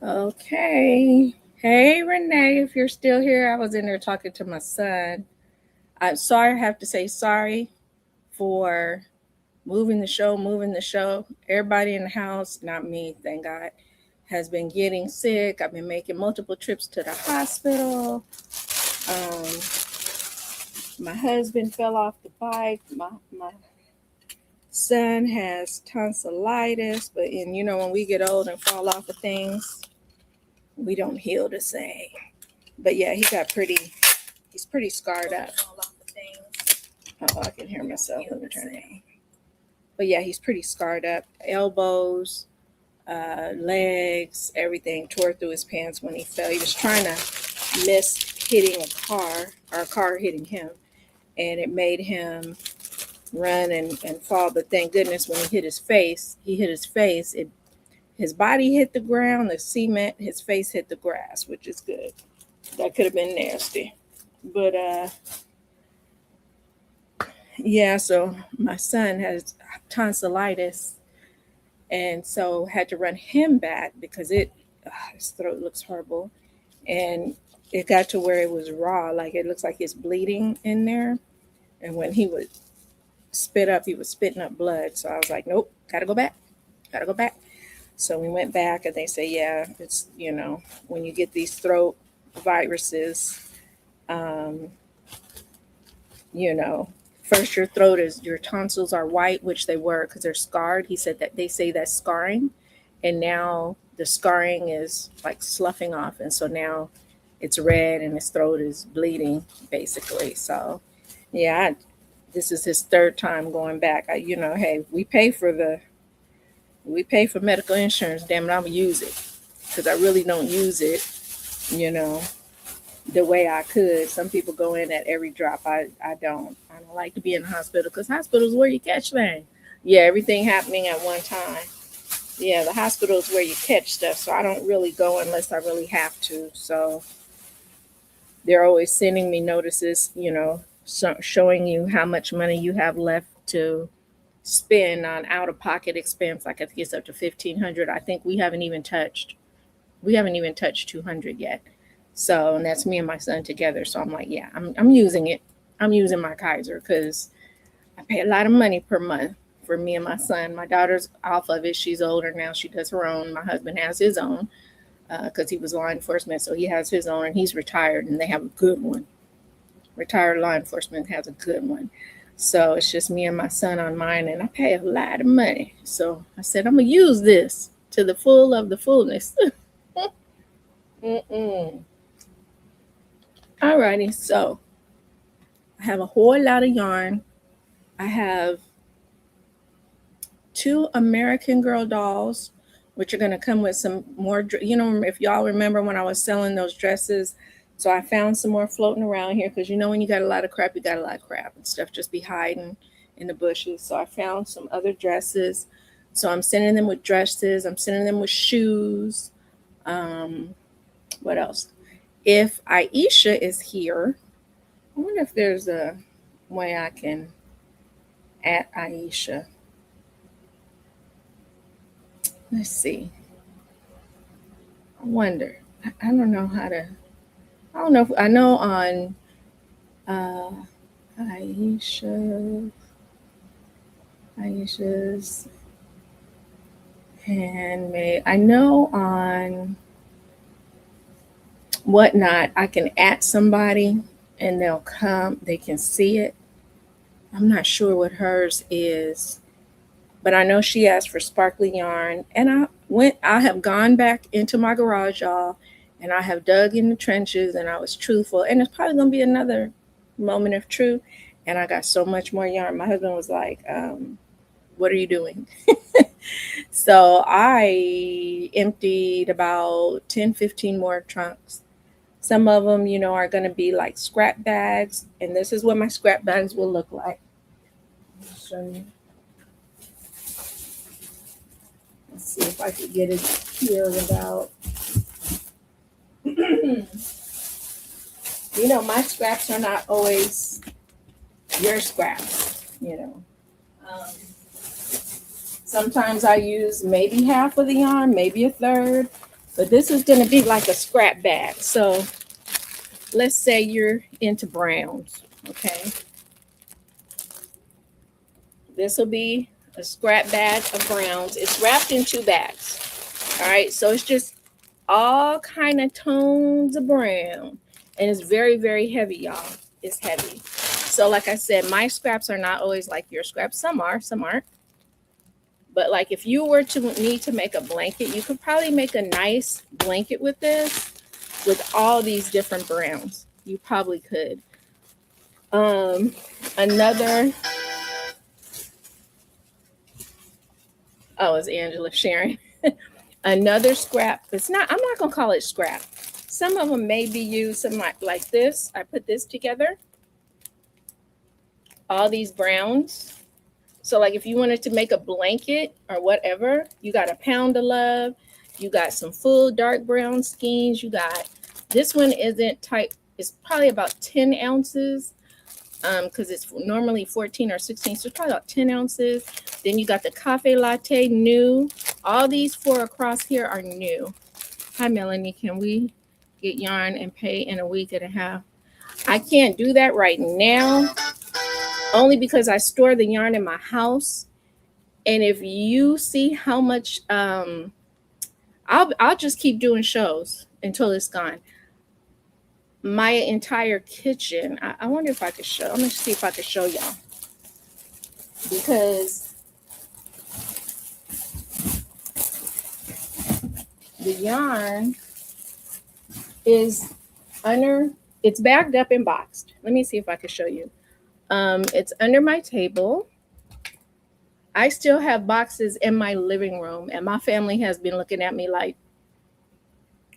Okay. Hey, Renee, if you're still here, I was in there talking to my son. I'm sorry, I have to say sorry for moving the show. Everybody in the house, not me, thank God, has been getting sick. I've been making multiple trips to the hospital. Um, my husband fell off the bike. My son has tonsillitis, but when we get old and fall off of things, we don't heal the same. But yeah, he's pretty scarred up. Oh, I can hear myself. Let me turn it on. But yeah, he's pretty scarred up. Elbows, legs, everything tore through his pants when he fell. He was trying to miss hitting a car, or a car hitting him, and it made him run and fall. But thank goodness when he hit his face. His body hit the ground, the cement, his face hit the grass, which is good. That could have been nasty. But yeah, so my son has tonsillitis, and so had to run him back because his throat looks horrible, and it got to where it was raw, like it looks like it's bleeding in there. And when he would spit up, he was spitting up blood. So I was like, nope, gotta go back, gotta go back. So we went back, and they say, yeah, it's when you get these throat viruses, um, you know, first your tonsils are white, which they were because they're scarred. He said that they say that's scarring, and now the scarring is like sloughing off, and so now it's red and his throat is bleeding basically. So yeah, this is his third time going back. Hey, we pay for medical insurance. Damn it, I'm gonna use it because I really don't use it. You know, the way I could. Some people go in at every drop. I don't. I don't like to be in the hospital because hospitals where you catch things. Yeah, everything happening at one time. Yeah, the hospital is where you catch stuff. So I don't really go unless I really have to. So they're always sending me notices, showing you how much money you have left to spend on out of pocket expense. Like I think it's up to 1,500. I think we haven't even touched 200 yet. So, and that's me and my son together. So I'm like, yeah, I'm using it. I'm using my Kaiser because I pay a lot of money per month for me and my son. My daughter's off of it. She's older now. She does her own. My husband has his own because he was law enforcement. So he has his own, and he's retired, and they have a good one. Retired law enforcement has a good one. So it's just me and my son on mine, and I pay a lot of money. So I said, I'm going to use this to the full of the fullness. Mm-mm. Alrighty, so I have a whole lot of yarn. I have two American Girl dolls, which are going to come with some more. If y'all remember when I was selling those dresses, so I found some more floating around here because when you got a lot of crap, you got a lot of crap and stuff just be hiding in the bushes. So I found some other dresses. So I'm sending them with dresses. I'm sending them with shoes. What else? If Aisha is here, I wonder if there's a way I can add Aisha. Let's see. I wonder. I don't know how to. I don't know. I know on uh, Aisha, Aisha's handmade. I know on Whatnot, I can add somebody and they'll come. They can see it. I'm not sure what hers is, but I know she asked for sparkly yarn, and I have gone back into my garage, y'all, and I have dug in the trenches, and I was truthful, and it's probably gonna be another moment of truth, and I got so much more yarn. My husband was like, what are you doing? So I emptied about 10, 15 more trunks. Some of them, are going to be like scrap bags, and this is what my scrap bags will look like. I'll show you. Let's see if I could get it here without. My scraps are not always your scraps. Sometimes I use maybe half of the yarn, maybe a third. But this is going to be like a scrap bag. So let's say you're into browns, okay? This will be a scrap bag of browns. It's wrapped in 2 bags. All right, so it's just all kind of tones of brown. And it's very, very heavy, y'all. It's heavy. So like I said, my scraps are not always like your scraps. Some are, some aren't. But like if you were to need to make a blanket, you could probably make a nice blanket with this, with all these different browns. You probably could. Another, oh, it's Angela sharing. Another scrap. It's not, I'm not gonna call it scrap. Some of them may be used, some like this. I put this together. All these browns. So like if you wanted to make a blanket or whatever, you got a pound of love, you got some full dark brown skeins, you got, this one isn't tight, it's probably about 10 ounces because it's normally 14 or 16, so it's probably about 10 ounces. Then you got the cafe latte, new. All these 4 across here are new. Hi Melanie, can we get yarn and pay in a week and a half? I can't do that right now, only because I store the yarn in my house. And if you see how much, I'll just keep doing shows until it's gone. My entire kitchen, I wonder if I could show, I'm gonna see if I could show y'all. Because the yarn is under, it's bagged up and boxed. Let me see if I can show you. It's under my table. I still have boxes in my living room, and my family has been looking at me like,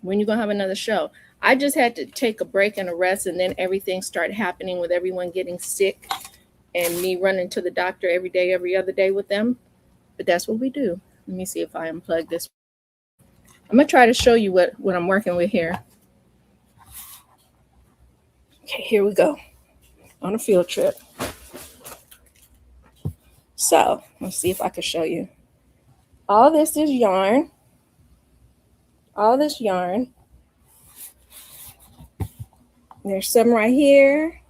when you gonna have another show? I just had to take a break and a rest, and then everything started happening with everyone getting sick and me running to the doctor every day, every other day with them. But that's what we do. Let me see if I unplug this. I'm gonna try to show you what I'm working with here. Okay, here we go. On a field trip. So let's see if I can show you. All this is yarn. All this yarn. There's some right here.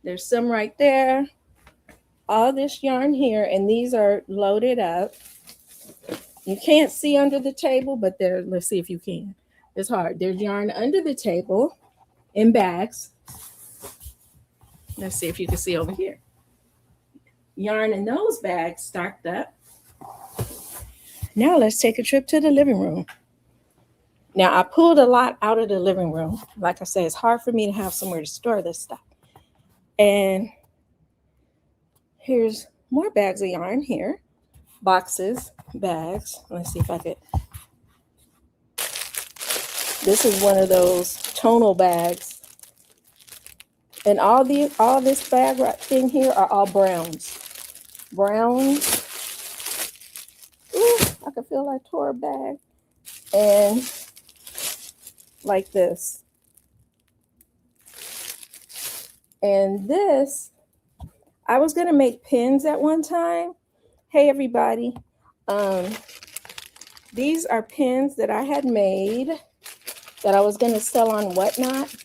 There's some right there. All this yarn here, and these are loaded up. You can't see under the table, but there, let's see if you can. It's hard. There's yarn under the table in bags. Let's see if you can see over here. Yarn in those bags stacked up. Now let's take a trip to the living room. Now I pulled a lot out of the living room. Like I say, it's hard for me to have somewhere to store this stuff. And here's more bags of yarn here. Boxes, bags. Let's see if I could. This is one of those tonal bags. And all this bag right thing here are all browns. Browns. Ooh, I can feel I tore a bag. And like this. And this, I was gonna make pins at one time. Hey everybody. These are pins that I had made that I was gonna sell on Whatnot.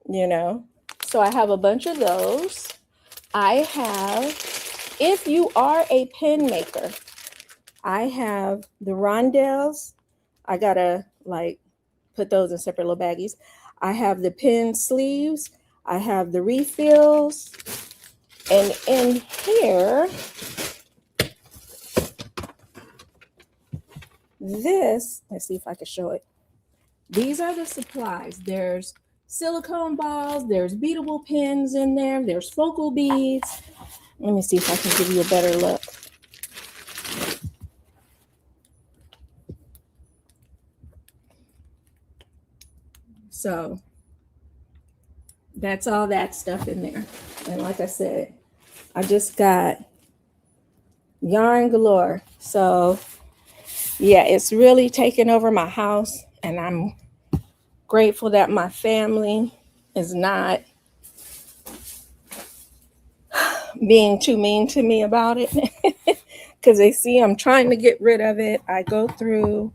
You know, so I have a bunch of those. I have, if you are a pin maker, I have the rondelles. I gotta like put those in separate little baggies. I have the pin sleeves. I have the refills. And in here, this, let's see if I can show it. These are the supplies. There's silicone balls, there's beadable pins in there, there's focal beads. Let me see if I can give you a better look. So that's all that stuff in there. And like I said, I just got yarn galore. So yeah, it's really taken over my house, and I'm grateful that my family is not being too mean to me about it. because they see I'm trying to get rid of it. I go through,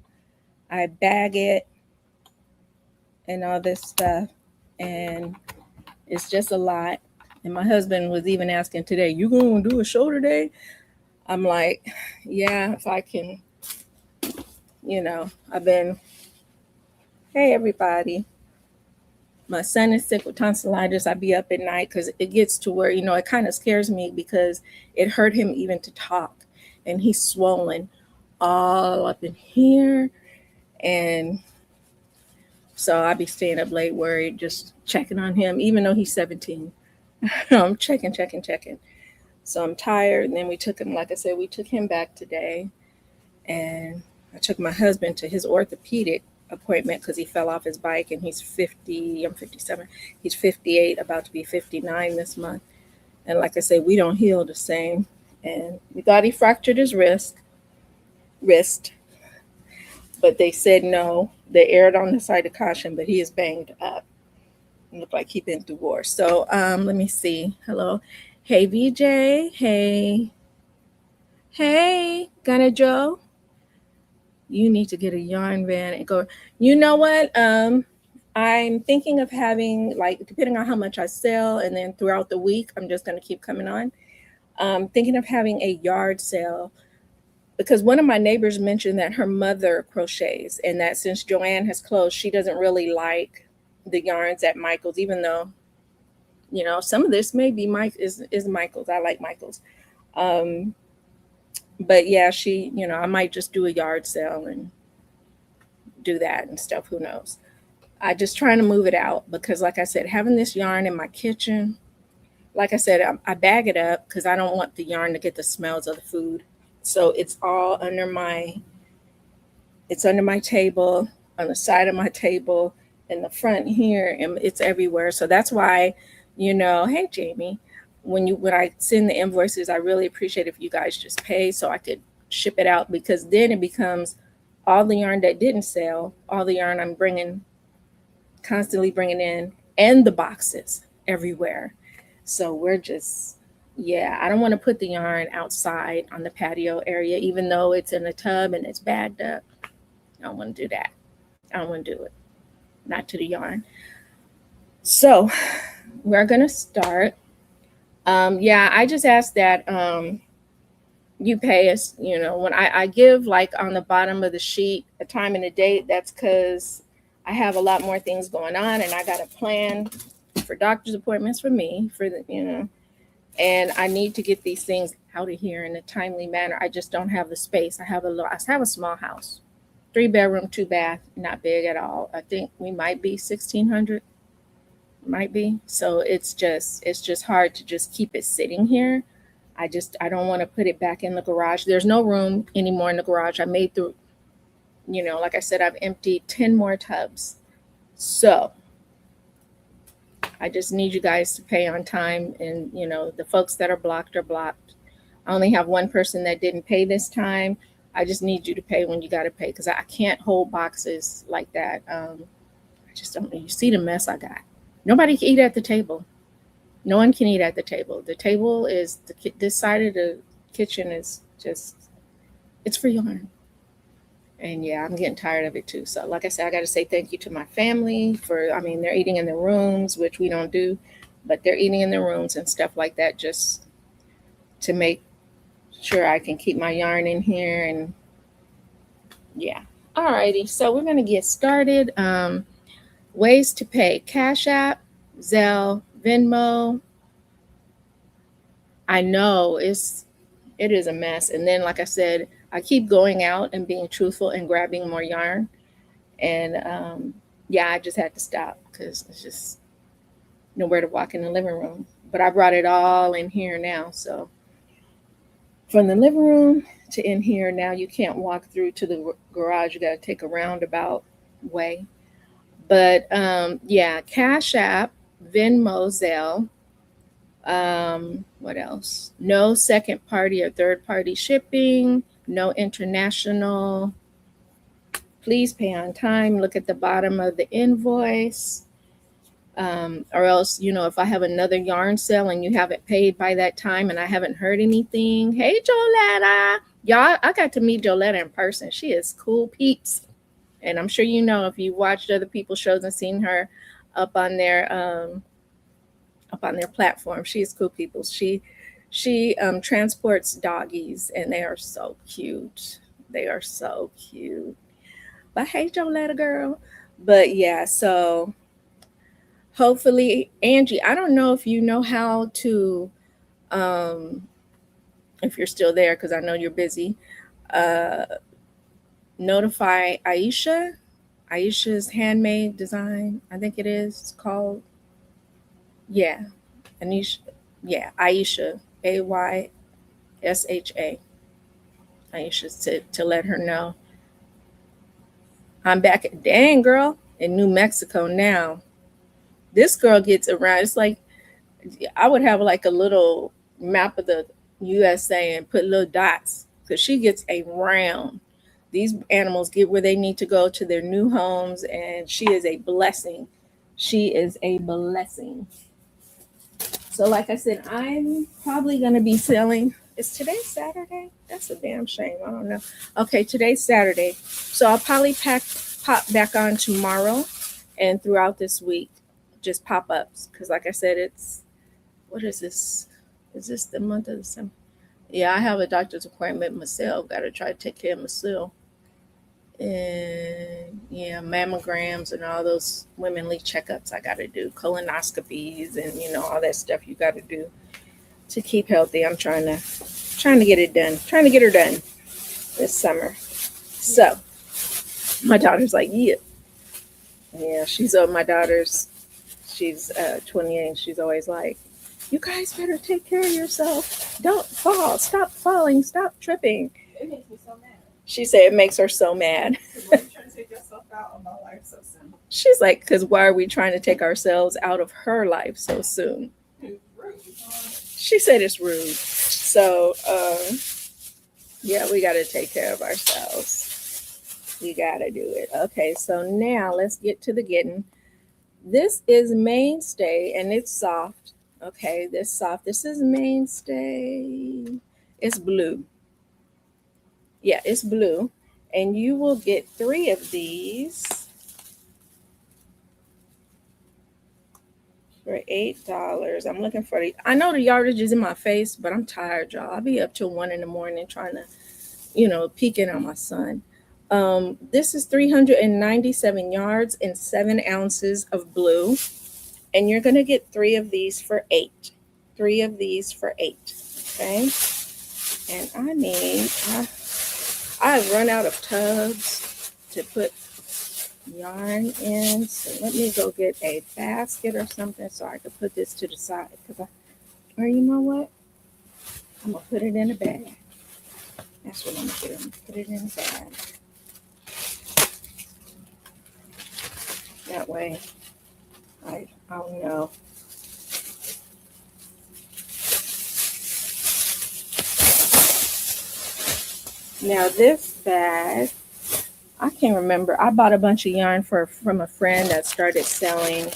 I bag it and all this stuff, and it's just a lot. And my husband was even asking today, "You gonna do a show today?" I'm like, "Yeah, if I can." I've been. Hey, everybody. My son is sick with tonsillitis. I be up at night because it gets to where it kind of scares me because it hurt him even to talk, and he's swollen all up in here, and so I be staying up late worried, just checking on him, even though he's 17. I'm checking. So I'm tired. And then we took him, like I said, we took him back today. And I took my husband to his orthopedic appointment because he fell off his bike, and he's 50. I'm 57. He's 58, about to be 59 this month. And like I said, we don't heal the same. And we thought he fractured his wrist, but they said no. They erred on the side of caution, but he is banged up. It looked like he'd been through war. So let me see. Hello. Hey, VJ. Hey, Gunna Joe. You need to get a yarn van and go. You know what? I'm thinking of having, like, depending on how much I sell, and then throughout the week, I'm just going to keep coming on. Thinking of having a yard sale, because one of my neighbors mentioned that her mother crochets, and that since Joanne has closed, she doesn't really like the yarns at Michael's, even though, some of this may be is Michael's. I like Michael's. But yeah, I might just do a yard sale and do that and stuff. Who knows? I just trying to move it out because, like I said, having this yarn in my kitchen, like I said, I bag it up because I don't want the yarn to get the smells of the food. So it's all under my table, on the side of my table, in the front here, and it's everywhere. So that's why, hey Jamie, when I send the invoices, I really appreciate if you guys just pay so I could ship it out, because then it becomes all the yarn that didn't sell, all the yarn I'm constantly bringing in, and the boxes everywhere. So we're just, I don't want to put the yarn outside on the patio area, even though it's in a tub and it's bagged up. I don't want to do that. I don't want to do it. Not to the yarn. So we're going to start. I just ask that you pay us, when I give, like, on the bottom of the sheet a time and a date. That's because I have a lot more things going on, and I got a plan for doctor's appointments for me, and I need to get these things out of here in a timely manner. I just don't have the space. I have a small house, 3-bedroom, 2-bath, not big at all. I think we might be 1,600. Might be. So it's just hard to just keep it sitting here. I don't want to put it back in the garage. There's no room anymore in the garage. I made through, like I said, I've emptied 10 more tubs. So I just need you guys to pay on time. And, the folks that are blocked are blocked. I only have one person that didn't pay this time. I just need you to pay when you got to pay, because I can't hold boxes like that. I just don't. You see the mess I got. Nobody can eat at the table. No one can eat at the table. The table is, this side of the kitchen is just, it's for yarn. And I'm getting tired of it too. So like I said, I got to say thank you to my family they're eating in their rooms, which we don't do, but they're eating in their rooms and stuff like that, just to make sure I can keep my yarn in here. And Alrighty. So we're going to get started. Ways to pay: Cash App, Zelle, Venmo. I know it is a mess. And then, like I said, I keep going out and being truthful and grabbing more yarn. And I just had to stop because it's just nowhere to walk in the living room. But I brought it all in here now. So from the living room to in here, now you can't walk through to the garage. You got to take a roundabout way. But Cash App, Venmo, Zelle. What else? No second party or third party shipping. No international. Please pay on time. Look at the bottom of the invoice. Or else, if I have another yarn sale and you haven't paid by that time and I haven't heard anything, hey Joletta, y'all, I got to meet Joletta in person. She is cool peeps, and I'm sure if you watched other people's shows and seen her up on their platform. She is cool people. She transports doggies, and they are so cute. They are so cute. But hey, Joletta girl. But yeah, so hopefully, Angie, I don't know if you know how to, um, if you're still there, because I know you're busy, uh, notify Aisha. Aisha's Handmade Design, I think it is. It's called, yeah, Anisha, yeah, Aisha, Aysha. Aisha, to let her know. I'm back at, dang girl, in New Mexico now. This girl gets around. It's like I would have like a little map of the USA and put little dots because she gets around. These animals get where they need to go to their new homes, and she is a blessing. She is a blessing. So, like I said, I'm probably going to be selling. Is today Saturday? That's a damn shame. I don't know. Okay, today's Saturday. So, I'll probably pop back on tomorrow and throughout this week, just pop ups. Because, like I said, what is this? Is this the month of December? Yeah, I have a doctor's appointment myself. Got to try to take care of myself. And yeah, mammograms and all those womanly checkups I got to do, colonoscopies, and all that stuff you got to do to keep healthy. I'm trying to get it done, trying to get her done this summer. So my daughter's like, yeah, my daughter's, she's 28, and she's always like, you guys better take care of yourself. Don't fall. Stop falling. Stop tripping. It makes me so mad. She said it makes her so mad. Why are you trying to take yourself out of my life so soon? She's like, because why are we trying to take ourselves out of her life so soon? Rude. She said it's rude. So, yeah, we got to take care of ourselves. We got to do it. Okay, so now let's get to the getting. This is Mainstay, and it's soft. Okay, this soft. This is Mainstay. It's blue. Yeah, it's blue. And you will get 3 of these for $8. I'm looking for I know the yardage is in my face, but I'm tired, y'all. I'll be up till 1 in the morning trying to, peeking on my son. This is 397 yards and 7 ounces of blue. And you're going to get 3 of these for $8. 3 of these for $8. Okay. And I've run out of tubs to put yarn in. So let me go get a basket or something so I can put this to the side. Or you know what? I'm going to put it in a bag. That's what I'm going to do. I'm going to put it in a bag. That way, I don't know. Now this bag, I can't remember. I bought a bunch of yarn from a friend that started selling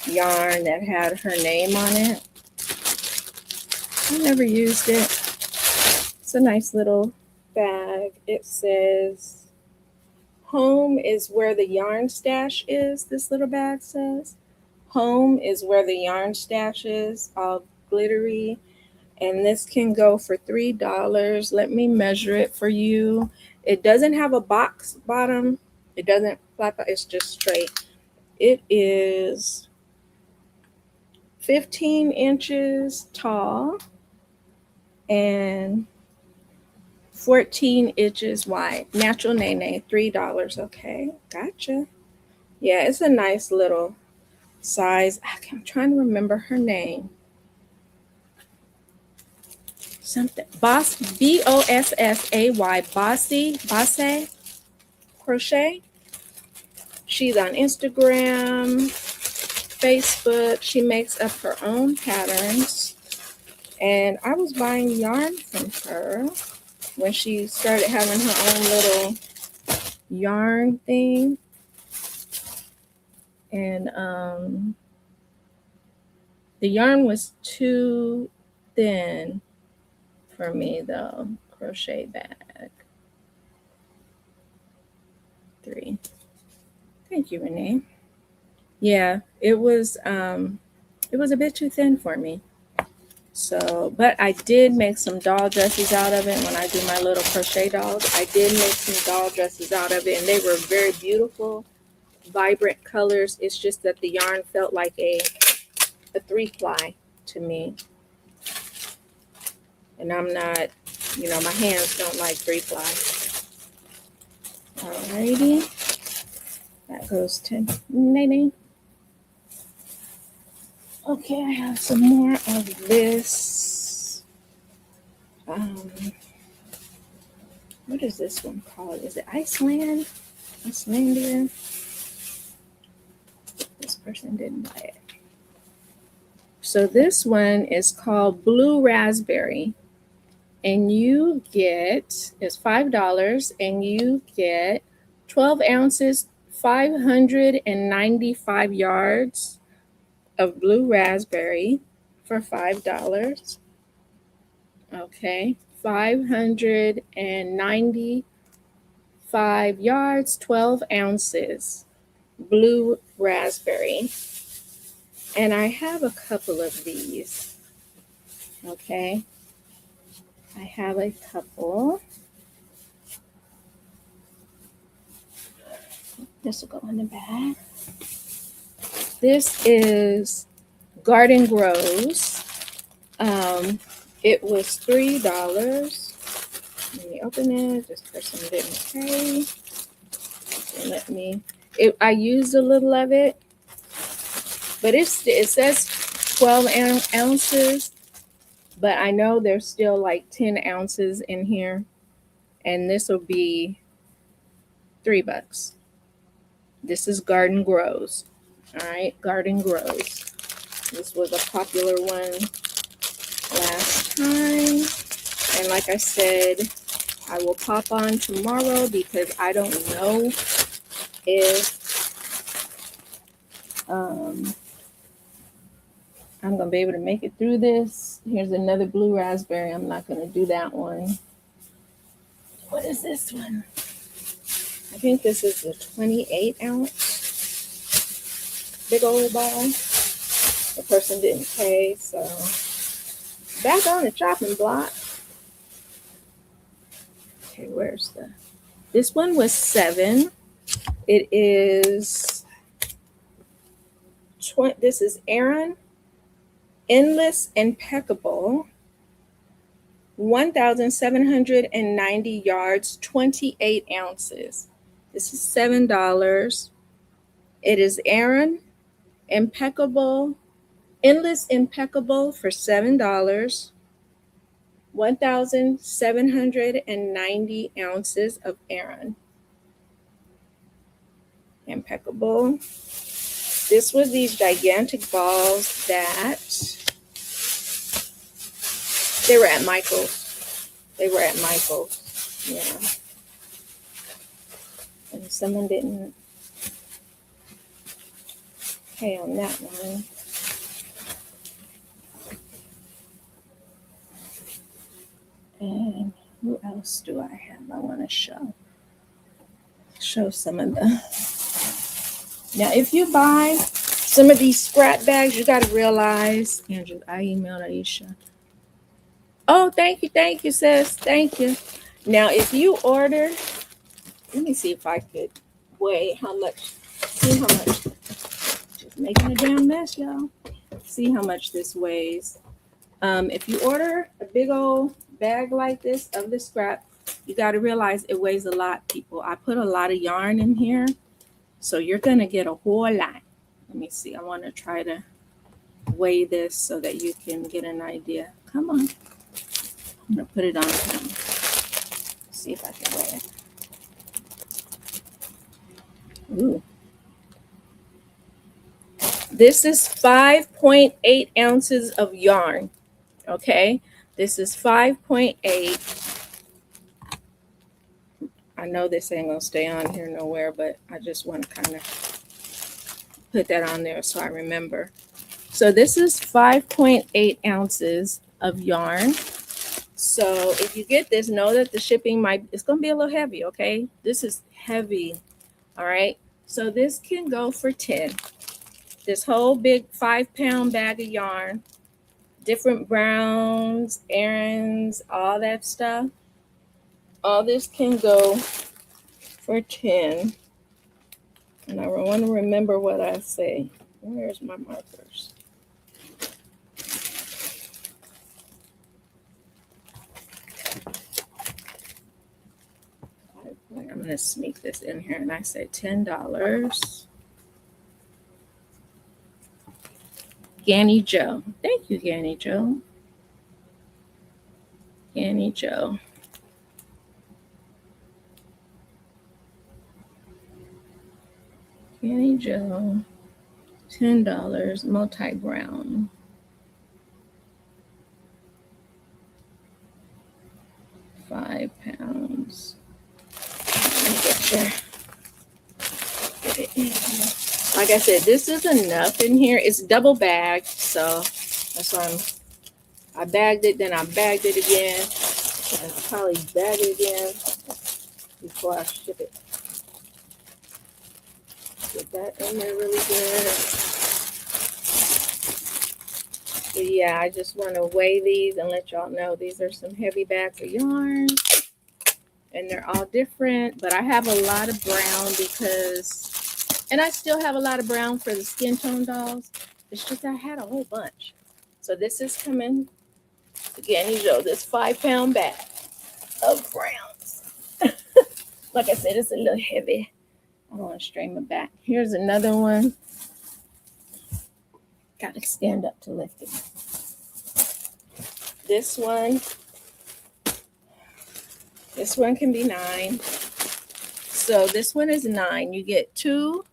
yarn that had her name on it. I never used it. It's a nice little bag. It says, home is where the yarn stash is, this little bag says. Home is where the yarn stash is, all glittery. And this can go for $3. Let me measure it for you. It doesn't have a box bottom. It doesn't flap out. It's just straight. It is 15 inches tall and 14 inches wide. Natural Nene, $3. Okay, gotcha. Yeah, it's a nice little size. I'm trying to remember her name. Something Bossay, Bossay Crochet. She's on Instagram, Facebook. She makes up her own patterns, and I was buying yarn from her when she started having her own little yarn thing. And The yarn was too thin for me though. Crochet bag 3. Thank you, Renee. Yeah, it was a bit too thin for me. So, but I did make some doll dresses out of it when I do my little crochet dolls. I did make some doll dresses out of it, and they were very beautiful, vibrant colors. It's just that the yarn felt like a 3-ply to me. And I'm not, my hands don't like 3-ply. Alrighty. That goes to Nene. Okay, I have some more of this. What is this one called? Is it Iceland? Icelandia? This person didn't buy it. So this one is called Blue Raspberry. And you get, it's $5, and you get 12 ounces, 595 yards of blue raspberry for $5. Okay, 595 yards, 12 ounces, blue raspberry. And I have a couple of these. Okay, I have a couple. This will go in the bag. This is Garden Grows. It was $3. Let me open it. This person didn't pay. So I used a little of it, but it says 12 ounces, but I know there's still like 10 ounces in here, and this will be $3. This is Garden Grows. All right, Garden Grows. This was a popular one last time. And like I said, I will pop on tomorrow because I don't know if I'm going to be able to make it through this. Here's another blue raspberry. I'm not going to do that one. What is this one? I think this is the 28 ounce. Big old ball. The person didn't pay, so back on the chopping block. Okay, this one was $7. It is, this is Aran Endless Impeccable, 1,790 yards, 28 ounces. This is $7. It is Aran Impeccable, Endless Impeccable for $7. 1,790 ounces of Aran Impeccable. This was these gigantic balls that they were at Michael's. Yeah. And someone didn't pay on that one. And who else do I have? I want to show some of the. Now, if you buy some of these scrap bags, you got to realize, Andrew, I emailed Aisha. Oh, thank you, sis. Thank you. Now, if you order, let me see if I could weigh how much. See how much. Just making a damn mess, y'all. See how much this weighs. If you order a big old bag like this of the scrap, you got to realize it weighs a lot, people. I put a lot of yarn in here, so you're going to get a whole lot. Let me see. I want to try to weigh this so that you can get an idea. Come on. I'm going to put it on camera. See if I can weigh it. Ooh. This is 5.8 ounces of yarn. Okay. This is 5.8. I know this ain't gonna stay on here nowhere, but I just want to kind of put that on there so I remember. So this is 5.8 ounces of yarn. So if you get this, know that the shipping it's going to be a little heavy, okay? This is heavy, all right? So this can go for 10. This whole big 5-pound bag of yarn, different browns, errands, all that stuff. All this can go for 10. And I want to remember what I say. Where's my markers? I'm going to sneak this in here, and I say $10. Ganny Joe. Thank you, Ganny Joe. Ganny Joe. Ganny Joe. $10. Multi-brown. 5 pounds. Get it in here. Like I said, this is enough in here. It's double bagged, so that's why I bagged it, then I bagged it again. I'll probably bag it again before I ship it. Get that in there really good. So yeah, I just want to weigh these and let y'all know these are some heavy bags of yarn. And they're all different, but I have a lot of brown and I still have a lot of brown for the skin tone dolls. It's just I had a whole bunch. So this is coming, again, this 5-pound bag of browns. Like I said, it's a little heavy. I don't want to strain my back. Here's another one. Got to stand up to lift it. This one can be 9. So this one is 9. You get 2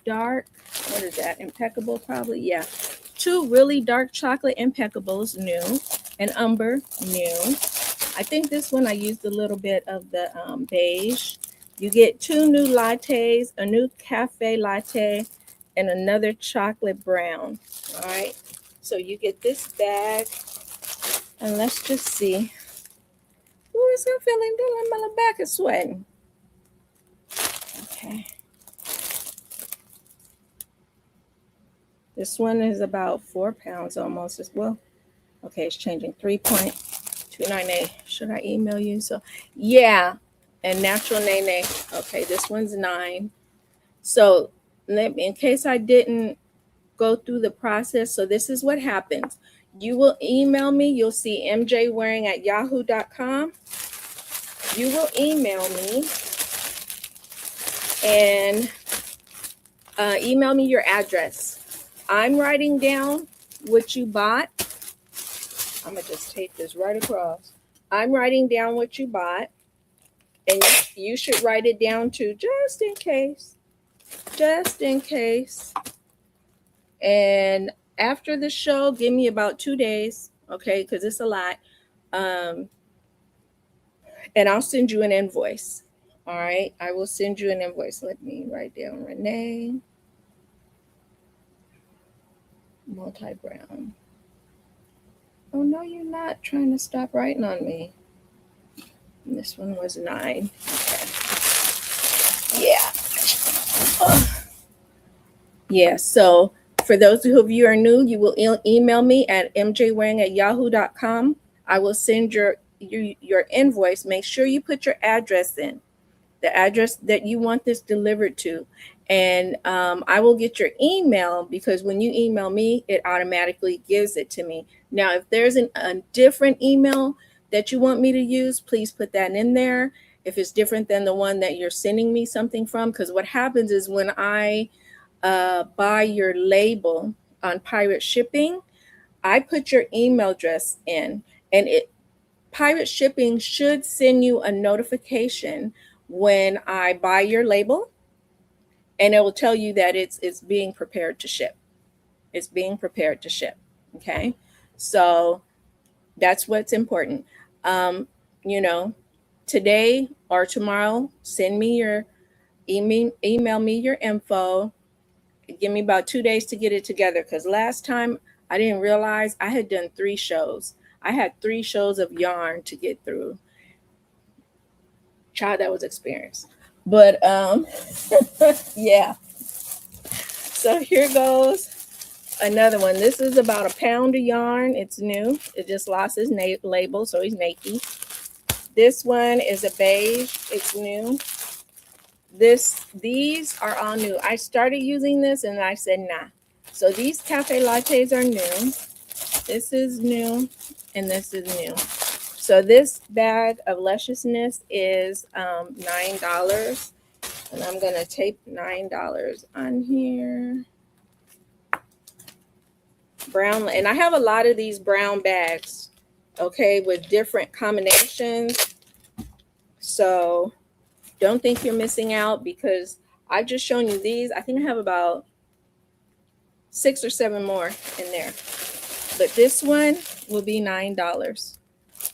dark, what is that? Impeccable, probably. Yeah. 2 really dark chocolate impeccables, new, and umber, new. I think this one I used a little bit of the beige. You get 2 new lattes, a new cafe latte, and another chocolate brown. All right. So you get this bag, and let's just see. Ooh, it's not feeling good. My back is sweating. Okay. This one is about 4 pounds almost as well. Okay, it's changing. 3.298. Should I email you? So yeah, and natural nene. Okay, this one's 9. So in case I didn't go through the process, so this is what happens. You will email me. You'll see mjwearing@yahoo.com. You will email me and email me your address. I'm writing down what you bought. I'm going to just take this right across. I'm writing down what you bought. And you should write it down too, just in case. Just in case. And after the show, give me about 2 days, okay, because it's a lot. And I'll send you an invoice. All right, I will send you an invoice. Let me write down Renee. Multi-brown. Oh, no, you're not trying to stop writing on me. And this one was 9. Okay. Yeah. Yeah, so for those of you who are new, you will email me at mjwearing@yahoo.com. I will send your invoice. Make sure you put your address in, the address that you want this delivered to. And I will get your email, because when you email me, it automatically gives it to me. Now, if there's a different email that you want me to use, please put that in there. If it's different than the one that you're sending me something from, because what happens is when I buy your label on pirate shipping, I put your email address in, and pirate shipping should send you a notification when I buy your label, and it will tell you that it's being prepared to ship. It's being prepared to ship. Okay, so that's what's important. Today or tomorrow, send me your email me your info, Give me about 2 days to get it together, because last time I didn't realize I had done 3 shows. I had 3 shows of yarn to get through. Child, that was experience. But yeah. So here goes another one. This is about a pound of yarn. It's new. It just lost his label, so he's naked. This one is a beige. It's new. These are all new. I started using this and I said nah. So these cafe lattes are new. This is new, and this is new. So this bag of lusciousness is $9, and I'm gonna tape $9 on here. Brown, and I have a lot of these brown bags, okay, with different combinations. So don't think you're missing out, because I've just shown you these. I think I have about 6 or 7 more in there. But this one will be $9.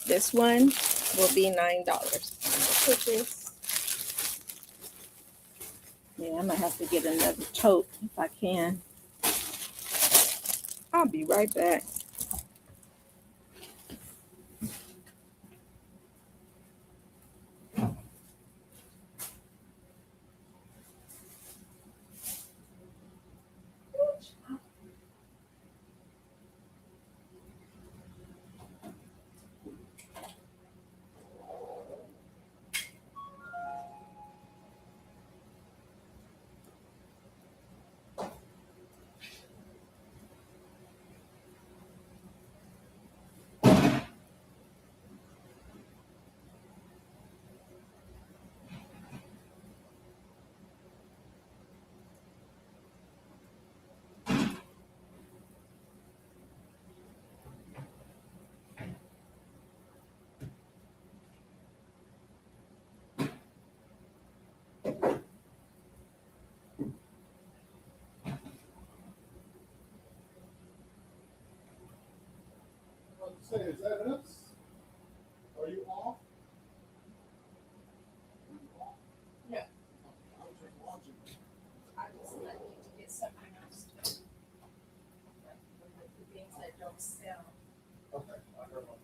This one will be $9. Put this. Yeah, I might have to get another tote if I can. I'll be right back. Say, is that us? Are you off? Yeah. I was just watching. I need to get something else. The things that don't sell. Okay, I heard about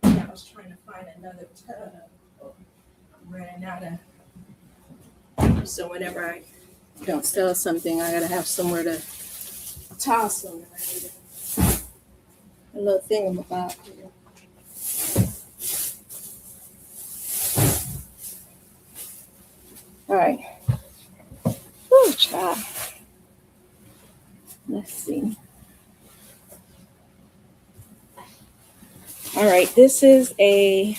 I was trying to find another tub. I'm running out of. So whenever I don't sell something, I gotta have somewhere to toss them. A little thingamabob here. All right. Woo, child. Let's see. All right, this is a.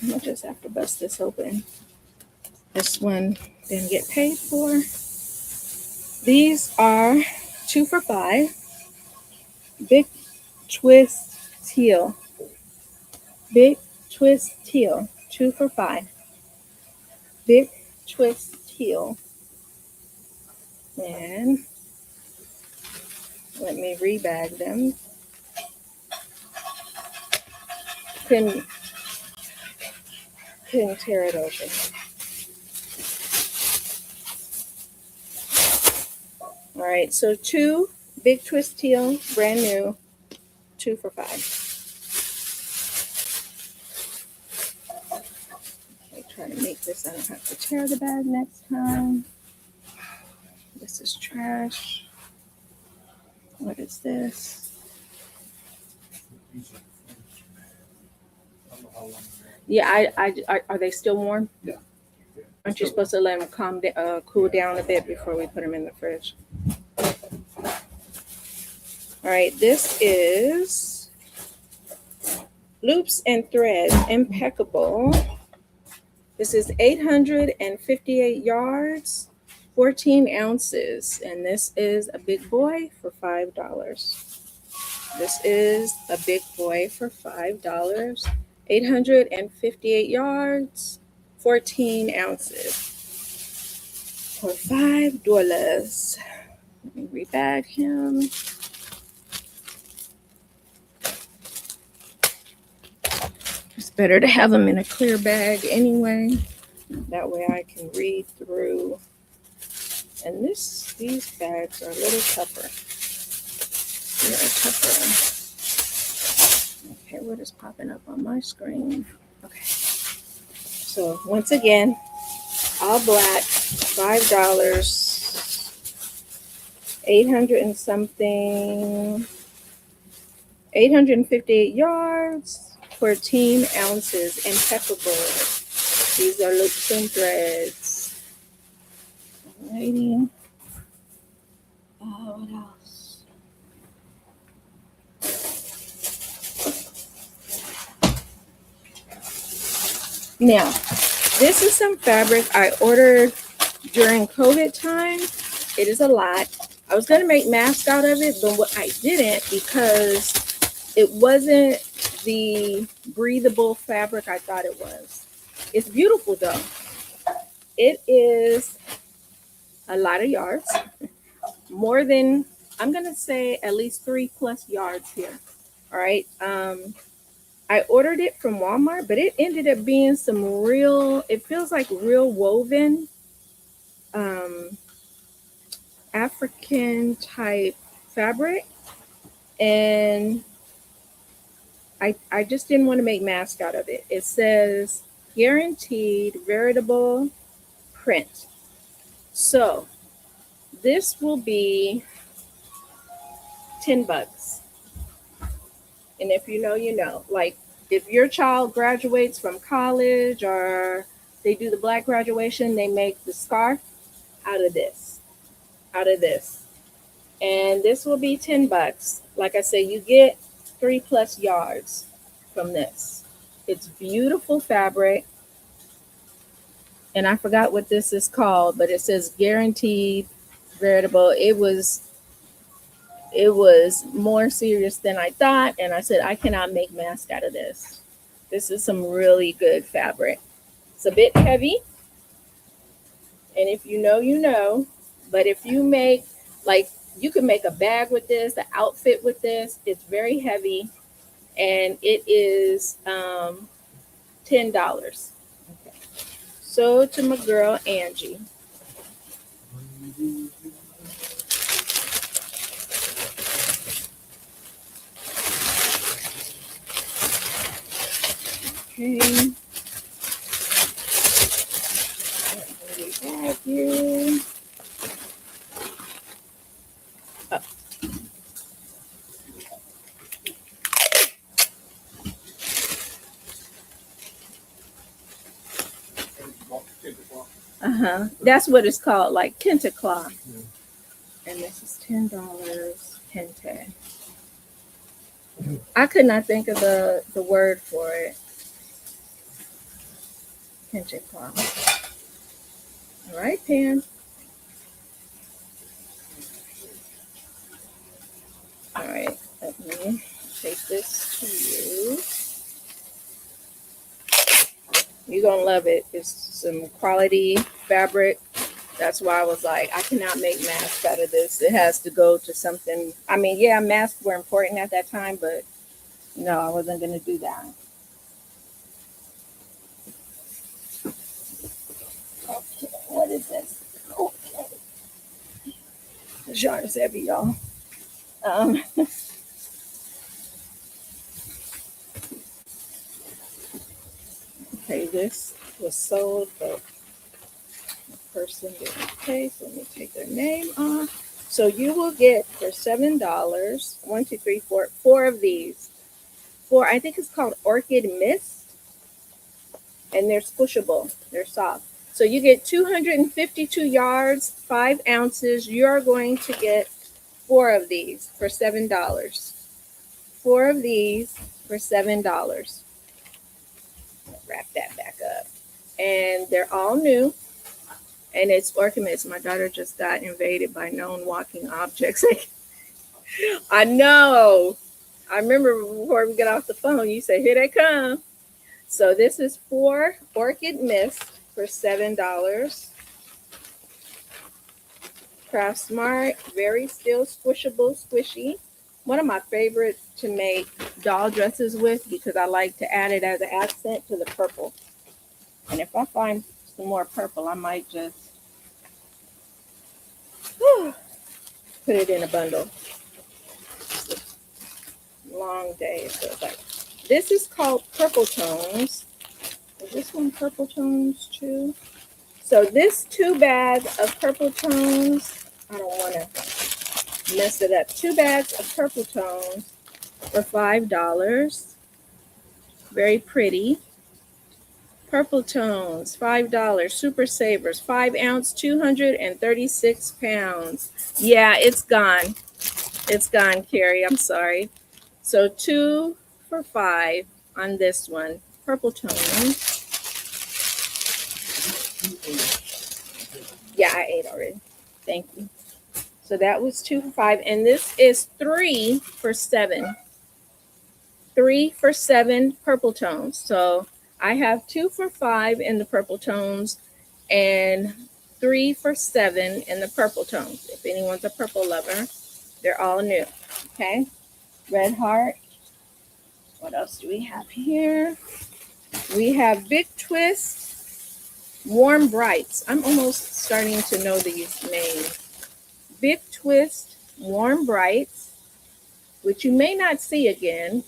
I just have to bust this open. This one didn't get paid for. These are 2 for $5. Big twist teal. Big twist teal. 2 for $5. Big twist teal. And let me rebag them. Couldn't tear it open. All right, so 2 big twist teal, brand new, 2 for $5. Okay, try to make this. I don't have to tear the bag next time. This is trash. What is this? Yeah, are they still warm? Yeah. Aren't you supposed to let them cool down a bit before we put them in the fridge? All right, this is Loops and Threads, Impeccable. This is 858 yards, 14 ounces, and this is a big boy for $5. This is a big boy for $5. 858 yards, 14 ounces for $5. Let me rebag him. It's better to have them in a clear bag anyway. That way I can read through. And these bags are a little tougher. They're tougher. Okay, what is popping up on my screen? Okay. So once again, all black, $5, 800 and something, 858 yards, 14 ounces, impeccable. These are loops and threads. Alrighty. What else? Now, this is some fabric I ordered during COVID time. It is a lot. I was going to make masks out of it, but what I didn't because it wasn't the breathable fabric I thought it was. It's beautiful though. It is a lot of yards, more than, I'm going to say at least 3+ yards here. All right. I ordered it from Walmart, but it ended up being some real, it feels like real woven African type fabric. And I just didn't want to make masks out of it. It says guaranteed veritable print. So this will be $10. And if you know, you know. Like if your child graduates from college or they do the black graduation, they make the scarf out of this. And this will be $10. Like I say, you get 3+ yards from this. It's beautiful fabric. And I forgot what this is called, but it says guaranteed veritable. It was more serious than I thought. And I said, I cannot make masks out of this. This is some really good fabric. It's a bit heavy. And if you know, you know. But if you make, like, you can make a bag with this, the outfit with this. It's very heavy. And it is $10. Okay. So to my girl, Angie. Okay. Have you. Oh. That's what it's called, like kente cloth. Yeah. And this is $10 kente. I could not think of the word for it. Kente cloth. All right, Pam. All right, let me take this to you. You're going to love it. It's some quality fabric. That's why I was like, I cannot make masks out of this. It has to go to something. I mean, yeah, masks were important at that time, but no, I wasn't going to do that. Okay, what is this? Okay. This yarn is heavy, y'all. Okay, this was sold, but the person didn't pay, so let me take their name off. So you will get for $7, 1, 2, 3, 4, 4 of these. 4, I think it's called Orchid Mist, and they're squishable. They're soft. So you get 252 yards, 5 ounces. You're going to get 4 of these for $7. 4 of these for $7. Wrap that back up. And they're all new. And it's Orchid Mist. My daughter just got invaded by known walking objects. I know. I remember before we get off the phone, you say, here they come. So this is 4 Orchid Mist for $7. Craft Smart, very still squishable, squishy. One of my favorites to make doll dresses with because I like to add it as an accent to the purple. And if I find some more purple. I might just put it in a bundle. Long day, it feels like. This is called Purple Tones. Is this one Purple Tones too? So this 2 bags of Purple Tones, I don't want to mess it up. 2 bags of Purple Tones for $5. Very pretty. Purple Tones, $5. Super Savers, 5 ounce, 236 pounds. Yeah, it's gone. It's gone, Carrie. I'm sorry. So 2 for $5 on this one. Purple Tones. Yeah, I ate already. Thank you. So that was 2 for $5. And this is 3 for $7. 3 for $7 purple tones. So I have 2 for $5 in the purple tones and 3 for $7 in the purple tones. If anyone's a purple lover, they're all new. Okay. Red heart. What else do we have here? We have Big Twist, Warm Brights. I'm almost starting to know these names. Big Twist, Warm Brights, which you may not see again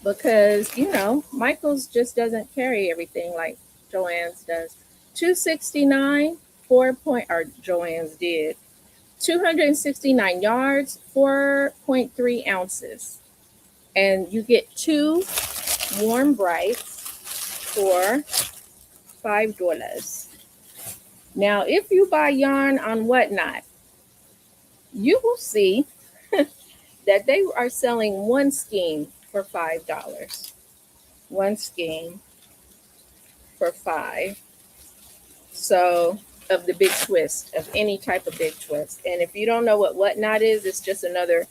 because, you know, Michael's just doesn't carry everything like Joann's does. $269, Joann's did. 269 yards, 4.3 ounces. And you get 2 Warm Brights for $5. Now, if you buy yarn on Whatnot, you will see that they are selling one skein for $5. One skein for $5. So, of the Big Twist, of any type of Big Twist. And if you don't know what Whatnot is, it's just another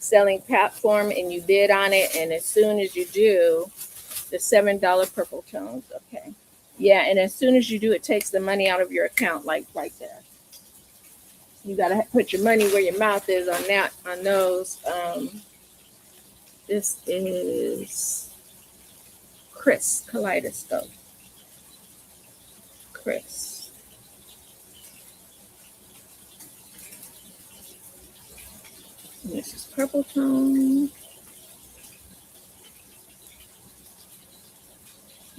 selling platform, and you bid on it, and as soon as you do, the $7 purple tones. Okay. Yeah, and as soon as you do, it takes the money out of your account, like right there. You gotta put your money where your mouth is on that, on those. This is Chris Kaleidoscope. Chris. And this is purple tone.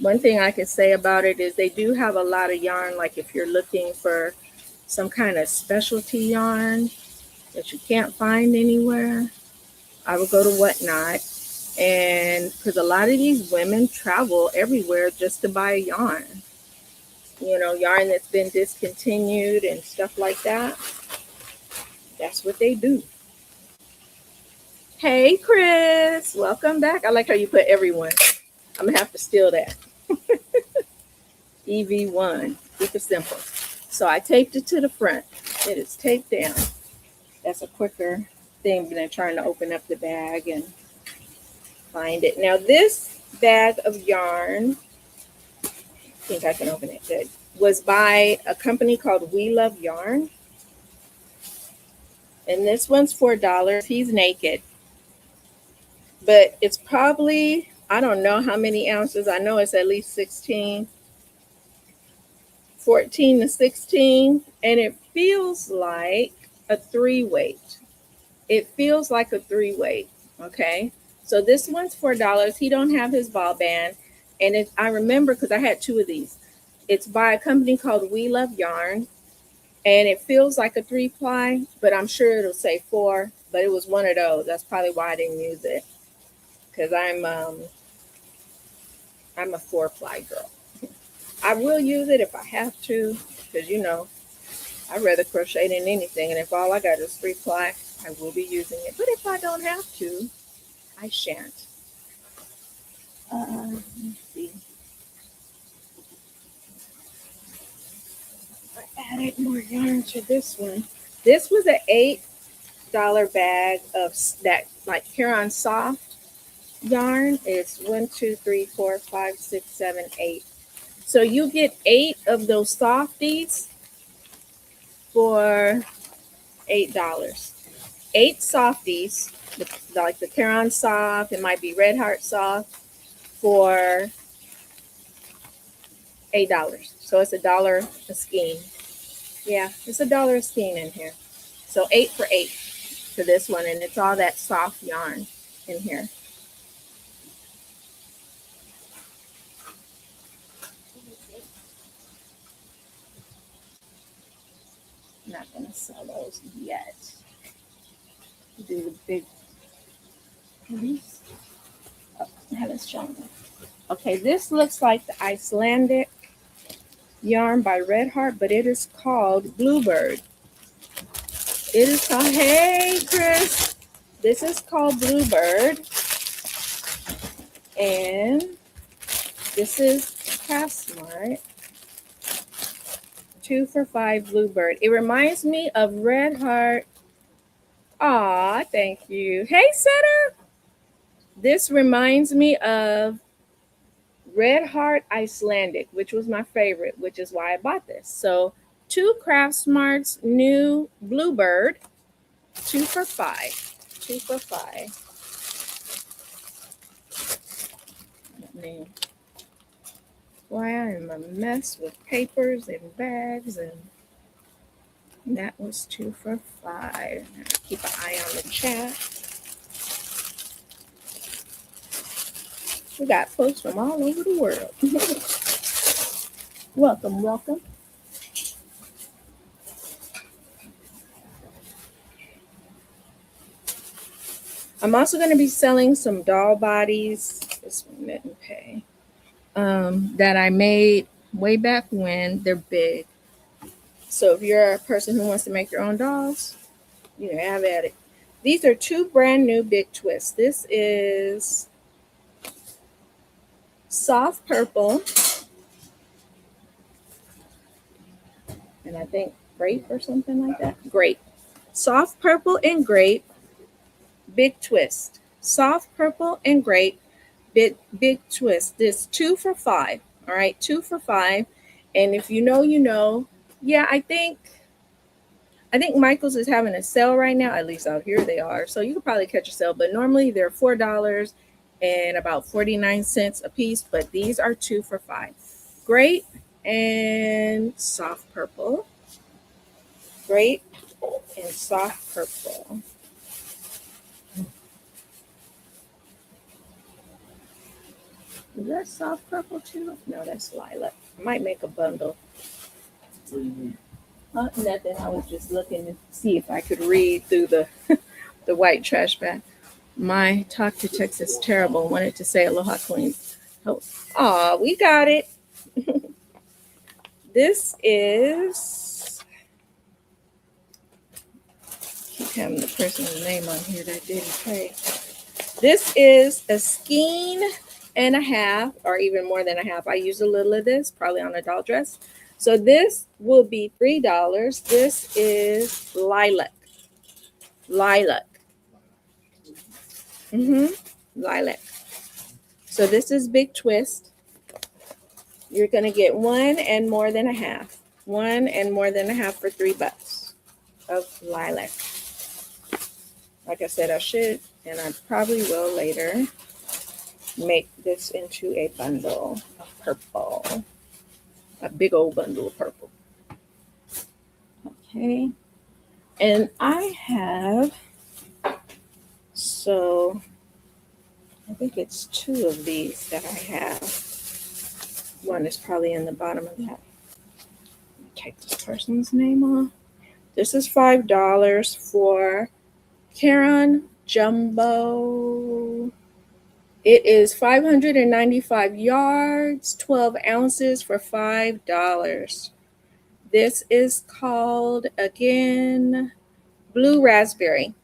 One thing I can say about it is they do have a lot of yarn. Like if you're looking for some kind of specialty yarn that you can't find anywhere, I would go to Whatnot. And because a lot of these women travel everywhere just to buy yarn, you know, yarn that's been discontinued and stuff like that. That's what they do. Hey, Chris, welcome back. I like how you put everyone. I'm gonna have to steal that. EV1, keep it simple. So I taped it to the front. It is taped down. That's a quicker thing than trying to open up the bag and find it. Now this bag of yarn, I think I can open it good, was by a company called We Love Yarn. And this one's $4. He's naked. But it's probably, I don't know how many ounces. I know it's at least 16, 14 to 16. And it feels like a 3-weight. It feels like a 3-weight. Okay. So this one's $4. He don't have his ball band. And I remember because I had 2 of these. It's by a company called We Love Yarn. And it feels like a 3-ply, but I'm sure it'll say 4. But it was one of those. That's probably why I didn't use it. Because I'm a 4-ply girl. I will use it if I have to. Because, you know, I'd rather crochet than anything. And if all I got is 3-ply, I will be using it. But if I don't have to, I shan't. Let's see. I added more yarn to this one. This was an $8 bag of that like Huron Soft yarn. It's 1, 2, 3, 4, 5, 6, 7, 8. So you get 8 of those softies for $8. 8 softies, like the Huron Soft, it might be Red Heart Soft, for $8. So it's $1 a skein. Yeah, it's $1 a skein in here. So 8 for 8 for this one, and it's all that soft yarn in here. I'm not gonna sell those yet. Do the big piece. Oh, have it shown. Okay, this looks like the Icelandic yarn by Red Heart, but it is called Bluebird. It is called, hey Chris, this is called Bluebird, and this is Craft Smart. 2 for $5 Bluebird. It reminds me of Red Heart. Aw, thank you. Hey, Setter. This reminds me of Red Heart Icelandic, which was my favorite, which is why I bought this. So 2 Craft Smarts new Bluebird, 2 for $5. 2 for $5. Man, why I am a mess with papers and bags, and that was 2 for $5. Keep an eye on the chat. We got folks from all over the world. Welcome, welcome. I'm also going to be selling some doll bodies. This one didn't pay. That I made way back when. They're big. So if you're a person who wants to make your own dolls, you know, have at it. These are 2 brand new big twists. This is soft purple, and I think grape or something like that. Grape. Soft purple and grape, big twist. Soft purple and grape, big twist. This 2 for $5. All right, 2 for $5. And if you know, you know. Yeah, I think Michael's is having a sale right now. At least out here they are. So you could probably catch a sale. But normally they're $4 and about 49 cents a piece. But these are 2 for $5. Grape and soft purple. Grape and soft purple. Is that soft purple too? No, that's lilac. I might make a bundle. What do you need? Nothing. I was just looking to see if I could read through the the white trash bag. My talk to text is terrible. Wanted to say aloha queen. Oh, aw, we got it. This is, keep having the person's name on here that didn't pay. This is a skein and a half, or even more than a half. I use a little of this, probably on a doll dress. So this will be $3. This is lilac. Lilac. Lilac. So this is big twist. You're gonna get 1 and more than a half. 1 and more than a half for $3 of lilac. Like I said, I should, and I probably will later, make this into a bundle of purple. A big old bundle of purple. Okay. And I have, so I think it's 2 of these that I have. One is probably in the bottom of that. Take this person's name off. This is $5 for Karen Jumbo. It is 595 yards, 12 ounces for $5. This is called, again, Blue Raspberry.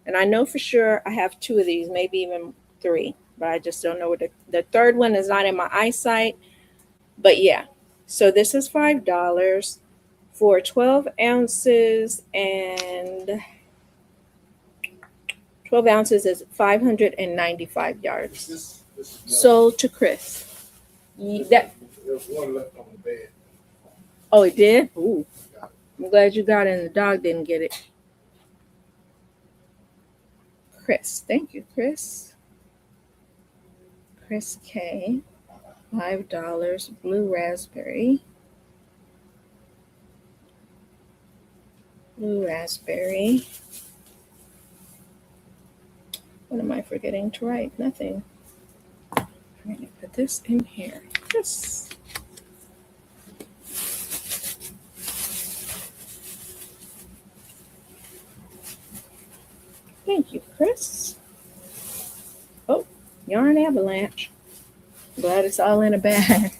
And I know for sure I have 2 of these, maybe even 3, but I just don't know what the third one is not in my eyesight. But yeah, so this is $5 for 12 ounces, and 12 ounces is 595 yards. This is Sold to Chris. That, There's one left on the bed. oh, it did? Ooh. I'm glad you got it and the dog didn't get it. Chris. Thank you, Chris. Chris K. $5. Blue raspberry. Blue raspberry. What am I forgetting to write? Nothing. I'm going to put this in here. Yes. Thank you, Chris. Oh, yarn avalanche. Glad it's all in a bag.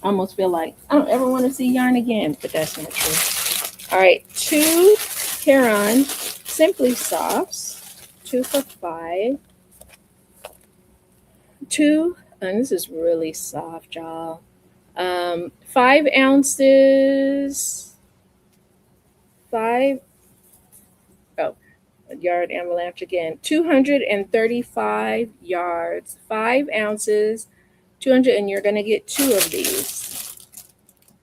I almost feel like I don't ever want to see yarn again, but that's not true. All right, 2 Caron Simply Softs, 2 for $5. 2, and this is really soft, y'all. 5 ounces, 5, oh, yard avalanche again, 235 yards, 5 ounces, 200, and you're going to get 2 of these.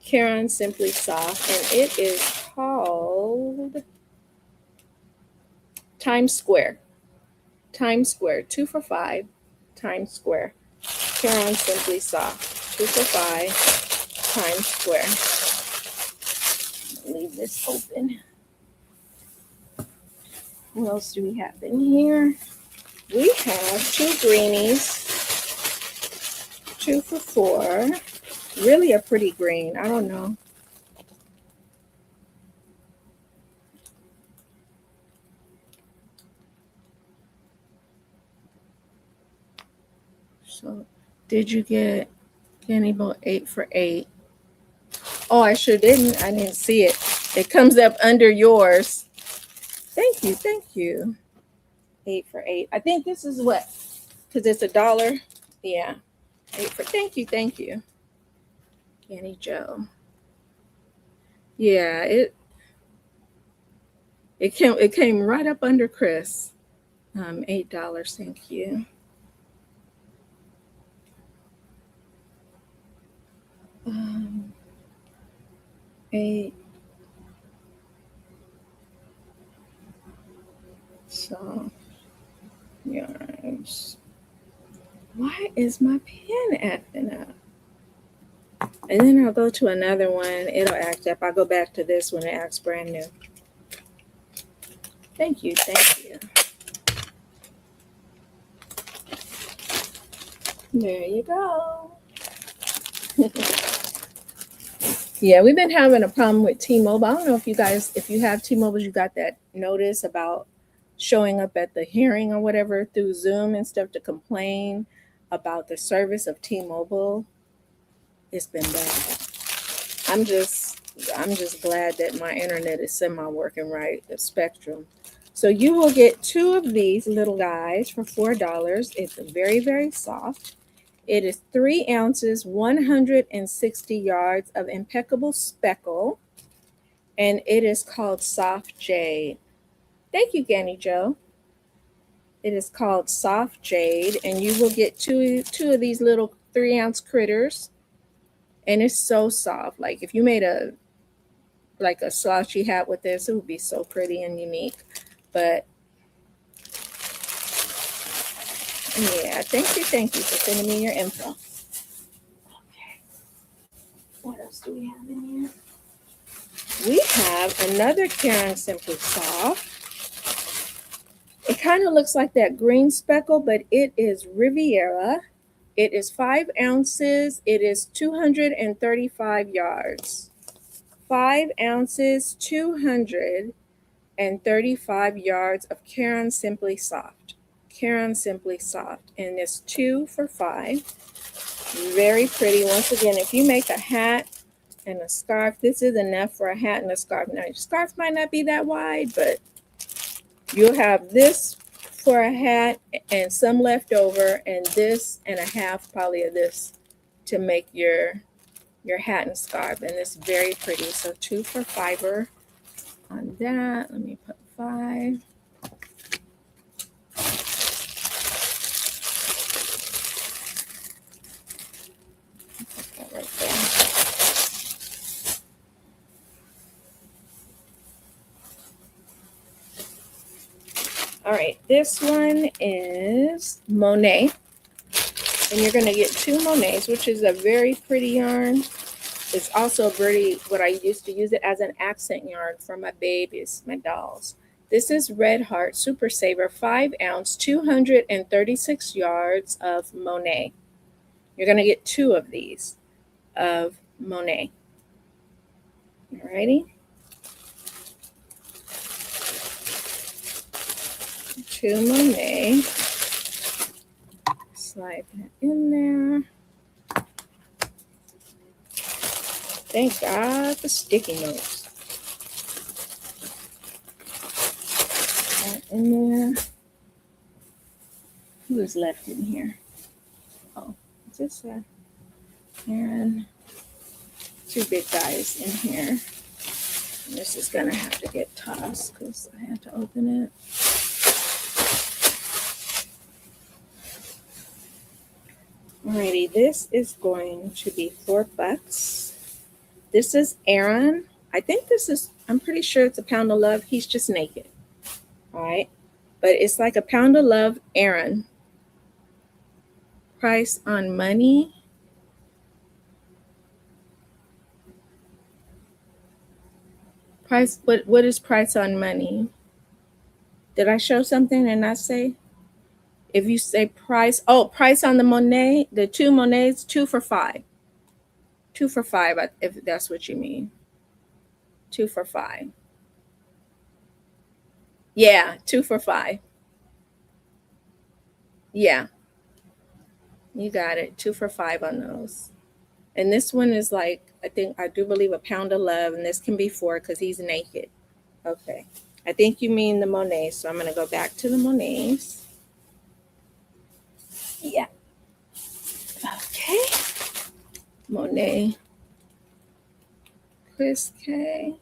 Caron Simply Soft, and it is called Times Square. Times Square, 2 for $5. Times Square. Caron Simply Soft, 2 for $5. Times Square. Leave this open. What else do we have in here? We have 2 greenies, 2 for $4. Really a pretty green. I don't know. So, did you get Candy Bowl 8 for $8? Oh, I sure didn't. I didn't see it. It comes up under yours. Thank you. Thank you. 8 for $8. I think this is what? Because it's $1. Yeah. 8 for. Thank you. Thank you. Candy Joe. Yeah, it came right up under Chris. $8. Thank you. Um, 8. So, yarns. Why is my pen acting up? And then I'll go to another one. It'll act up. I'll go back to this one. It acts brand new. Thank you. Thank you. There you go. Yeah, we've been having a problem with T-Mobile. I don't know if you guys, if you have T-Mobile, you got that notice about showing up at the hearing or whatever through Zoom and stuff to complain about the service of T-Mobile. It's been bad. I'm just glad that my internet is semi-working right, the Spectrum. So you will get 2 of these little guys for $4. It's very, very soft. It is 3 ounces, 160 yards of impeccable speckle, and it is called Soft Jade. Thank you, Ganny Joe. It is called Soft Jade, and you will get two of these little 3-ounce critters, and it's so soft. Like if you made a slouchy hat with this, it would be so pretty and unique. But yeah, thank you for sending me your info. Okay. What else do we have in here? We have another Caron Simply Soft. It kind of looks like that green speckle, but it is Riviera. It is 5 ounces. It is 235 yards. 5 ounces, 235 yards of Caron Simply Soft. Caron Simply Soft. And it's 2 for $5. Very pretty. Once again, if you make a hat and a scarf, this is enough for a hat and a scarf. Now, your scarf might not be that wide, but you'll have this for a hat and some left over, and this and a half probably of this to make your hat and scarf. And it's very pretty. So 2 for $5 on that. Let me put 5. Put that right there. All right, this one is Monet. And you're going to get 2 Monets, which is a very pretty yarn. It's also pretty, what I used to use it as an accent yarn for my babies, my dolls. This is Red Heart Super Saver 5 ounce, 236 yards of Monet. You're going to get 2 of these of Monet. Alrighty. 2 Monet. Slide that in there. Thank God for sticky notes. That in there. Who is left in here? Oh, is this Aaron? 2 big guys in here. And this is gonna have to get tossed because I had to open it. Alrighty, this is going to be $4. This is Aaron. I think this is, I'm pretty sure it's a Pound of Love. He's just naked. All right. But it's like a Pound of Love Aaron. Price on money. Price, what is price on money? Did I show something and not say? If you say price, oh, price on the Monet, the 2 Monets, 2 for $5. 2 for $5, if that's what you mean. 2 for $5. Yeah, 2 for $5. Yeah, you got it. 2 for $5 on those. And this one is like, I do believe a Pound of Love, and this can be 4 because he's naked. Okay. I think you mean the Monet, so I'm going to go back to the Monets. Yeah. Okay. Monet. Chris K.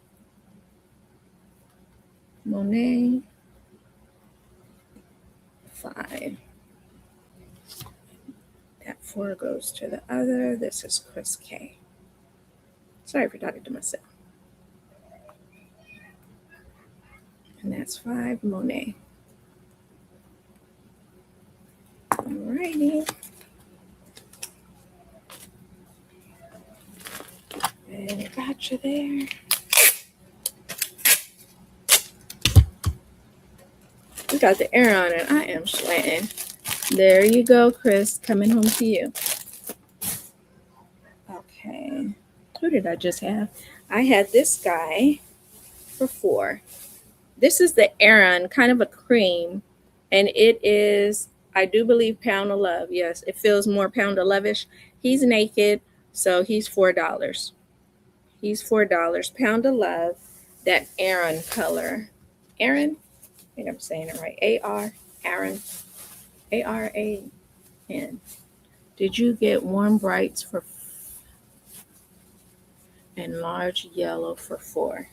Monet. 5. That 4 goes to the other. This is Chris K. Sorry for talking to myself. And that's 5 Monet. Alrighty. And got you there. We got the air on and I am sweating. There you go, Chris. Coming home to you. Okay. Who did I just have? I had this guy for 4. This is the Aran, kind of a cream. And it is, I do believe, Pound of Love. Yes, it feels more Pound of Love-ish. He's naked, so he's $4. He's $4. Pound of Love, that Aran color. Aran? I think I'm saying it right. Aran. A-R-A-N. Did you get warm brights for and large yellow for 4?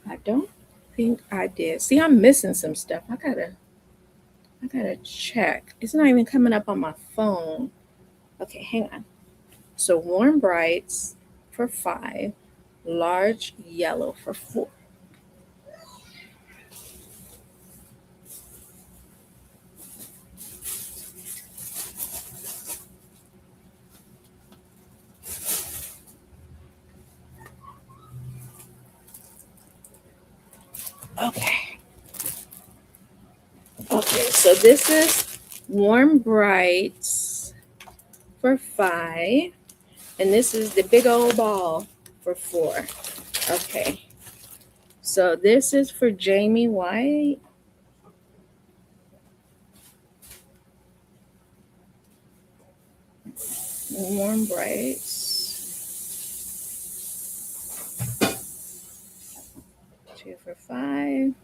I don't think I did. See, I'm missing some stuff. I gotta check. It's not even coming up on my phone. Okay, hang on. So warm brights for 5, large yellow for 4. Okay. Okay, so this is warm brights for 5. And this is the big old ball for 4. Okay. So this is for Jamie White. Warm brights. 2 for 5.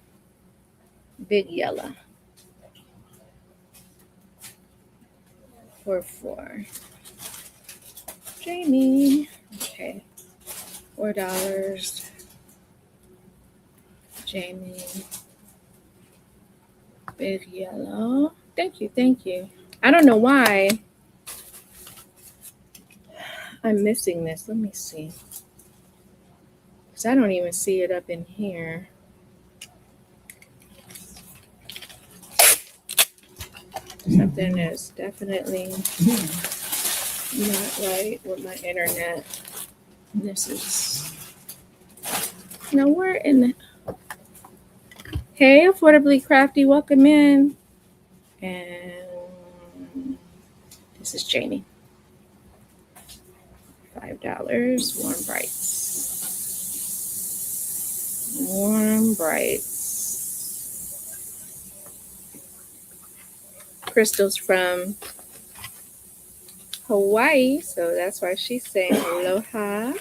Big yellow for 4. Jamie. Okay. $4. Jamie. Big yellow. Thank you. Thank you. I don't know why I'm missing this. Let me see. Because I don't even see it up in here. Something is definitely not right with my internet. This is no, we're in the hey, affordably crafty, welcome in. And this is Janie. $5. Warm brights. Warm brights. Crystal's from Hawaii, so that's why she's saying aloha.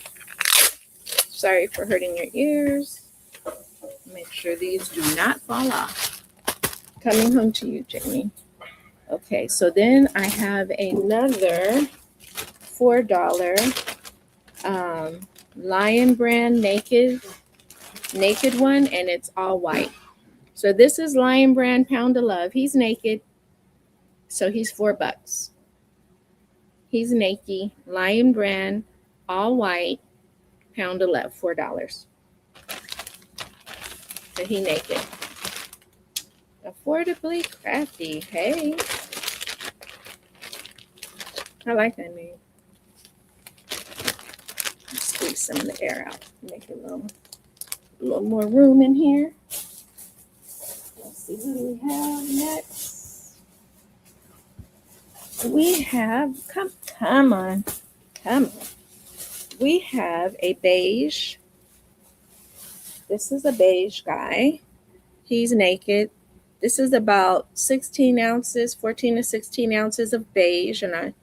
Sorry for hurting your ears. Make sure these do not fall off. Coming home to you, Jamie. Okay, so then I have another $4 Lion brand naked one, and it's all white. So this is Lion brand Pound of Love. He's naked, so he's $4. He's naked, Lion brand, all white, Pound of Love, $4. So he naked. Affordably crafty. Hey, I like that name. Squeeze some of the air out. Make a little more room in here. Let's see what do we have next. We have come on. We have a beige. This is a beige guy. He's naked. This is about 16 ounces, 14 to 16 ounces of beige, and I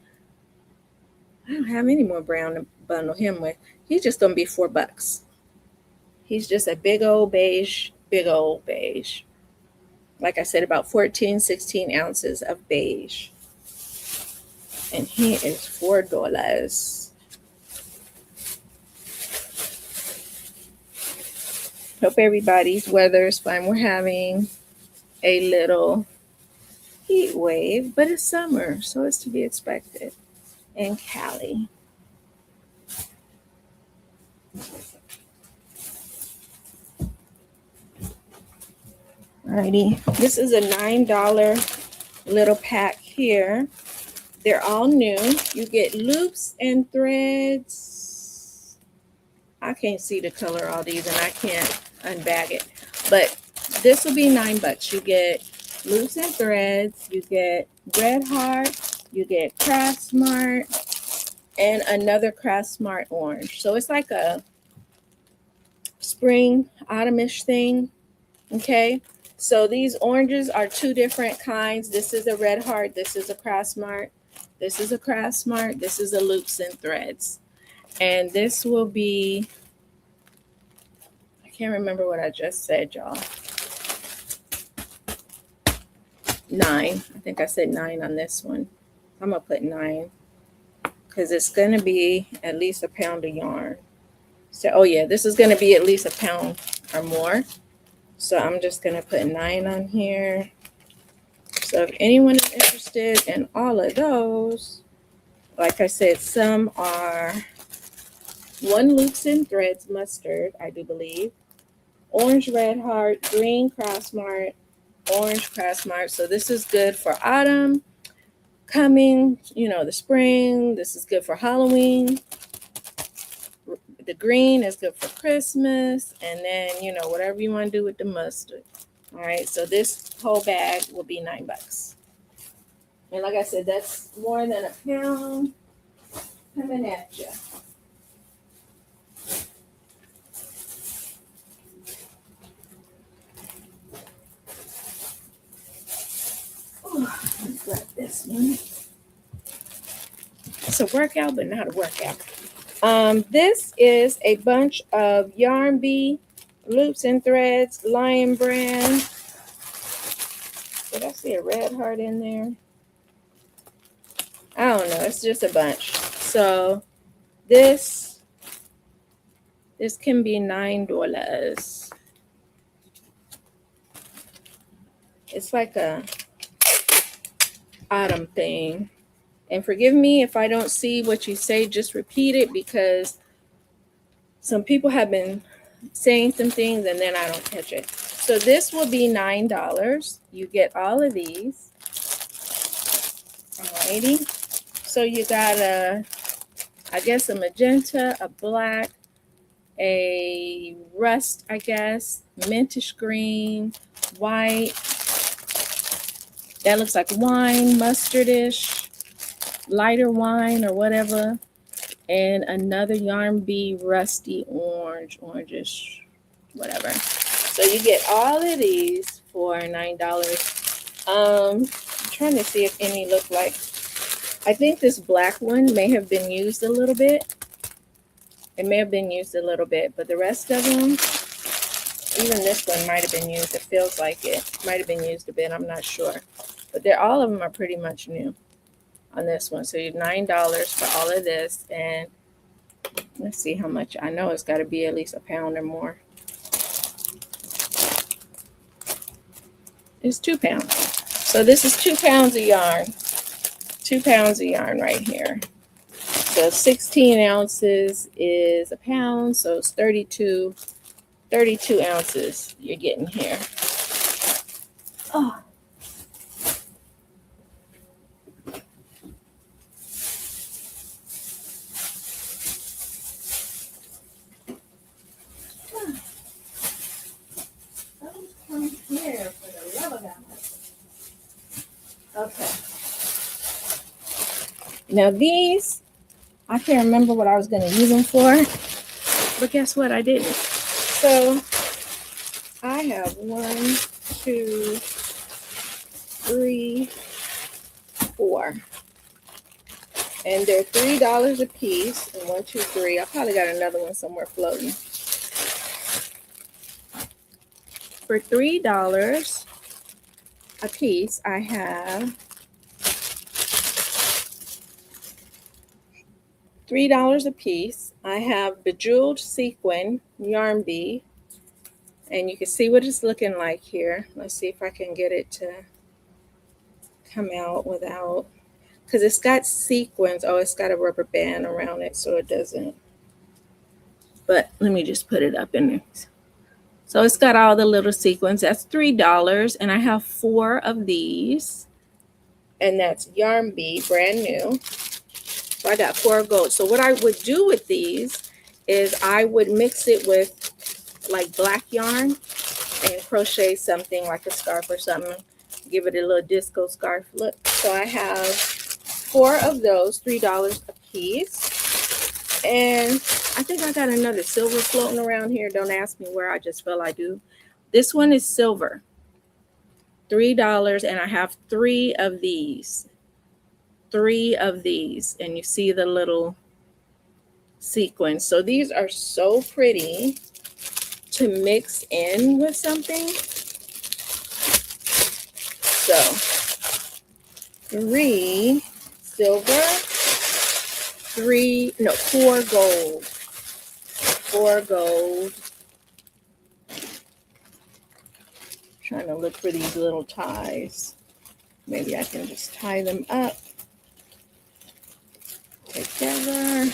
don't have any more brown to bundle him with. He's just gonna be $4. He's just a big old beige. Like I said, about 14, 16 ounces of beige. And he is $4. Hope everybody's weather is fine. We're having a little heat wave, but it's summer, so it's to be expected in Cali. Alrighty, this is a $9 little pack here. They're all new. You get loops and threads. I can't see the color of all these, and I can't unbag it. But this will be $9. You get loops and threads. You get Red Heart. You get Craft Smart, and another Craft Smart orange. So it's like a spring autumnish thing. Okay. So these oranges are two different kinds. This is a Red Heart. This is a Craft Smart. This is a Craft Smart. This is a Loops and Threads. And this will be, I can't remember what I just said, y'all. 9. I think I said 9 on this one. I'm going to put 9 because it's going to be at least a pound of yarn. So, oh yeah, this is going to be at least a pound or more. So I'm just going to put 9 on here. So if anyone is interested in all of those, like I said, some are 1 Loops and Threads mustard, I do believe. Orange Red Heart, green Craft Smart, orange Craft Smart. So this is good for autumn coming, the spring. This is good for Halloween. The green is good for Christmas. And then, whatever you want to do with the mustard. All right, so this whole bag will be $9. And like I said, that's more than a pound coming at you. Oh, let's grab this one. It's a workout, but not a workout. This is a bunch of Yarn Bee Loops and Threads, Lion brand. Did I see a Red Heart in there? I don't know. It's just a bunch. So this can be $9. It's like a autumn thing. And forgive me if I don't see what you say, just repeat it because some people have been saying some things and then I don't catch it. So this will be $9. You get all of these. Alrighty. So you got I guess a magenta, a black, a rust, I guess, mintish green, white. That looks like wine, mustardish, lighter wine or whatever. And another yarn bee, rusty orange, orangish, whatever. So you get all of these for $9. I'm trying to see if any look like. I think this black one may have been used a little bit. It may have been used a little bit, but the rest of them, even this one might have been used. It feels like it might have been used a bit. I'm not sure, but all of them are pretty much new on this one. So you $9 for all of this, and let's see how much. I know it's got to be at least a pound or more. It's 2 pounds. So this is 2 pounds of yarn. 2 pounds of yarn right here. So 16 ounces is a pound. So it's 32 ounces you're getting here. Oh. Here for the love of God. Okay. Now these, I can't remember what I was going to use them for, but guess what? I didn't. So I have 1, 2, 3, 4, and they're $3 a piece. And 1, 2, 3. I probably got another one somewhere floating. For $3 a piece, I have $3 a piece. I have bejeweled sequin yarn bee, and you can see what it's looking like here. Let's see if I can get it to come out without, because it's got sequins. Oh, it's got a rubber band around it, so it doesn't. But let me just put it up in there. So it's got all the little sequins. That's $3, and I have 4 of these, and that's yarn bee, brand new. So I got 4 of gold. So what I would do with these is I would mix it with like black yarn and crochet something like a scarf or something. Give it a little disco scarf look. So I have 4 of those, $3 a piece. And I think I got another silver floating around here. Don't ask me where. I just feel I do. This one is silver. $3, and I have 3 of these. 3 of these. And you see the little sequins. So these are so pretty to mix in with something. So 3 silver. 4 gold. 4 gold. Trying to look for these little ties. Maybe I can just tie them up together.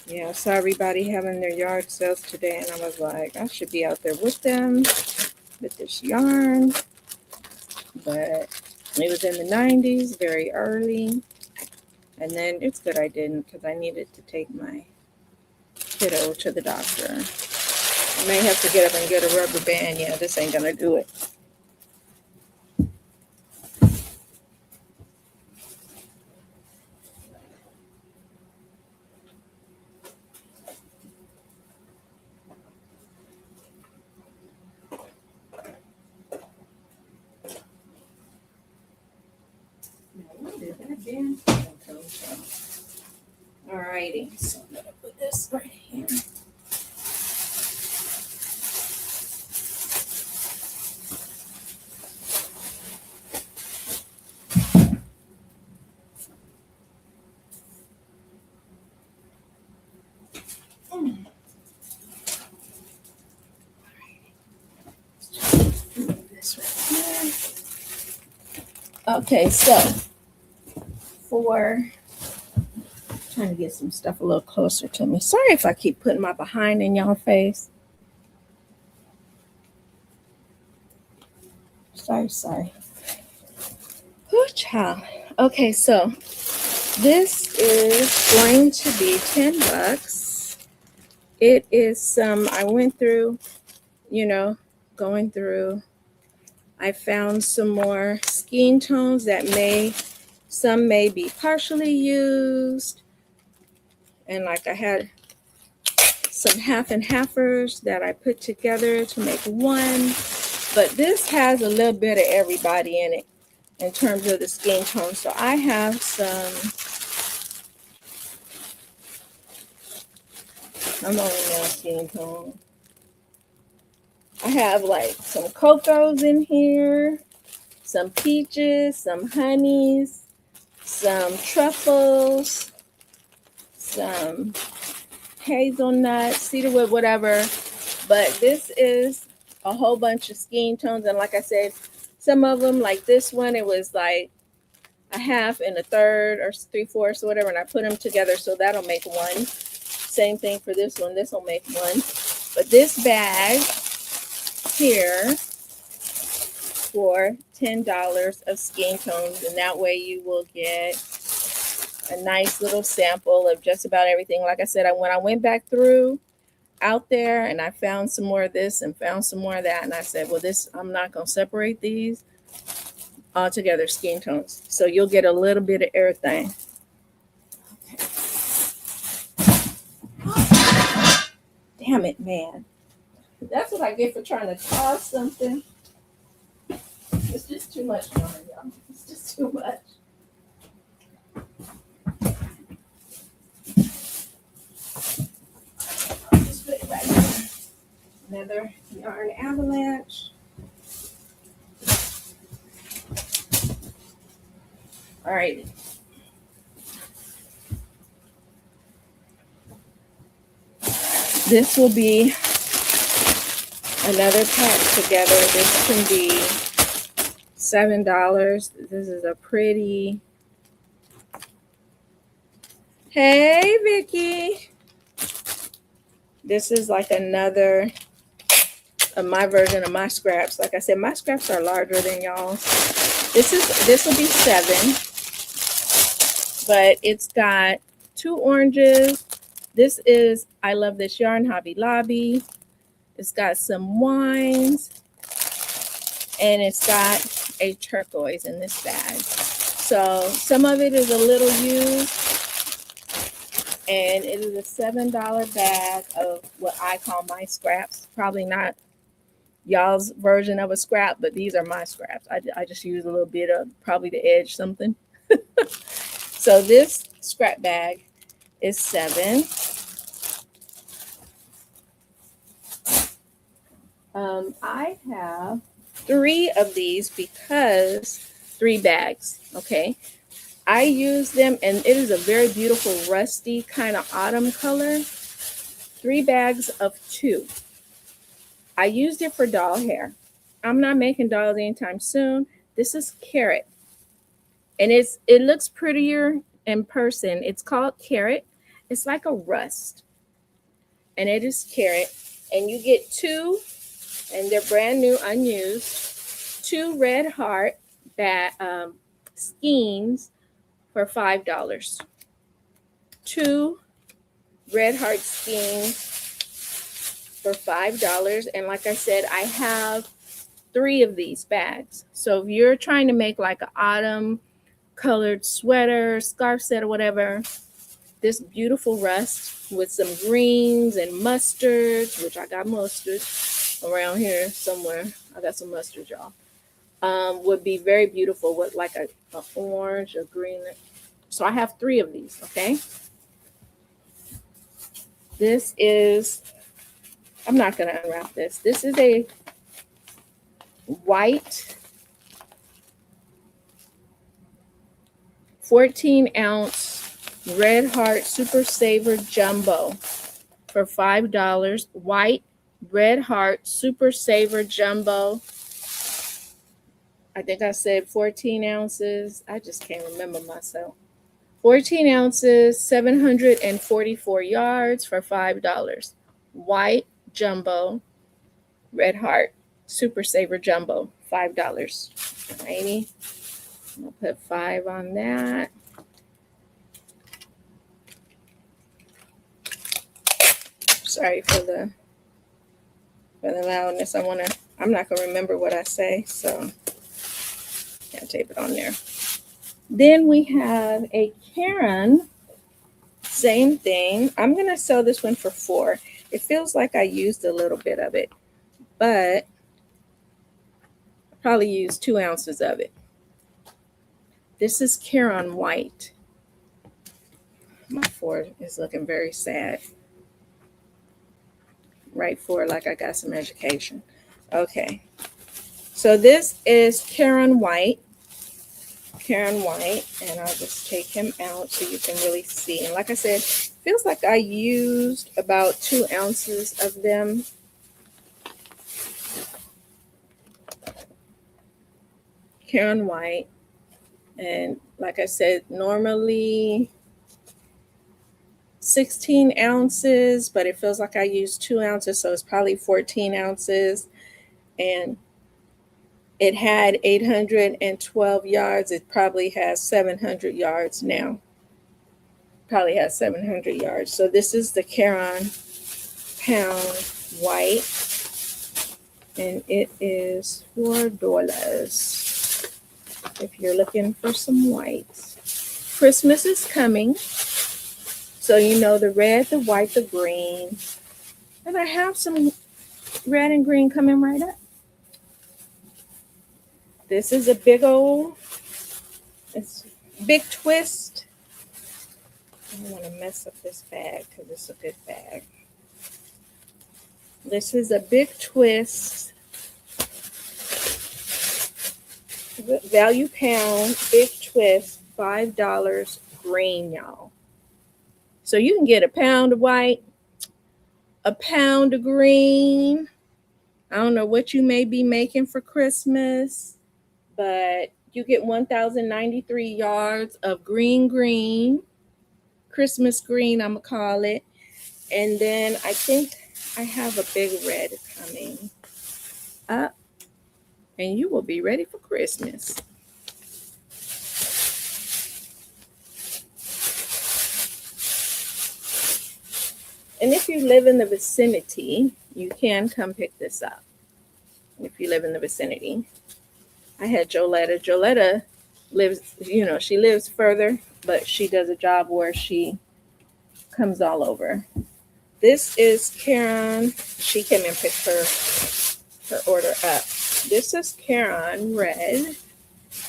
Yeah, I saw everybody having their yard sales today, and I was like, I should be out there with them with this yarn. But it was in the 90s, very early. And then it's good I didn't, because I needed to take my kiddo to the doctor. I may have to get up and get a rubber band. Yeah, this ain't going to do it. Alrighty, so I'm gonna put this right here. This right here. Okay, so for trying to get some stuff a little closer to me. Sorry if I keep putting my behind in y'all face. Sorry. Oh, child. Okay, so this is going to be $10. It is some, I went through, going through. I found some more skin tones that some may be partially used. And like I had some half and halfers that I put together to make one. But this has a little bit of everybody in it in terms of the skin tone. So I have I'm only now skin tone. I have like some cocos in here, some peaches, some honeys, some truffles, some hazelnuts, cedarwood, whatever. But this is a whole bunch of skin tones. And like I said, some of them, like this one, it was like a half and a third or 3/4 or whatever. And I put them together, so that'll make one. Same thing for this one. This will make one. But this bag here for $10 of skin tones, and that way you will get a nice little sample of just about everything. Like I said, when I went back through out there and I found some more of this and found some more of that, and I said, well, I'm not going to separate these all together, skin tones. So you'll get a little bit of everything. Okay. Damn it, man. That's what I get for trying to toss something. It's just too much yarn, y'all. It's just too much. I'll just put it right here. Another yarn avalanche. All right. This will be another pack together. This can be $7. This is a pretty. Hey, Vicky. This is like another of my version of my scraps. Like I said, my scraps are larger than y'all's. This will be $7. But it's got 2 oranges. This is I Love This Yarn, Hobby Lobby. It's got some wines. And it's got a turquoise in this bag. So some of it is a little used. And it is a $7 bag of what I call my scraps. Probably not y'all's version of a scrap, but these are my scraps. I just use a little bit of probably to edge something. So this scrap bag is $7. I have 3 of these because 3 bags. Okay. I use them, and it is a very beautiful rusty kind of autumn color. 3 bags of 2. I used it for doll hair. I'm not making dolls anytime soon. This is carrot. And it looks prettier in person. It's called carrot. It's like a rust. And it is carrot. And you get 2, and they're brand new, unused, 2 red heart skeins for $5. 2 red heart skeins for $5. And like I said, I have 3 of these bags. So if you're trying to make like an autumn colored sweater, scarf set, or whatever, this beautiful rust with some greens and mustards, which I got mustard around here somewhere. I got some mustard, y'all. Would be very beautiful with like a orange, a green. So I have 3 of these, okay? This is, I'm not going to unwrap this. This is a white 14-ounce Red Heart Super Saver Jumbo for $5. White Red Heart Super Saver Jumbo. I think I said 14 ounces. I just can't remember myself. 14 ounces, 744 yards for $5. White Jumbo Red Heart Super Saver Jumbo, $5. Alrighty. I'll put 5 on that. Sorry for the loudness. I'm not gonna remember what I say, so can't tape it on there. Then we have a Karen. Same thing. I'm gonna sell this one for 4. It feels like I used a little bit of it, but I probably used 2 ounces of it. This is Karen White. My 4 is looking very sad. Right 4, like I got some education. Okay. So this is Karen White. Karen White, and I'll just take him out so you can really see. And like I said, feels like I used about 2 ounces of them. Karen White, and like I said, normally 16 ounces, but it feels like I used 2 ounces, so it's probably 14 ounces. And it had 812 yards. It probably has 700 yards now. Probably has 700 yards. So this is the Karen Pound White, and it is $4 if you're looking for some whites. Christmas is coming, so you know the red, the white, the green, and I have some red and green coming right up. This is a big old, it's big twist. I don't want to mess up this bag because it's a good bag. This is a big twist. Value pound, big twist, $5 green, y'all. So you can get a pound of white, a pound of green. I don't know what you may be making for Christmas, but you get 1,093 yards of green, Christmas green, I'm going to call it. And then I think I have a big red coming up, and you will be ready for Christmas. And if you live in the vicinity, you can come pick this up. If you live in the vicinity. I had Joletta. Joletta lives, she lives further, but she does a job where she comes all over. This is Karen. She came and picked her order up. This is Karen red.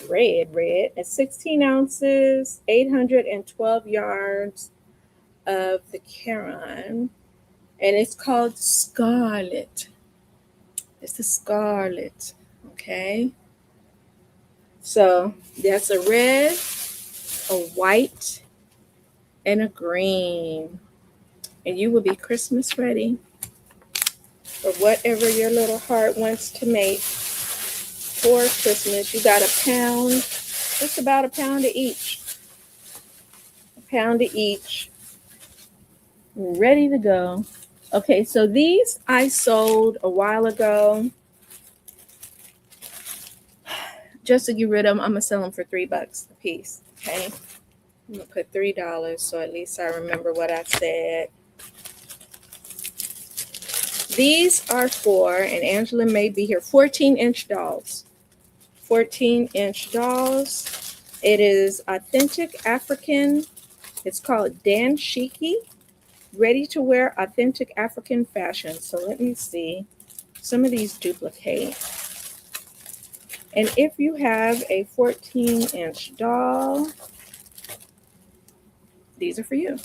It's 16 ounces, 812 yards of the Karen, and it's called Scarlet. It's the Scarlet. Okay. So that's a red, a white, and a green. And you will be Christmas ready for whatever your little heart wants to make for Christmas. You got a pound, just about a pound of each. A pound of each. Ready to go. Okay, so these I sold a while ago. Just to get rid of them, I'm going to sell them for $3 a piece. Okay. I'm going to put $3 so at least I remember what I said. These are for, and Angela may be here, 14-inch dolls. 14-inch dolls. It is authentic African. It's called Danshiki. Ready to wear authentic African fashion. So let me see. Some of these duplicate. And if you have a 14-inch doll, these are for you.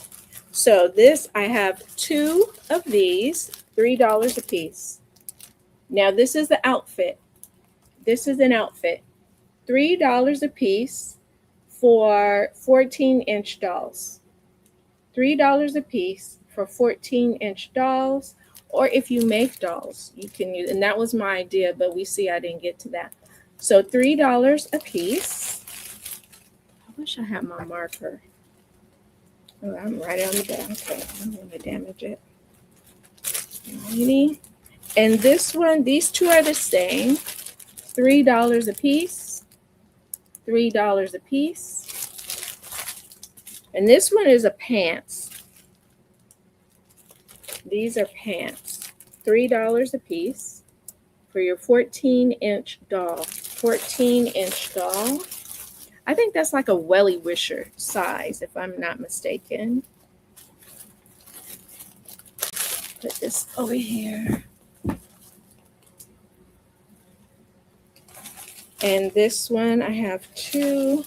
So this, I have 2 of these, $3 a piece. Now this is the outfit. This is an outfit. $3 a piece for 14-inch dolls. $3 a piece for 14-inch dolls. Or if you make dolls, you can use, and that was my idea, but we see I didn't get to that. So $3 a piece. I wish I had my marker. Oh, I'm right on the back. Okay, I'm going to damage it. Alrighty. And this one, these two are the same. $3 a piece. $3 a piece. And this one is a pants. These are pants. $3 a piece for your 14-inch doll. 14-inch doll. I think that's like a welly wisher size, if I'm not mistaken. Put this over here. And this one, I have 2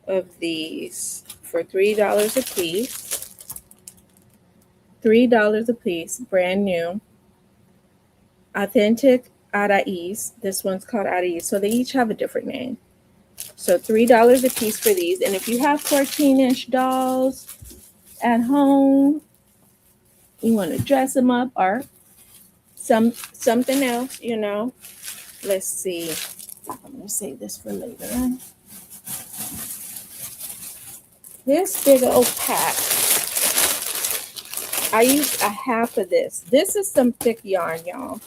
of these for $3 a piece. $3 a piece, brand new. Authentic Arais. This one's called Arais. So they each have a different name. So $3 a piece for these. And if you have 14-inch dolls at home, you want to dress them up or something else, you know. Let's see. I'm going to save this for later. This big old pack. I used a half of this. This is some thick yarn, y'all.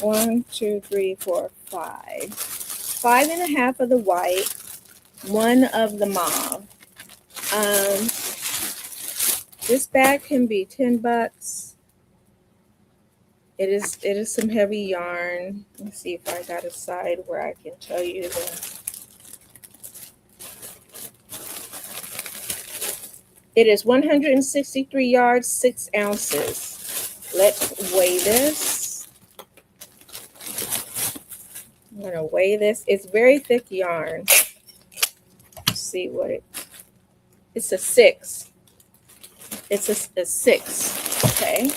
1, 2, 3, 4, 5. 5 and a half of the white, 1 of the mauve. This bag can be $10. It is some heavy yarn. Let's see if I got a side where I can tell you the. It is 163 yards, 6 ounces. Let's weigh this. I'm gonna weigh this. It's very thick yarn. Let's see what it's a 6. It's a 6, okay.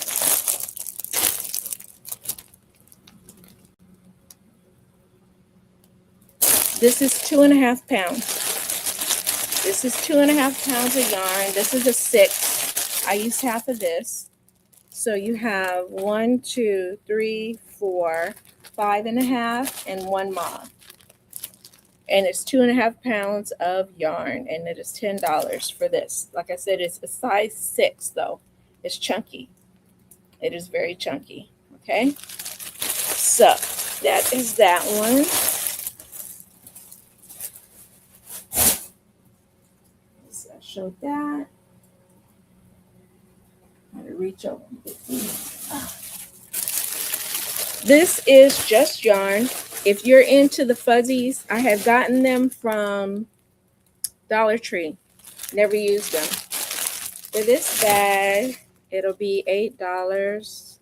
This is 2.5 pounds. This is 2.5 pounds of yarn. This is a 6. I used half of this. So you have 1, 2, 3, 4, 5.5, and 1 mauve. And it's 2.5 pounds of yarn, and it is $10 for this. Like I said, it's a size 6 though. It's chunky. It is very chunky. Okay. So that is that one. Show that. I'm going to reach over. This is just yarn. If you're into the fuzzies, I have gotten them from Dollar Tree. Never used them. For this bag, it'll be $8.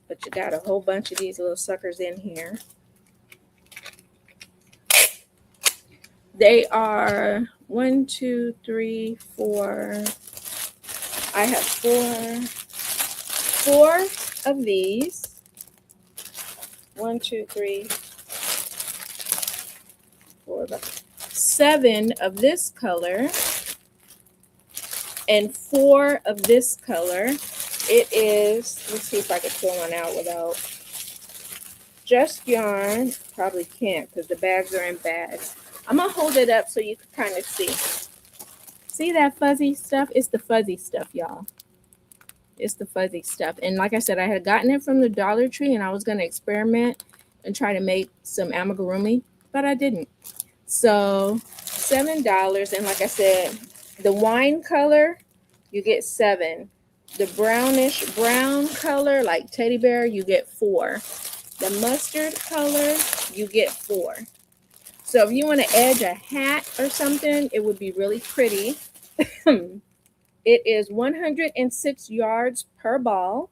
But you got a whole bunch of these little suckers in here. They are 1, 2, 3, 4. I have 4 of these. 1, 2, 3, 4, 7 of this color, and 4 of this color. It is. Let's see if I can pull one out without. Just yarn. Probably can't because the bags are in bags. I'm going to hold it up so you can kind of see. See that fuzzy stuff? It's the fuzzy stuff, y'all. It's the fuzzy stuff. And like I said, I had gotten it from the Dollar Tree, and I was going to experiment and try to make some amigurumi, but I didn't. So $7. And like I said, the wine color, you get 7. The brownish brown color, like teddy bear, you get 4. The mustard color, you get 4. So if you want to edge a hat or something, it would be really pretty. It is 106 yards per ball,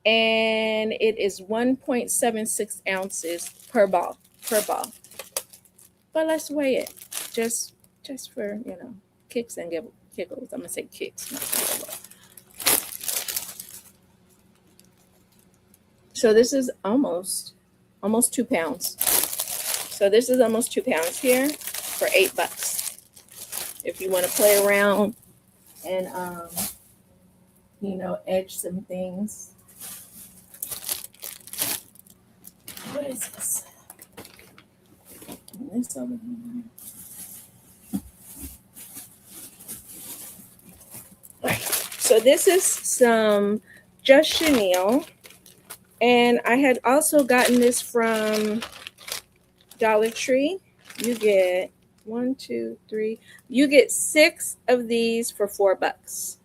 and it is 1.76 ounces per ball. But let's weigh it just for, you know, kicks and giggles. I'm gonna say kicks, not giggles. So this is almost 2 pounds. So this is almost 2 pounds here for $8. If you want to play around and you know, edge some things. What is this? This over here. Right. So this is some just chenille. And I had also gotten this from Dollar Tree. You get 1, 2, 3. You get 6 of these for $4.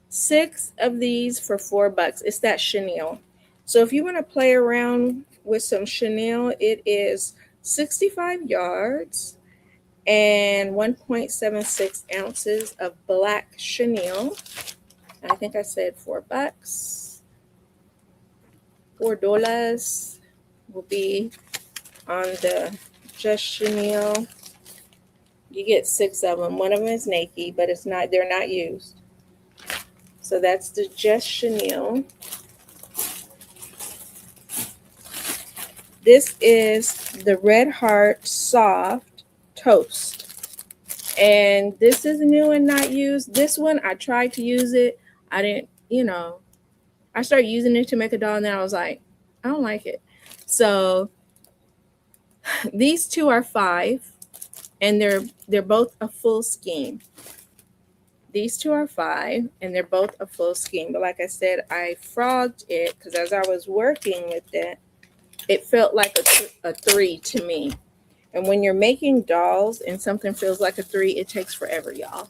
6 of these for $4. It's that chenille. So if you want to play around with some chenille, it is 65 yards and 1.76 ounces of black chenille. I think I said $4. $4 will be on the Just Chenille. You get 6 of them. One of them is naked, but it's not. They're not used. So that's the Just Chenille. This is the Red Heart Soft Toast. And this is new and not used. This one, I tried to use it. I didn't, I started using it to make a doll, and then I was like, I don't like it. So these two are $5, and they're both a full skein. These two are $5, and they're both a full skein. But like I said, I frogged it because as I was working with it, it felt like a 3 to me. And when you're making dolls and something feels like a 3, it takes forever, y'all.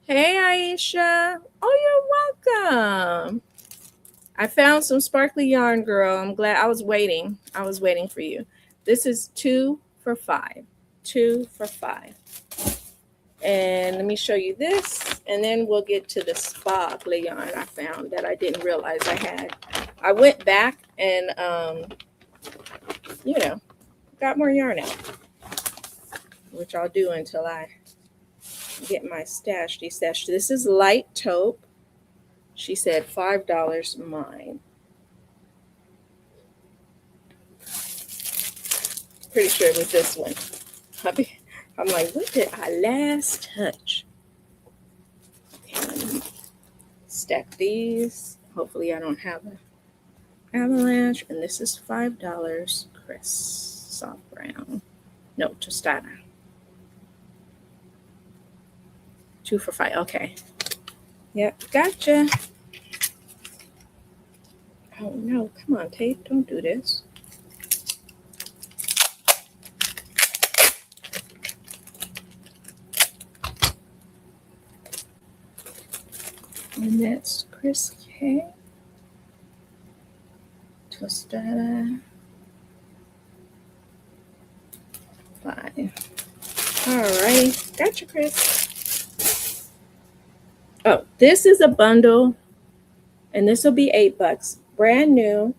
Hey, Aisha. Oh, you're welcome. I found some sparkly yarn, girl. I'm glad. I was waiting. I was waiting for you. This is 2 for $5. 2 for $5. And let me show you this, and then we'll get to the sparkly yarn I found that I didn't realize I had. I went back and, got more yarn out, which I'll do until I get my stash destashed. This is light taupe. She said $5 mine. Pretty sure it was this one. I'm like, what did I last touch? Okay, let me stack these. Hopefully I don't have an avalanche. And this is $5. Chris, soft brown. No, tostada. 2 for $5. Okay. Yep, gotcha. Oh no, come on, tape. Don't do this. And that's Chris K. Tostada. 5. All right. Gotcha, Chris. Oh, this is a bundle, and this will be $8. Brand new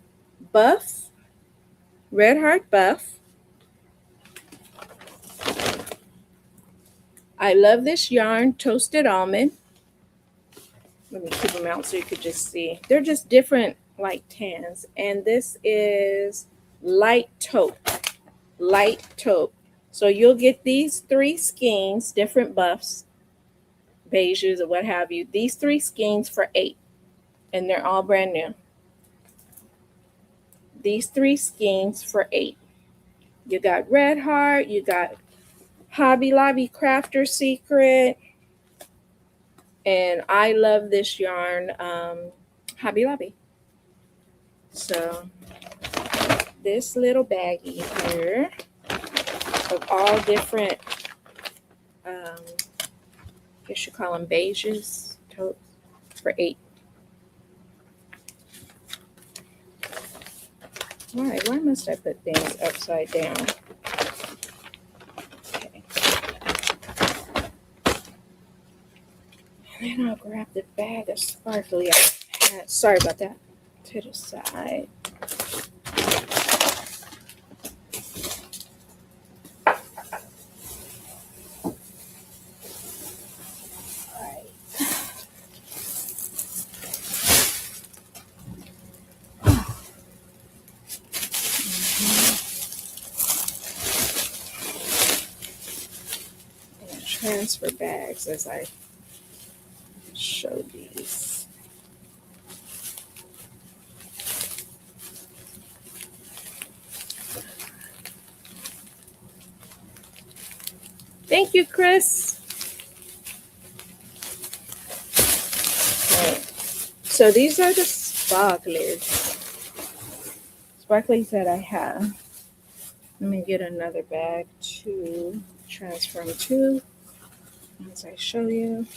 buff, Red Heart buff. I love this yarn, Toasted Almond. Let me keep them out so you could just see. They're just different like tans. And this is light taupe. Light taupe. So you'll get these 3 skeins, different buffs, beiges or what have you. These 3 skeins for $8. And they're all brand new. These 3 skeins for $8. You got Red Heart. You got Hobby Lobby Crafter Secret. And I love this yarn, Hobby Lobby. So this little baggie here of all different, I guess you call them beiges, totes, for $8. Why must I put things upside down? Okay. And then I'll grab the bag of sparkly I had. Sorry about that. To the side. Transfer bags as I show these. Thank you, Chris. Right. So these are the sparklers. sparklies that I have. Let me get another bag to transfer them to as I show you.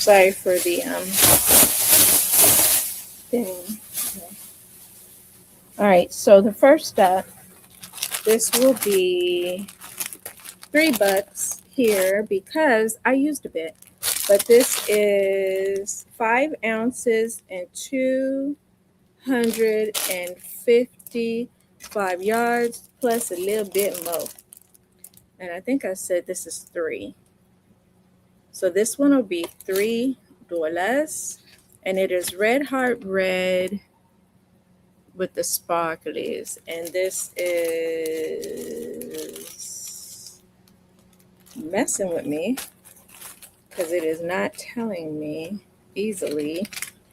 Sorry for the thing. Okay. All right, so the first step, this will be $3 here because I used a bit, but this is 5 ounces and 255 yards plus a little bit more. And I think I said this is 3. So this one will be $3. And it is red heart red with the sparklies. And this is messing with me because it is not telling me easily.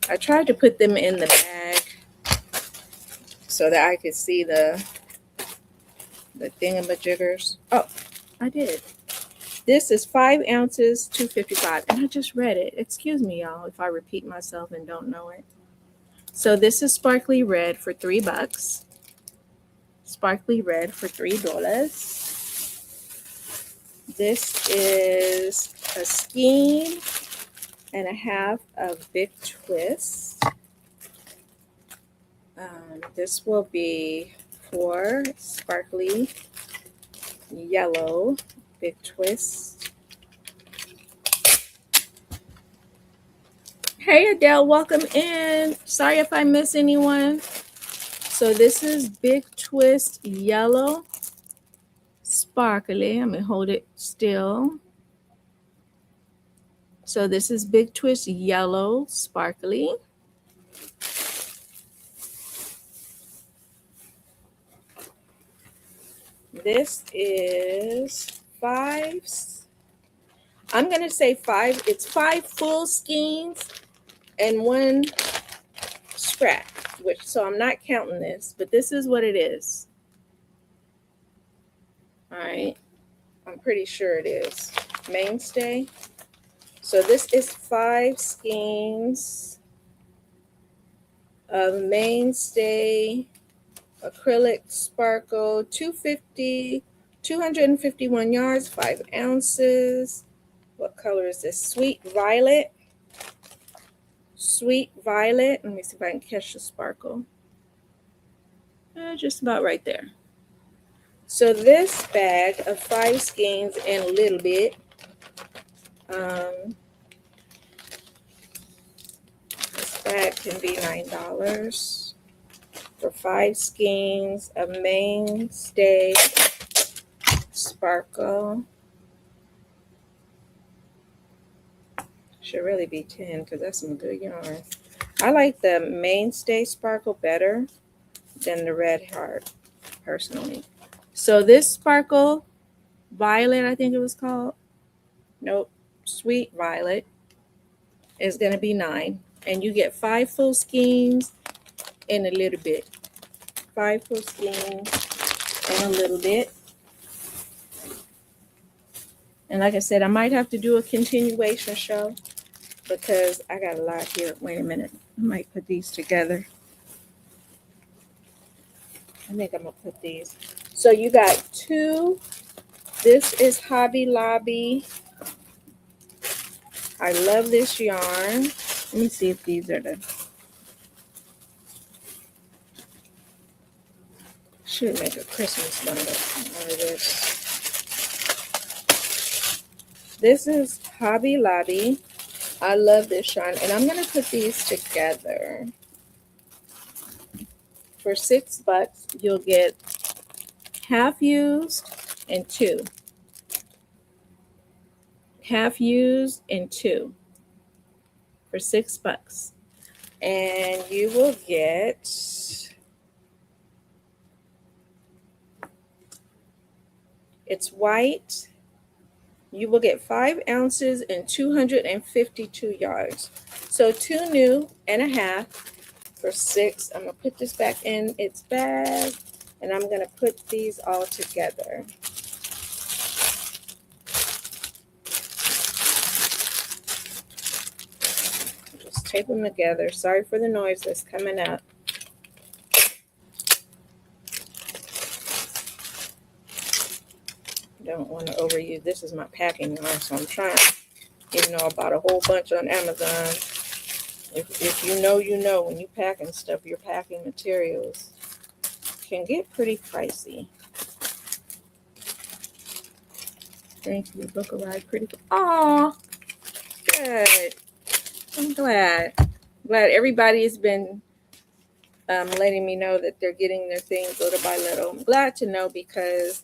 I tried to put them in the bag so that I could see the thingamajiggers. Oh, I did. This is 5 ounces, 255, and I just read it. Excuse me, y'all, if I repeat myself and don't know it. So this is sparkly red for $3. Sparkly red for $3. This is a skein and a half of Big Twist. This will be for sparkly yellow Big Twist. Hey Adele, welcome in. Sorry if I miss anyone. So this is Big Twist yellow sparkly. I'm gonna hold it still. So this is Big Twist yellow sparkly. This is 5. I'm gonna say 5. It's 5 full skeins and 1 scrap, so I'm not counting this, but this is what it is. All right, I'm pretty sure it is mainstay. So this is 5 skeins of mainstay acrylic sparkle, 251 yards, 5 ounces. What color is this? Sweet violet. Sweet violet. Let me see if I can catch the sparkle. Just about right there. So this bag of 5 skeins and a little bit. This bag can be $9 for 5 skeins of mainstay sparkle. Should really be 10 because that's some good yarn. I like the mainstay sparkle better than the red heart, personally. So this sparkle, violet, I think it was called. Nope, sweet violet is going to be 9. And you get 5 full skeins and a little bit. 5 full skeins and a little bit. And like I said, I might have to do a continuation show because I got a lot here. Wait a minute. I might put these together. I think I'm going to put these. So you got 2. This is Hobby Lobby. I love this yarn. Let me see if these are the... Should make a Christmas bundle out of this. This is Hobby Lobby. I love this yarn. And I'm going to put these together. For $6, you'll get half used and 2. Half used and 2 for $6. And you will get it's white. You will get 5 ounces and 252 yards. So 2 new and a half for 6. I'm going to put this back in its bag, and I'm going to put these all together. Just tape them together. Sorry for the noise that's coming up. Don't want to overuse. This is my packing yarn, so I'm trying, even though I bought a whole bunch on Amazon. If you know, you know, when you packing stuff, your packing materials can get pretty pricey. Thank you, book arrived pretty. Aw, good. I'm glad. Everybody has been letting me know that they're getting their things little by little. I'm glad to know, because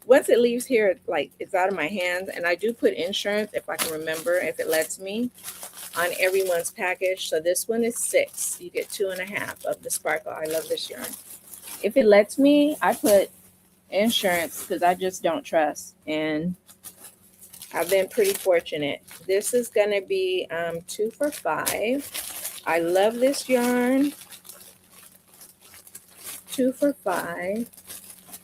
once it leaves here, like, it's out of my hands, and I do put insurance, if I can remember, if it lets me, on everyone's package. So this one is 6. You get 2.5 of the sparkle. I love this yarn. If it lets me, I put insurance because I just don't trust, and I've been pretty fortunate. This is going to be 2 for $5. I love this yarn. 2 for $5.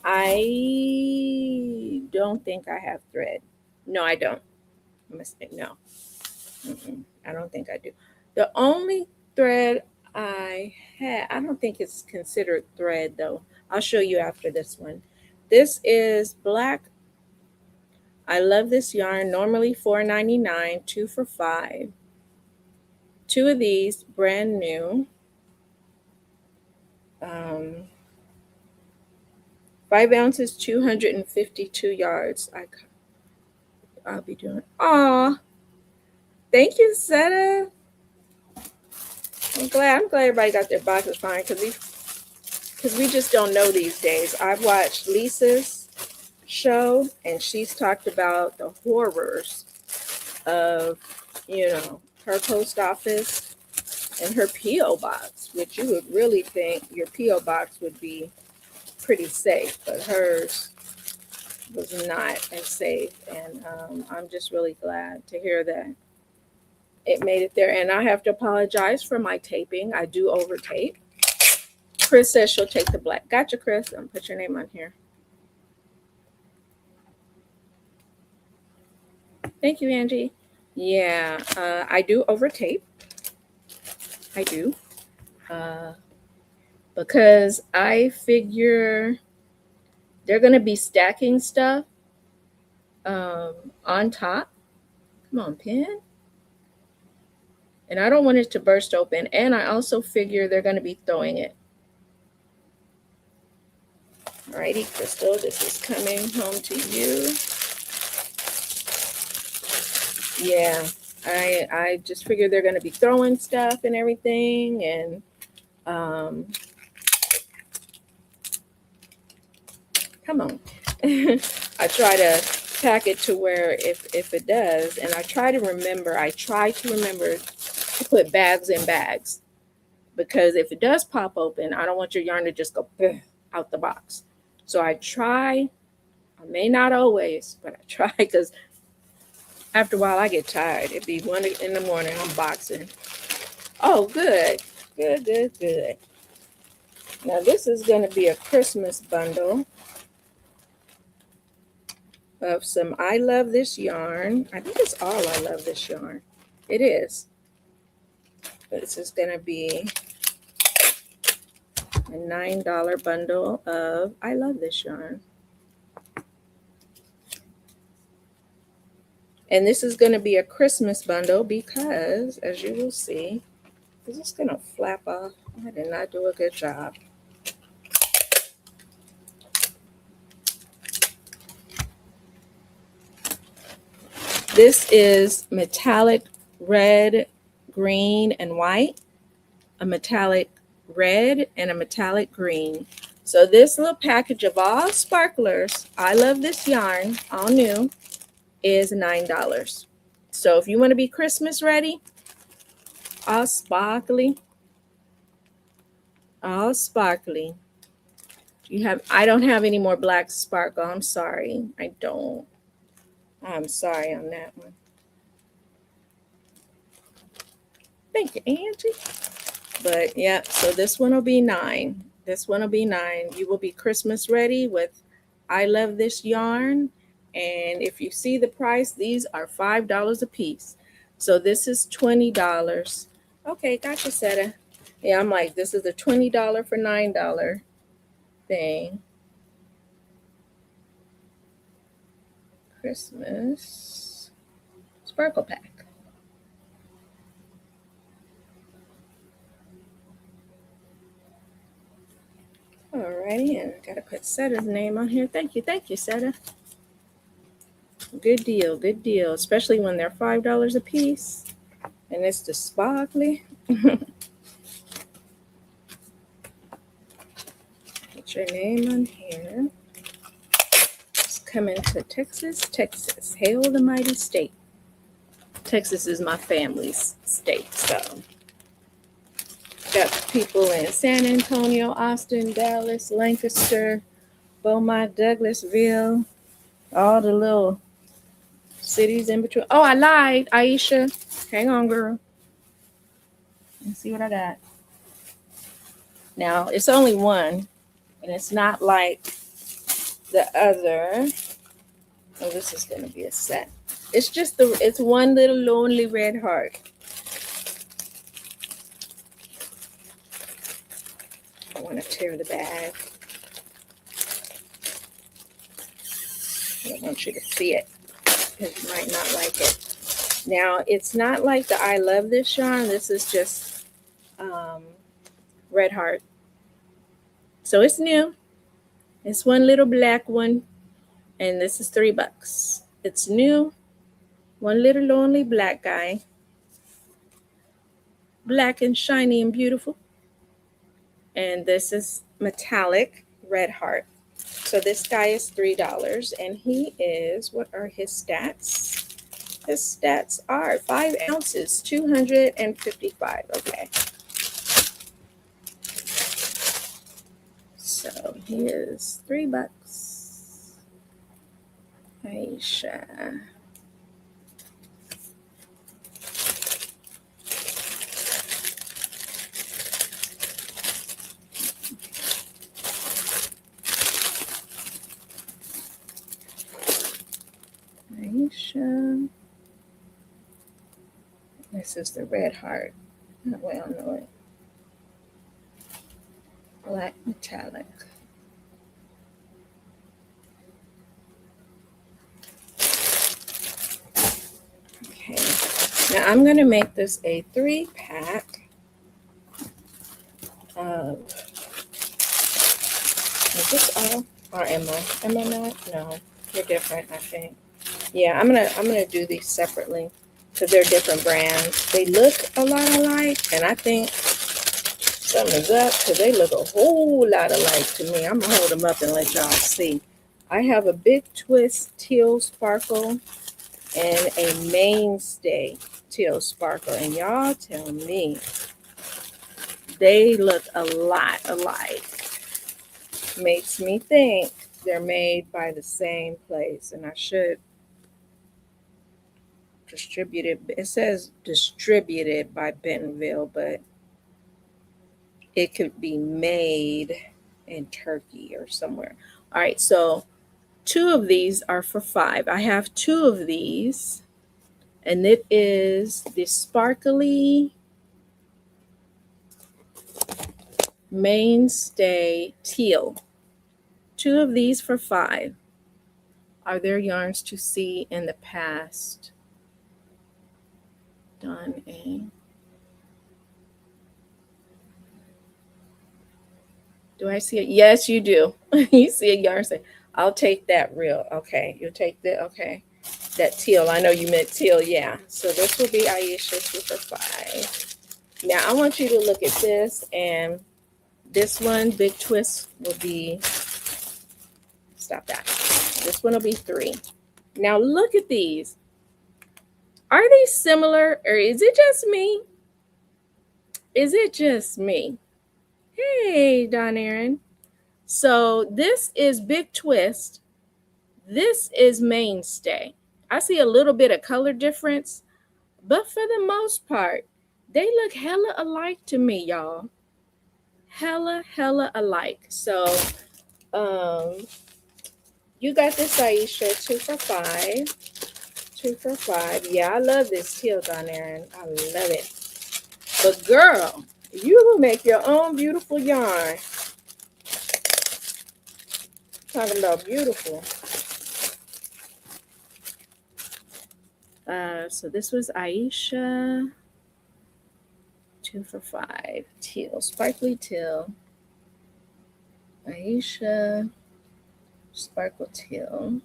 I don't think I have thread. No, I don't. No. I don't think I do. The only thread I had, I don't think it's considered thread though. I'll show you after this one. This is black. I love this yarn. Normally $4.99, 2 for $5. 2 of these, brand new. 5 ounces, 252 yards. I'll be doing. Aw, thank you, Seta. I'm glad everybody got their boxes fine, because we just don't know these days. I've watched Lisa's show, and she's talked about the horrors of, her post office and her P.O. box, which you would really think your P.O. box would be pretty safe, but hers was not as safe. And I'm just really glad to hear that it made it there. And I have to apologize for my taping. I do over tape. Chris says she'll take the black. Gotcha, Chris. I'm put your name on here. Thank you, Angie. Yeah, I do over tape. I do. Because I figure they're going to be stacking stuff on top. Come on, pin. And I don't want it to burst open. And I also figure they're going to be throwing it. Alrighty, Crystal, this is coming home to you. Yeah, I just figure they're going to be throwing stuff and everything. And come on. I try to pack it to where if it does, and I try to remember to put bags in bags, because if it does pop open, I don't want your yarn to just go out the box. So I try, I may not always, but I try, because after a while I get tired. It'd be 1 in the morning, I'm boxing. Oh, good. Good. Now this is going to be a Christmas bundle of some I Love This yarn. I think it's all I Love This yarn. It is. But this is going to be a $9 bundle of I Love This yarn. And this is going to be a Christmas bundle because, as you will see, is this going to flap off? I did not do a good job. This is metallic red, green, and white. A metallic red and a metallic green. So this little package of all sparklers, I Love This yarn, all new, is $9. So if you want to be Christmas ready, all sparkly. I don't have any more black sparkle. I'm sorry. I don't. I'm sorry on that one. Thank you, Angie. But yeah, so this one will be 9. This one will be 9. You will be Christmas ready with I love this yarn. And if you see the price, these are $5 a piece. So this is $20. Okay, gotcha, Seta. Yeah, I'm like, this is a $20 for $9 thing. Christmas sparkle pack. Alrighty, and I gotta put Seta's name on here. Thank you, Seta. Good deal, especially when they're $5 a piece. And it's the sparkly. Put your name on here. It's coming to Texas, Texas. Hail the mighty state. Texas is my family's state, so got people in San Antonio, Austin, Dallas, Lancaster, Beaumont, Douglasville, all the little cities in between. Oh, I lied, Aisha. Hang on, girl. Let's see what I got. Now, it's only one, and it's not like the other. Oh, this is going to be a set. It's just it's one little lonely red heart. I want to tear the bag. I don't want you to see it because you might not like it. Now, it's not like the I love this yarn. This is just red heart. So it's new. It's one little black one, and this is $3. It's new. One little lonely black guy. Black and shiny and beautiful. And this is metallic red heart. So this guy is $3, and he is, what are his stats? His stats are 5 ounces, 255. Okay. So he is $3. Aisha. Aisha. This is the red heart. That way I know it. Black metallic. Okay. Now I'm going to make this a 3-pack of. Is this all? Or am I? Am I not? No, they're different, I think. Yeah, I'm gonna do these separately because they're different brands. They look a lot alike, and I think something's up because they look a whole lot alike to me. I'm gonna hold them up and let y'all see. I have a Big Twist Teal Sparkle and a Mainstay Teal Sparkle, and y'all tell me they look a lot alike. Makes me think they're made by the same place, and I should distribute it. It says distributed by Bentonville, but it could be made in Turkey or somewhere. All right, so 2 of these are for $5. I have 2 of these, and it is the sparkly Mainstay Teal. 2 of these for $5. Are there yarns to see in the past? Done a. Do I see it? Yes, you do. You see a yarn say, I'll take that real. Okay, you'll take that. Okay. That teal. I know you meant teal. Yeah. So this will be Aisha 2 for $5. Now I want you to look at this, and this one, Big Twist, will be, stop that. This one will be $3. Now look at these. Are they similar, or is it just me? Is it just me? Hey, Don Aaron. So this is Big Twist. This is Mainstay. I see a little bit of color difference, but for the most part, They look hella alike to me, y'all. Hella alike. So you got this Aisha 2 for $5. 2 for $5. Yeah, I love this teal down there, and I love it. But girl, you will make your own beautiful yarn. Talking about beautiful. So this was Aisha 2 for $5. Teal, sparkly teal. Aisha, sparkle teal.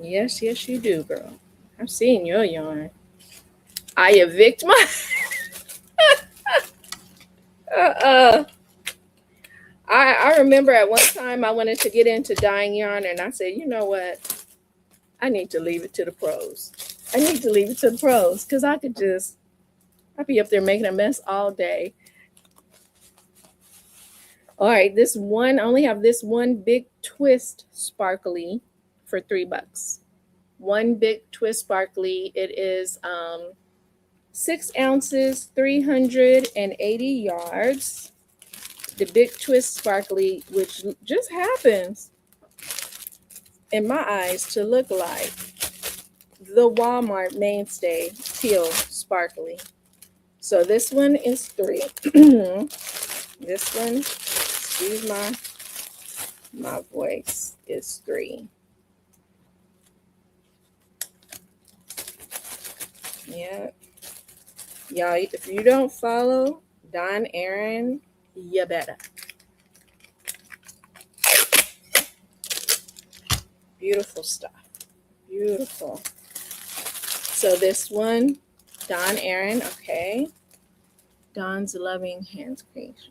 Yes, you do, girl. I've seen your yarn. I evict my. uh, I remember at one time I wanted to get into dyeing yarn, and I said, you know what? I need to leave it to the pros. I need to leave it to the pros because I'd be up there making a mess all day. All right, I only have this one big twist sparkly for $3. One big twist sparkly. It is 6 ounces, 380 yards. The big twist sparkly, which just happens in my eyes to look like the Walmart mainstay teal sparkly. So this one is 3. This one, excuse my voice, is 3. Yeah. Y'all, if you don't follow Don Aaron, you better. Beautiful stuff. Beautiful. So this one, Don Aaron, okay. Don's Loving Hands Creation.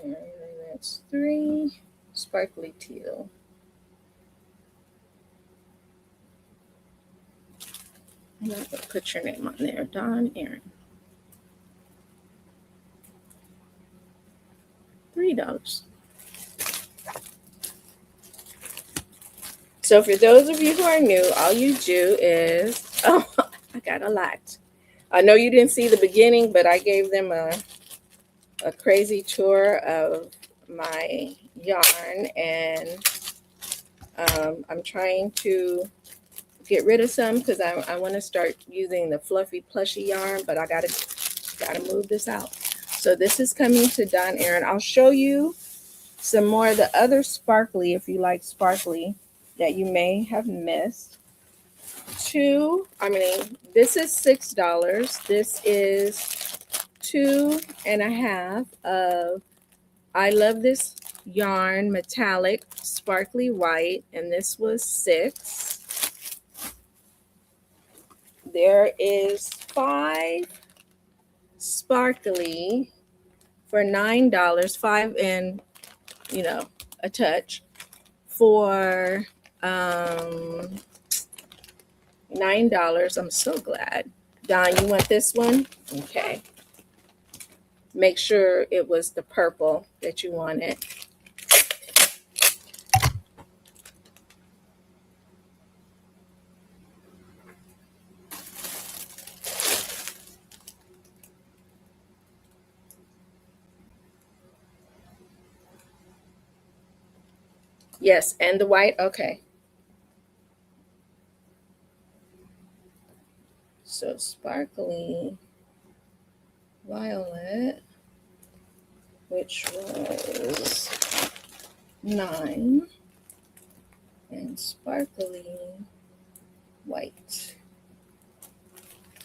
And that's 3. Sparkly teal. I'm not going to put your name on there. Don Aaron. $3. So for those of you who are new, all you do is, oh, I got a lot. I know you didn't see the beginning, but I gave them a crazy tour of my yarn, and I'm trying to get rid of some because I want to start using the fluffy plushy yarn, but I gotta move this out. So this is coming to Don Aaron. I'll show you some more of the other sparkly, if you like sparkly, that you may have missed. This is $6. This is 2.5 of I Love This Yarn Metallic Sparkly White, and this was 6. There is 5 sparkly for $9, 5 and a touch for $9. I'm so glad. Don, you want this one? Okay. Make sure it was the purple that you wanted. Yes, and the white. Okay. So sparkly violet, which was 9, and sparkly white.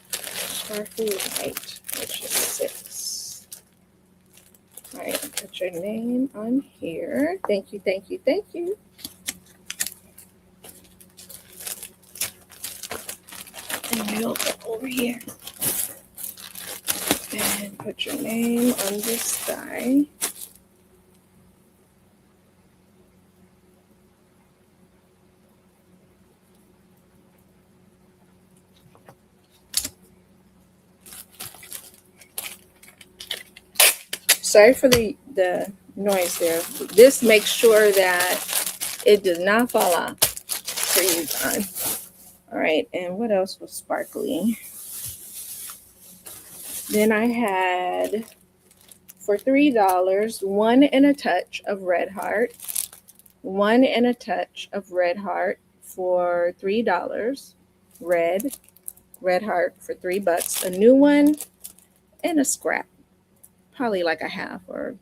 Sparkly white, which is 6. All right, put your name on here. Thank you. And you'll go over here and put your name on this guy. Sorry for the noise there. This makes sure that it does not fall off for you, John. All right, and what else was sparkly? Then I had, for $3, one and a touch of red heart. One and a touch of red heart for $3. Red heart for $3. A new one and a scrap. Probably like a half or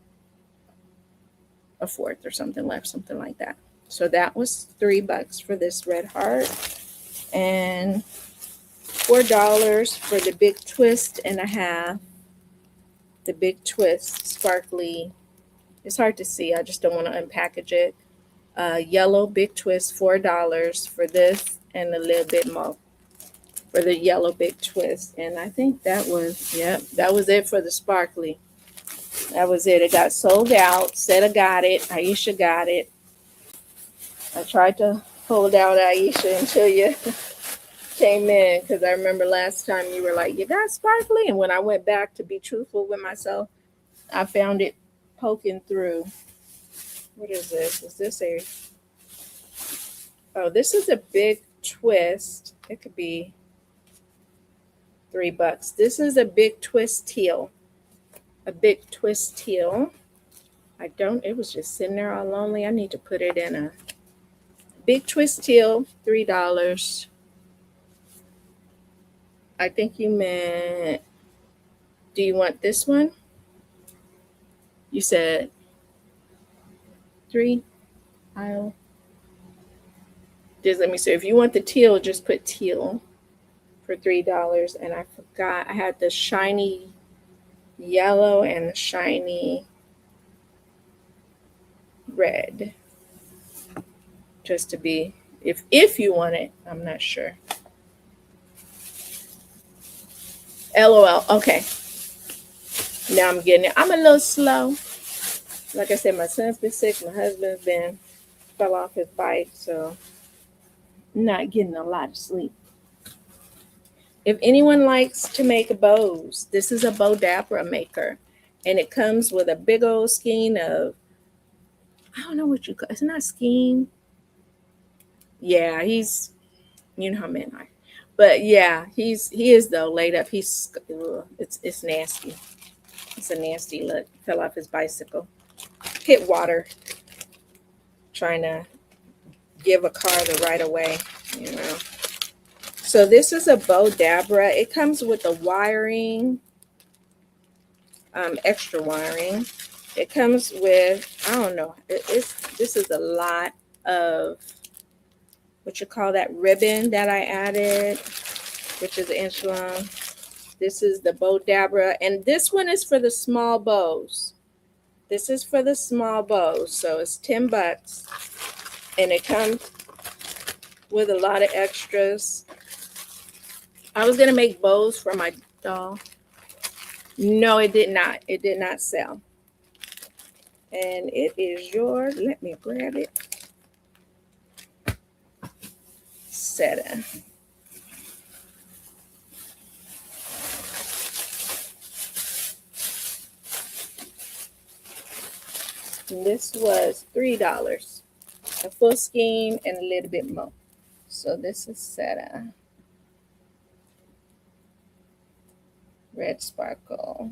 a fourth or something left, something like that. So that was $3 for this red heart. And $4 for the big twist and a half. The big twist sparkly. It's hard to see. I just don't want to unpackage it. Yellow big twist, $4 for this, and a little bit more for the yellow big twist. And I think that was, that was it for the sparkly. That was it. It got sold out. Seta got it. Aisha got it. I tried to hold out, Aisha, until you came in, because I remember last time you were like, you got sparkly? And when I went back to be truthful with myself, I found it poking through. What is this? Is this a... Oh, this is a big twist. It could be $3. This is a big twist teal. A big twist teal. It was just sitting there all lonely. I need to put it in a big twist teal, $3. I think you meant, do you want this one? You said 3 aisle. Just let me see. If you want the teal, just put teal for $3. And I forgot, I had the shiny yellow and the shiny red. Just to be, if you want it, I'm not sure. LOL. Okay. Now I'm getting it. I'm a little slow. Like I said, my son's been sick. My husband's fell off his bike, so I'm not getting a lot of sleep. If anyone likes to make bows, this is a Beadable maker, and it comes with a big old skein of, I don't know what you call it. It's not skein. Yeah, he's, you know how men are. But yeah, he is though laid up. It's nasty. It's a nasty look. Fell off his bicycle. Hit water. Trying to give a car the right of way, you know. So this is a Beadable. It comes with the wiring, extra wiring. It comes with, I don't know. This is a lot of, what you call that, ribbon that I added, which is 1 inch long. This is the Beadable, and this one is for the small bows. This is for the small bows, so it's $10, and it comes with a lot of extras. I was gonna make bows for my doll. No, it did not. It did not sell. And it is yours. Let me grab it. Seta. And this was $3. A full skein and a little bit more. So this is Seta. Red sparkle.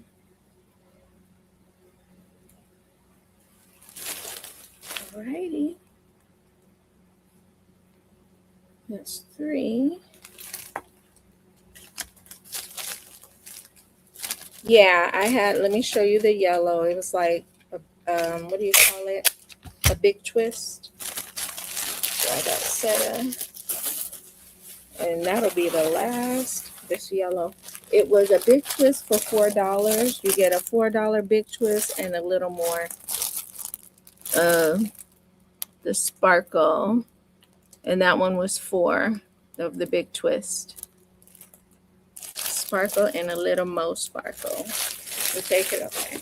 Alrighty. That's 3. Yeah, I had, let me show you the yellow. It was like, what do you call it? A big twist. So I got Seta. And that'll be the last, this yellow. It was a big twist for $4. You get a $4 big twist and a little more the sparkle. And that one was 4 of the big twist. Sparkle and a little more sparkle. We'll take it, okay.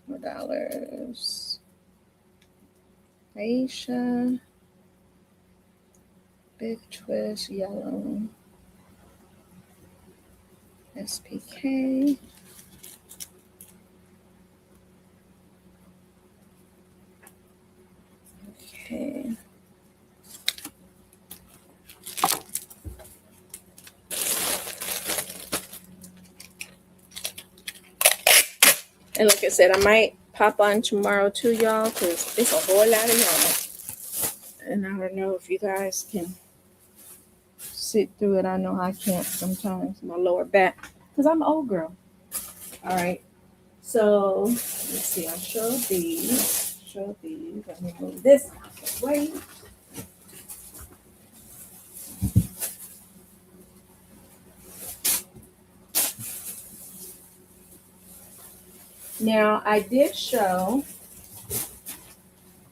$4. Aisha. Big twist, yellow. SPK. And like I said, I might pop on tomorrow too, y'all, because it's a whole lot of y'all. And I don't know if you guys can sit through it. I know I can't sometimes, my lower back, because I'm an old girl. All right. So let's see. I showed these. Showed these. Let me move this out of the way. Now I did show,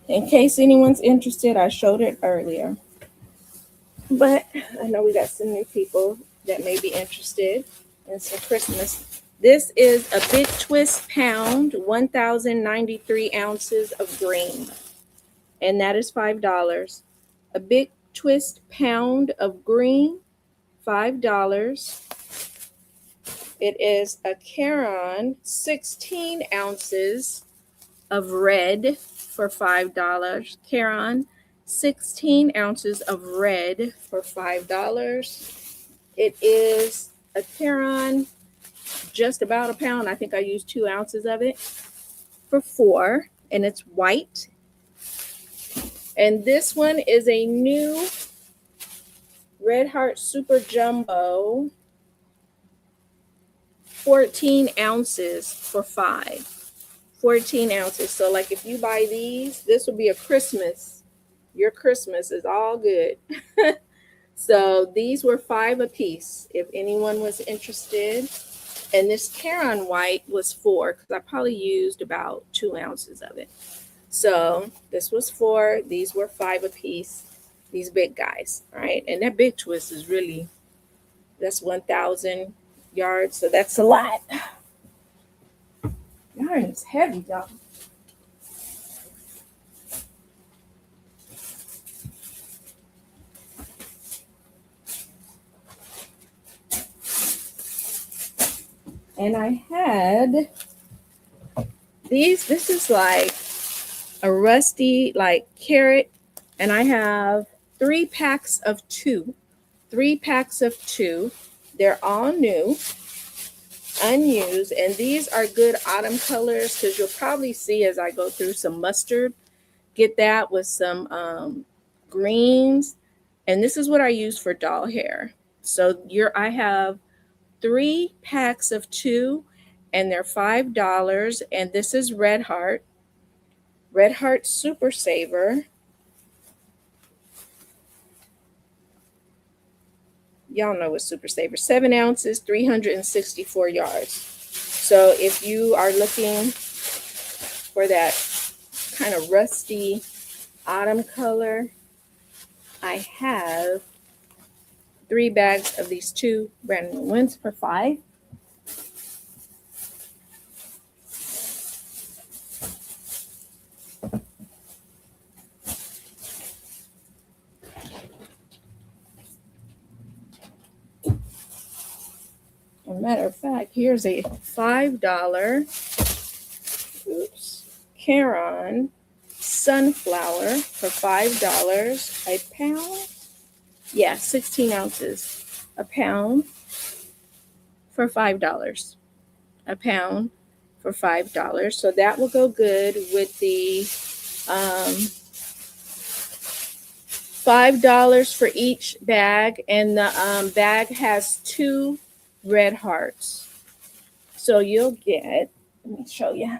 in case anyone's interested, I showed it earlier. But I know we got some new people that may be interested in some Christmas. This is a big twist pound, 1,093 ounces of green, and that is $5. A big twist pound of green, $5. It is a Caron, 16 ounces of red for $5. Caron, 16 ounces of red for $5. It is a Caron, just about a pound. I think I used 2 ounces of it for $4, and it's white. And this one is a new Red Heart Super Jumbo, 14 ounces for $5. 14 ounces. So like if you buy these, this will be a Christmas. Your Christmas is all good. So these were $5 a piece if anyone was interested. And this Caron white was $4 because I probably used about 2 ounces of it. So this was $4. These were $5 a piece. These big guys. All right. And that big twist is really, that's 1,000 yards. So that's a lot. Yarn is heavy, y'all. And I had these. This is like a rusty, like carrot. And I have 3 packs of 2. 3 packs of 2. They're all new, unused. And these are good autumn colors because you'll probably see as I go through some mustard. Get that with some greens. And this is what I use for doll hair. So I have 3 packs of 2, and they're $5. And this is Red Heart Super Saver. Y'all know what Super Saver, 7 ounces, 364 yards. So if you are looking for that kind of rusty autumn color, I have 3 bags of these 2 brand new ones for $5. As a matter of fact, here's a $5 Caron sunflower for $5 a pound. Yeah, 16 ounces a pound for $5. A pound for $5. So that will go good with the $5 for each bag. And the bag has 2 red hearts. So you'll get, let me show you.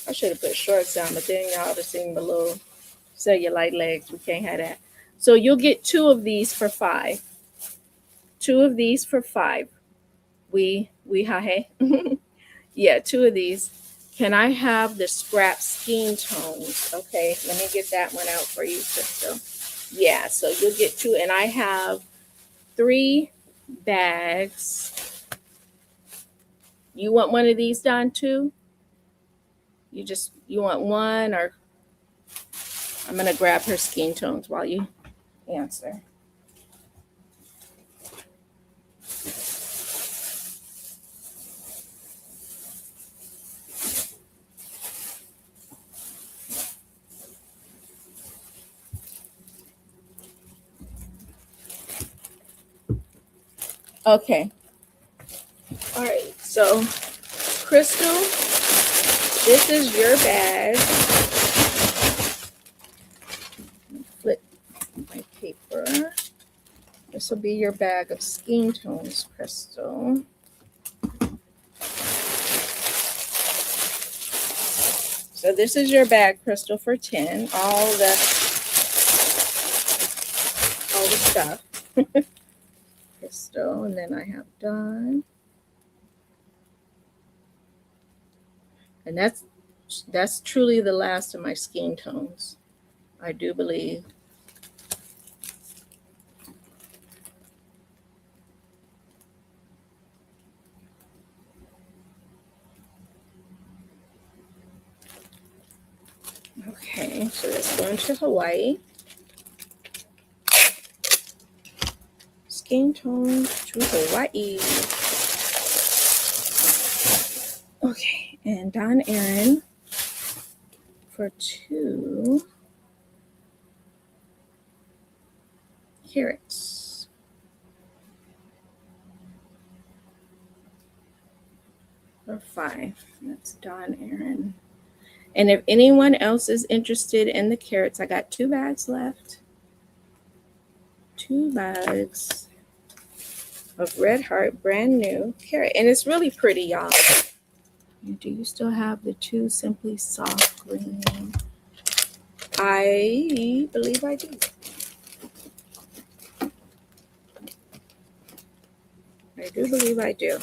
I should have put shorts on, but then y'all would have seen the little cellulite legs. We can't have that. So you'll get 2 of these for $5. 2 of these for $5. We ha. Yeah, 2 of these. Can I have the scrap skin tones? Okay, let me get that one out for you, Crystal. Yeah, so you'll get 2, and I have 3 bags. You want one of these done too? You want one, or I'm gonna grab her skin tones while you answer. Okay. All right. So, Crystal, this is your bag. Flip my paper. This will be your bag of skin tones, Crystal. So this is your bag, Crystal, for 10. All the stuff. Crystal, and then I have Dawn. And that's truly the last of my skin tones, I do believe. Okay, so let's go into Hawaii. Skin tone to Hawaii. Okay, and Don Aaron for 2 carrots. For 5. That's Don Aaron. And if anyone else is interested in the carrots, I got 2 bags left. 2 bags of Red Heart brand new carrot. And it's really pretty, y'all. Do you still have the 2 Simply Soft green? I believe I do. I do believe I do.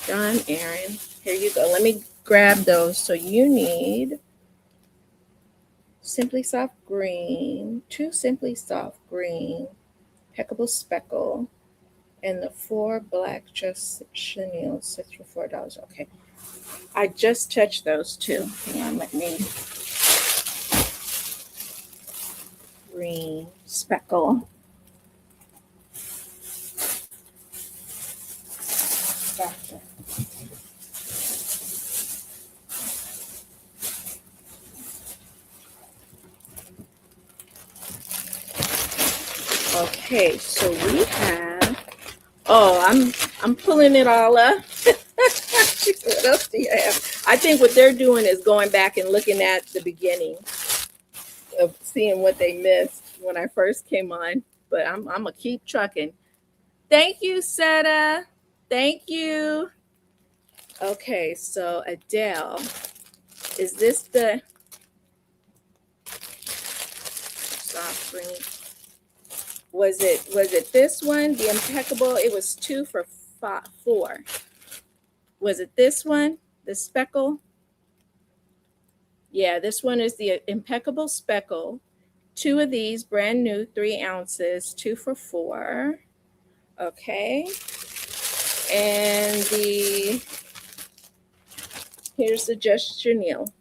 Don Aaron. Here you go. Let me grab those. So you need Simply Soft green, 2 Simply Soft green, Impeccable Speckle, and the 4 black just chenille, 6 for $4. Okay. I just touched those 2. Hang on, let me. Green speckle. Gotcha. Okay, so we have. Oh, I'm pulling it all up. What else do you have? I think what they're doing is going back and looking at the beginning of seeing what they missed when I first came on. But I'm gonna keep trucking. Thank you, Seta. Thank you. Okay, so Adele, is this the soft green? Was it this one, the impeccable? It was 2 for $4. Was it this one, the speckle? Yeah, this one is the impeccable speckle. 2 of these, brand new, 3 ounces, 2 for $4. Okay. And here's the Just Chenille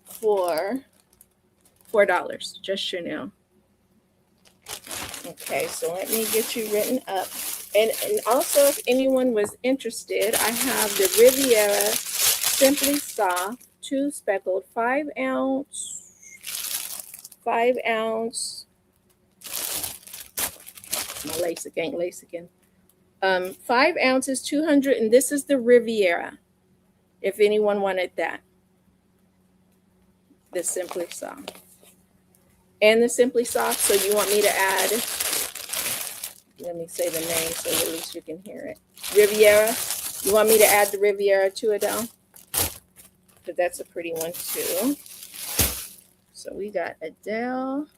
for $4. Just Chenille. Okay, so let me get you written up. And also, if anyone was interested, I have the Riviera Simply Soft 2 speckled 5 ounce. 5 ounce. My lace again. 5 ounces, 200, and this is the Riviera. If anyone wanted that, the Simply Soft. And the Simply Soft, so you want me to add, let me say the name so at least you can hear it. Riviera. You want me to add the Riviera to Adele? Because that's a pretty one too. So we got Adele.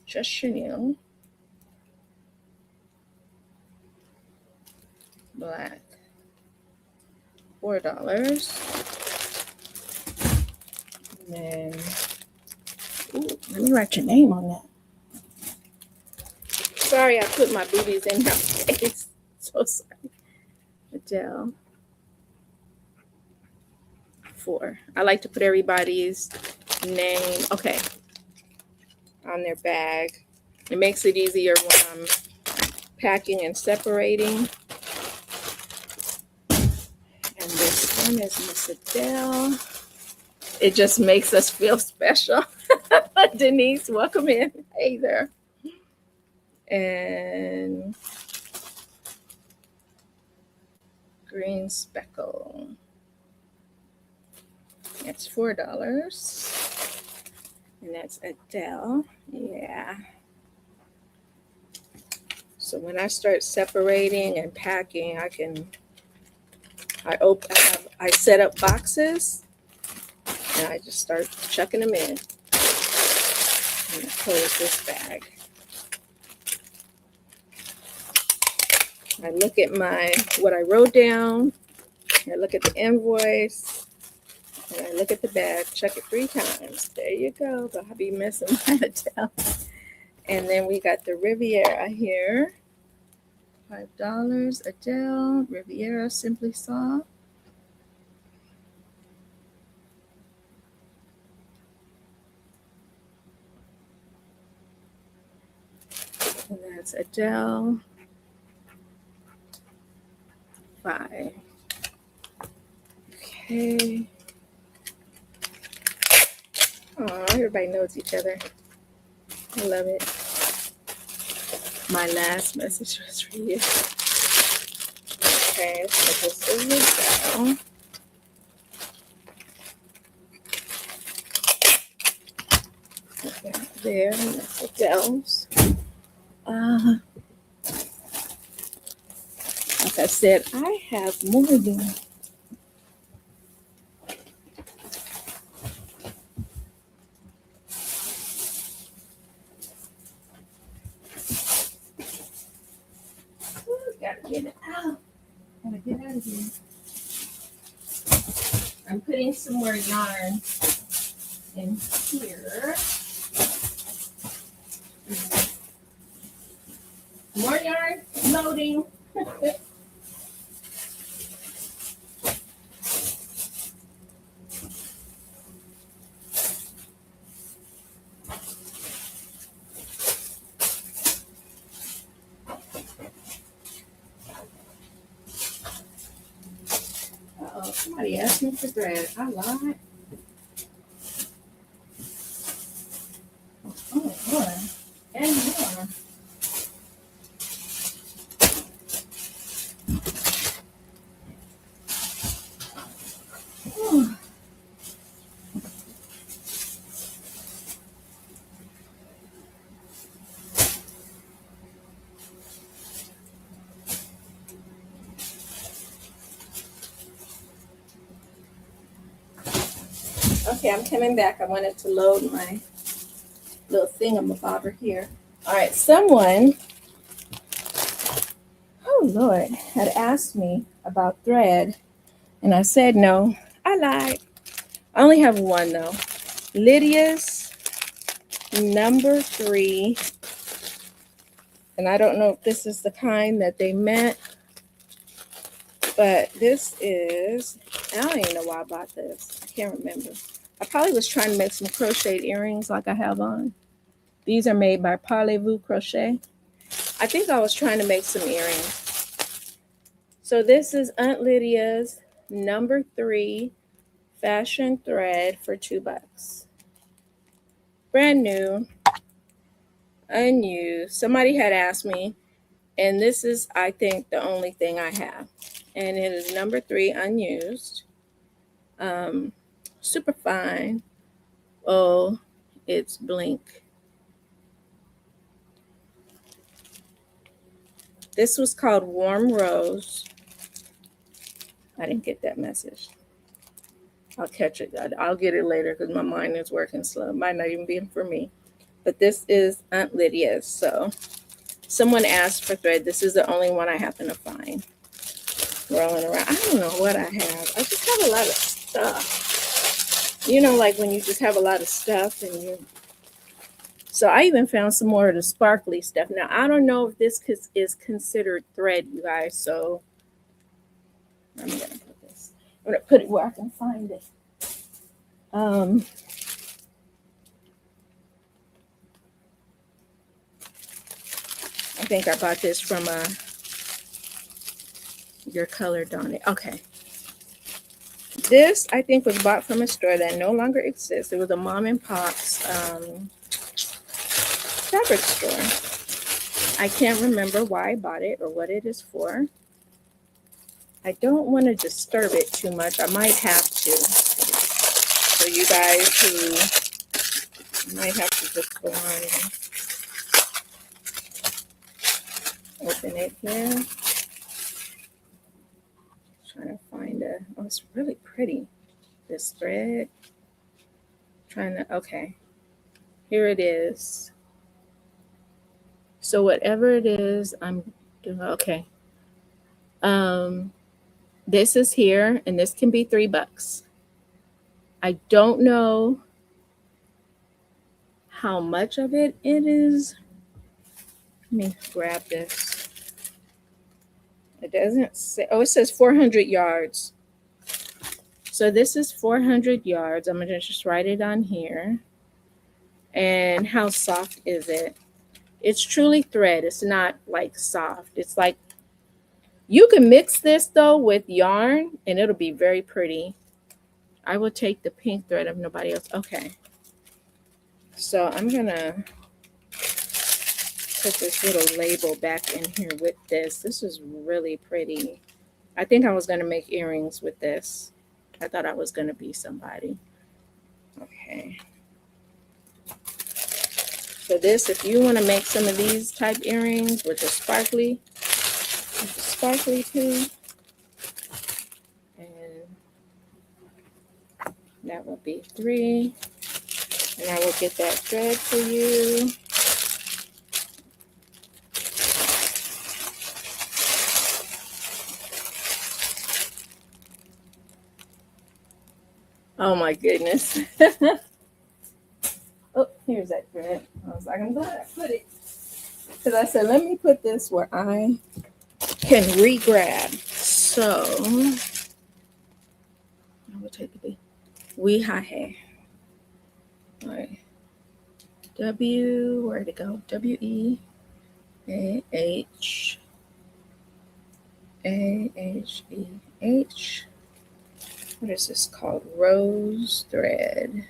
Just Chenille. Black. $4. And then, ooh, let me write your name on that. Sorry, I put my boobies in your face. So sorry. Adele. 4. I like to put everybody's name, okay, on their bag. It makes it easier when I'm packing and separating. And this one is Miss Adele. It just makes us feel special. Denise, welcome in. Hey there. and green speckle. That's $4. And that's Adele. Yeah. So when I start separating and packing, I set up boxes and I just start chucking them in. And close this bag. I look at what I wrote down. I look at the invoice. And I look at the bag, check it 3 times. There you go. But I'll be missing my Adele. And then we got the Riviera here. $5. Adele, Riviera, Simply Soft. And that's Adele. 5. Okay. Oh, everybody knows each other. I love it. My last message was for you. Okay, so this is Adele. Okay, there, and that's Adele's. Like I said, I have more than gotta get it out. Gotta get out of here. I'm putting some more yarn in here. More yarn loading. Uh-oh, somebody asked me for thread. I lied. Oh, more. And more. Whew. Okay, I'm coming back. I wanted to load my little thingamabobber here. All right, someone, oh Lord, had asked me about thread, and I said no. I lied. I only have one though. Lydia's number 3, and I don't know if this is the kind that they meant, but this is, I don't even know why I bought this. I can't remember. I probably was trying to make some crocheted earrings like I have on. These are made by Parlez-Vous Crochet. I think I was trying to make some earrings. So this is Aunt Lydia's number 3 fashion thread for $2. Brand new, unused. Somebody had asked me, and this is, I think, the only thing I have. And it is number 3 unused. Super fine. Oh, it's blink. This was called Warm Rose. I didn't get that message. I'll catch it. I'll get it later because my mind is working slow. It might not even be for me. But this is Aunt Lydia's. So someone asked for thread. This is the only one I happen to find. Rolling around. I don't know what I have. I just have a lot of stuff. You know, like when you just have a lot of stuff and you. So I even found some more of the sparkly stuff. Now, I don't know if this is considered thread, you guys. So I'm going to put this. I'm going to put it where I can find it. I think I bought this from Your Color Donnie. Okay. This, I think, was bought from a store that no longer exists. It was a mom and pop's fabric store. I can't remember why I bought it or what it is for. I don't want to disturb it too much. I might have to. So you guys who might have to just go on and open it here. Trying to find oh, it's really pretty. This thread. Trying to, okay. Here it is. So whatever it is, I'm doing, okay. This is here, and this can be $3. I don't know how much of it is. Let me grab this. It doesn't say, oh, it says 400 yards. So this is 400 yards. I'm gonna just write it on here. And how soft is it? It's truly thread. It's not like soft. It's like, you can mix this though with yarn and it'll be very pretty. I will take the pink thread if nobody else. Okay. So I'm gonna put this little label back in here with this. This is really pretty. I think I was gonna make earrings with this. I thought I was gonna be somebody. Okay. So this, if you want to make some of these type earrings with the sparkly too, and that will be $3. And I will get that thread for you. Oh my goodness. Oh, here's that thread. I was like, I'm glad I put it. Because I said, let me put this where I can re-grab. So, I will take the Weehahe. All right. Where'd it go? W-E-A-H-A-H-E-H. What is this called? Rose thread.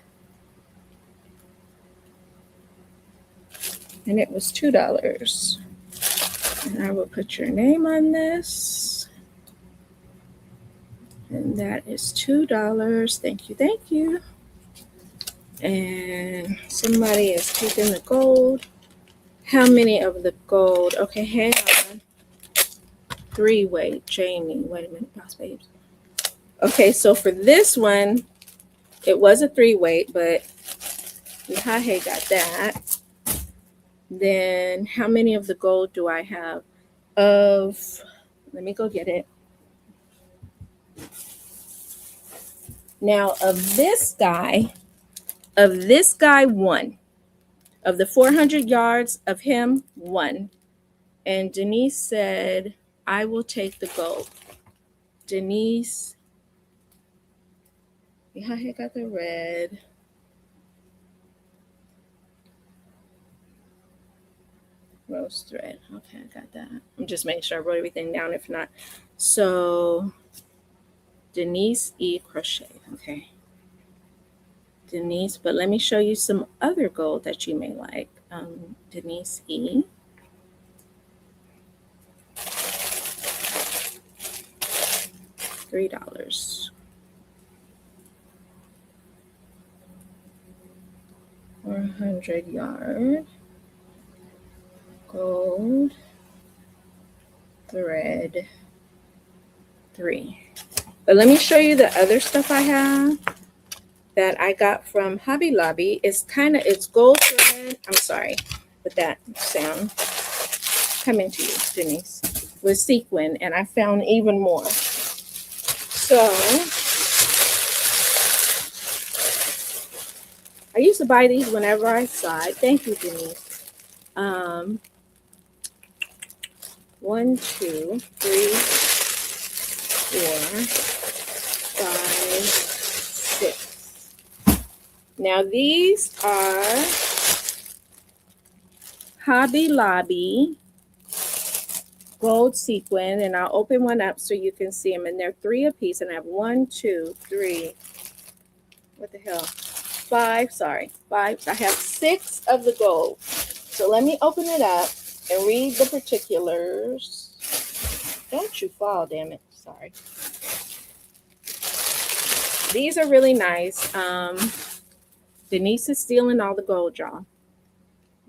And it was $2. And I will put your name on this. And that is $2. Thank you, thank you. And somebody is taking the gold. How many of the gold? Okay, hang on. 3-weight, Jamie. Wait a minute, Boss Babes. Okay, so for this one, it was a 3-weight, but Yahahe got that. Then how many of the gold do I have? Let me go get it. Now of this guy, 1. Of the 400 yards of him, 1. And Denise said, I will take the gold. Denise, yeah, I got the red. Rose thread. Okay, I got that. I'm just making sure I wrote everything down. If not, so Denise E. Crochet. Okay. Denise, but let me show you some other gold that you may like. Denise E. $3. 400 yard gold thread 3. But let me show you the other stuff I have that I got from Hobby Lobby. It's gold thread. I'm sorry with that sound. Coming to you, Denise, with sequin, and I found even more. So I used to buy these whenever I side. Thank you, Denise. 1, 2, 3, 4, 5, 6. Now these are Hobby Lobby gold sequin, and I'll open one up so you can see them. And they're 3 a piece, and I have 1, 2, 3. What the hell? 5. Sorry, 5. I have 6 of the gold. So let me open it up and read the particulars. Don't you fall, damn it. Sorry. These are really nice. Denise is stealing all the gold, y'all.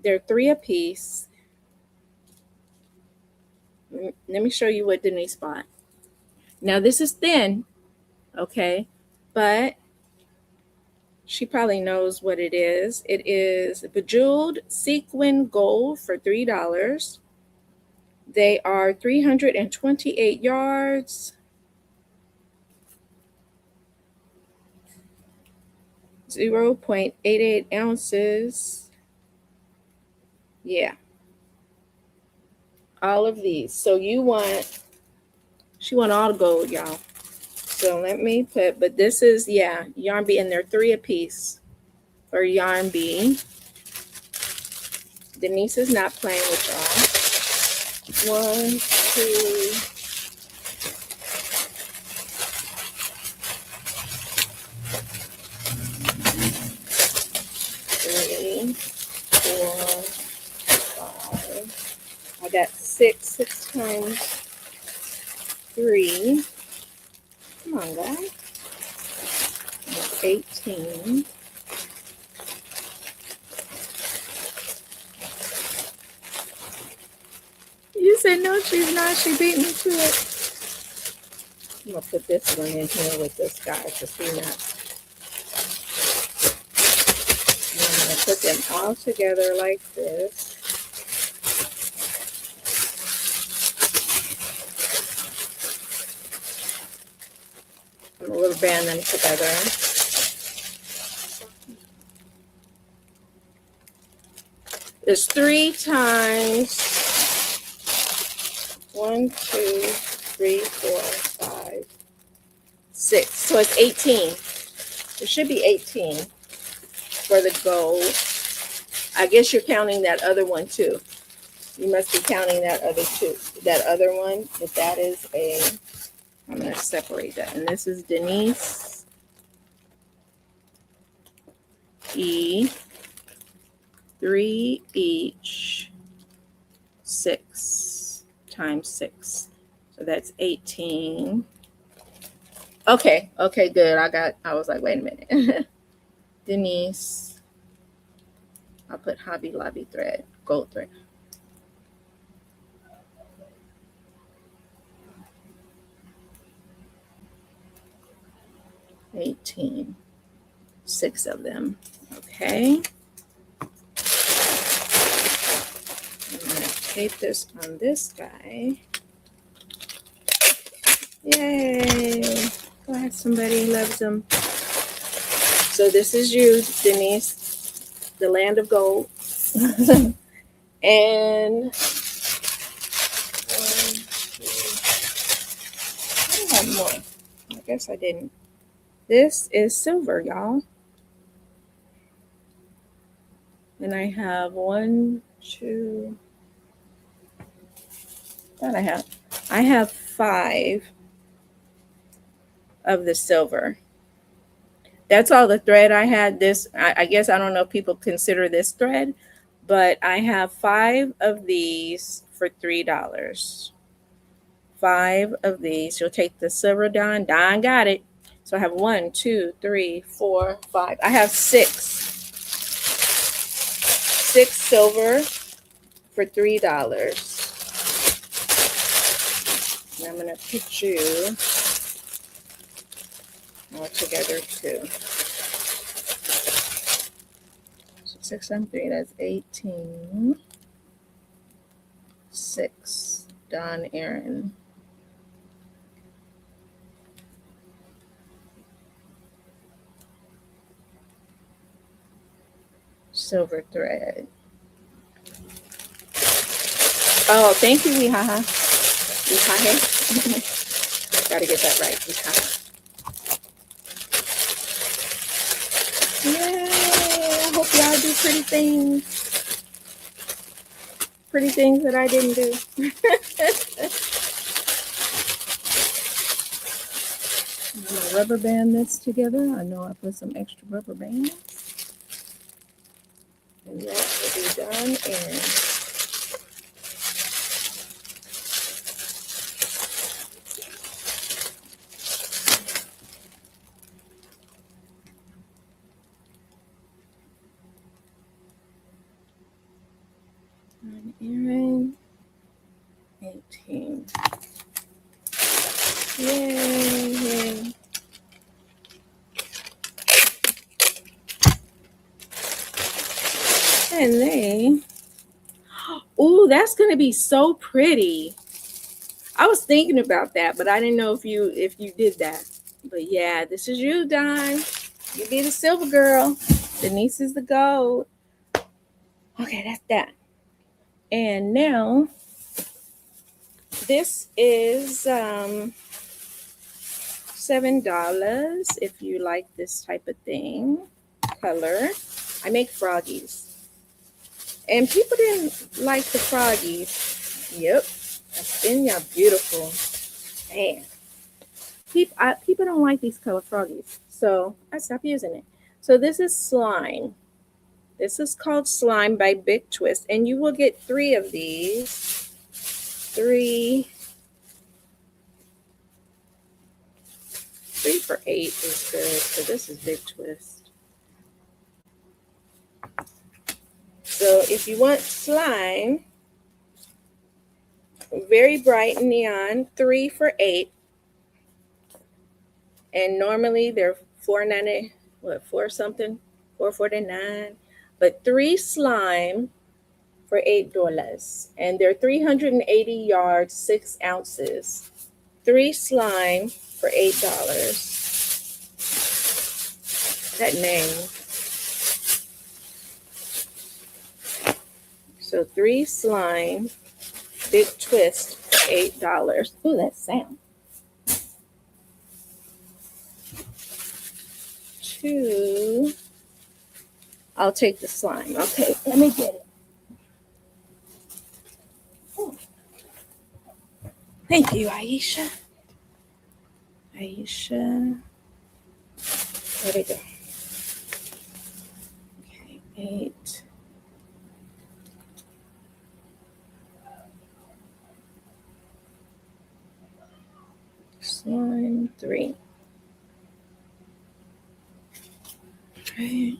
They're 3 a piece. Let me show you what Denise bought. Now, this is thin, okay? But she probably knows what it is. It is bejeweled sequin gold for $3. They are 328 yards. 0.88 ounces. Yeah. All of these. So she want all the gold, y'all. So let me put, but this is, yeah, yarn bee, and they're 3 a piece for yarn bee. Denise is not playing with y'all. 1, 2, 3, 4, 5. I got 6 times 3. Come on, guys. That's 18. You said no, she's not. She beat me to it. I'm gonna put this one in here with this guy to see that. I'm gonna put them all together like this. I'm a little band them together. It's 3 times 1, 2, 3, 4, 5, 6. So it's 18. It should be 18 for the gold. I guess you're counting that other one too. You must be counting that other one. But that is I'm going to separate that. And this is Denise E. 3 each. 6 times 6. So that's 18. Okay, good. I was like, wait a minute. Denise. I'll put Hobby Lobby thread, gold thread. $18. 6 of them. Okay. I'm going to tape this on this guy. Yay. Glad somebody loves them. So this is you, Denise, the land of gold. And I have more. I guess I didn't. This is silver, y'all. And I have 1, 2. I have 5 of the silver. That's all the thread I had. I guess I don't know if people consider this thread, but I have 5 of these for $3. 5 of these. You'll take the silver down. Don got it. So I have 1, 2, 3, 4, 5. I have 6 silver for $3. And I'm going to put you all together too. So 6 and 3, that's 18. 6, Don Aaron. Silver thread. Oh, thank you, Weehaha. Weehaha. Gotta get that right, Weehaha. Yay! I hope y'all do pretty things. Pretty things that I didn't do. I'm gonna rubber band this together. I know I put some extra rubber bands. And that will be done. And One earring. 18. Yay! And they, ooh, that's gonna be so pretty. I was thinking about that, but I didn't know if you did that. But yeah, this is you, Don. You be the silver girl. Denise is the gold. Okay, that's that. And now this is $7 if you like this type of thing. Color. I make froggies. And people didn't like the froggies. Yep. That's been y'all beautiful. Man. People don't like these color froggies. So I stopped using it. So this is slime. This is called Slime by Big Twist. And you will get 3 of these. 3 for $8 is good. So this is Big Twist. So if you want slime, very bright neon, 3 for $8. And normally they're $4.90, $4 something, $4.49. But 3 slime for $8. And they're 380 yards, 6 ounces. 3 slime for $8. That name. So 3 slime, Big Twist for $8. Ooh, that sound. 2. I'll take the slime. Okay, let me get it. Ooh. Thank you, Aisha. Aisha. Where'd it go? Okay, 8. Slime 3. Okay.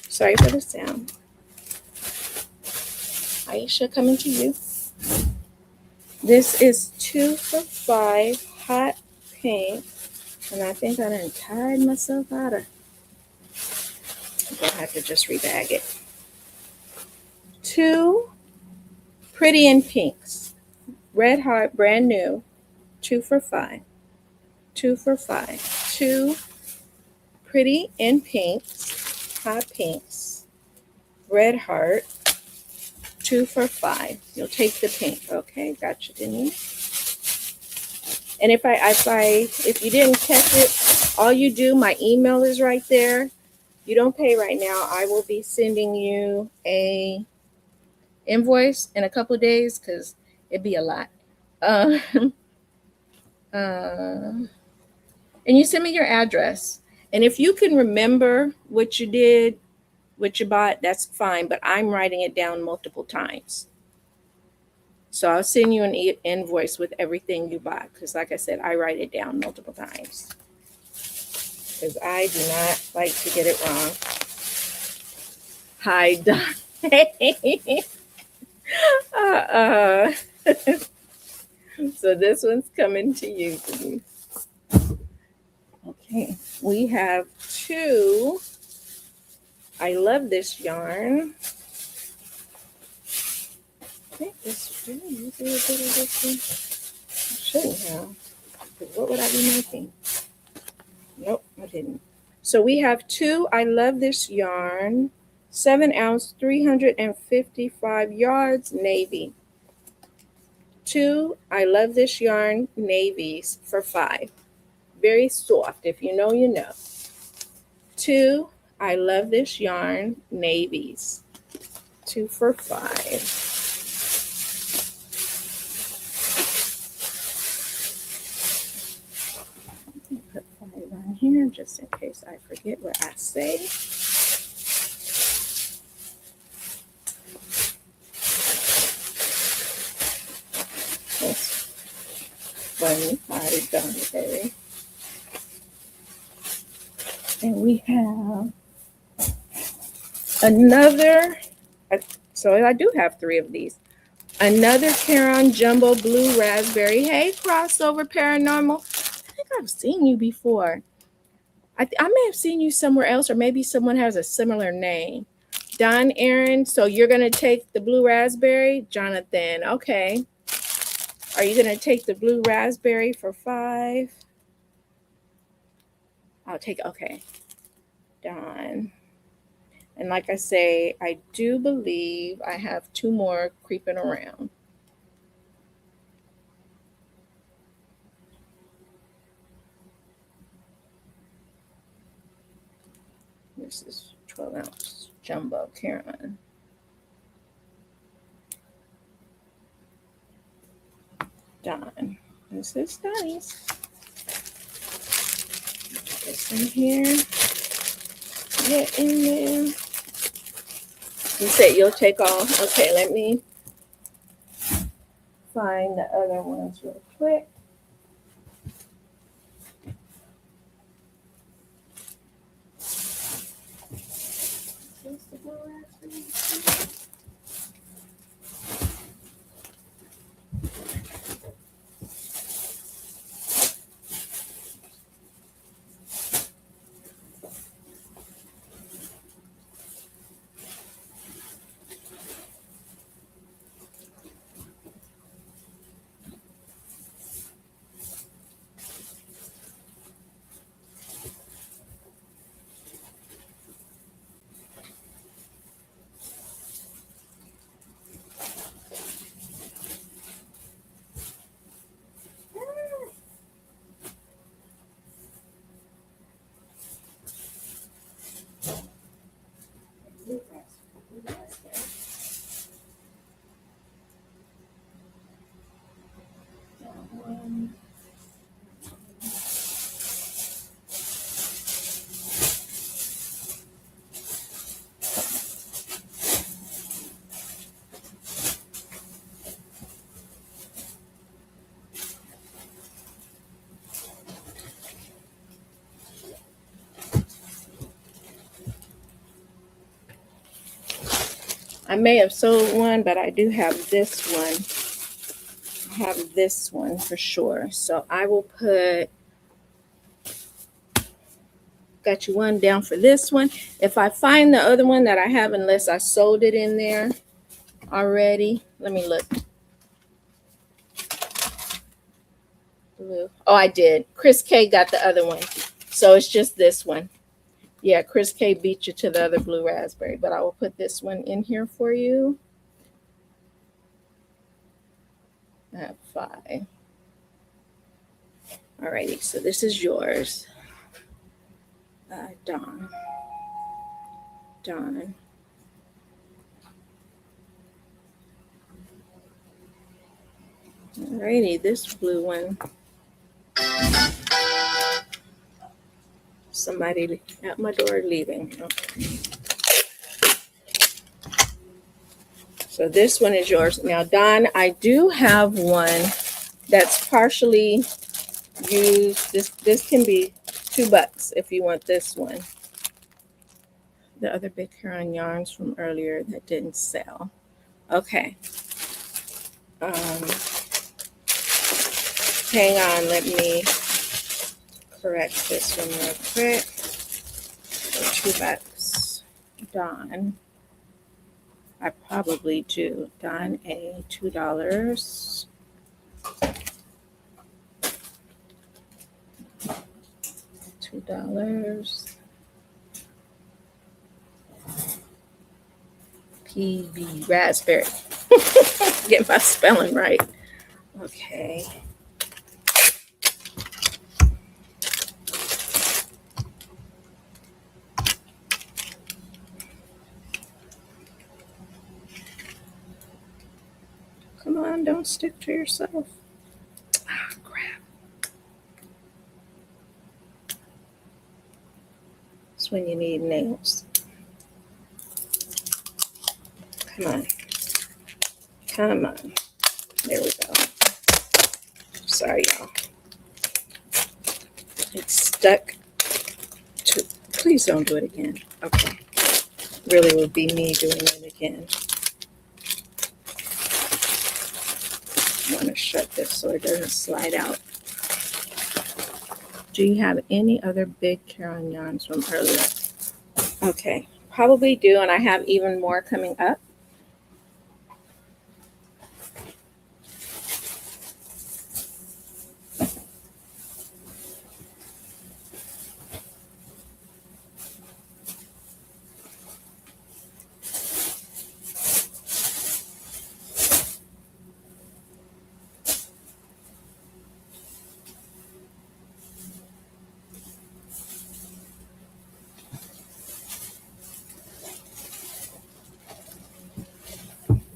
Sorry for the sound. Aisha, coming to you. This is 2 for $5 hot pink. And I think I done tired myself out of. I'm going to have to just rebag it. 2 pretty in pinks. Red Heart, brand new. 2 for $5. 2 for $5. 2 pretty in pinks. Hot pinks. Red Heart. 2 for $5. You'll take the pink. Okay, gotcha, Denise. And if you didn't catch it, all you do, my email is right there. You don't pay right now. I will be sending you a invoice in a couple of days because it'd be a lot. And you send me your address. And if you can remember what you did, what you bought, that's fine. But I'm writing it down multiple times. So I'll send you an invoice with everything you bought. Because like I said, I write it down multiple times. Because I do not like to get it wrong. Hi, Don. So this one's coming to you, Denise. Okay, we have 2. I love this yarn. I think this really is a bit of this one. I shouldn't have. Because what would I be making? Nope, I didn't. So we have 2 I love this yarn. 7 ounce, 355 yards, navy. 2 I love this yarn, navies for $5. Very soft. If you know, you know. 2 I love this yarn, navies. 2 for $5. Put 5 on here just in case I forget what I say. That's funny. I done today. And we have Another, so I do have 3 of these. Another Caron Jumbo Blue Raspberry. Hey, Crossover Paranormal. I think I've seen you before. I may have seen you somewhere else, or maybe someone has a similar name. Don Aaron, so you're going to take the blue raspberry? Jonathan, okay. Are you going to take the blue raspberry for 5? I'll take, okay. Don. And like I say, I do believe I have 2 more creeping around. This is 12-ounce jumbo Caron. Don. This is Donnie's. Put this in here. Get in there. You said you'll take all. Okay, let me find the other ones real quick. I may have sold one, but I do have this one. I have this one for sure. So I will put, got you one down for this one. If I find the other one that I have, unless I sold it in there already, let me look. Blue. Oh, I did. Chris K got the other one. So it's just this one. Yeah, Chris K beat you to the other blue raspberry, but I will put this one in here for you. I have 5. Alrighty, so this is yours. Dawn. Alrighty, this blue one. Somebody at my door leaving. Okay. So this one is yours. Now, Don, I do have one that's partially used. This can be $2 if you want this one. The other Big Caron yarns from earlier that didn't sell. Okay. Hang on, let me correct this one real quick. For $2. Don. I probably do. Don A, $2. $2. PB raspberry. Get my spelling right. Okay. Come on, don't stick to yourself. Ah, crap. That's when you need nails. Come on. Come on. There we go. Sorry, y'all. It's stuck to, please don't do it again. Okay. really would be me doing it again. I want to shut this so it doesn't slide out. Do you have any other big Caron yarns from earlier? Okay, probably do, and I have even more coming up.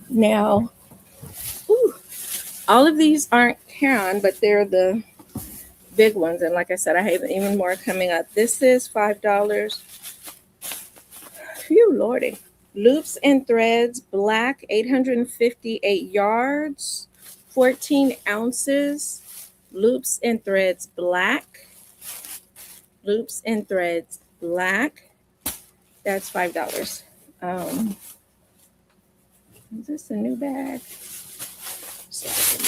Now, all of these aren't Caron, but they're the big ones. And like I said, I have even more coming up. This is $5. Phew, lordy. Loops and threads, black, 858 yards, 14 ounces. Loops and threads, black. Loops and threads, black. That's $5. Is this a new bag? So I can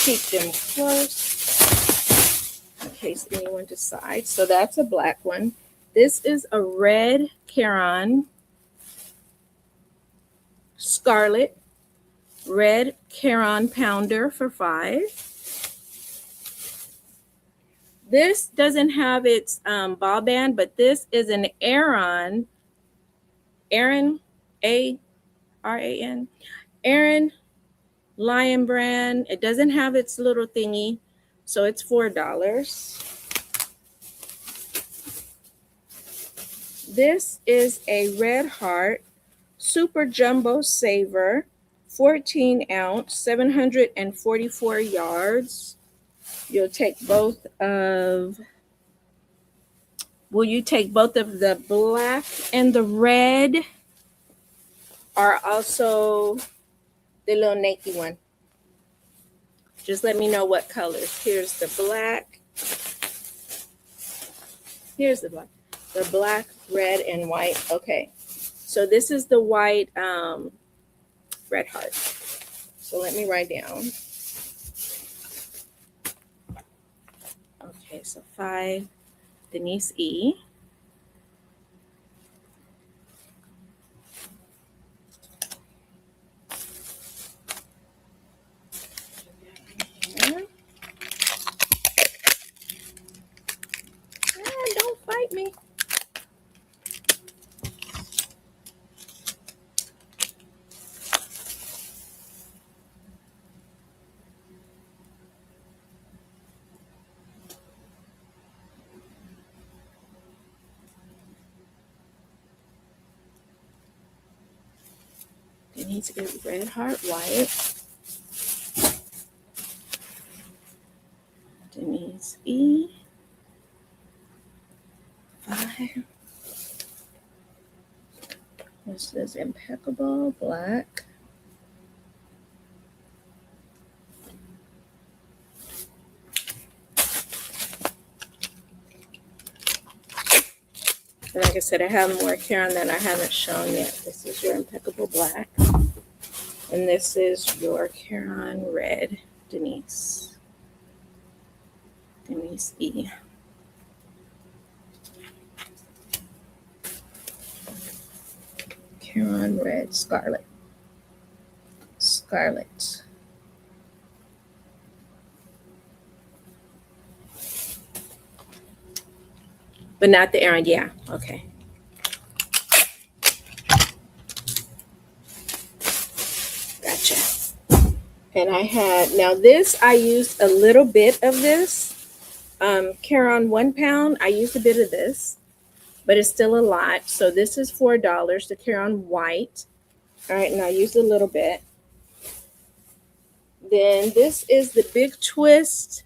keep them close in case anyone decides. So that's a black one. This is a red Caron, scarlet, red Caron pounder for $5. This doesn't have its ball band, but this is an Aran, A-R-A-N, Aran Lion brand. It doesn't have its little thingy, so it's $4. This is a Red Heart Super Jumbo Saver, 14 ounce, 744 yards. You'll take both of, will you take both of the black and the red, or also the little naked one? Just let me know what colors. Here's the black. Here's the black. The black, red, and white. Okay. So this is the white Red Heart. So let me write down. Okay, so 5, Denise E. Don't fight me. Denise is Red Heart white. Denise E. 5. This is Impeccable Black. And like I said, I have more Caron that I haven't shown yet. This is your Impeccable Black. And this is your Caron Red, Denise. Denise E. Caron Red, Scarlet. Scarlet. But not the Aran, yeah, okay. Gotcha. And I had, now this, I used a little bit of this. Caron 1 pound, I used a bit of this, but it's still a lot. So this is $4, the Caron white. All right, and I used a little bit. Then this is the Big Twist,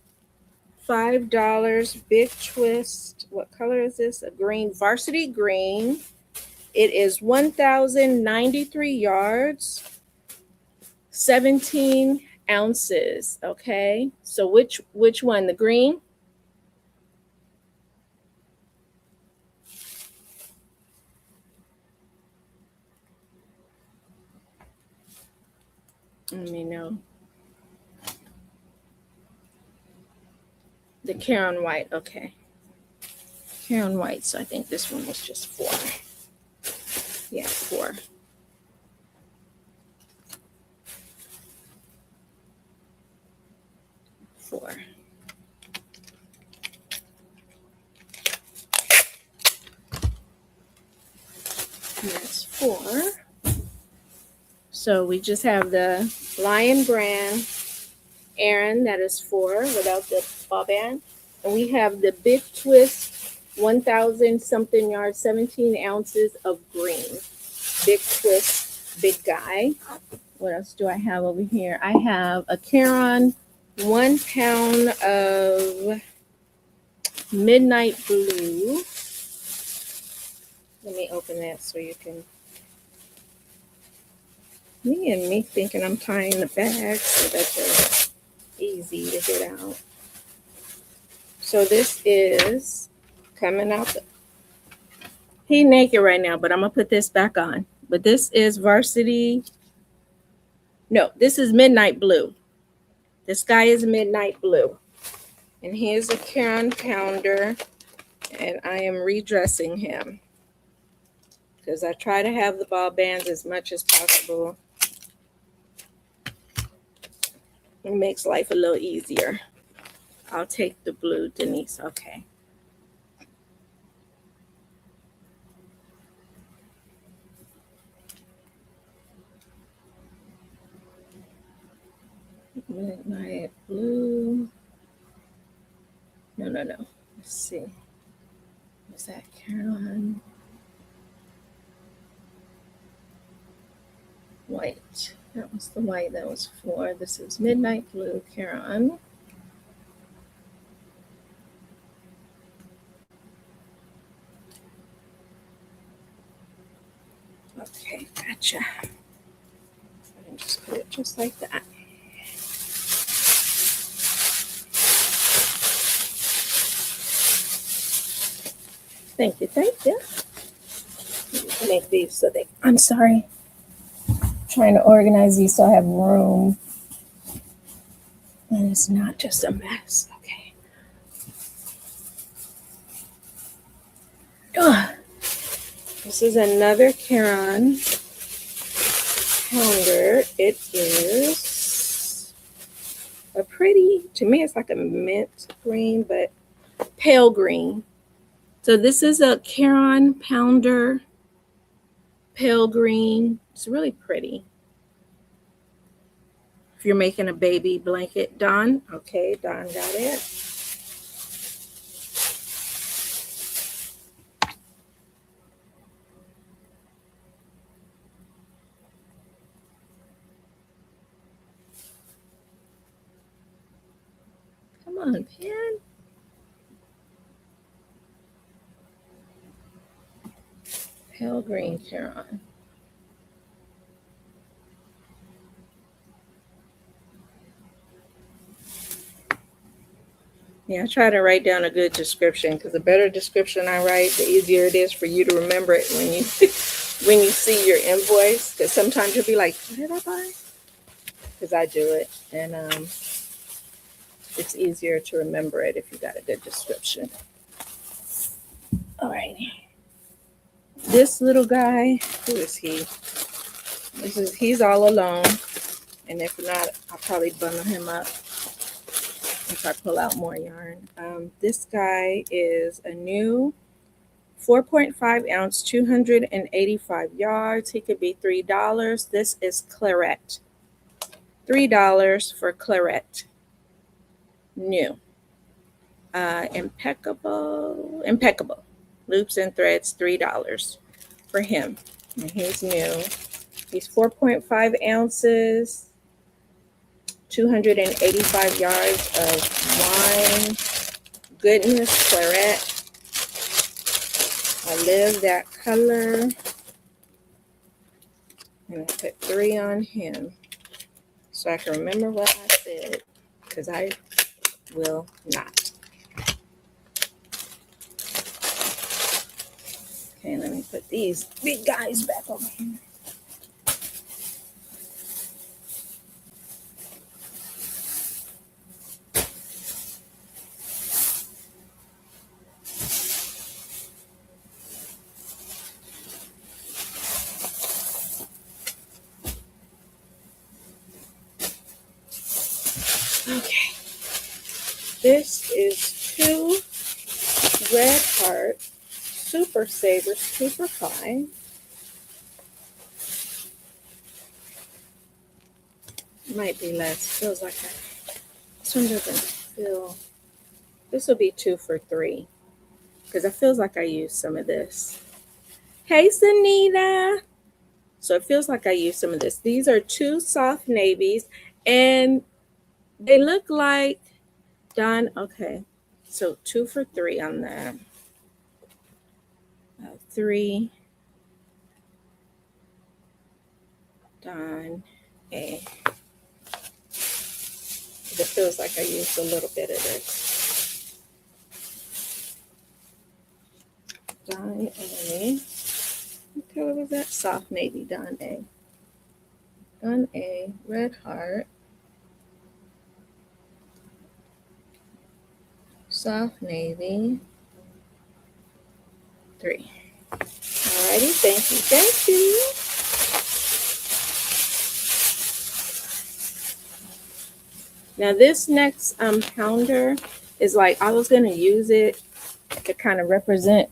$5, Big Twist. What color is this? A green, varsity green. It is 1,093 yards, 17 ounces. Okay, so which one? The green? Let me know. The Karen White, okay. Karen White, so I think this one was just 4. Yeah, 4. And that's 4. So we just have the Lion Brand Aran, that is 4 without the ball band. And we have the Big Twist 1,000 something yards, 17 ounces of green. Big Twist, big guy. What else do I have over here? I have a Caron 1 pound of midnight blue. Let me open that so you can. Me thinking I'm tying the bag so that they're easy to get out. So this is coming out. He naked right now, but I'm gonna put this back on. But this is varsity. No, this is midnight blue. This guy is midnight blue. And here's a Caron pounder. And I am redressing him. Because I try to have the ball bands as much as possible. It makes life a little easier. I'll take the blue, Denise. Okay. Midnight blue. No. Let's see. What's that, Caroline? White. That was the white. That was 4. This is midnight blue, Caron. Okay, gotcha. And just put it just like that. Thank you. Make these so they. I'm sorry. Trying to organize these so I have room. And it's not just a mess. Okay. Ugh. This is another Caron pounder. It is a pretty, to me, it's like a mint green, but pale green. So this is a Caron pounder, pale green. It's really pretty. If you're making a baby blanket, Don. Okay, Don got it. Come on, pen. Pale green Caron. Yeah, I try to write down a good description because the better description I write, the easier it is for you to remember it when you when you see your invoice. Because sometimes you'll be like, "What did I buy?" Because I do it, and it's easier to remember it if you got a good description. All right, this little guy, who is he? He's all alone, and if not, I'll probably bundle him up if I pull out more yarn. This guy is a new 4.5 ounce, 285 yards. He could be $3. This is claret. $3 for claret. New. Impeccable. Loops and threads, $3 for him. And he's new. He's 4.5 ounces. 285 yards of wine. Goodness, claret. I love that color. And I put 3 on him so I can remember what I said, because I will not. Okay, let me put these big guys back over here. Okay. This is 2 Red Heart Super Saver Super Fine. Might be less. Feels like this one doesn't feel. This will be 2 for $3 because it feels like I used some of this. Hey, Sunita. So it feels like I used some of this. These are 2 soft navies, and they look like done. Okay, so 2 for $3 on that. 3 done A. It feels like I used a little bit of this. Done A. What color was that? Soft navy. Done A. Done A. Red Heart. Soft navy. 3. Alrighty, thank you, thank you. Now this next pounder is like, I was gonna use it to kind of represent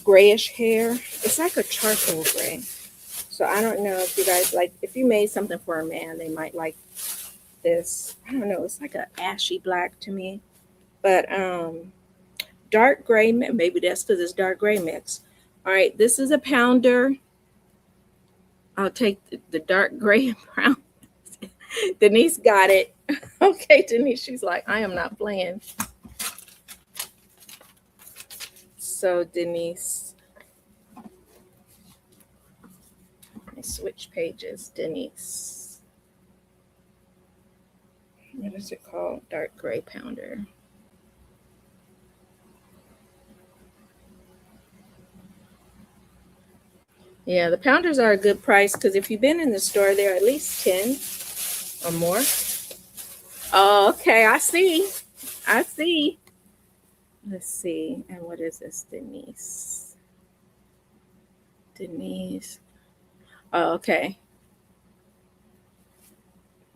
grayish hair. It's like a charcoal gray. So I don't know if you guys like, if you made something for a man, they might like this. I don't know, it's like an ashy black to me. But dark gray, maybe that's because it's dark gray mix. All right, this is a pounder. I'll take the dark gray and brown. Denise got it. Okay, Denise, she's like, I am not playing. So Denise, let me switch pages. Denise, what is it called? Dark gray pounder. Yeah, the pounders are a good price because if you've been in the store, they're at least 10 or more. Oh, okay, I see. I see. Let's see. And what is this, Denise? Denise. Oh, okay.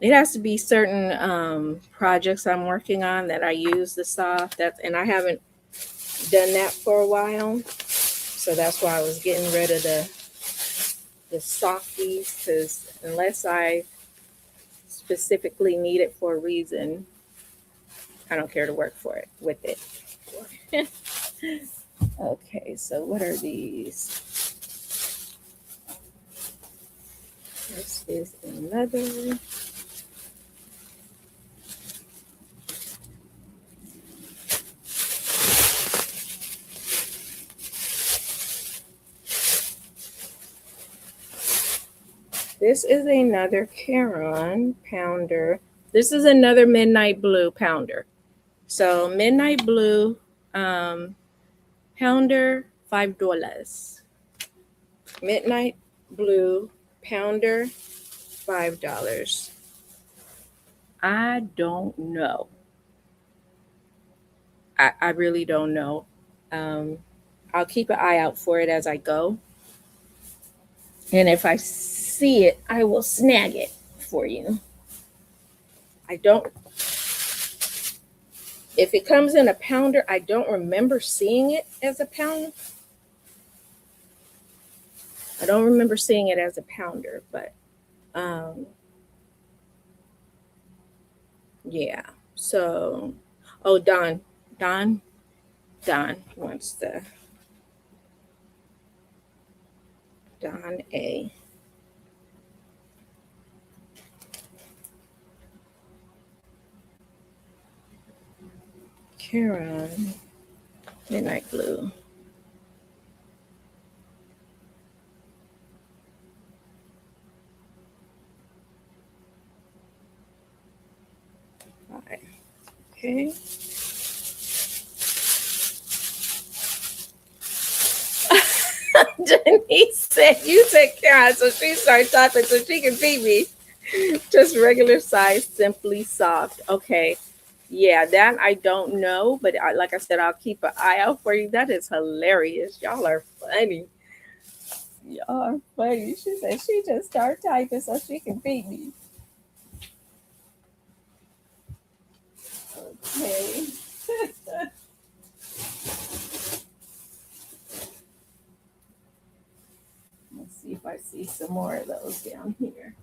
It has to be certain projects I'm working on that I use the soft. And I haven't done that for a while. So that's why I was getting rid of the softies, because unless I specifically need it for a reason, I don't care to work for it with it. Okay, so what are these? This is another. This is another Caron pounder. This is another Midnight Blue pounder. So Midnight Blue pounder, $5. Midnight Blue pounder, $5. I don't know. I really don't know. I'll keep an eye out for it as I go. And if I see it, I will snag it for you. I don't. If it comes in a pounder, I don't remember seeing it as a pounder. I don't remember seeing it as a pounder, but yeah. So, oh, Don wants the Don A. Caron Midnight Blue. Okay. Denise said, you take Karen, so she started talking so she can beat me. Just regular size, simply soft. Okay. Yeah, that I don't know, but like I said, I'll keep an eye out for you. That is hilarious. Y'all are funny. Y'all are funny. She said she just started typing so she can beat me. Okay. Let's see if I see some more of those down here.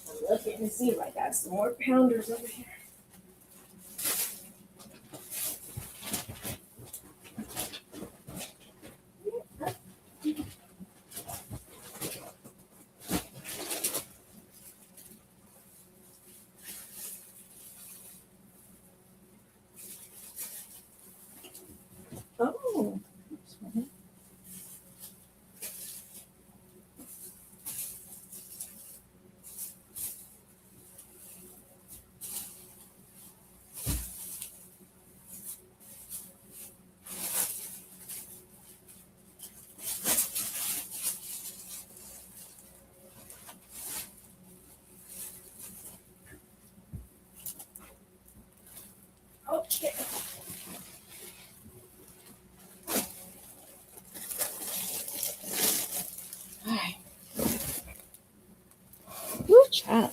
I'm looking to see if I got some more pounders over here. Oh. Okay. All right. Good job.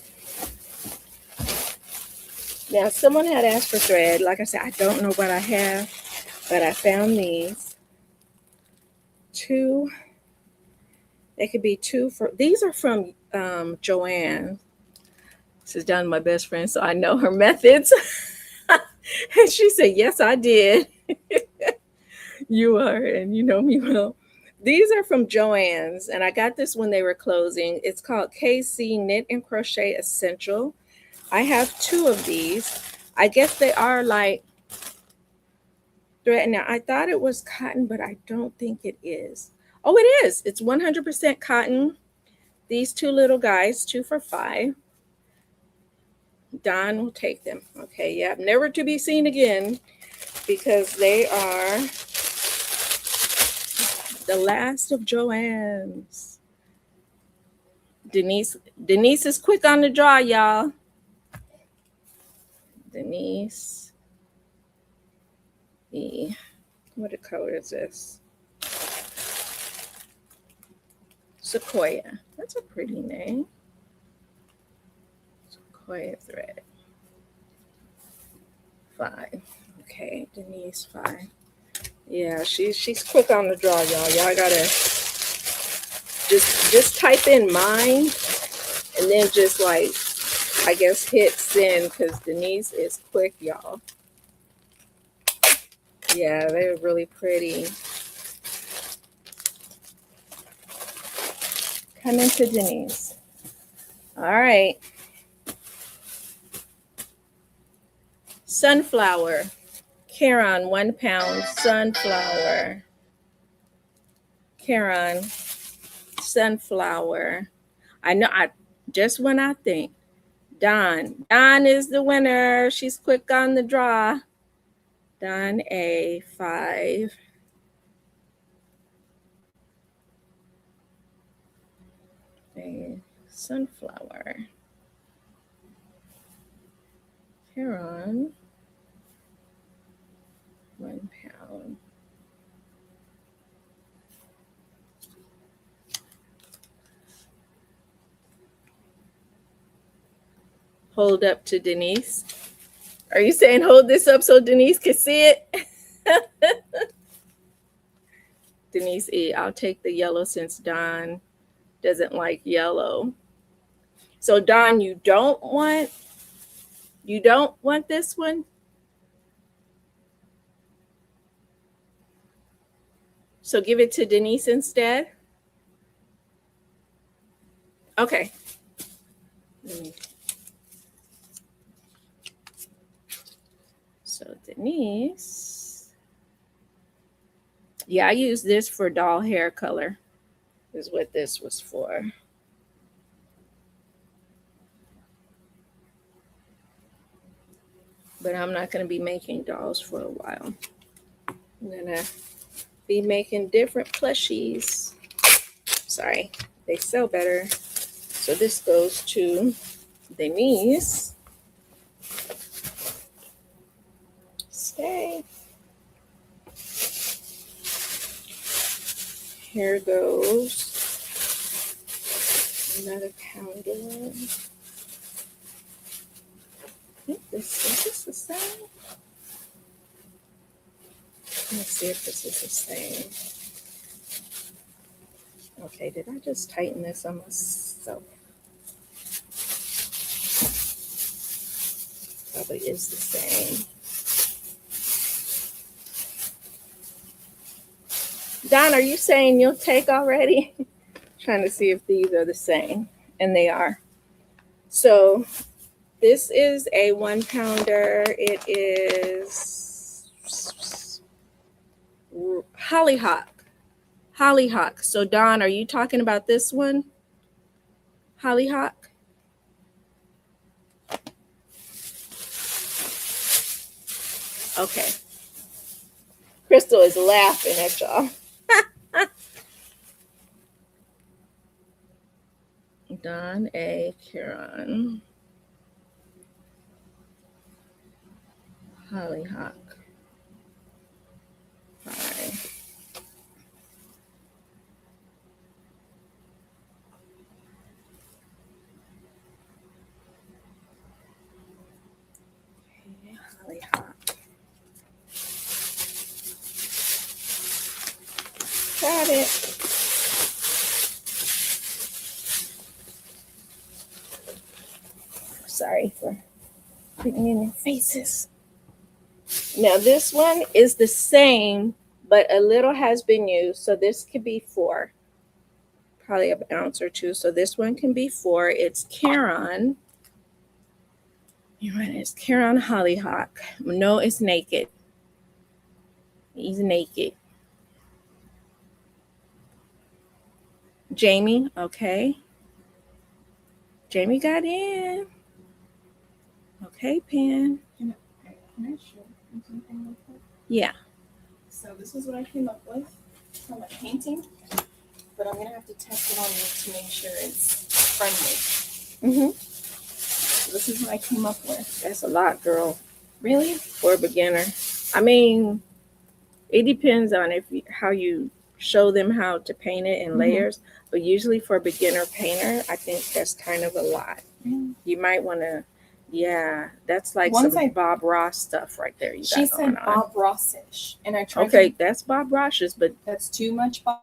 Now, someone had asked for thread. Like I said, I don't know what I have, but I found these. Two. They could be two for. These are from Joanne. This is done my best friend, so I know her methods. And she said, "Yes, I did." You are, and you know me well. These are from Joann's, and I got this when they were closing. It's called KC Knit and Crochet Essential. I have two of these. I guess they are like thread. Now, I thought it was cotton, but I don't think it is. Oh, it is. It's 100% cotton. These two little guys, 2 for $5. Don will take them. Okay, yeah, never to be seen again because they are the last of Joann's. Denise is quick on the draw, y'all. Denise. What color is this? Sequoia. That's a pretty name. Sequoia thread. 5. Okay, Denise 5. Yeah, she's quick on the draw, y'all. Y'all gotta just type in mine and then just like I guess hit send because Denise is quick, y'all. Yeah, they're really pretty. Coming to Denise. All right. Sunflower. Caron, 1 pound. Sunflower. Caron. Sunflower. I know just when I think. Dawn is the winner. She's quick on the draw. Dawn A 5. A sunflower. Caron. 1 pound. Hold up to Denise. Are you saying hold this up so Denise can see it? Denise E. I'll take the yellow since Dawn doesn't like yellow. So Dawn, you don't want this one? So give it to Denise instead? Okay. So Denise. Yeah, I use this for doll hair color is what this was for. But I'm not going to be making dolls for a while. I'm going to be making different plushies. Sorry, they sell better. So this goes to Denise. Stay. Here goes another pounder. I think is this the same? Let's see if this is the same. Okay, did I just tighten this on myself? Probably is the same. Don, are you saying you'll take already? Trying to see if these are the same, and they are. So this is a 1 pounder. It is hollyhock. Hollyhock. So Don, are you talking about this one? Hollyhock? Okay. Crystal is laughing at y'all. Don A. Kieran. Hollyhock. Bye. Okay, hollyhock. Got it. Sorry for putting in your faces. Now this one is the same, but a little has been used. So this could be 4, probably an ounce or 2. So this one can be 4. It's Caron. You're right, it's Caron Hollyhock. No, it's naked. He's naked. Jamie, okay. Jamie got in. Okay, Pen. Can I show you something real quick? Yeah. So this is what I came up with from a painting, but I'm gonna have to test it on you to make sure it's friendly. Mm-hmm. So this is what I came up with. That's a lot, girl, Really? for a beginner. I mean, it depends on how you show them how to paint it in layers. But usually for a beginner painter, I think that's kind of a lot. Really? You might want to, yeah, that's like Once some Bob Ross stuff right there. You She got said going on. Bob Rossish, and I tried. Okay, that's Bob Ross's, but That's too much Bob.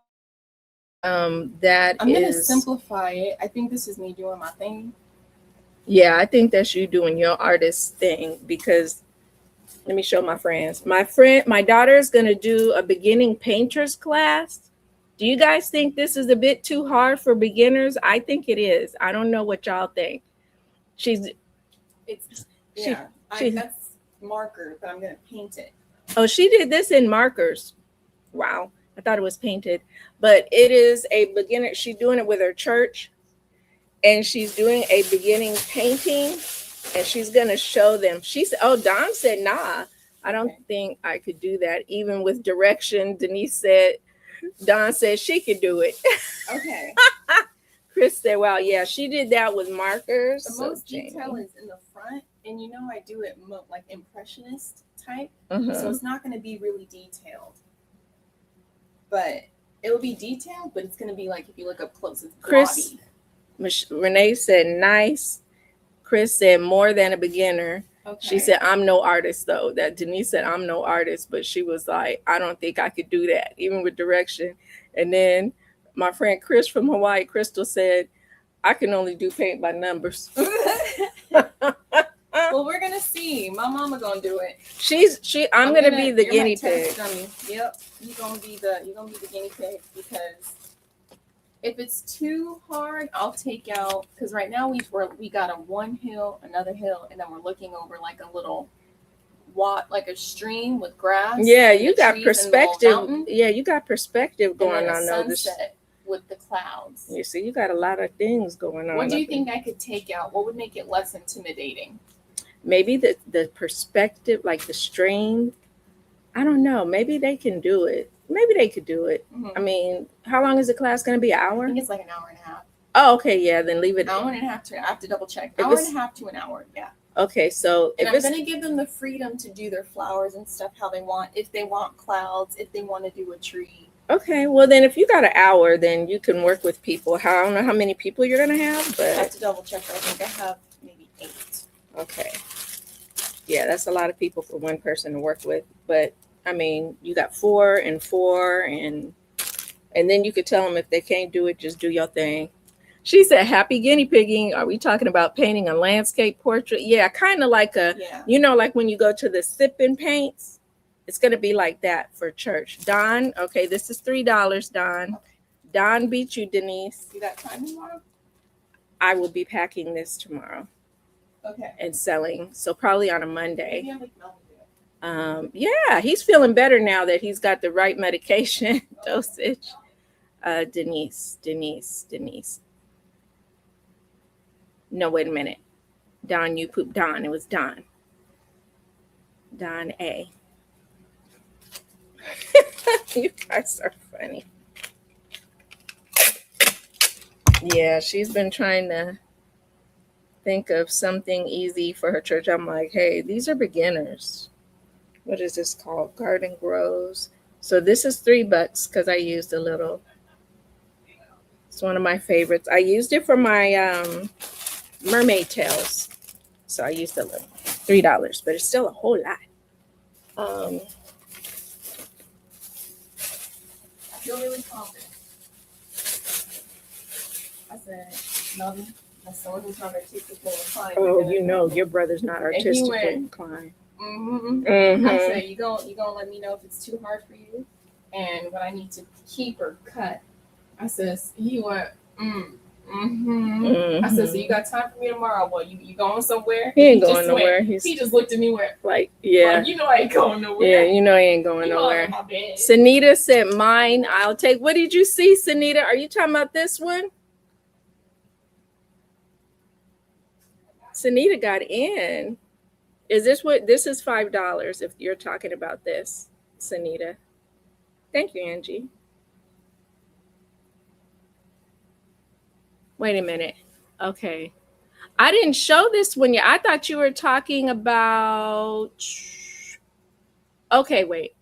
that I'm gonna is simplify it. I think this is me doing my thing. yeah, I think that's you doing your artist thing because let me show my friends. My daughter is going to do a beginning painters class. Do you guys think this is a bit too hard for beginners? I think it is. I don't know what y'all think. It's She- that's marker, but I'm gonna paint it. Oh, she did this in markers. Wow. I thought it was painted, but it is a beginner. She's doing it with her church and she's doing a beginning painting and she's going to show them. She said, oh, Don said, nah, I don't think I could do that. Even with direction, Denise said, Don said she could do it. Okay. Chris said, well, yeah, she did that with markers. The most detail is in the front, and you know I do it like impressionist type, so it's not going to be really detailed. But it'll be detailed, but it's going to be like if you look up close, it's Chris, blocky. Renee said, nice. Chris said, more than a beginner. Okay. She said, I'm no artist, though. That Denise said, I'm no artist, but she was like, I don't think I could do that, even with direction. And then my friend Chris from Hawaii, Crystal, said, I can only do paint by numbers. Well, we're gonna see. My mama gonna do it. I'm gonna be the you're guinea my test pig. dummy. Yep, you're gonna be the guinea pig, because if it's too hard, I'll take out, because right now we got a one hill, another hill, and then we're looking over like a little like a stream with grass. Yeah, and you the got trees and the perspective. mountain, Yeah, you got perspective and going then a on though. This, sunset with the clouds. you see, you got a lot of things going on. What do you up there. think I could take out? What would make it less intimidating? Maybe the perspective, like the stream. I don't know. Maybe they can do it. maybe they could do it. Mhm. I mean, how long is the class going to be? An I hour? think it's like an hour and a half. Oh, okay, yeah. Then leave it. An hour and a half to. I have to double check. If Hour it's- and a half to an hour. Yeah. Okay, so And if I'm it's gonna give them the freedom to do their flowers and stuff how they want. If they want clouds, if they want to do a tree. okay, well then if you got an hour, then you can work with people. I don't know how many people you're gonna have, I have but to double check. I think I have maybe 8. okay. Yeah, that's a lot of people for one person to work with. But I mean, you got 4 and 4, and then you could tell them if they can't do it, just do your thing. She said, "Happy guinea pigging." Are we talking about painting a landscape portrait? Yeah, kind of like Yeah. like when you go to the sipping paints, it's gonna be like that for church. Don, okay, this is $3. Don, Okay. Don beat you, Denise. You got time tomorrow? I will be packing this tomorrow Okay. and selling, so probably on a Monday. Maybe I'll make Melvin do it. Yeah, he's feeling better now that he's got the right medication dosage. Denise. No, wait a minute. Don, you pooped Don. It was Don. Don A. You guys are funny. Yeah, she's been trying to think of something easy for her church. I'm like, hey, these are beginners. What is this called? Garden Grows. So this is $3 because I used a little. It's one of my favorites. I used it for my mermaid tails. So I used a little. $3, but it's still a whole lot. I feel really confident. I said, Melvin, as someone who's not artistically inclined. Oh, you know, your brother's not And he artistically went, inclined. Mm-hmm. I said, you gonna let me know if it's too hard for you and what I need to keep or cut. I says, he went, I said, so you got time for me tomorrow? Well, you going somewhere? He ain't going nowhere. He just looked at me and went, like, yeah. Well, you know I ain't going nowhere. Yeah, you know he ain't going You all nowhere. in my bed. Sanita said, mine, I'll take. What did you see, Sanita? Are you talking about this one? Sanita got in. Is this what? This is $5 if you're talking about this, Sanita. Thank you, Angie. Wait a minute. Okay. I didn't show this one yet. I thought you were talking about. Okay, wait.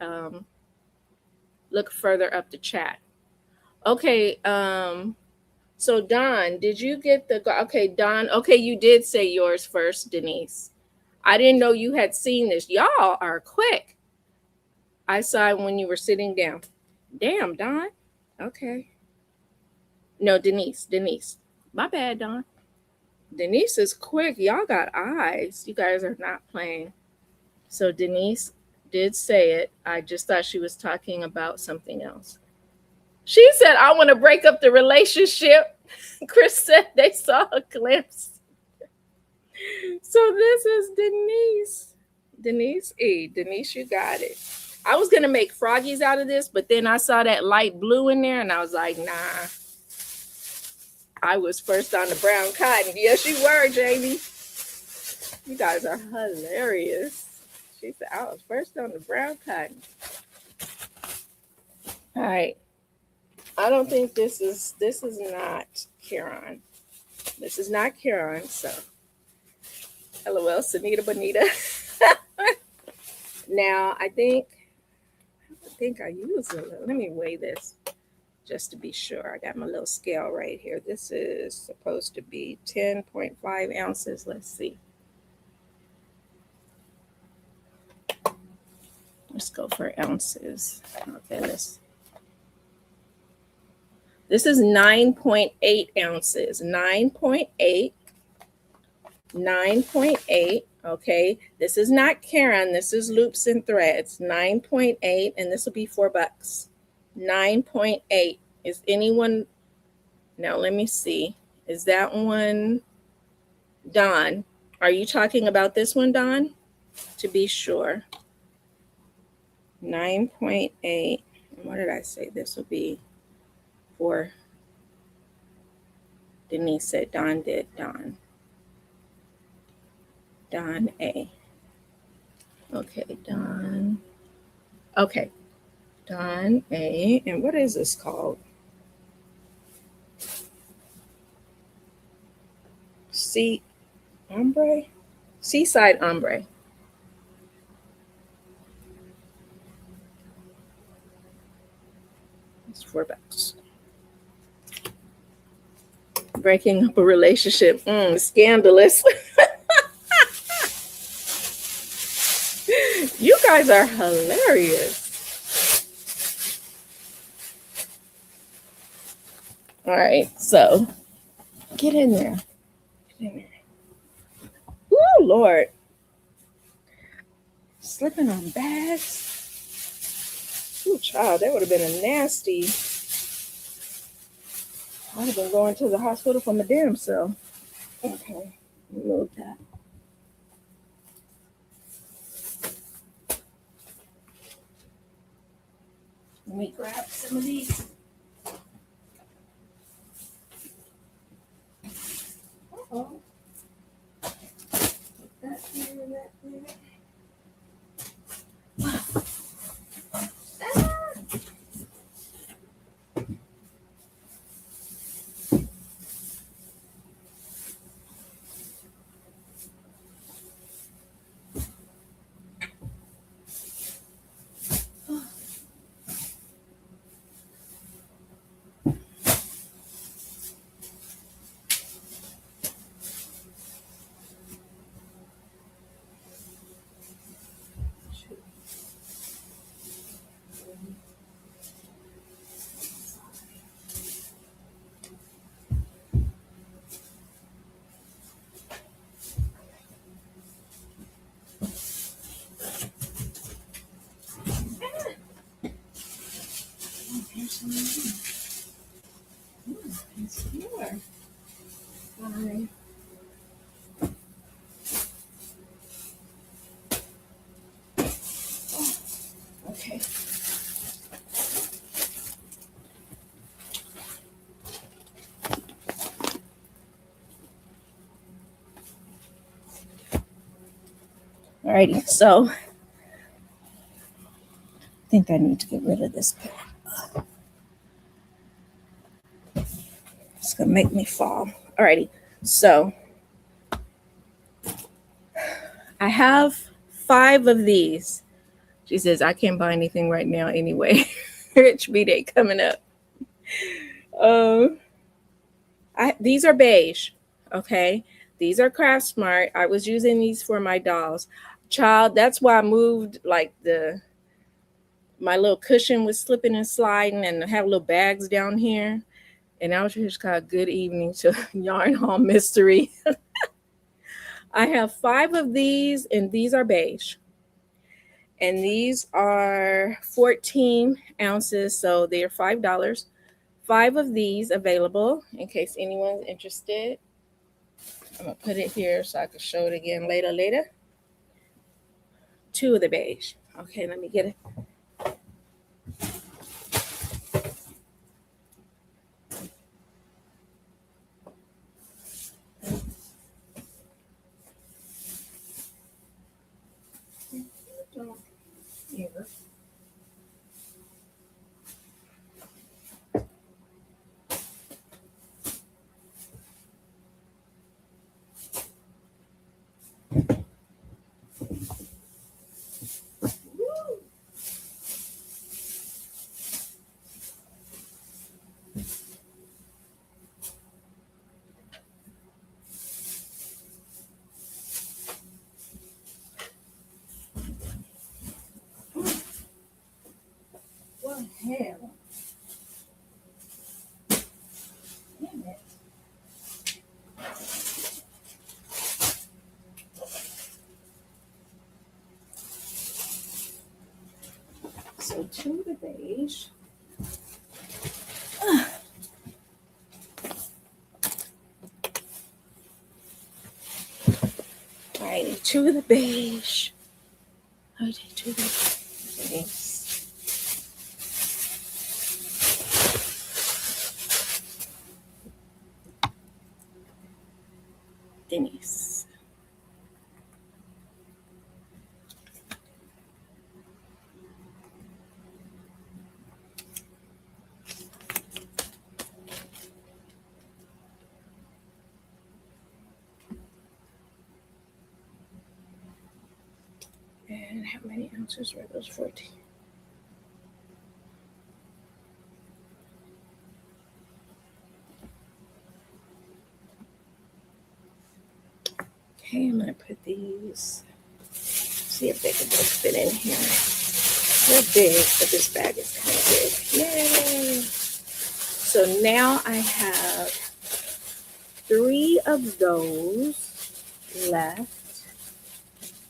Look further up the chat. Okay. So Don, did you get the? Okay, Don. Okay, you did say yours first, Denise. I didn't know you had seen this. Y'all are quick. I saw it when you were sitting down. Damn, Don. Okay. No, Denise. My bad, Don. Denise is quick. Y'all got eyes. You guys are not playing. So Denise did say it. I just thought she was talking about something else. She said, I want to break up the relationship. Chris said they saw a glimpse. So this is Denise. Denise E. Denise, you got it. I was going to make froggies out of this, but then I saw that light blue in there and I was like, nah. I was first on the brown cotton. Yes, you were, Jamie. You guys are hilarious. She said, I was first on the brown cotton. All right. I don't think this is not Karen. This is not Karen, so LOL, Sanita Bonita. Now, I think I used a little. Let me weigh this just to be sure. I got my little scale right here. This is supposed to be 10.5 ounces. Let's see. Let's go for ounces. Okay, this is 9.8 ounces. 9.8. Okay, this is not Karen. This is loops and threads. 9.8, and this will be $4. 9.8. Is anyone? Now let me see. Is that one Don? Are you talking about this one, Don? To be sure. 9.8. What did I say? This will be for. Denise said Don did. Don A. Okay, Don. Okay. done a, and what is this called? Sea ombre? Seaside ombre. It's $4. Breaking up a relationship. Scandalous. You guys are hilarious. All right, so get in there. Get in there. Oh, Lord. Slipping on bags. Ooh, child, that would have been a nasty. I'd have been going to the hospital for my damn self. Okay, remove that. Let me grab some of these. Uh-oh. Put that here and that there. Here's some more. Here's some more. Fine. Oh, okay. Alrighty, so I think I need to get rid of this pair. It's gonna make me fall. Alrighty, so I have 5 of these. She says I can't buy anything right now anyway. Rich B Day coming up. These are beige. Okay, these are Craft Smart. I was using these for my dolls. Child, that's why I moved like my little cushion was slipping and sliding, and I have little bags down here. And I was just called good evening to Yarn Haul Mystery. I have 5 of these, and these are beige. And these are 14 ounces, so they're $5. 5 of these available in case anyone's interested. I'm gonna put it here so I can show it again later. 2 of the beige. Okay, let me get it. Here. What the hell? Damn it. So 2 of the beige. Alrighty, 2 of the beige. Alrighty, 2 of the beige. Denise. And how many ounces were those? 14. Okay, I'm gonna put these. See if they can both fit in here. They're big, but this bag is kind of big. Yay! So now I have 3 of those left.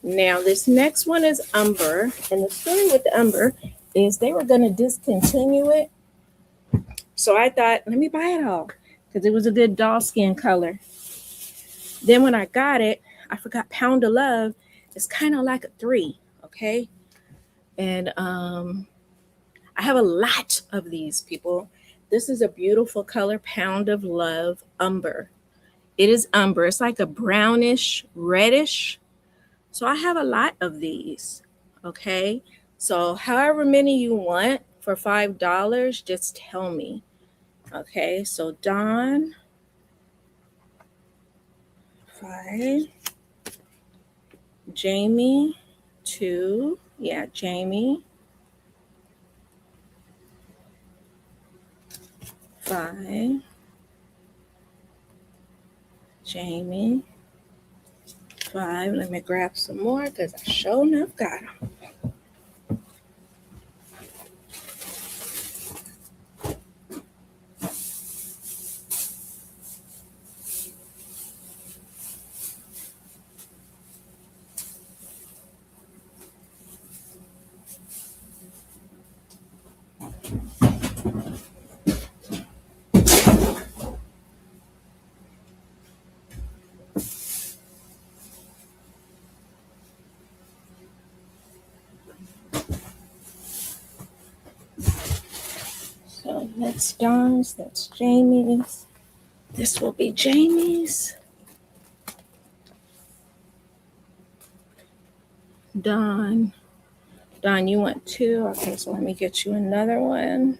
Now this next one is umber, and the story with the umber is they were going to discontinue it. So I thought, let me buy it all because it was a good doll skin color. Then when I got it, I forgot Pound of Love. It's kind of like a 3, okay? And I have a lot of these, people. This is a beautiful color, Pound of Love umber. It is umber. It's like a brownish, reddish. So I have a lot of these, okay? So however many you want for $5, just tell me, okay? So Dawn, 5. Jamie, 2. Yeah, Jamie, 5. Jamie, 5. Let me grab some more because I sure enough got them. So that's Dawn's, that's Jamie's. This will be Jamie's. Dawn, you want 2? Okay, so let me get you another one.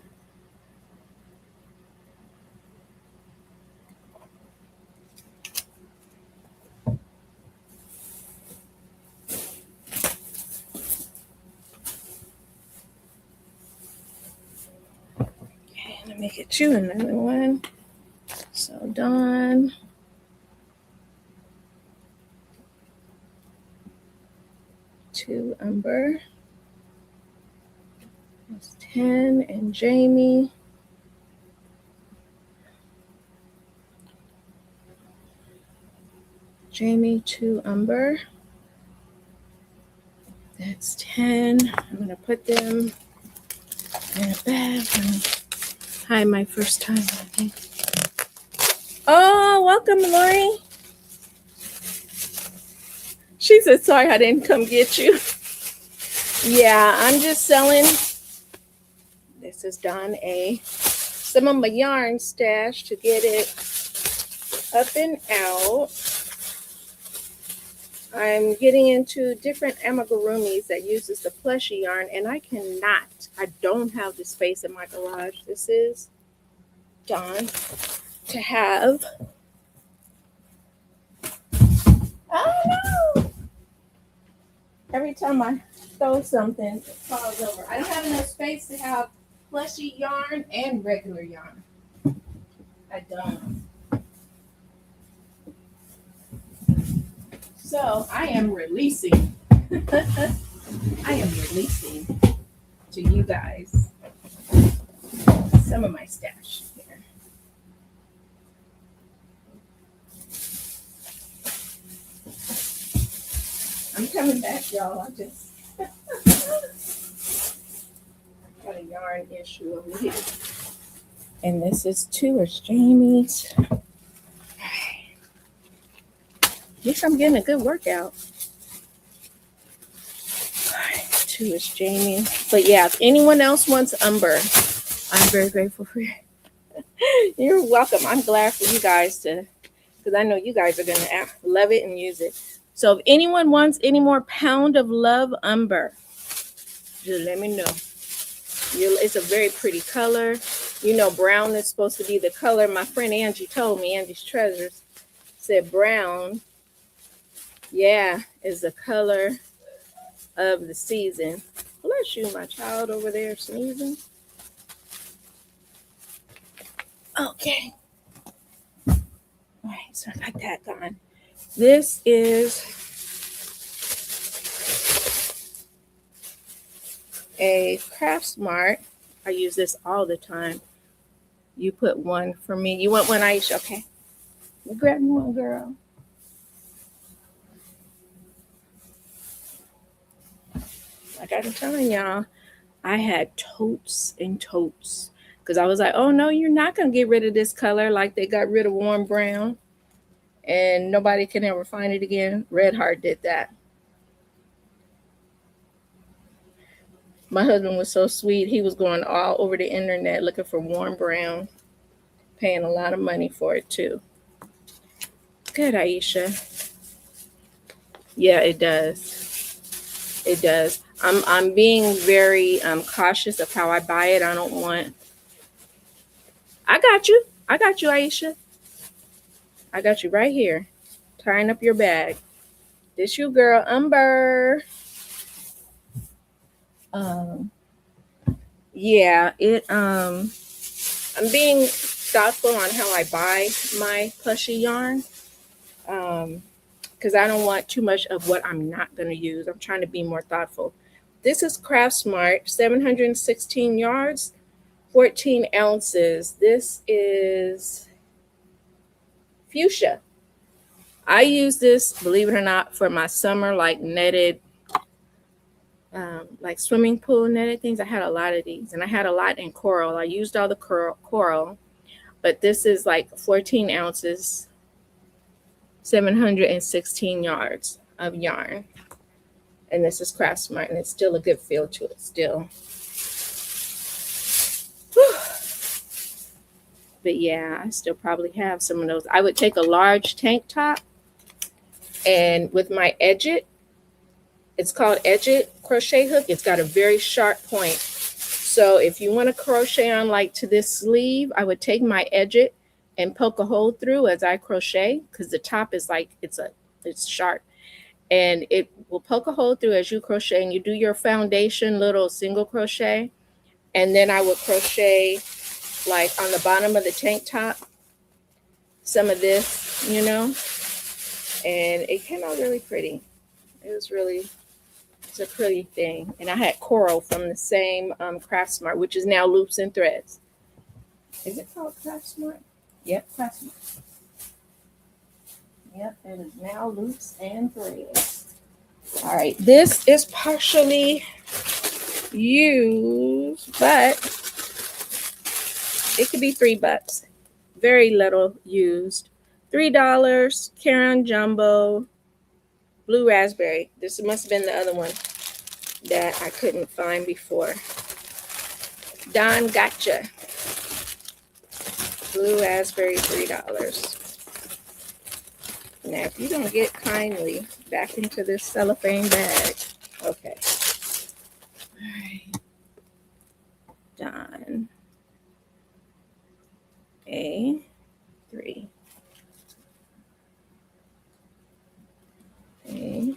Okay, let me get you another one. So Dawn, 2 umber. That's 10. And Jamie, Jamie, 2 umber. That's 10. I'm going to put them in a bag and hide my first time. Okay. Oh, welcome, Lori. She said, sorry, I didn't come get you. Yeah, I'm just selling. This is Don A. Some of my yarn stash to get it up and out. I'm getting into different amigurumis that uses the plushy yarn, and I don't have the space in my garage. This is Dawn to have. Oh no! Every time I throw something, it falls over. I don't have enough space to have plushy yarn and regular yarn. I don't. So I am releasing. I am releasing to you guys some of my stash here. I'm coming back, y'all. I just got a yarn issue over here. And this is 2 is Jamie's. At least I'm getting a good workout. 2 is Jamie. But yeah, if anyone else wants umber, I'm very grateful for you. You're welcome. I'm glad for you guys because I know you guys are going to love it and use it. So if anyone wants any more Pound of Love umber, just let me know. It's a very pretty color. You know, brown is supposed to be the color. My friend Angie told me, Angie's Treasures, said brown, yeah, is the color of the season. Bless you, my child over there sneezing. Okay. All right, so I got that gone. This is a Craft Smart. I use this all the time. You put one for me. You want one, Aisha? Okay. You grab me one, girl. Like I've been telling y'all, I had totes and totes because I was like, oh no, you're not going to get rid of this color like they got rid of warm brown and nobody can ever find it again. Red Heart did that. My husband was so sweet. He was going all over the internet looking for warm brown, paying a lot of money for it too. Good, Aisha. Yeah, it does. It does. I'm being very cautious of how I buy it. I don't want. I got you. I got you, Aisha. I got you right here, tying up your bag. This you, girl, Umber. Yeah, it. I'm being thoughtful on how I buy my plushy yarn. Because I don't want too much of what I'm not going to use. I'm trying to be more thoughtful. This is Craft Smart, 716 yards, 14 ounces. This is fuchsia. I use this, believe it or not, for my summer like netted, like swimming pool netted things. I had a lot of these, and I had a lot in coral. I used all the coral, but this is like 14 ounces, 716 yards of yarn. And this is Craft Smart, and it's still a good feel to it still. Whew. But yeah, I still probably have some of those. I would take a large tank top, and with my edge it, it's called edge it crochet hook. It's got a very sharp point. So if you want to crochet on like to this sleeve, I would take my edge it and poke a hole through as I crochet, because the top is like it's sharp. And it will poke a hole through as you crochet, and you do your foundation little single crochet, and then I would crochet like on the bottom of the tank top some of this, and it came out really pretty. It's a pretty thing. And I had coral from the same Craft Smart, which is now Loops and Threads. Is it called Craft Smart? Yep, Craft Smart. Yep, it is now Loops and Threads. All right, this is partially used, but it could be $3. Very little used. $3, Karen Jumbo, Blue Raspberry. This must have been the other one that I couldn't find before. Don Gotcha. Blue Raspberry, $3. Now, if you don't get kindly back into this cellophane bag, okay. All right. Don. A3. A3.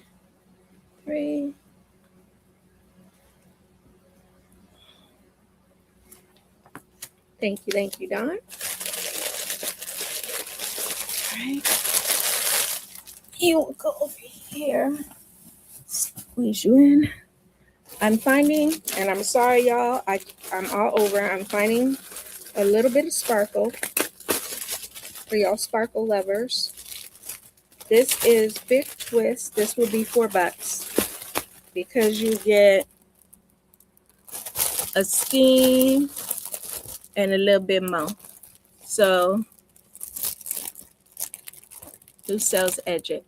Thank you, Don. All right. You will go over here. Squeeze you in. I'm finding, and I'm sorry, y'all. I'm all over. I'm finding a little bit of sparkle for y'all sparkle lovers. This is Big Twist. This will be $4 because you get a skein and a little bit more. So, who sells Edge It?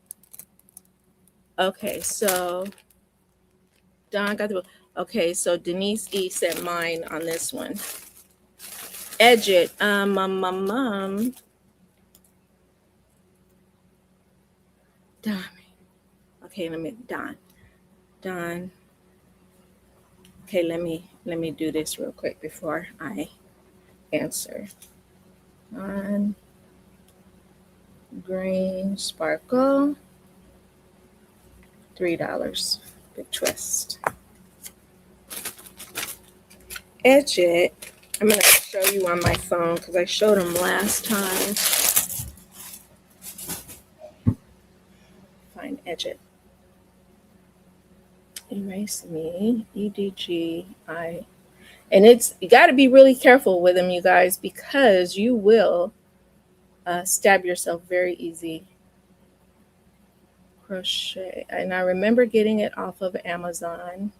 Okay, so Don got the. Okay, so Denise E sent mine on this one. Edge It. Don. Okay, Don. Okay, let me do this real quick before I answer. On green sparkle, $3. big twist. Edge it. I'm going to show you on my phone because I showed them last time. Fine, edge it. Erase me, EDGI. And you got to be really careful with them, you guys, because you will stab yourself very easy. Crochet. And I remember getting it off of Amazon.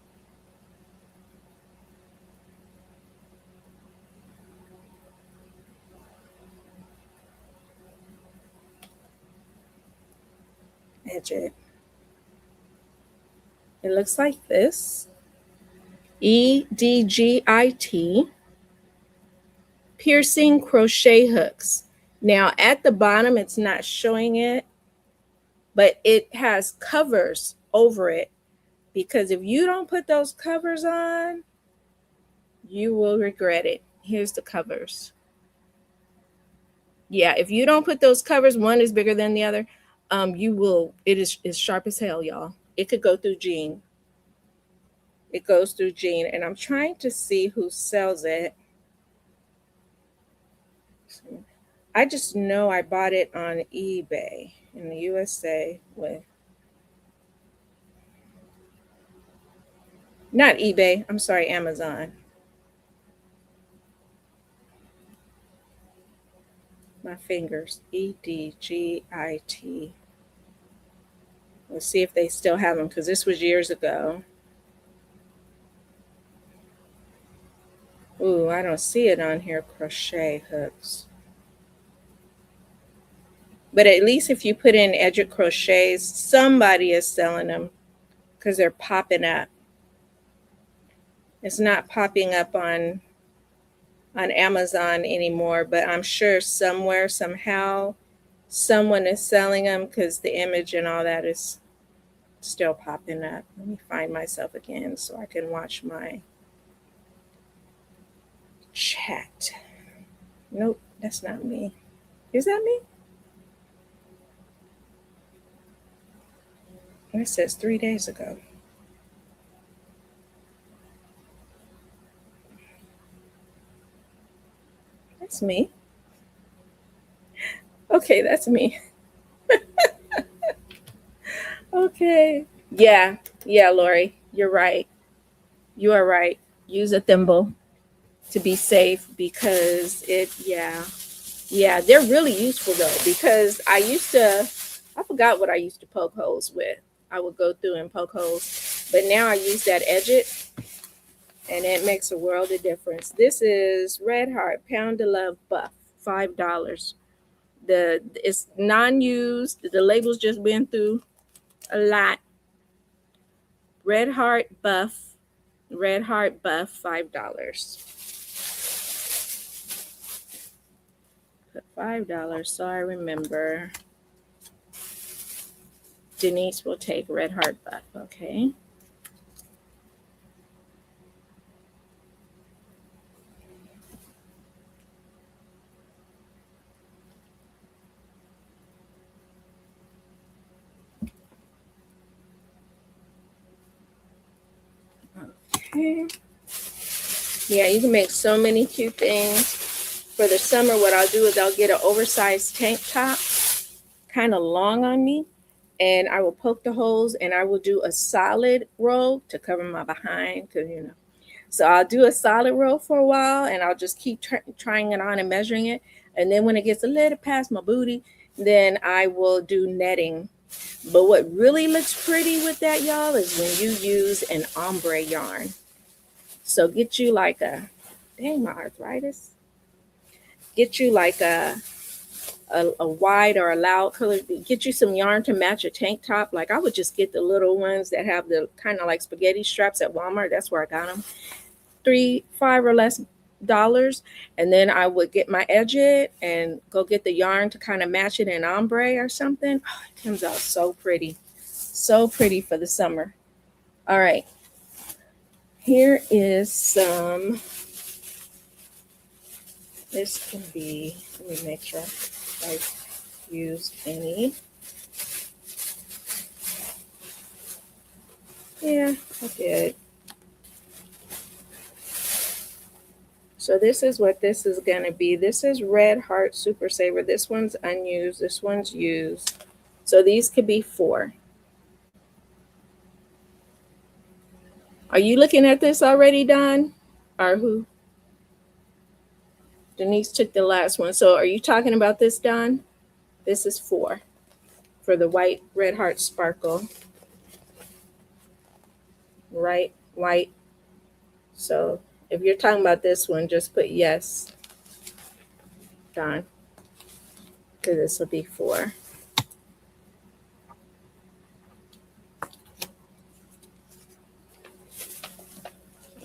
Edge it. It looks like this. EDGIT. Piercing crochet hooks. Now at the bottom, it's not showing it, but it has covers over it, because if you don't put those covers on, you will regret it. Here's the covers. Yeah, if you don't put those covers, one is bigger than the other, you will, it's sharp as hell, y'all. It could go through jean. It goes through jean, and I'm trying to see who sells it. I just know I bought it on eBay in the USA with, not eBay, I'm sorry, Amazon. My fingers, EDGIT. Let's see if they still have them, because this was years ago. Ooh, I don't see it on here, crochet hooks. But at least if you put in edge crochets, somebody is selling them, because they're popping up. It's not popping up on Amazon anymore, but I'm sure somewhere, somehow, someone is selling them, because the image and all that is still popping up. Let me find myself again so I can watch my chat. Nope, that's not me. Is that me? It says 3 days ago. That's me. Okay, that's me. Okay. Yeah, Lori, you're right. You are right. Use a thimble to be safe, because yeah, they're really useful though, because I forgot what I used to poke holes with. I would go through and poke holes, but now I use that edge it, and it makes a world of difference. This is Red Heart Pound of Love Buff, $5. It's non-used. The label's just been through a lot. Red Heart Buff, $5. Put $5 so I remember. Denise will take Red Heart Buff. Okay. Okay. Yeah, you can make so many cute things. For the summer, what I'll do is I'll get an oversized tank top, kind of long on me, and I will poke the holes, and I will do a solid row to cover my behind, because so I'll do a solid row for a while, and I'll just keep trying it on and measuring it, and then when it gets a little past my booty, then I will do netting. But what really looks pretty with that, y'all, is when you use an ombre yarn. So get you like a, dang, my arthritis. Get you like a wide or a loud color. Get you some yarn to match a tank top. Like I would just get the little ones that have the kind of like spaghetti straps at Walmart. That's where I got them. $3, $5 or less. And then I would get my edge it and go get the yarn to kind of match it in ombre or something. Oh, it comes out so pretty. So pretty for the summer. All right. Here is some. This can be, let me make sure I've used any. Yeah, I did. So this is what this is going to be. This is Red Heart Super Saver. This one's unused. This one's used. So these could be 4. Are you looking at this already, Don? Or who? Denise took the last one. So are you talking about this, Don? This is 4 for the white Red Heart Sparkle. Right? White. So if you're talking about this one, just put yes, Don, because this will be 4.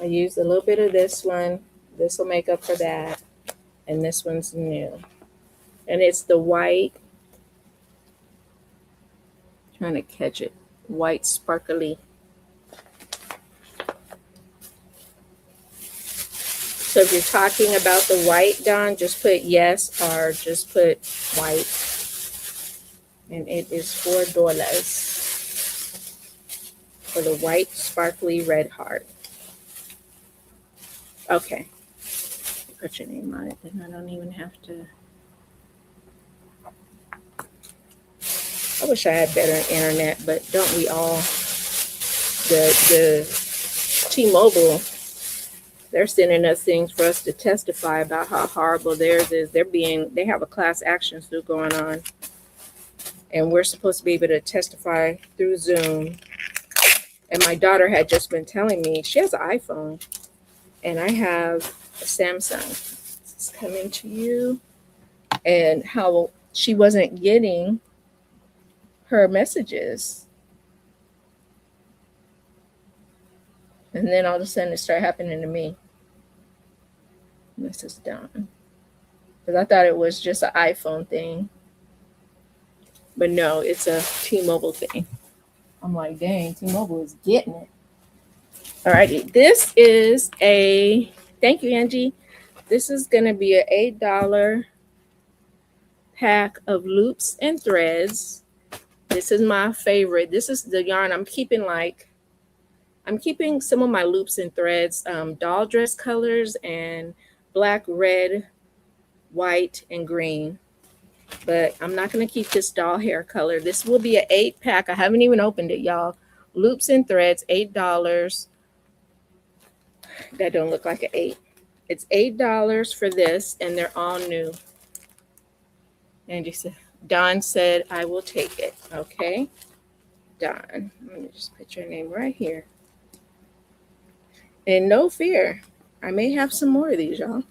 I used a little bit of this one. This will make up for that. And this one's new. And it's the white, trying to catch it, white sparkly. So if you're talking about the white, Don, just put yes or just put white. And it is $4 for the white sparkly Red Heart. Okay. Put your name on it, then I don't even have to. I wish I had better internet, but don't we all? The T-Mobile, they're sending us things for us to testify about how horrible theirs is. They have a class action suit going on, and we're supposed to be able to testify through Zoom. And my daughter had just been telling me she has an iPhone, and I have a Samsung. It's coming to you, and how she wasn't getting her messages. And then all of a sudden it started happening to me. This is done. Because I thought it was just an iPhone thing. But no, it's a T-Mobile thing. I'm like, dang, T-Mobile is getting it. Alrighty, this is thank you, Angie. This is going to be an $8 pack of loops and threads. This is my favorite. This is the yarn I'm keeping some of my loops and threads, doll dress colors and black, red, white, and green. But I'm not going to keep this doll hair color. This will be an 8-pack. I haven't even opened it, y'all. Loops and threads, $8. That don't look like an 8. It's $8 for this, and they're all new. And Don said, I will take it. Okay, Don. Let me just put your name right here. And no fear, I may have some more of these, y'all.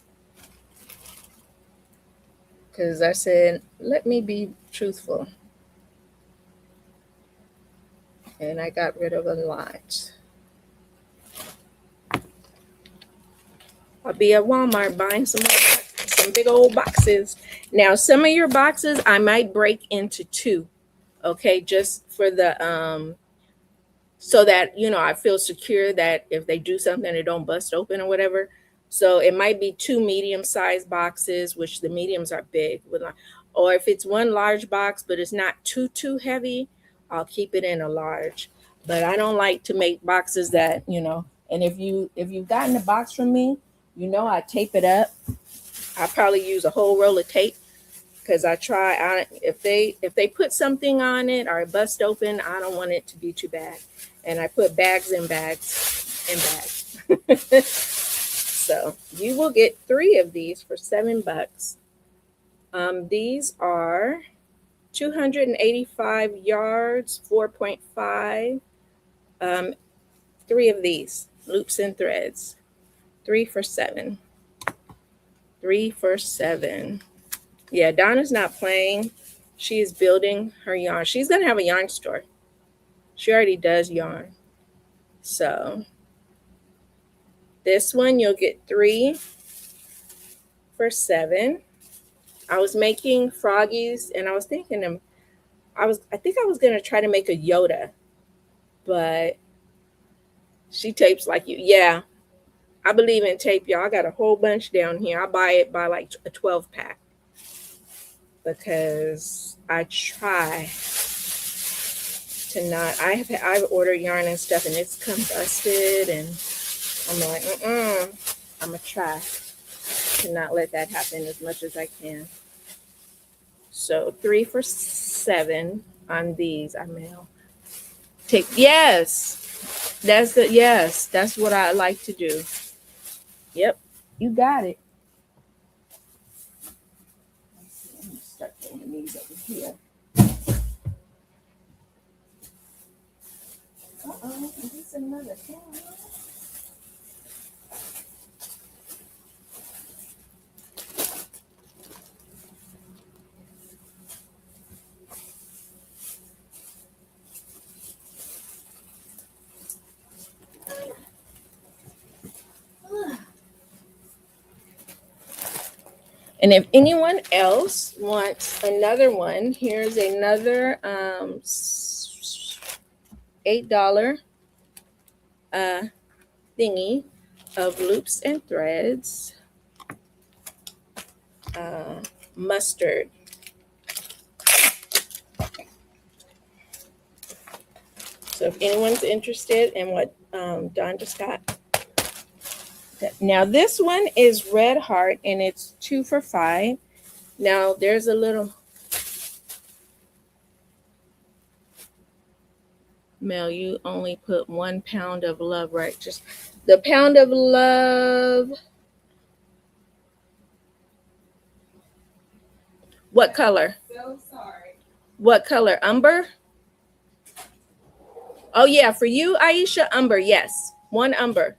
Because I said, let me be truthful. And I got rid of a lot. I'll be at Walmart buying some big old boxes. Now, some of your boxes I might break into 2. Okay, just for the so that I feel secure that if they do something, it don't bust open or whatever. So it might be 2 medium-sized boxes, which the mediums are big, or if it's 1 large box, but it's not too heavy, I'll keep it in a large. But I don't like to make boxes that And if you've gotten a box from me, I tape it up. I probably use a whole roll of tape. Because if they put something on it or it bust open, I don't want it to be too bad. And I put bags in bags and bags. So you will get 3 of these for $7. These are 285 yards, 4.5. 3 of these loops and threads, 3 for $7. 3 for $7. Yeah, Donna's not playing. She is building her yarn. She's going to have a yarn store. She already does yarn. So this one, you'll get 3 for $7. I was making froggies, and I was thinking I think I was going to try to make a Yoda, but she tapes like you. Yeah, I believe in tape, y'all. I got a whole bunch down here. I buy it by like a 12-pack. Because I try to not. I've ordered yarn and stuff, and it's come busted, and I'm like, I'm gonna try to not let that happen as much as I can. So 3 for $7 on these. I mail. Yes, that's what I like to do. Yep, you got it. I'm gonna start putting these over here. Uh-oh, is this another camera? And if anyone else wants another one, here's another $8 thingy of loops and threads. Mustard. So if anyone's interested in what Dawn just got. Now this one is Red Heart, and it's 2 for $5. Now there's a little Mel, you only put 1 pound of love, right? Just the pound of love. What color? So sorry. What color? Umber? Oh yeah, for you, Aisha, umber, yes. 1 umber.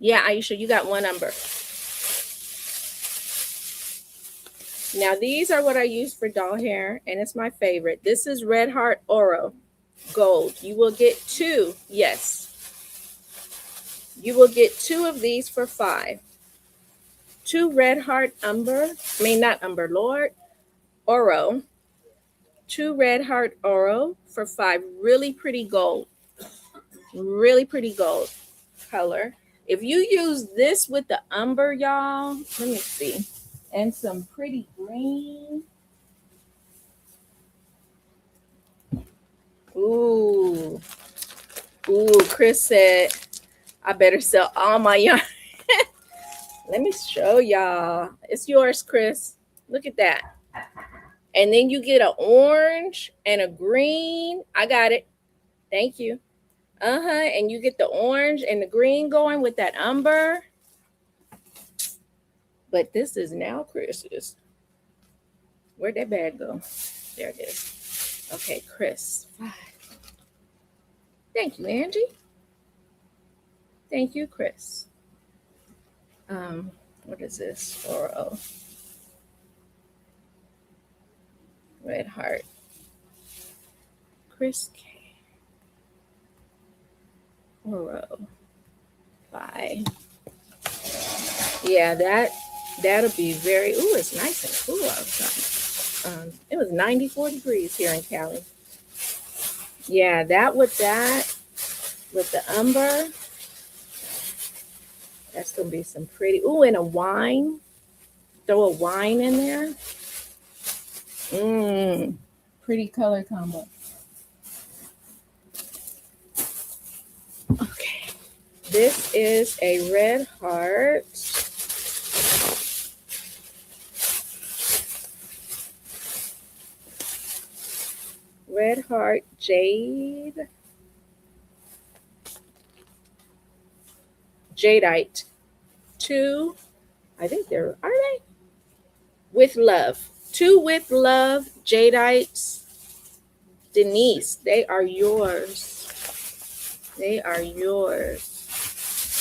Yeah, Aisha, you got 1 umber. Now these are what I use for doll hair, and it's my favorite. This is Red Heart Oro Gold. You will get 2, yes. You will get 2 of these for $5. 2 Red Heart Umber, not Umber, Lord, Oro. 2 Red Heart Oro for $5. Really pretty gold. Really pretty gold color. If you use this with the umber, y'all, let me see. And some pretty green. Ooh. Ooh, Chris said, I better sell all my yarn. Let me show y'all. It's yours, Chris. Look at that. And then you get an orange and a green. I got it. Thank you. And you get the orange and the green going with that umber. But this is now Chris's. Where'd that bag go? There it is. Okay, Chris. Thank you, Angie. Thank you, Chris. What is this? Oro. Red Heart. Chris K. Oro. Bye. Yeah, that'll be very. Ooh, it's nice and cool outside. It was 94 degrees here in Cali. Yeah, with the umber, that's gonna be some pretty. Ooh, and a wine. Throw a wine in there. Pretty color combo. Okay, this is a Red Heart. Red Heart Jadeite. 2, I think are they? With Love. 2 With Love Jadeites. Denise, they are yours. They are yours.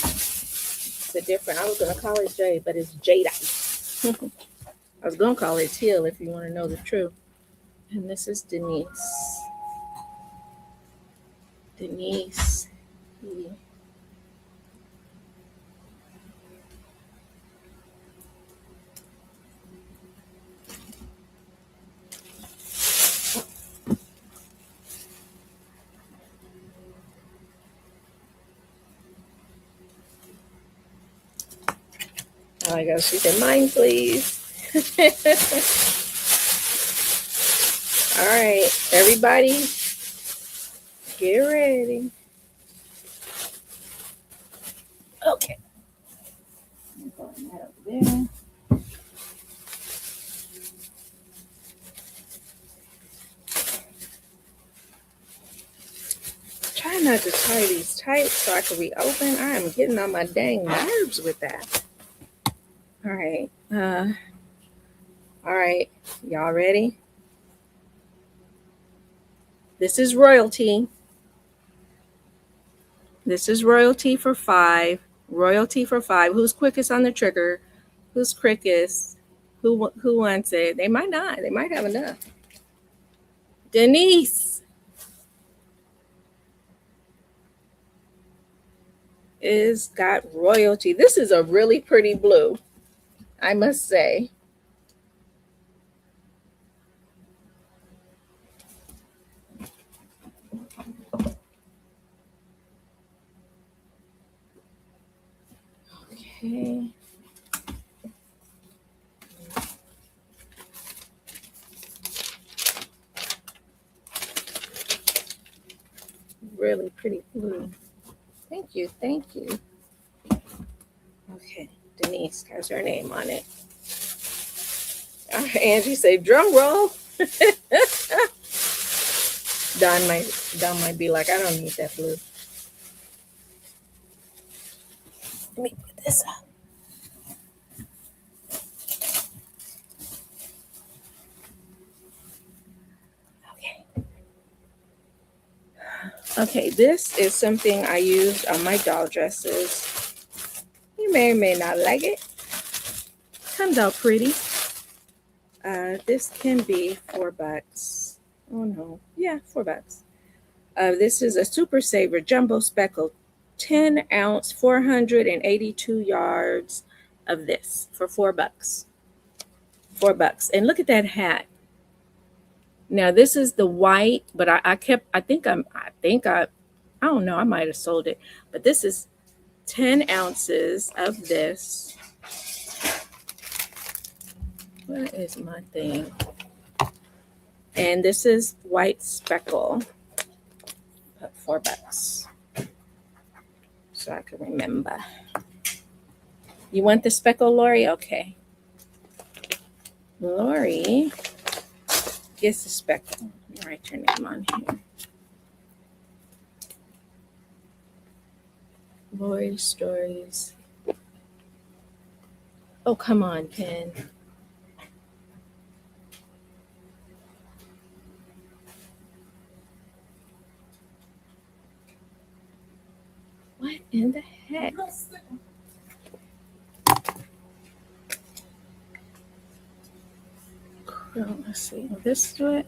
It's a different, I was going to call it Jade, but it's Jadeite. I was going to call it teal if you want to know the truth. And this is Denise. Denise. Oh my gosh, she said, mine, please. All right, everybody, get ready. Okay. I'm going that over there. Try not to tie these tight so I can reopen. I am getting on my dang nerves with that. All right. All right. Y'all ready? This is royalty. This is royalty for 5. Royalty for 5. Who's quickest on the trigger? Who's quickest? Who wants it? They might not. They might have enough. Denise is got royalty. This is a really pretty blue, I must say. Okay. Really pretty blue. Thank you. Thank you. Okay. Denise has her name on it. Angie say drum roll. Don might be like, I don't need that blue. Let me put this up. Okay. Okay, this is something I used on my doll dresses. You may or may not like it. Comes out pretty. This can be $4. Oh no, yeah, $4. This is a Super Saver Jumbo Speckle 10-ounce, 482 yards of this for $4. $4. And look at that hat. Now this is the white, but I don't know, I might have sold it. But this is 10 ounces of this. Where is my thing? And this is white speckle. $4. So I can remember. You want the speckle, Lori? Okay. Lori gets the speckle. Let me write your name on here. Lori Stories. Oh, come on, pen. What in the heck? Oh, let's see. Will this do it?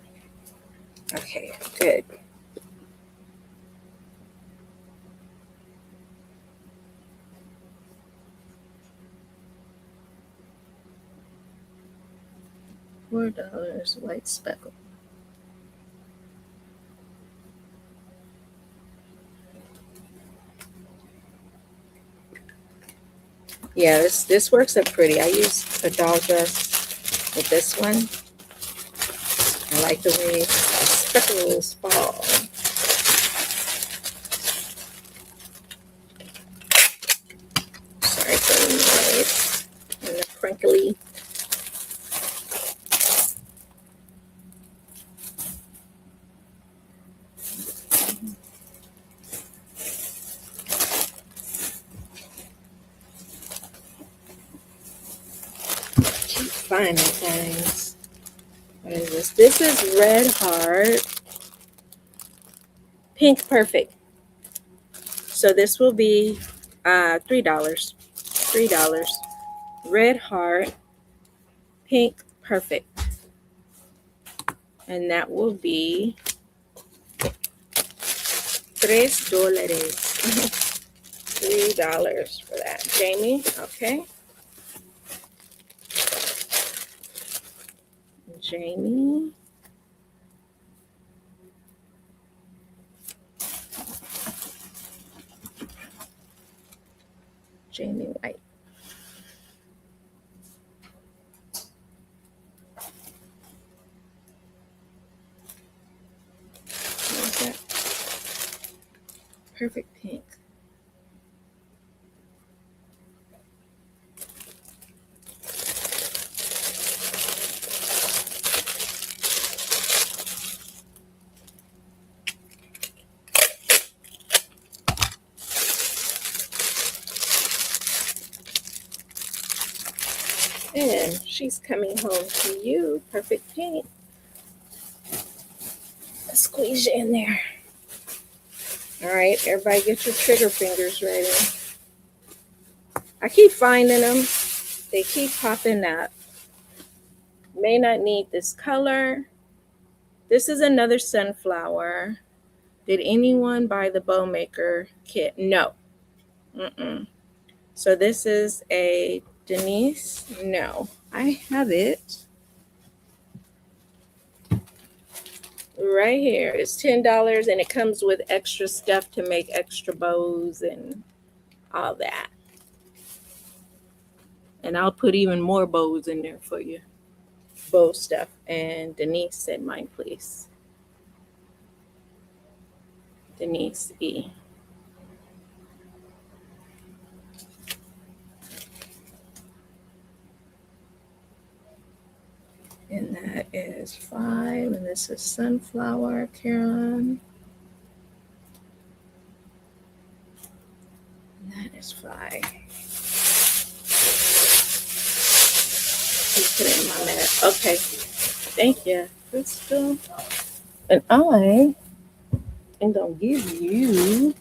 Okay, good. $4 white speckle. Yeah, this works up pretty. I use a doll dress with this one. I like the way the speckles fall. Sorry for the noise and the crinkly. Keep finding things. What is this? This is Red Heart Pink Perfect. So this will be $3. $3. Red Heart Pink Perfect. And that will be $3. $3 for that. Jamie, okay. Jamie. Jamie White. perfect pink. And she's coming home to you, perfect pink. Let's squeeze you in there. All right, everybody get your trigger fingers ready. I keep finding them. They keep popping up. May not need this color. This is another sunflower. Did anyone buy the bow maker kit? No. So this is a Denise. No, I have it right here. It's $10 and it comes with extra stuff to make extra bows and all that. And I'll put even more bows in there for you. Bow stuff. And Denise said mine, please. Denise E. And that is 5. And this is sunflower, Karen. And that is 5. Put it in my mat. Okay. Thank you, Crystal. And I am going to give you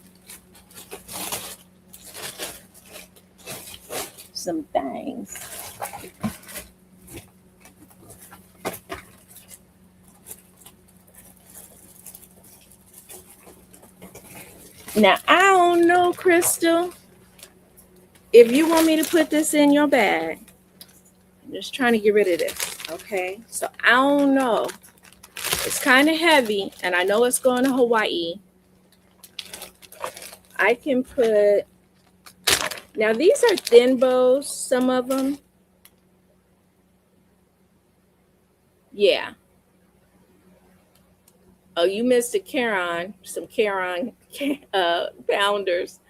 some things. Now, I don't know, Crystal, if you want me to put this in your bag. I'm just trying to get rid of this, okay? So, I don't know. It's kind of heavy, and I know it's going to Hawaii. I can put... Now, these are thin bows, some of them. Yeah. Oh, you missed a Caron, some Caron bounders.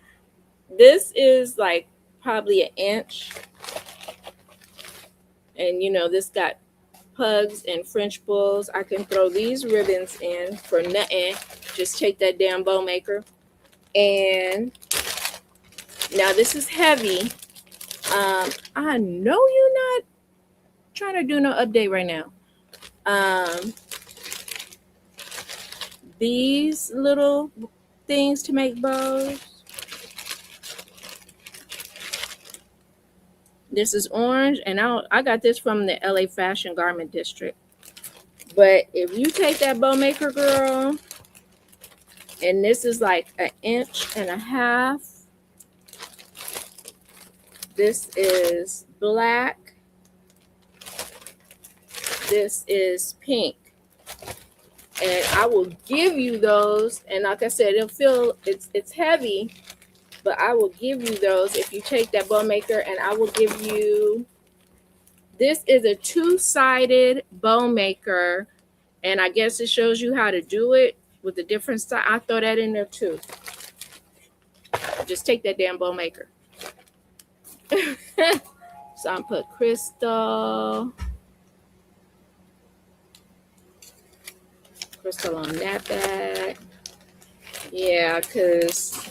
This is like probably 1 inch. And, you know, this got pugs and French bulls. I can throw these ribbons in for nothing. Just take that damn bow maker. And now this is heavy. I know you're not trying to do no update right now. These little things to make bows. This is orange, and I got this from the LA Fashion Garment District. But if you take that bow maker, girl, and this is like 1.5 inches. This is black. This is pink. And I will give you those. And like I said, it's heavy, but I will give you those if you take that bow maker. And I will give you, this is a 2-sided bow maker. And I guess it shows you how to do it with the different side. I throw that in there too. Just take that damn bow maker. So I'm put Crystal on that bag. Yeah, because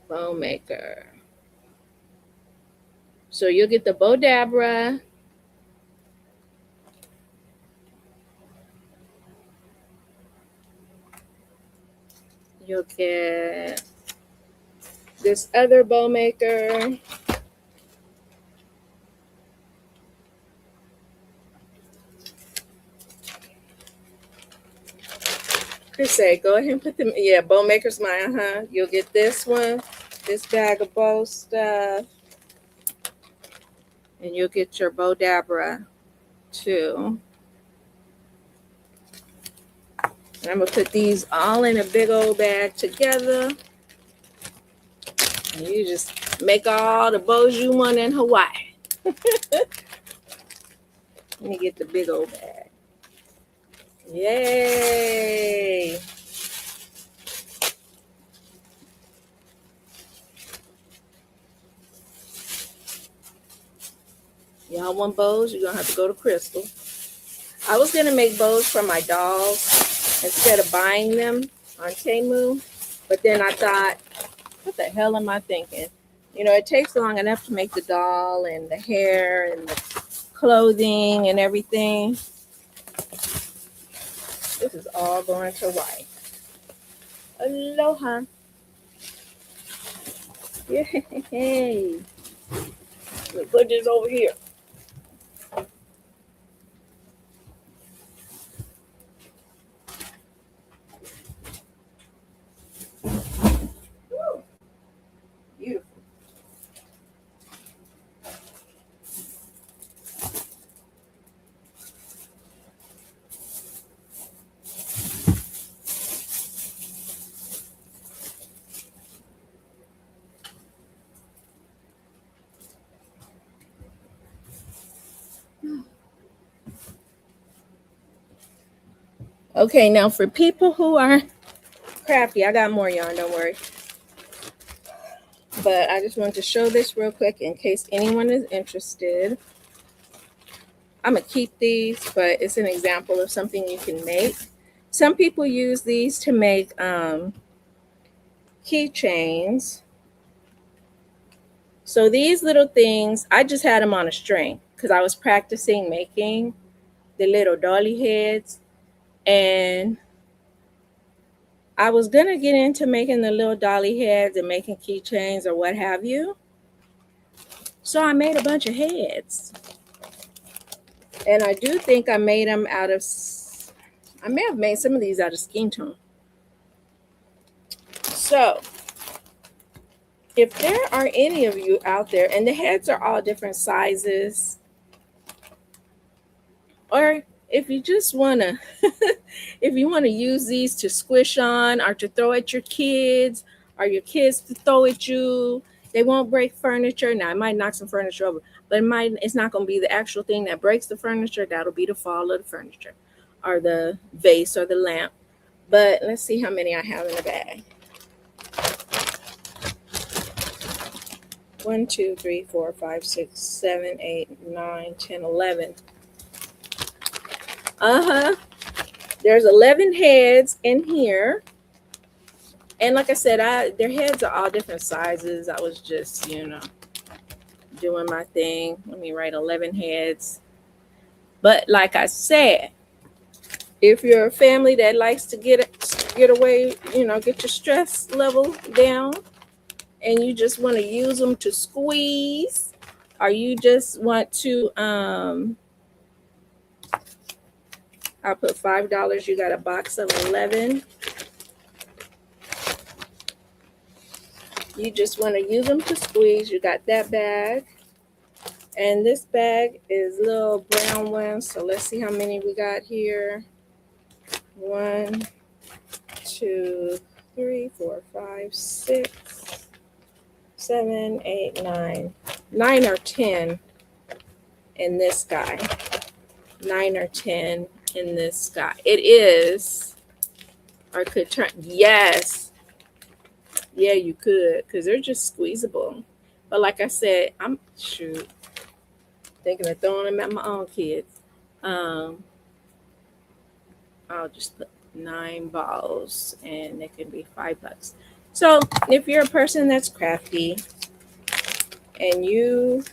bow maker. So you'll get the Bodabra. You'll get this other bow maker. Chris said, go ahead and put them. Yeah, bow maker's mine, You'll get this one, this bag of bow stuff. And you'll get your Bodabra too. And I'm going to put these all in a big old bag together. And you just make all the bows you want in Hawaii. Let me get the big old bag. Yay! Y'all want bows? You're gonna have to go to Crystal. I was gonna make bows for my dolls instead of buying them on Temu, but then I thought, what the hell am I thinking? You know, it takes long enough to make the doll and the hair and the clothing and everything. This is all going to white. Aloha. Yay. We'll put this over here. Woo. Beautiful. Okay, now for people who are crafty, I got more yarn, don't worry. But I just wanted to show this real quick in case anyone is interested. I'm gonna keep these, but it's an example of something you can make. Some people use these to make keychains. So these little things, I just had them on a string because I was practicing making the little dolly heads, and I was gonna get into making the little dolly heads and making keychains or what have you. So I made a bunch of heads. And I do think I made them out of, I may have made some of these out of skin tone. So if there are any of you out there, and the heads are all different sizes, or if you just want to, if you want to use these to squish on or to throw at your kids or your kids to throw at you, they won't break furniture. Now, it might knock some furniture over, but it's not going to be the actual thing that breaks the furniture. That'll be the fall of the furniture or the vase or the lamp. But let's see how many I have in the bag. 1, 2, 3, 4, 5, 6, 7, 8, 9, 10, 11. There's 11 heads in here. And like I said, their heads are all different sizes. I was just, doing my thing. Let me write 11 heads. But like I said, if you're a family that likes to get away, get your stress level down, and you just want to use them to squeeze, or you just want to, I'll put $5. You got a box of 11. You just want to use them to squeeze. You got that bag. And this bag is little brown ones. So let's see how many we got here. 1, 2, 3, 4, 5, 6, 7, 8, 9. 9 or 10 in this guy. 9 or 10 in this guy. It is, or could turn, yes. Yeah, you could, because they're just squeezable. But like I said, I'm thinking of throwing them at my own kids. I'll just put 9 balls, and it can be $5. So if you're a person that's crafty, and you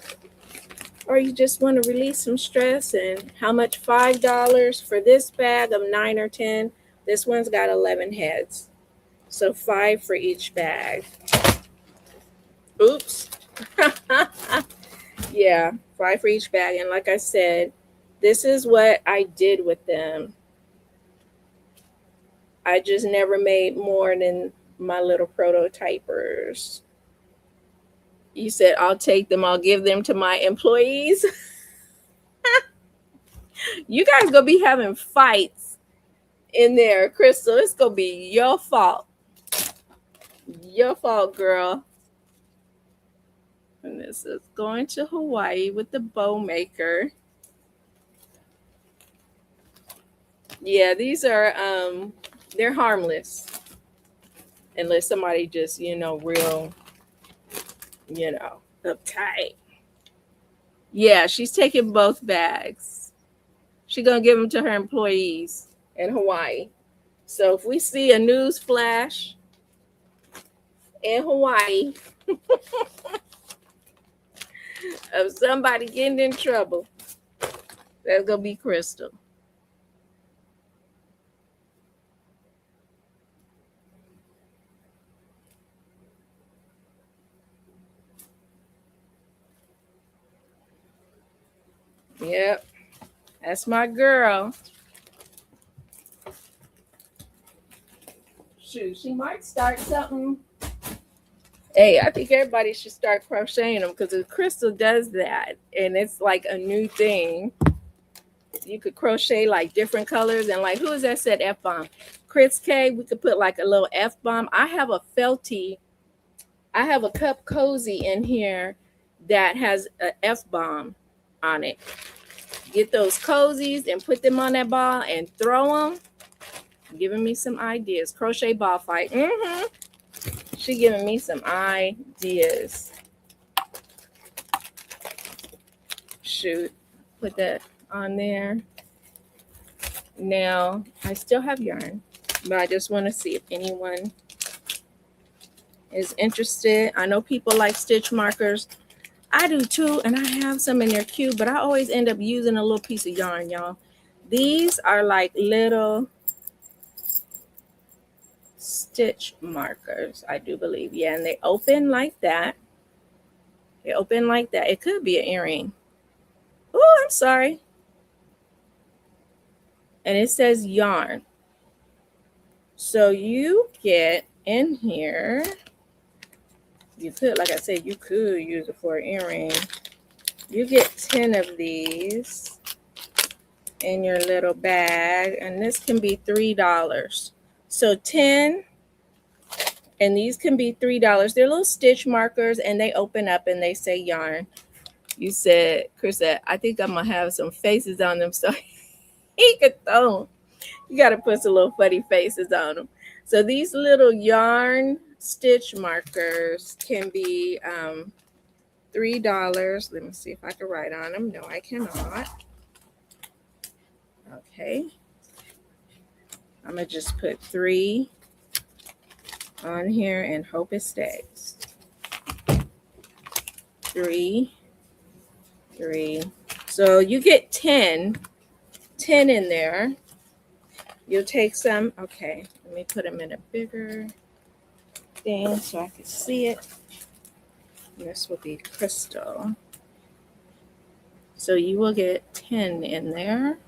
just want to release some stress, and how much? $5 for this bag of 9 or 10. This one's got 11 heads, so 5 for each bag. Oops. Yeah, 5 for each bag. And like I said, this is what I did with them. I just never made more than my little prototypers. You said, I'll take them, I'll give them to my employees. You guys gonna be having fights in there, Crystal. It's gonna be your fault. Your fault, girl. And this is going to Hawaii with the bow maker. Yeah, these are they're harmless unless somebody just, real, uptight. Yeah, she's taking both bags. She's gonna give them to her employees in Hawaii. So if we see a news flash in Hawaii of somebody getting in trouble, that's gonna be Crystal. Yep, that's my girl. Shoot, she might start something. Hey, I think everybody should start crocheting them because Crystal does that, and it's like a new thing. You could crochet like different colors, and like who is that said F bomb? Chris K. We could put like a little F bomb. I have a felty. I have a cup cozy in here that has a F bomb on it. Get those cozies and put them on that ball and throw them. Giving me some ideas. Crochet ball fight. She giving me some ideas. Shoot, put that on there. Now I still have yarn, but I just want to see if anyone is interested. I know people like stitch markers. I do too, and I have some in there cute, but I always end up using a little piece of yarn, y'all. These are like little stitch markers, I do believe. Yeah, and they open like that. They open like that. It could be an earring. Oh, I'm sorry. And it says yarn. So you get in here, you could, like I said, you could use it for an earring. You get 10 of these in your little bag, and this can be $3. So 10, and these can be $3. They're little stitch markers, and they open up and they say yarn. You said, Chris said, I think I'm gonna have some faces on them so he could throw them. You got to put some little funny faces on them. So these little yarn stitch markers can be $3. Let me see if I can write on them. No, I cannot. Okay. I'm going to just put 3 on here and hope it stays. 3. So you get 10 in there. You'll take some. Okay, let me put them in a bigger thing so I can see it. This will be Crystal. So you will get 10 in there.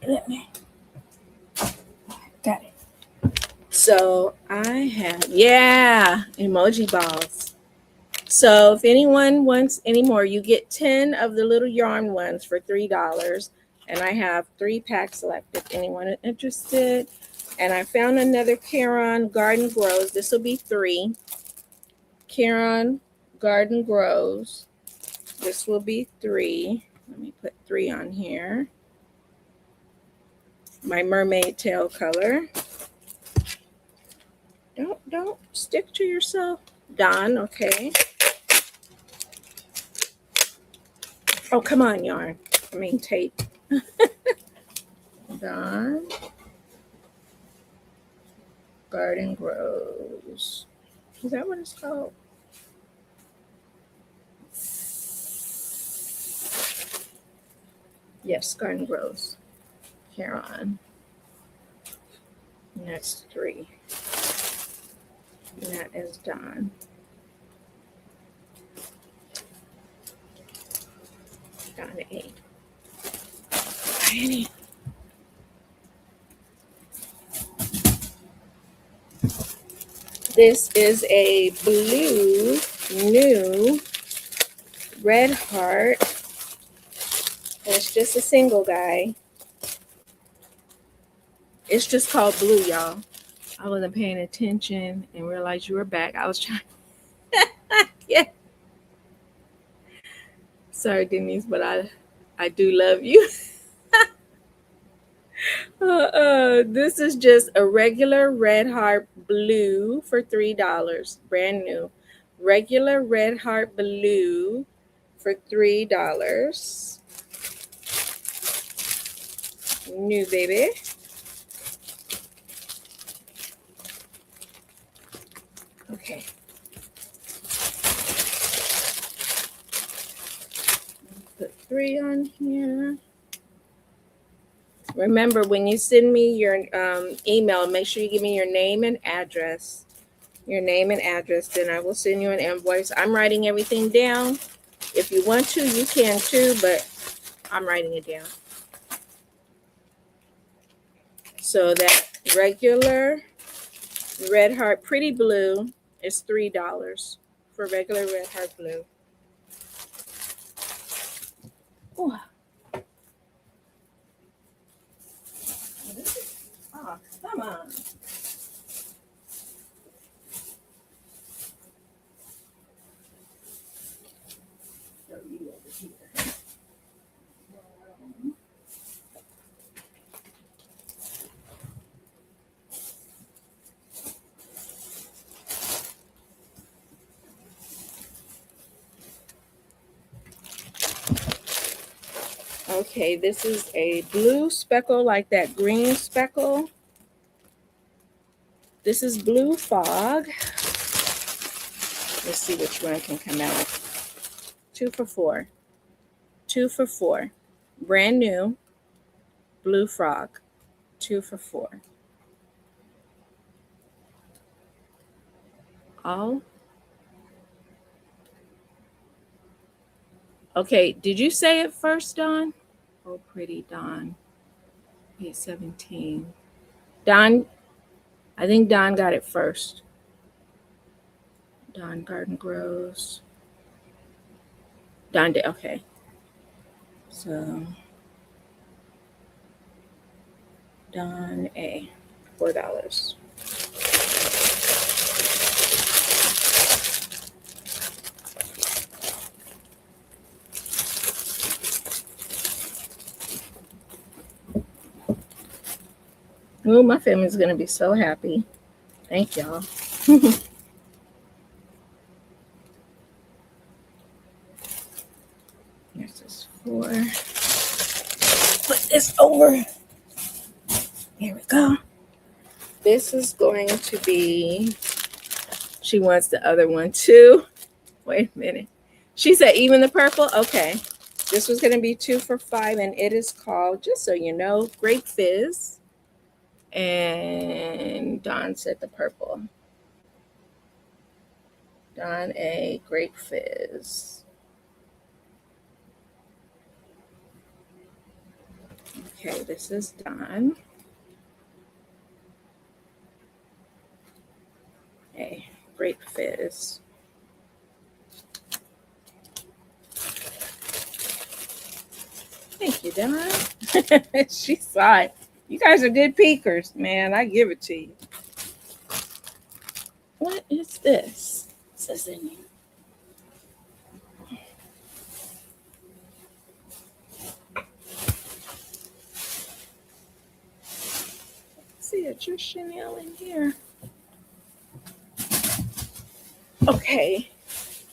Let me. Got it. So I have, yeah, emoji balls. So if anyone wants any more, you get 10 of the little yarn ones for $3. And I have 3 packs left if anyone is interested. And I found another Caron Garden Grows. This will be 3. Caron Garden Grows. This will be 3. Let me put 3 on here. My mermaid tail color. Don't stick to yourself. Don, okay. Oh, come on, yarn. I mean tape. Don. Garden Grows. Is that what it's called? Yes, Garden Grows. Caron. And that's 3. And that is Don. Don 8. Alrighty. This is a blue new red heart. And it's just a single guy. It's just called blue, y'all. I wasn't paying attention and realized you were back. I was trying. Yeah. Sorry, Denise, but I do love you. This is just a regular red heart blue for $3, brand new. Regular red heart blue for $3. New, baby. Okay. Put 3 on here. Remember, when you send me your email, make sure you give me your name and address. Your name and address, then I will send you an invoice. I'm writing everything down. If you want to, you can too, but I'm writing it down. So that regular red heart pretty blue is $3 for regular red heart blue. Ooh. Oh, come on. Okay, this is a blue speckle like that green speckle. This is blue fog. Let's see which one can come out. 2 for $4. 2 for $4. Brand new blue frog. 2 for $4. All. Okay, did you say it first, Dawn? Oh, pretty Dawn. 817. Dawn, I think Dawn got it first. Dawn Garden Grows. Dawn did, okay. So, Dawn A, $4. Oh, my family's going to be so happy. Thank y'all. This is 4. Put this over. Here we go. This is going to be, she wants the other one too. Wait a minute. She said even the purple? Okay. This was going to be 2 for $5, and it is called, just so you know, Grape Fizz. And Dawn said the purple. Dawn A, Grape Fizz. Okay, this is Dawn A, Grape Fizz. Thank you, Dawn. She saw it. You guys are good peekers, man. I give it to you. What is this? It says in here. See a just Chanel in here. Okay.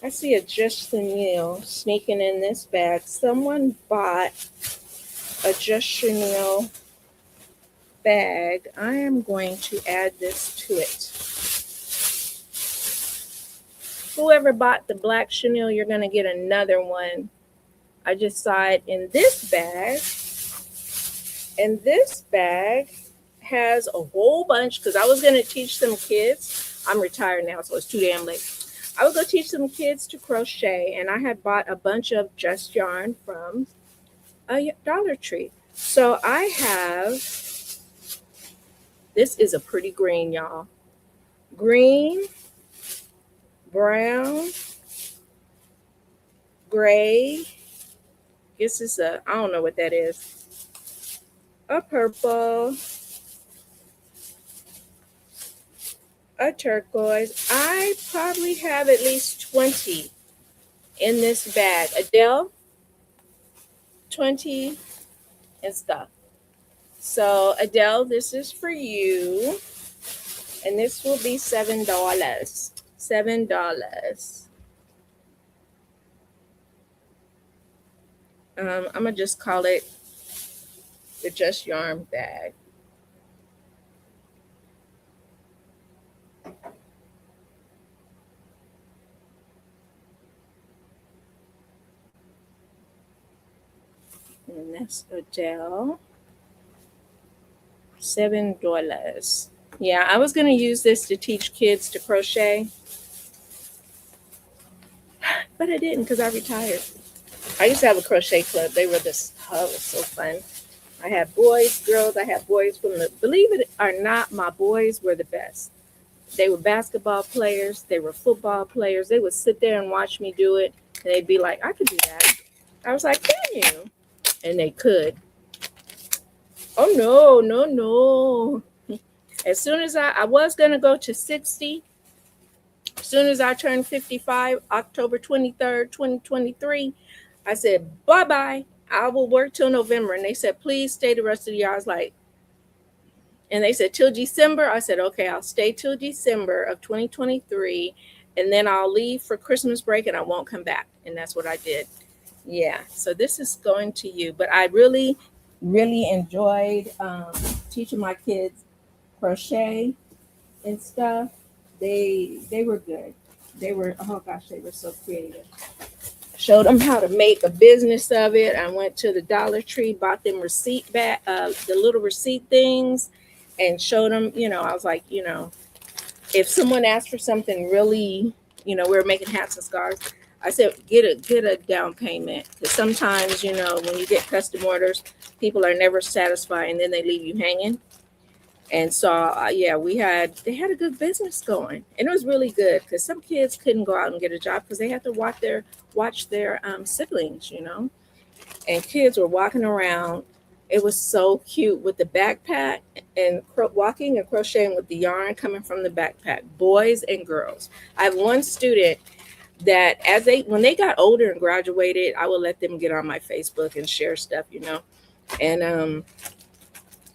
I see a just Chanel sneaking in this bag. Someone bought a just Chanel bag. I am going to add this to it. Whoever bought the black Chanel, you're going to get another one. I just saw it in this bag. And this bag has a whole bunch, because I was going to teach some kids. I'm retired now, so it's too damn late. I was going to teach some kids to crochet, and I had bought a bunch of just yarn from a Dollar Tree. So I have, this is a pretty green, y'all. green, brown, gray. This is I don't know what that is. A purple, a turquoise. I probably have at least 20 in this bag. Adele, 20 and stuff. So Adele, this is for you. And this will be $7. $7. I'm gonna just call it the Just Yarn bag. And that's Adele. $7. Yeah, I was gonna use this to teach kids to crochet, but I didn't because I retired. I used to have a crochet club. They were this, oh, it was so fun. I had boys, girls. I had boys from the, believe it or not, my boys were the best. They were basketball players. They were football players. They would sit there and watch me do it. And they'd be like, I could do that. I was like, can you? And they could. Oh, no, no, no. As soon as I was going to go to 60, as soon as I turned 55, October 23rd, 2023, I said, bye-bye. I will work till November. And they said, please stay the rest of the year. I was like, and they said, till December. I said, okay, I'll stay till December of 2023. And then I'll leave for Christmas break and I won't come back. And that's what I did. Yeah. So this is going to you. But I really, really enjoyed teaching my kids crochet and stuff. They were good. They were, oh gosh, they were so creative. Showed them how to make a business of it. I went to the Dollar Tree, bought them receipt back, the little receipt things, and showed them, I was like, if someone asked for something really, we were making hats and scarves. I said, get a down payment. Because sometimes, when you get custom orders, people are never satisfied and then they leave you hanging. And so, yeah, they had a good business going, and it was really good because some kids couldn't go out and get a job because they had to watch their siblings, and kids were walking around. It was so cute with the backpack and walking and crocheting with the yarn coming from the backpack, boys and girls. I have one student that when they got older and graduated, I would let them get on my Facebook and share stuff, and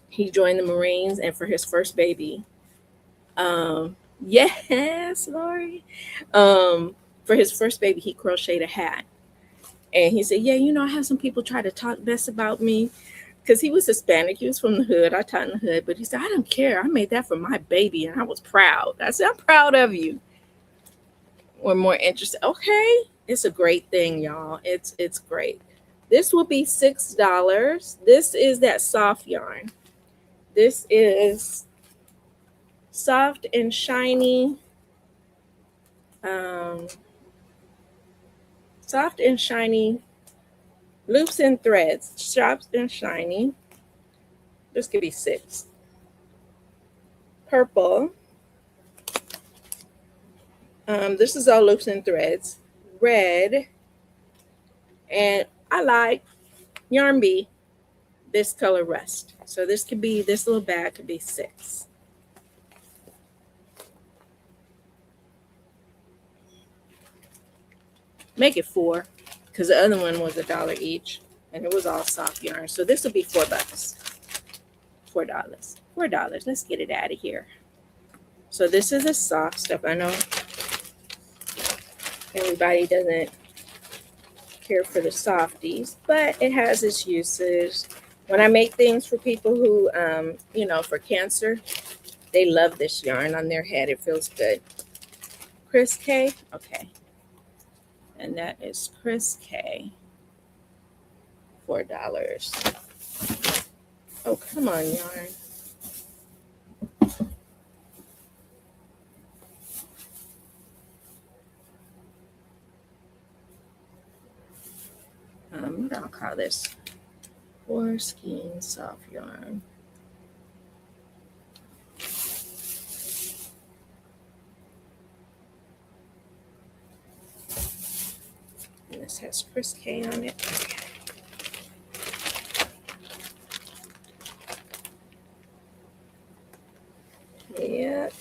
he joined the Marines, and for his first baby, yes, Lori, for his first baby, he crocheted a hat. And he said, yeah, I have some people try to talk mess about me because he was Hispanic. He was from the hood. I taught in the hood, but he said, I don't care. I made that for my baby, and I was proud. I said, I'm proud of you. We're more interested. Okay, it's a great thing, y'all. It's great. This will be $6. This is that soft yarn. This is soft and shiny. Soft and shiny loops and threads. Soft and shiny. This could be $6. Purple. This is all loops and threads. Red. And I like Yarn Bee, this color rust. So this little bag could be $6. Make it $4 because the other one was $1 each and it was all soft yarn. So this will be $4. $4. Let's get it out of here. So this is the soft stuff. I know everybody doesn't care for the softies, but it has its uses. When I make things for people who, for cancer, they love this yarn on their head. It feels good. Chris K. Okay. And that is Chris K. $4. Oh, come on, yarn. I'll call this foreskin soft yarn. This has crocheted on it. Okay. Yep.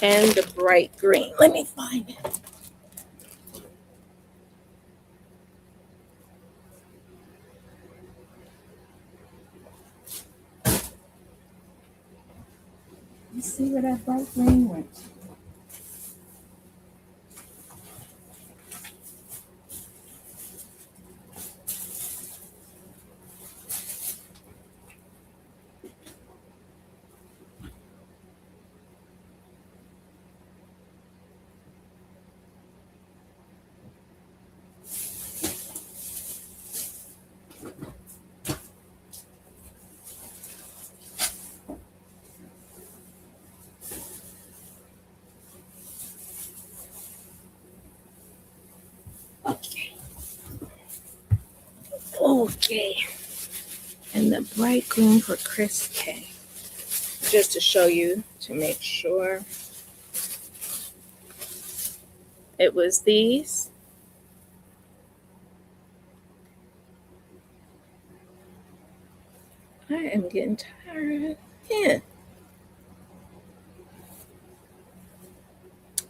And the bright green. Let me find it. Let's see where that bright green went. Okay. Okay. And the bright green for crocheted. Just to show you, to make sure. It was these. I am getting tired. Yeah.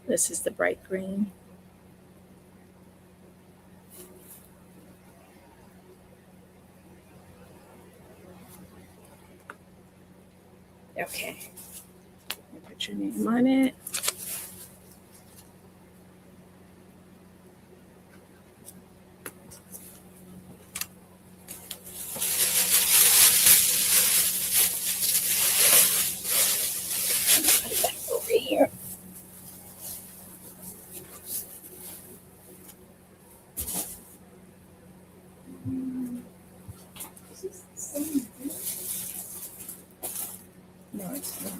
This is the bright green. Okay. Put your name on it. Put it back over here. No, it's not.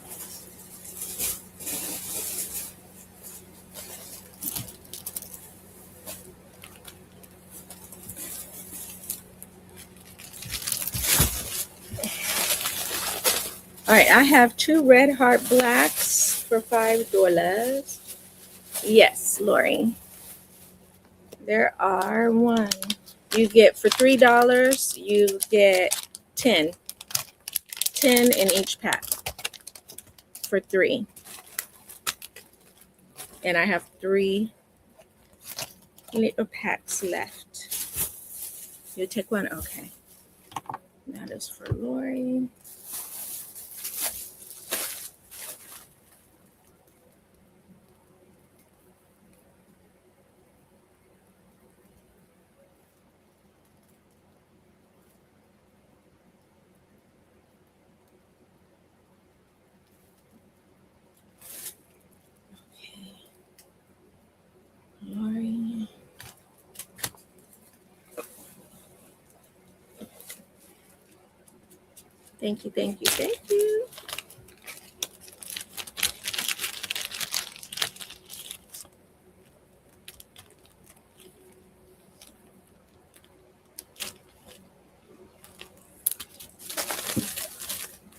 All right, I have 2 red heart blacks for $5. Yes, Lori. There are 1. You get for $3, you get 10. 10 in each pack for 3. And I have 3 little packs left. You take one? Okay. That is for Lori. Lori. Thank you, thank you, thank you.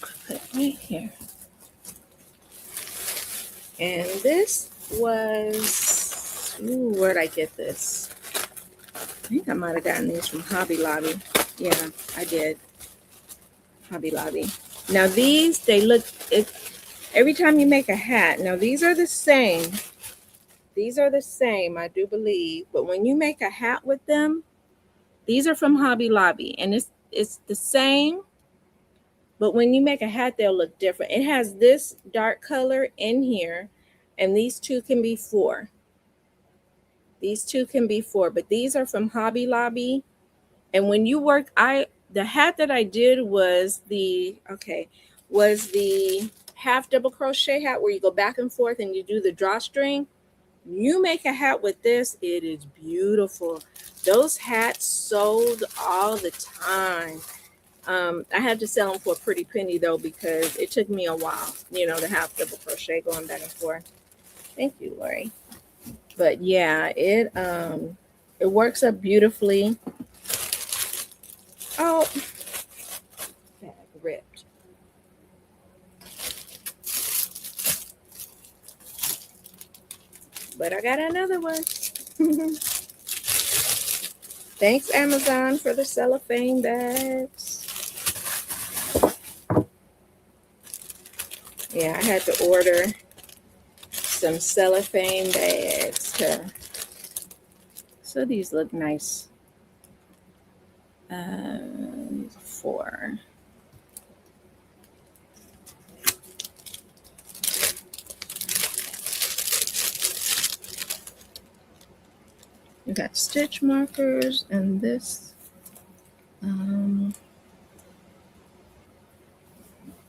Put it right here. And this was, ooh, where'd I get this? I think I might have gotten these from Hobby Lobby. Yeah, I did. Hobby Lobby. Now these, they look, every time you make a hat, now these are the same. These are the same, I do believe. But when you make a hat with them, these are from Hobby Lobby. And it's the same. But when you make a hat, they'll look different. It has this dark color in here. And these 2 can be 4. These 2 can be 4. But these are from Hobby Lobby. And when you work, the hat that I did was the half double crochet hat where you go back and forth and you do the drawstring. You make a hat with this, it is beautiful. Those hats sold all the time. I had to sell them for a pretty penny though, because it took me a while, the half double crochet going back and forth. Thank you, Lori. But yeah, it works up beautifully. Oh, bag ripped. but I got another one. Thanks, Amazon, for the cellophane bags. Yeah, I had to order some cellophane bags so these look nice. 4. We got stitch markers and this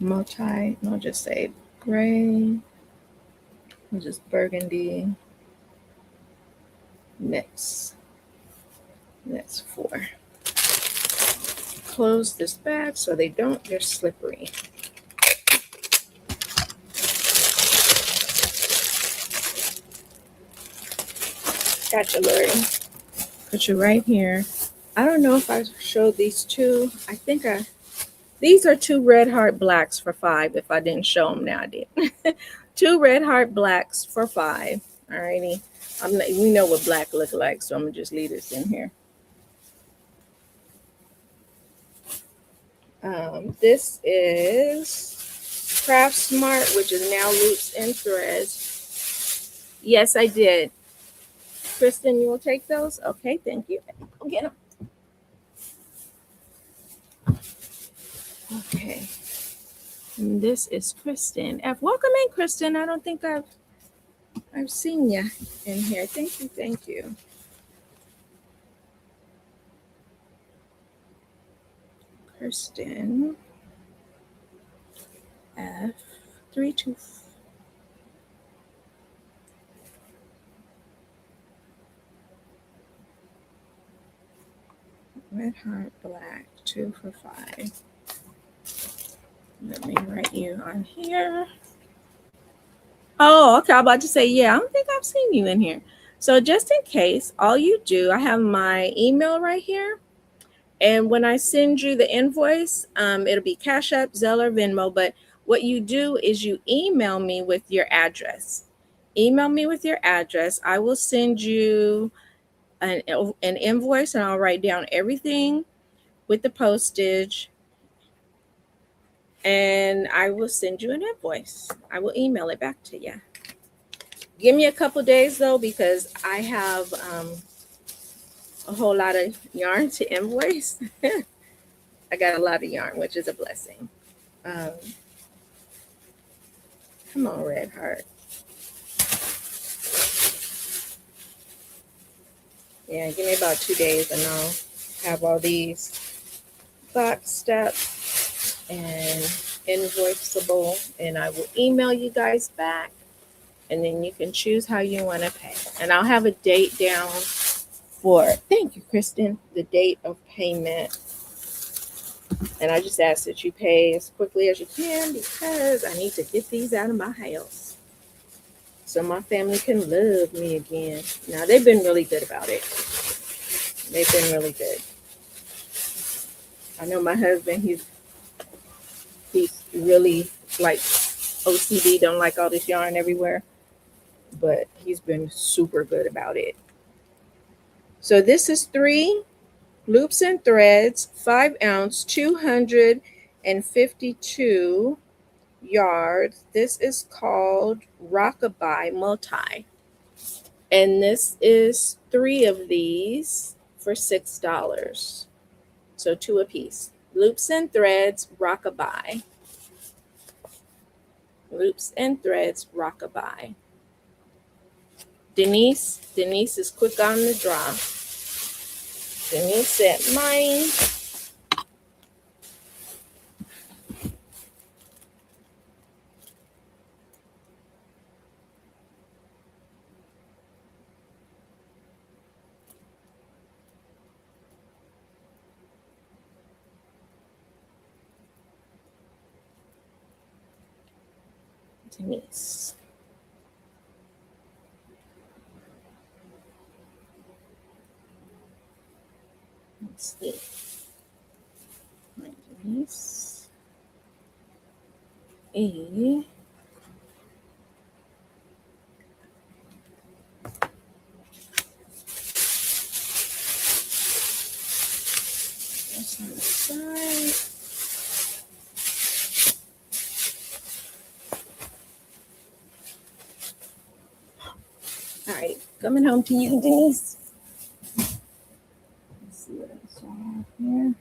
I'll just say gray, or just burgundy. That's 4. Close this bag so they don't get slippery. Gotcha, Lori. Put you right here. I don't know if I showed these two. These are 2 red heart blacks for $5. If I didn't show them, now I did. 2 red heart blacks for $5. Alrighty. We know what black look like, so I'm gonna just leave this in here. This is Craft Smart, which is now Loops and Threads. Yes, I did. Kristen, you will take those? Okay, thank you. I'll get them. Okay. And this is Kristen F. Welcome in, Kristen. I don't think I've seen you in here. Thank you, thank you. Kristen F. 324. Red Heart Black, 2 for $5. Let me write you on here. Oh, okay. I'm about to say, yeah, I don't think I've seen you in here. So just in case, all you do, I have my email right here. And when I send you the invoice, it'll be Cash App, Zelle, or Venmo. But what you do is you email me with your address. Email me with your address. I will send you an invoice, and I'll write down everything with the postage. And I will send you an invoice. I will email it back to you. Give me a couple days, though, because I have a whole lot of yarn to invoice. I got a lot of yarn, which is a blessing. Come on, Red Heart. Yeah, give me about 2 days and I'll have all these boxed up and invoiceable, and I will email you guys back, and then you can choose how you want to pay. And I'll have a date down for, thank you, Kristen, the date of payment. And I just ask that you pay as quickly as you can, because I need to get these out of my house so my family can love me again. Now, they've been really good about it. They've been really good. I know my husband, he's really like OCD, don't like all this yarn everywhere, but he's been super good about it. So this is 3 loops and threads, 5 ounce, 252 yards. This is called Rockabye Multi. And this is 3 of these for $6. So 2 a piece. Loops and threads, Rockabye. Loops and threads, Rockabye. Denise is quick on the draw. Denise said mine. Denise. Let's see. Denise. this on the side. All right, coming home to you, Denise. Let's see what else I have here.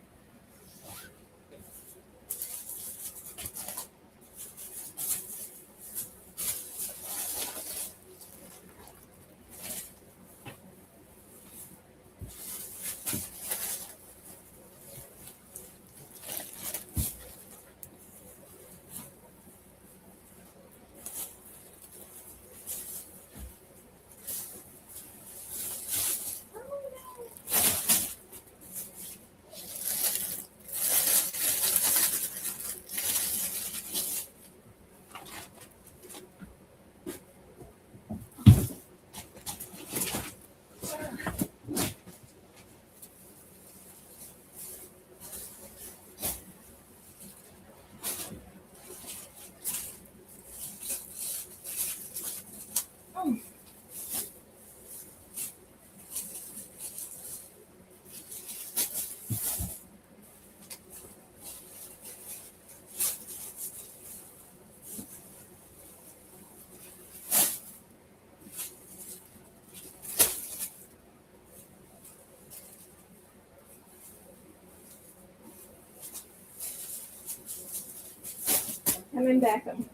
Coming back, I'm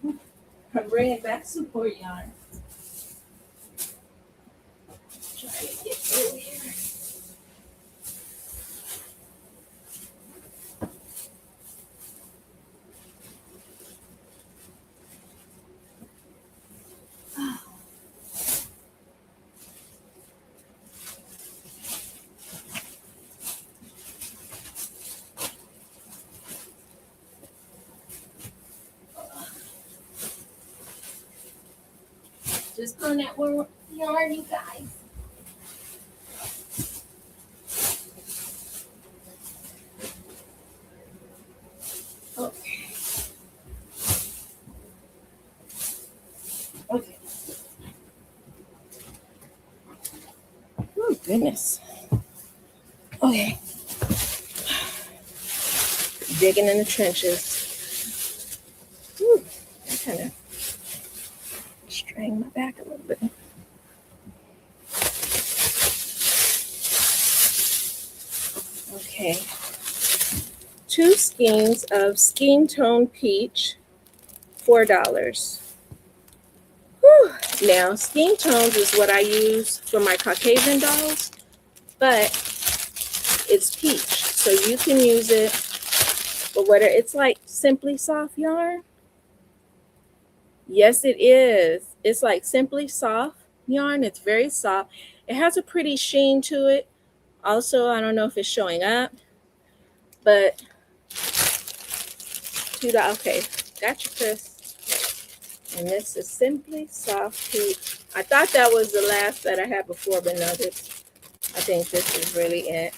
bringing back some more yarn. Try to get through here. Just on that one yarn, you guys. Okay. Okay. Oh, goodness. Okay. Digging in the trenches. Whew. I kind of strained my back a little bit. Okay. 2 skeins of skin tone peach, $4. Whew. Now, skin tones is what I use for my Caucasian dolls, but it's peach, so you can use it for whatever. It's like Simply Soft yarn. Yes, it is. It's like Simply Soft yarn. It's very soft. It has a pretty sheen to it. Also, I don't know if it's showing up, but $2. Okay, gotcha, Chris. And this is Simply Soft Peach. I thought that was the last that I had before, but no, I think this is really it.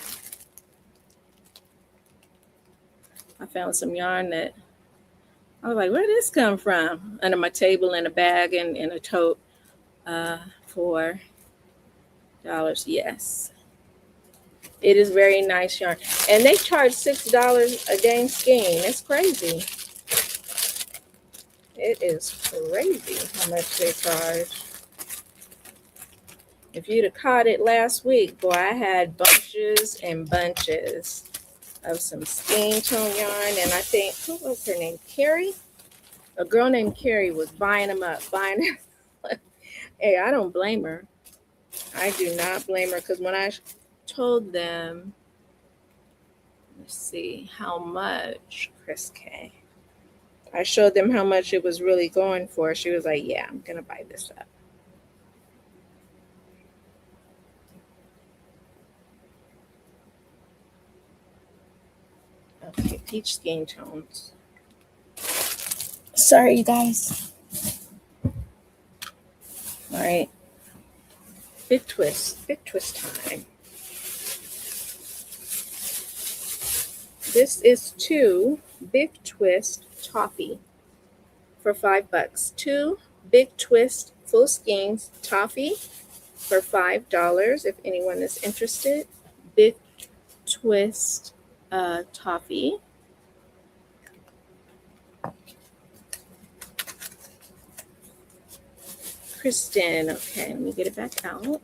I found some yarn that I was like, where did this come from? Under my table in a bag and in a tote for $4. Yes. It is very nice yarn. And they charge $6 a dang skein. It's crazy. It is crazy how much they charge. If you'd have caught it last week, boy, I had bunches and bunches of some skein tone yarn. And I think, who was her name? Carrie? A girl named Carrie was buying them up. Hey, I don't blame her. I do not blame her, because when I told them, let's see, how much, Chris K. I showed them how much it was really going for. She was like, yeah, I'm going to buy this up. Okay, peach skin tones. Sorry, you guys. All right. Big twist time. This is 2 Big Twist toffee for $5. 2 Big Twist full skeins toffee for $5. If anyone is interested, Big Twist toffee. Kristen, okay, let me get it back out.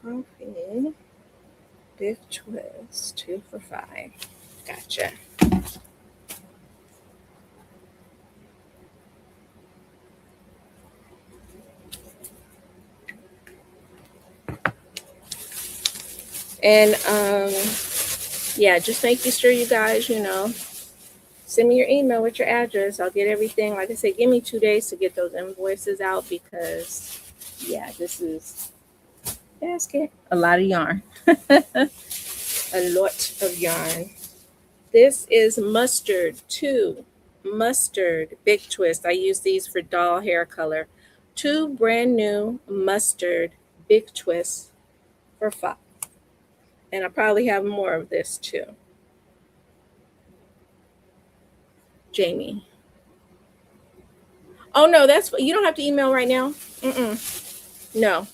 Toffee, big twist, 2 for $5. Gotcha. And yeah, just making sure you guys, send me your email with your address. I'll get everything. Like I said, give me 2 days to get those invoices out because, yeah, this is basket. A lot of yarn. A lot of yarn. This is mustard 2. Mustard big twist. I use these for doll hair color. 2 brand new mustard big twists for $5. And I probably have more of this too. Jamie. Oh no, that's you don't have to email right now. No.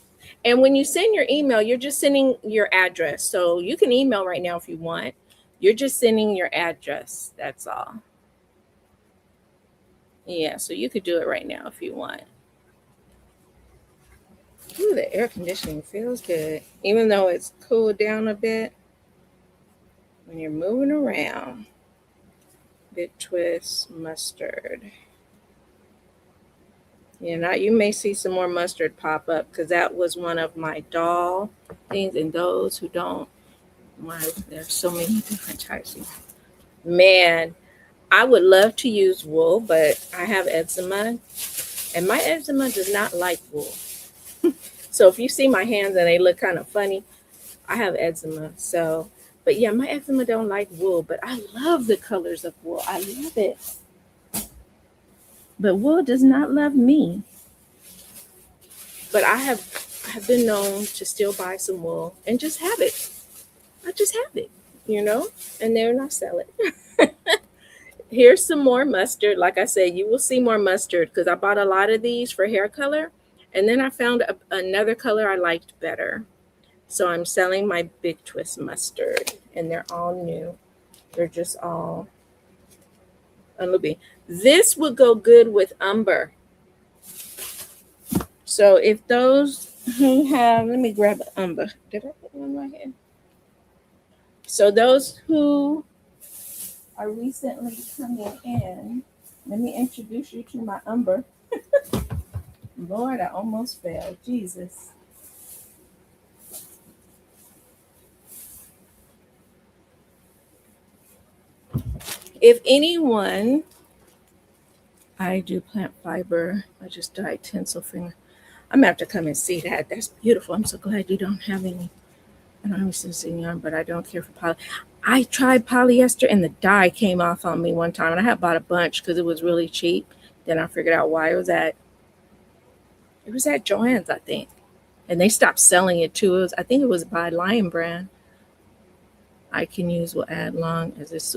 And when you send your email, you're just sending your address. So you can email right now if you want. You're just sending your address. That's all. Yeah, so you could do it right now if you want. Ooh, the air conditioning feels good. Even though it's cooled down a bit. When you're moving around. Big twist, mustard. Yeah, now you may see some more mustard pop up because that was one of my doll things. And those who don't, there's so many different types. Man, I would love to use wool, but I have eczema, and my eczema does not like wool. So if you see my hands and they look kind of funny, I have eczema. So, but yeah, my eczema don't like wool, but I love the colors of wool. I love it. But wool does not love me. But I have been known to still buy some wool and just have it. I just have it, and then I sell it. Here's some more mustard. Like I said, you will see more mustard because I bought a lot of these for hair color. And then I found another color I liked better. So I'm selling my big twist mustard. And they're all new. They're just all unluby. This would go good with umber. So if those who have, let me grab the umber. Did I put one right here? So those who are recently coming in, let me introduce you to my umber. Lord, I almost failed. Jesus. If anyone, I do plant fiber. I just dyed tinsel finger. I'm gonna have to come and see that. That's beautiful. I'm so glad you don't have any. I don't have any sincere yarn, but I don't care for poly. I tried polyester and the dye came off on me one time, and I had bought a bunch because it was really cheap. Then I figured out why it was at Joann's, I think, and they stopped selling it too. I think it was by Lion Brand. I can use will add long as this.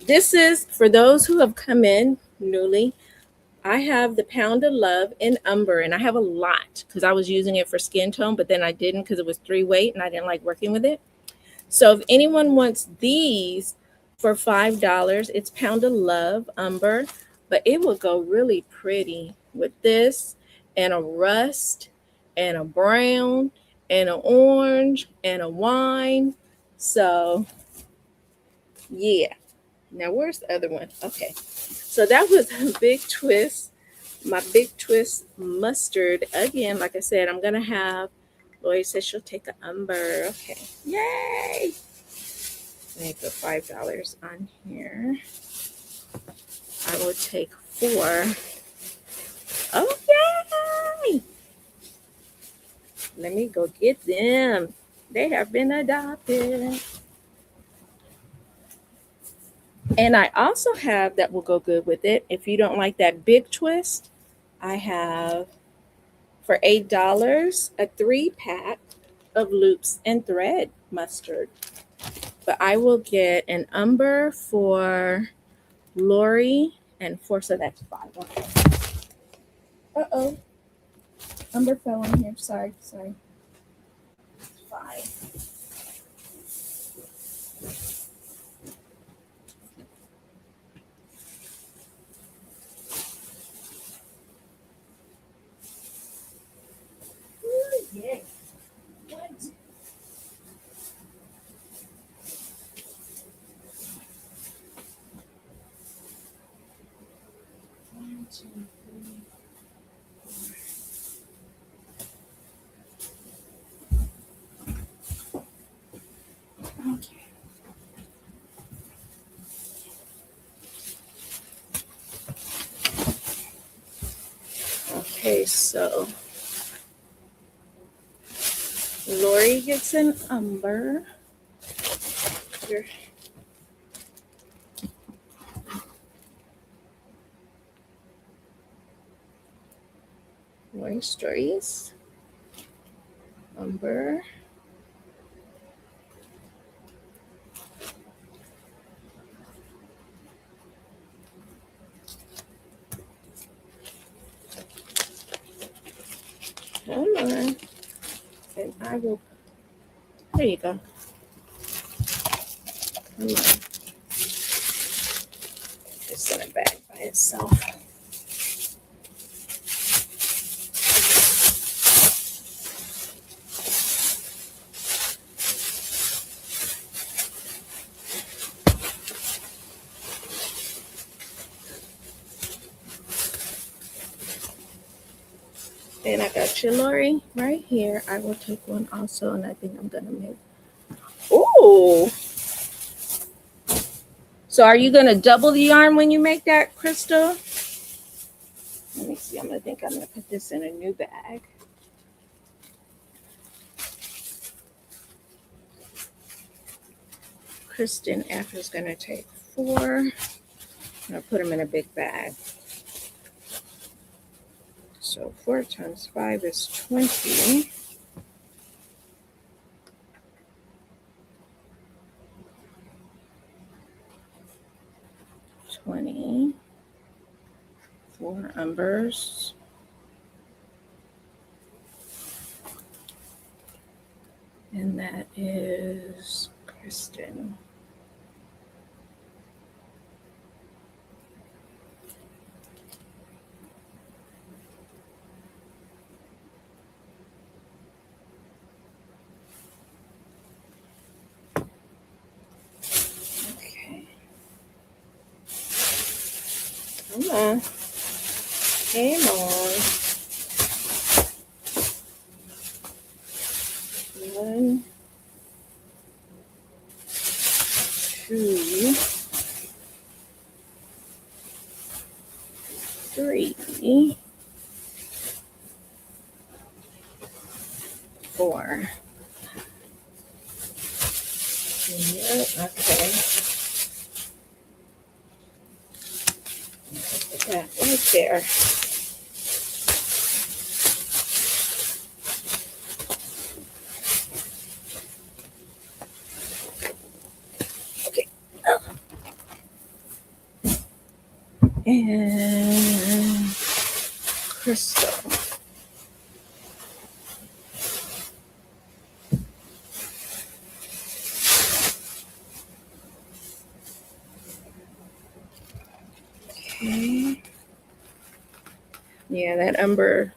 This is for those who have come in newly. I have the Pound of Love in umber, and I have a lot because I was using it for skin tone, but then I didn't because it was 3 weight and I didn't like working with it. So if anyone wants these for $5, it's Pound of Love umber, but it will go really pretty with this and a rust and a brown and an orange and a wine. So yeah. Now where's the other one? Okay. So that was a big twist. My big twist mustard. Again, like I said, I'm going to have, Lloyd says she'll take an umber. Okay. Yay. Let me put $5 on here. I will take 4. Oh, yay. Let me go get them. They have been adopted. And I also have that will go good with it. If you don't like that big twist, I have for $8 a 3-pack of loops and thread mustard. But I will get an umber for Lori and 4, so that's 5. Okay. Uh-oh. Umber fell in here. Sorry. 5. Ooh, yeah. What? One, two, three. Okay. Okay, so Lori gets an umber. Here. Lori Stories. Umber. Come on. And I will. There you go. Come on. It's in a bag by itself. And I got your Lori right here. I will take one also, and I think I'm gonna make. Ooh. So are you gonna double the yarn when you make that, Crystal? Let me see. I'm gonna put this in a new bag. Kristen F is gonna take 4. I'm gonna put them in a big bag. So 4 times 5 is 20. 20. 4 umbers. And that is Kristen. Okay. Come on. Come on. 1, 2, 3, 4. Yep, okay. Put that right there. Okay. And Crystal. Okay. Yeah, that umber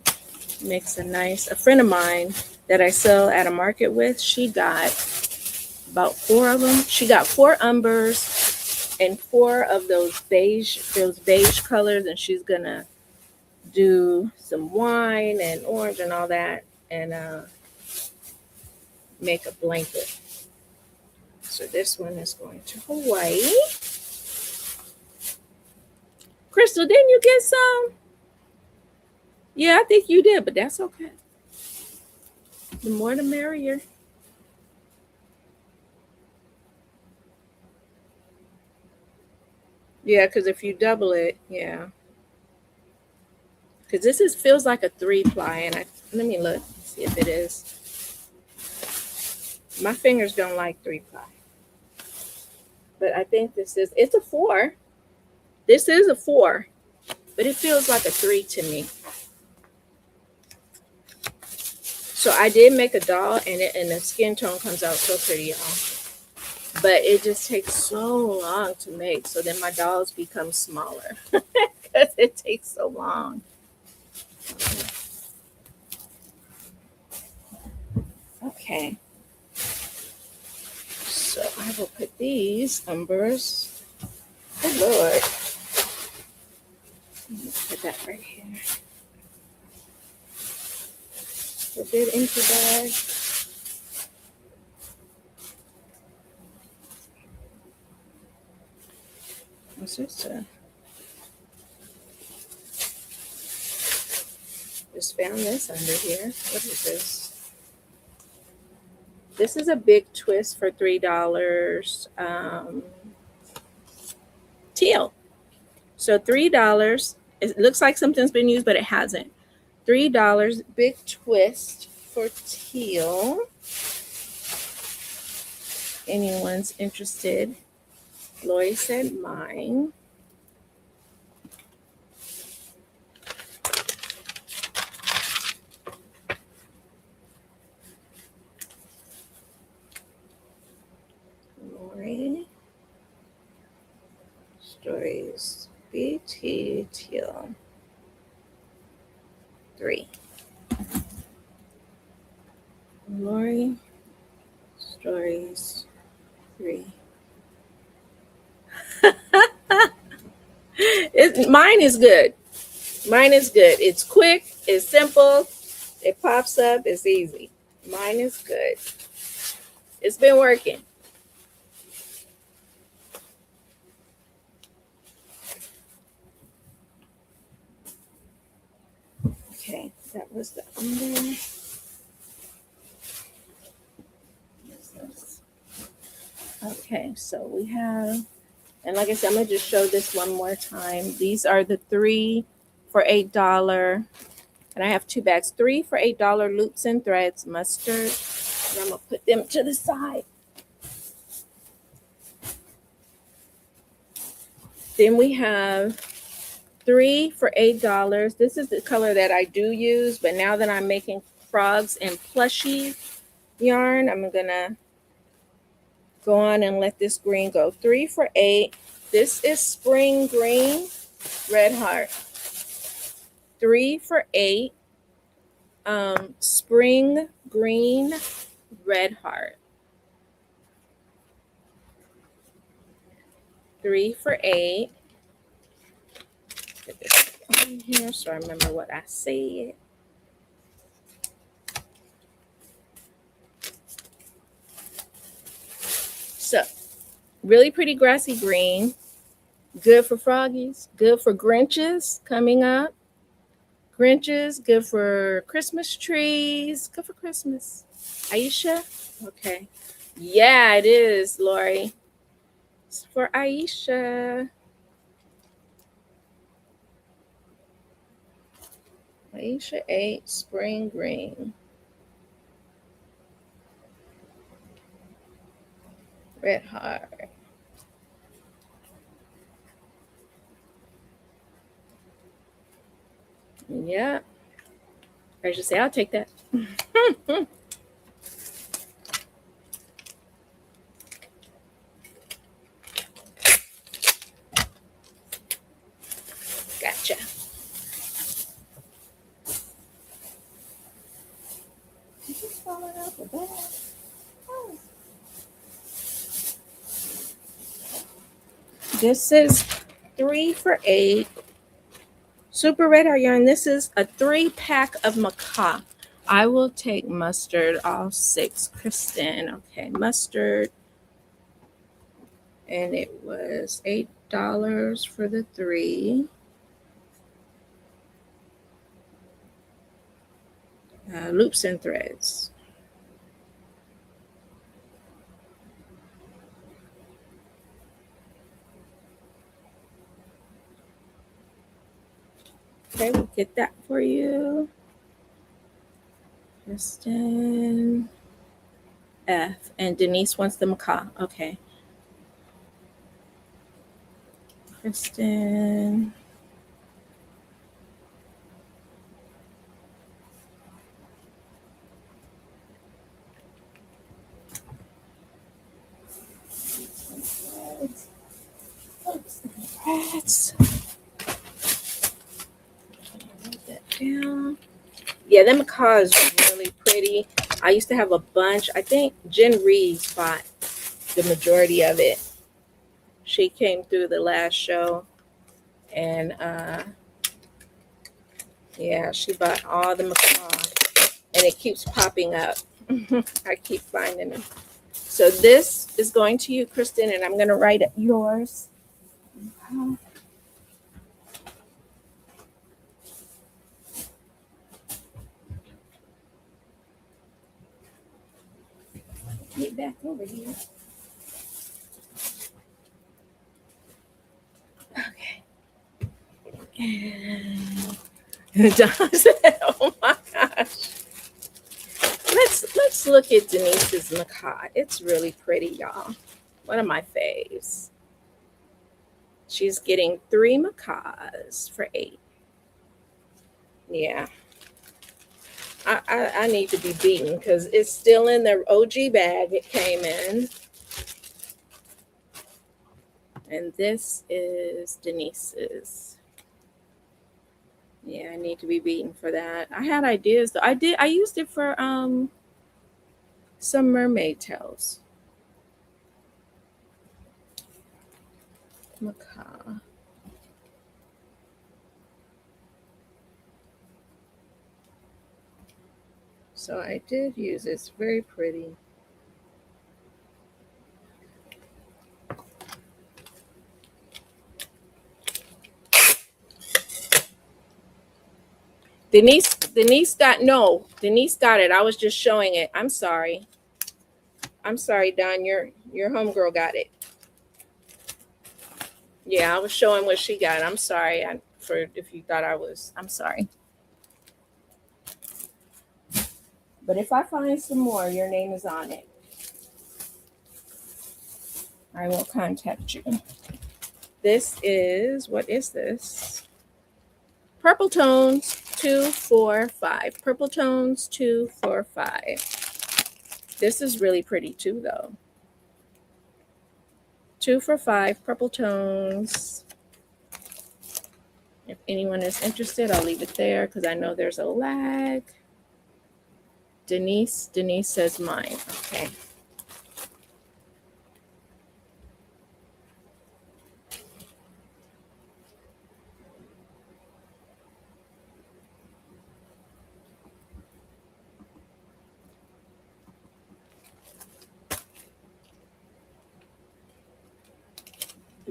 makes a friend of mine that I sell at a market with, she got about 4 of them. She got 4 umbers and 4 of those beige colors, and she's gonna do some wine and orange and all that, and make a blanket. So this one is going to Hawaii. Crystal, didn't you get some? Yeah, I think you did, but that's okay. The more the merrier. Yeah, because if you double it, yeah. Because this feels like a 3-ply, and let me look, see if it is. My fingers don't like 3-ply. But I think it's a 4. This is a 4, but it feels like a 3 to me. So I did make a doll, and the skin tone comes out so pretty, y'all. But it just takes so long to make. So then my dolls become smaller because it takes so long. Okay. So I will put these numbers. Oh Lord. Put that right here. Put it into bag. What's this? Just found this under here. What is this? This is a big twist for $3. Teal. So $3. It looks like something's been used, but it hasn't. $3. Big twist for teal. Anyone's interested? Lori said mine. Lori. Stories. BT teal. 3. Lori. Stories. 3. Mine is good. Mine is good. It's quick. It's simple. It pops up. It's easy. Mine is good. It's been working. Okay, that was the under. Okay, so we have, and like I said, I'm gonna just show this one more time. These are the 3 for $8, and I have 2 bags. 3 for $8 loops and threads, mustard, and I'm gonna put them to the side. Then we have 3 for $8. This is the color that I do use, but now that I'm making frogs and plushie yarn, I'm gonna go on and let this green go. 3 for $8. This is spring green, red heart. 3 for $8. Spring green, red heart. 3 for $8. Put this on here so I remember what I said. So, really pretty grassy green. Good for froggies. Good for Grinches coming up. Grinches, good for Christmas trees. Good for Christmas. Aisha? Okay. Yeah, it is, Lori. It's for Aisha. Aisha 8, spring green. Red heart. Yeah. I should say, I'll take that. Gotcha. Did you fall it out the bag? Oh. This is 3 for $8. Super red heart yarn. This is a 3-pack of macaw. I will take mustard, all 6. Kristen. Okay, mustard. And it was $8 for the 3. Loops and threads. Okay, we'll get that for you. Kristen F. And Denise wants the macaw. Okay. Kristen. Rats. Write that down. Yeah, them macaws are really pretty. I used to have a bunch. I think Jen Reeves bought the majority of it. She came through the last show, and yeah, she bought all the macaws, and it keeps popping up. I keep finding them. So this is going to you, Kristen, and I'm going to write yours. Get back over here. Okay. And John said, "Oh my gosh." Let's look at Denise's macaw. It's really pretty, y'all. One of my faves. She's getting 3 macaws for $8. Yeah. I need to be beaten because it's still in the OG bag it came in. And this is Denise's. Yeah, I need to be beaten for that. I had ideas though. I used it for some mermaid tails. Macaw. So I did use it. It's very pretty. Denise got it. I was just showing it. I'm sorry, Don. Your homegirl got it. Yeah, I was showing what she got. I'm sorry for if you thought I was. I'm sorry. But if I find some more, your name is on it. I will contact you. This is, what is this? Purple Tones 245. Purple Tones 245. This is really pretty too, though. 2 for $5, Purple Tones. If anyone is interested, I'll leave it there because I know there's a lag. Denise says mine. Okay.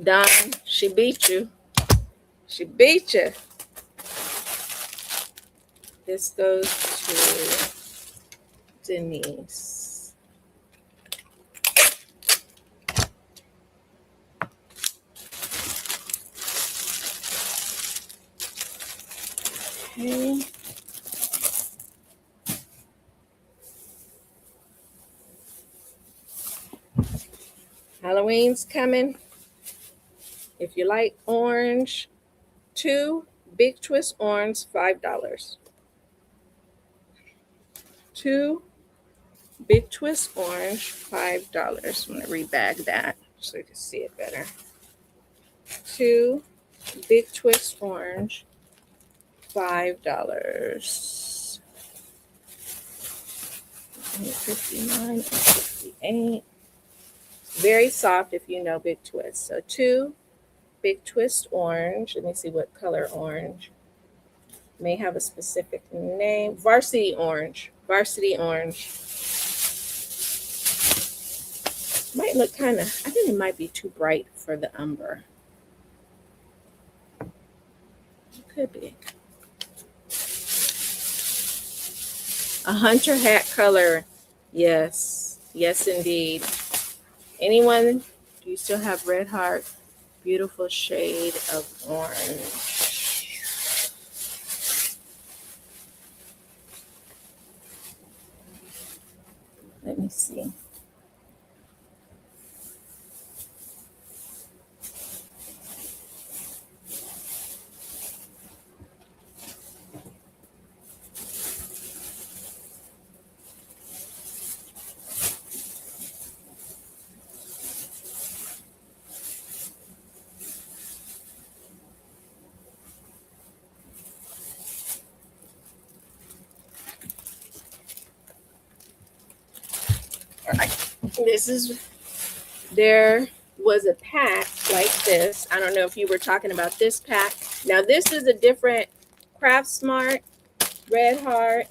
Don, she beat you. She beat you. This goes to Denise. Okay. Halloween's coming. If you like orange, 2 Big Twist orange, $5. 2 Big Twist orange, $5. I'm going to rebag that so you can see it better. 2 Big Twist orange, $5. 59 and 68. Very soft if you know Big Twist. So 2 Big Twist orange. Let me see what color orange. May have a specific name. Varsity orange. Varsity orange. Might look kind of, I think it might be too bright for the umber. It could be. A hunter hat color. Yes. Yes, indeed. Anyone, do you still have red heart? Beautiful shade of orange. Let me see. There was a pack like this. I don't know if you were talking about this pack. Now this is a different Craft Smart, Red Heart,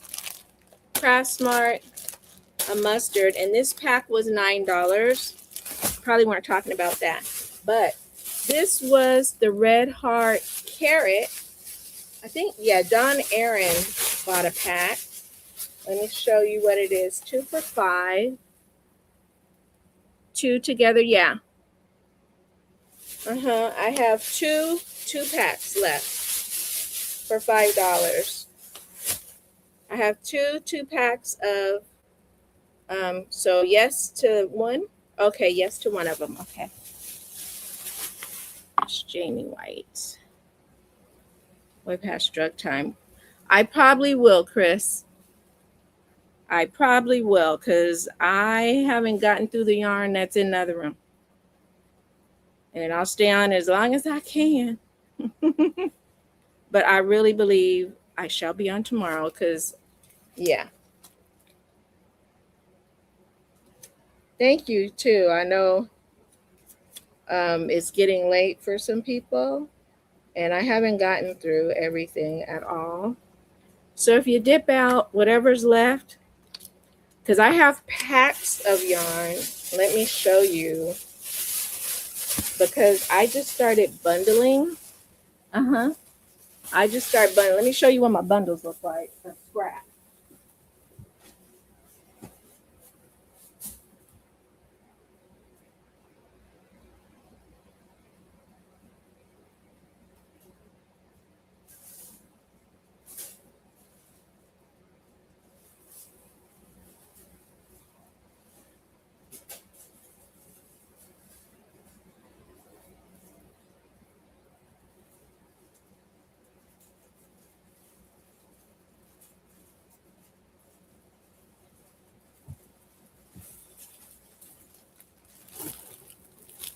Craft Smart, a mustard, and this pack was $9. Probably weren't talking about that. But this was the Red Heart Carrot. I think, yeah, Don Aaron bought a pack. Let me show you what it is. 2 for $5. 2 together, yeah. I have two packs left for $5. I have two packs of so yes to one. Okay, yes to one of them. Okay. It's Jamie White. Way past drug time. I probably will, Chris. I probably will, because I haven't gotten through the yarn that's in the other room. And I'll stay on as long as I can. But I really believe I shall be on tomorrow, because, yeah. Thank you, too. I know it's getting late for some people, and I haven't gotten through everything at all. So if you dip out whatever's left, because I have packs of yarn. Let me show you. Because I just started bundling. I just started bundling. Let me show you what my bundles look like. A scrap.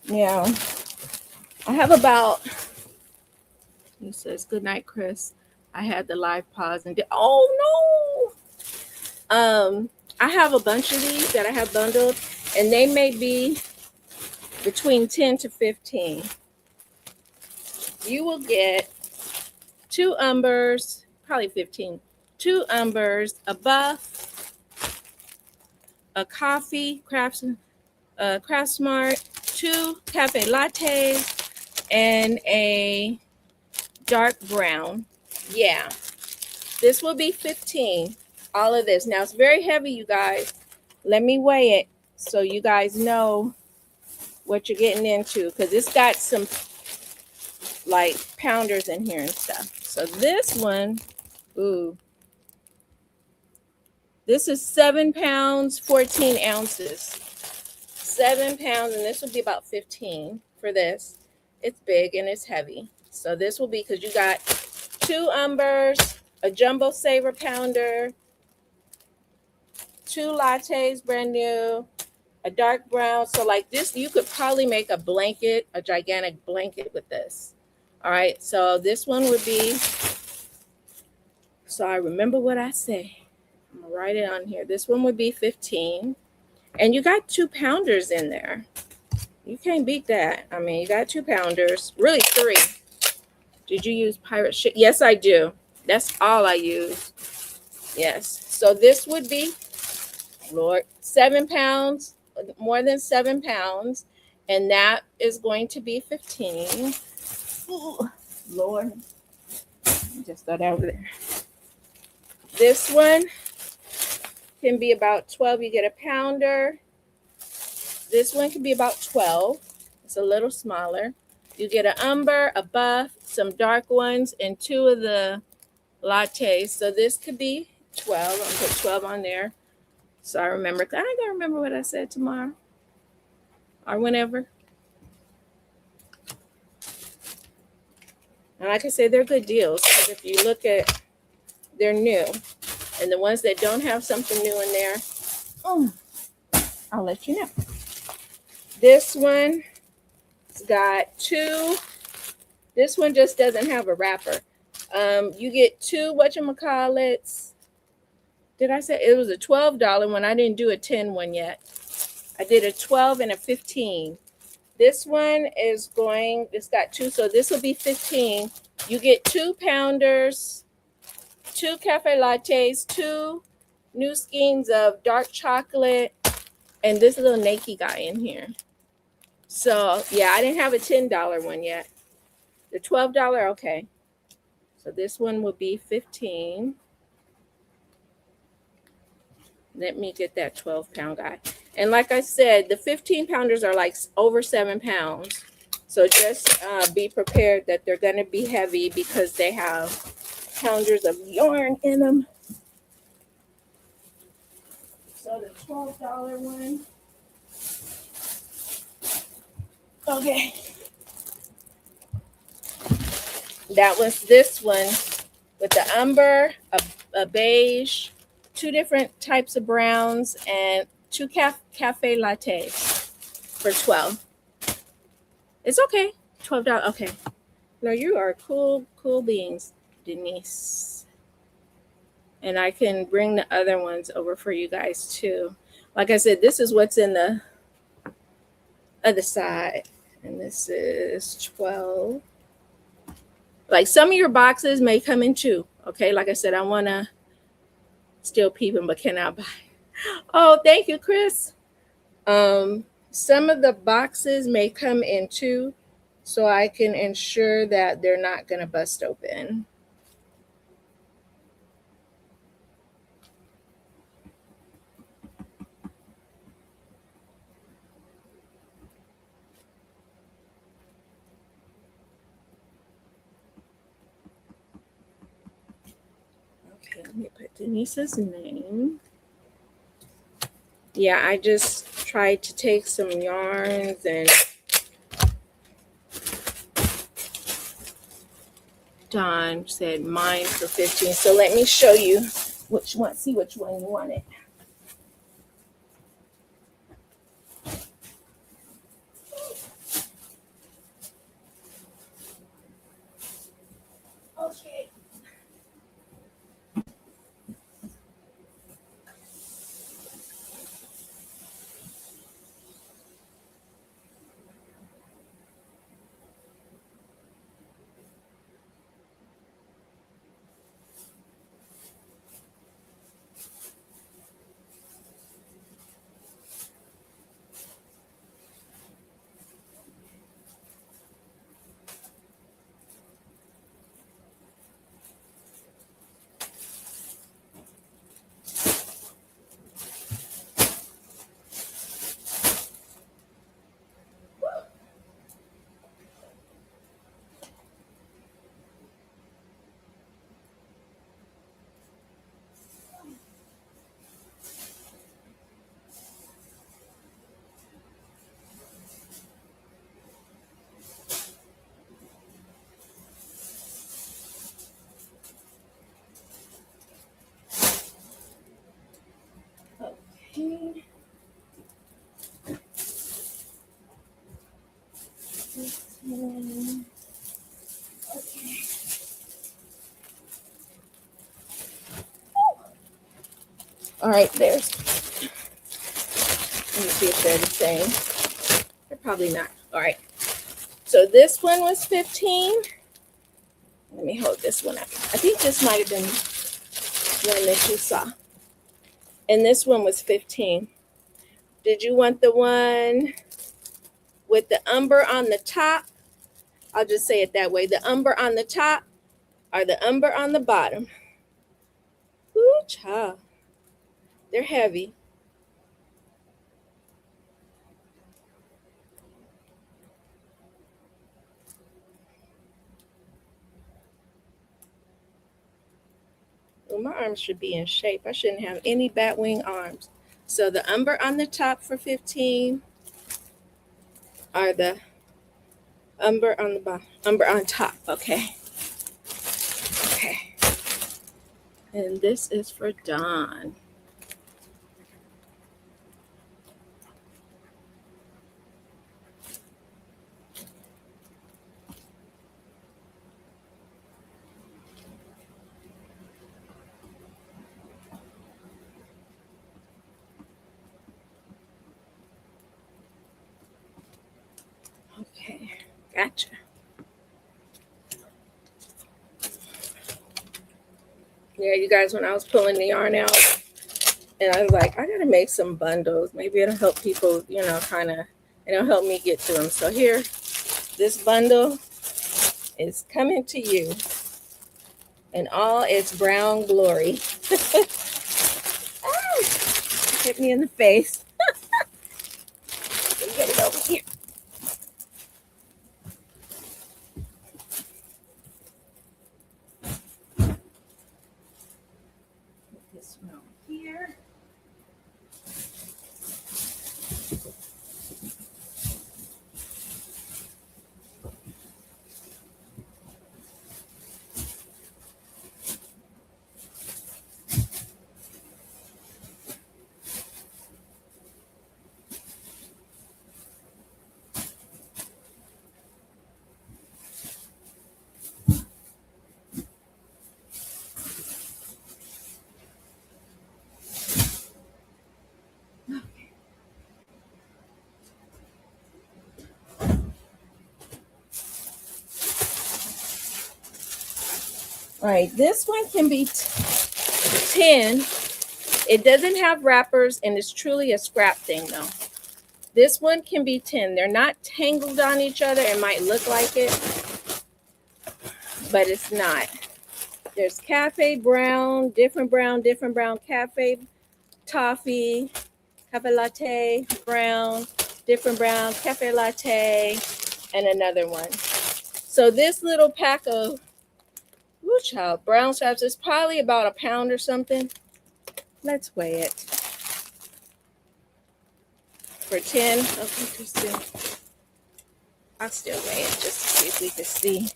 Yeah. I have about, he says, good night, Chris. I had the live pause and did, oh no. I have a bunch of these that I have bundled, and they may be between 10 to 15. You will get 2 umbers, probably 15, 2 umbers, a buff, a coffee, Craft Smart, 2 cafe lattes, and a dark brown. Yeah, this will be 15. All of this. Now it's very heavy, you guys. Let me weigh it so you guys know what you're getting into, because it's got some like pounders in here and stuff. So this one, ooh, this is 7 pounds, 14 ounces. 7 pounds, and this will be about 15 for this. It's big and it's heavy. So this will be, because you got 2 umbers, a jumbo saver pounder, 2 lattes, brand new, a dark brown. So like this, you could probably make a blanket, a gigantic blanket with this. All right, so this one would be, so I remember what I say. I'm gonna write it on here. This one would be 15. And you got 2 pounders in there. You can't beat that. I mean, you got 2 pounders, really 3. Did you use pirate shit? Yes, I do. That's all I use. Yes. So this would be, Lord, 7 pounds, more than 7 pounds. And that is going to be 15. Ooh, Lord. Just throw that over there. This one can be about 12. You get a pounder. This one can be about 12. It's a little smaller. You get an umber, a buff, some dark ones, and 2 of the lattes. So this could be 12. I'm going to put 12 on there. So I remember. I got to remember what I said tomorrow or whenever. And like I said, they're good deals. Because if you look at, they're new. And the ones that don't have something new in there, I'll let you know. This one got 2. This one just doesn't have a wrapper. You get 2 whatchamacallits. Did I say it was a $12 one? I didn't do a 10 one yet. I did a 12 and a 15. This one is going, it's got two, so this will be 15. You get 2 pounders, 2 cafe lattes, 2 new skeins of dark chocolate, and this little Nike guy in here. So yeah, I didn't have a $10 one yet. The $12, okay. So this one will be 15. Let me get that 12-pound guy. And like I said, the 15 pounders are like over 7 pounds. So just be prepared that they're going to be heavy because they have pounders of yarn in them. So the $12 one. Okay. That was this one with the umber, a beige, 2 different types of browns, and 2 cafe lattes for 12. It's okay. $12. Okay. No, you are cool beans, Denise. And I can bring the other ones over for you guys too. Like I said, this is what's in the other side. And this is 12. Like some of your boxes may come in 2. Okay. Like I said, I want to still peeping, but cannot buy. Oh, thank you, Chris. Some of the boxes may come in 2, so I can ensure that they're not going to bust open. Okay, let me put Denise's name. Yeah, I just tried to take some yarns and Don said mine for 15. So let me show you which one, see which one you wanted. Okay. Okay. This one. Okay. All right, there's. Let me see if they're the same. They're probably not. All right. So this one was 15. Let me hold this one up. I think this might have been one that you saw. And this one was 15. Did you want the one with the umber on the top? I'll just say it that way. The umber on the top or the umber on the bottom? Ooh, child. They're heavy. Well, my arms should be in shape. I shouldn't have any bat wing arms. So the umber on the top for 15 or the umber on the bottom, umber on top. Okay. Okay. And this is for Dawn. Gotcha. Yeah, you guys, when I was pulling the yarn out, and I was like, I gotta make some bundles. Maybe it'll help people, you know, kind of, it'll help me get to them. So here, this bundle is coming to you in all its brown glory. Ah, hit me in the face. Let me get it over here. Put this one over here. All right, this one can be 10. It doesn't have wrappers, and it's truly a scrap thing, though. This one can be 10. They're not tangled on each other. It might look like it, but it's not. There's cafe brown, different brown, cafe toffee, cafe latte, brown, different brown, cafe latte, and another one. So this little pack of brown straps is probably about a pound or something. Let's weigh it. For 10, okay, Kristen. I'll still weigh it just to see if we can see.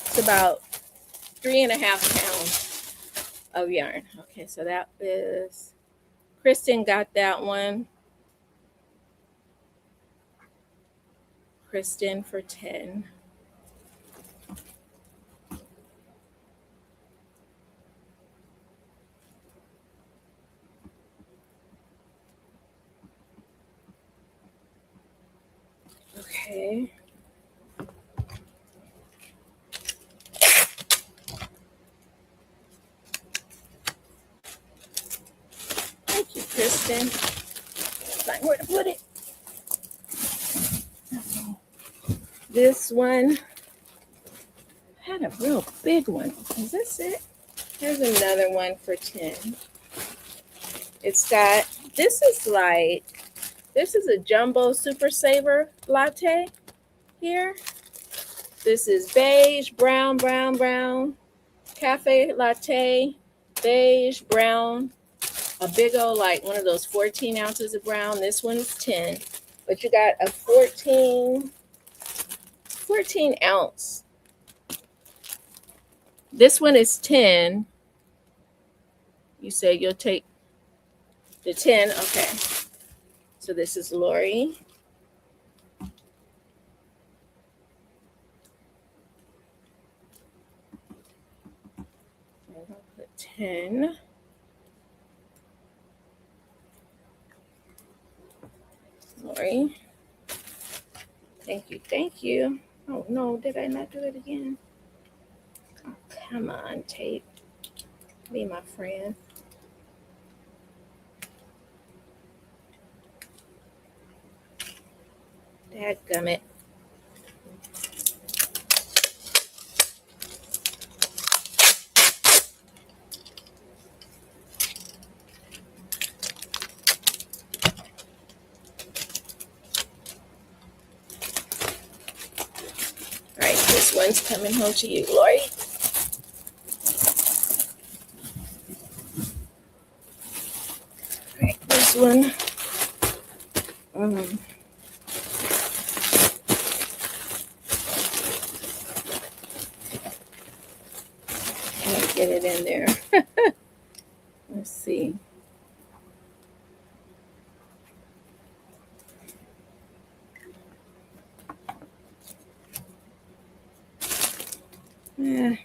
It's about 3.5 pounds of yarn. Okay, so that is, Kristen got that one. Kristen for 10. Okay. Thank you, Kristen. Find where to put it. Okay. This one had a real big one. Is this it? Here's another one for 10. It's got, this is a jumbo super saver latte here. This is beige, brown, cafe latte, beige, brown, a big old, like one of those 14 ounces of brown. This one's 10, but you got a 14 ounce. This one is 10. You say you'll take the 10. Okay. So this is Lori. I'm going to put 10. Lori. Thank you. Thank you. Oh, no. Did I not do it again? Oh, come on, tape. Be my friend. Dadgummit. All right, this one's coming home to you, Lori. All right, this one. Get it in there. Let's see. Yeah.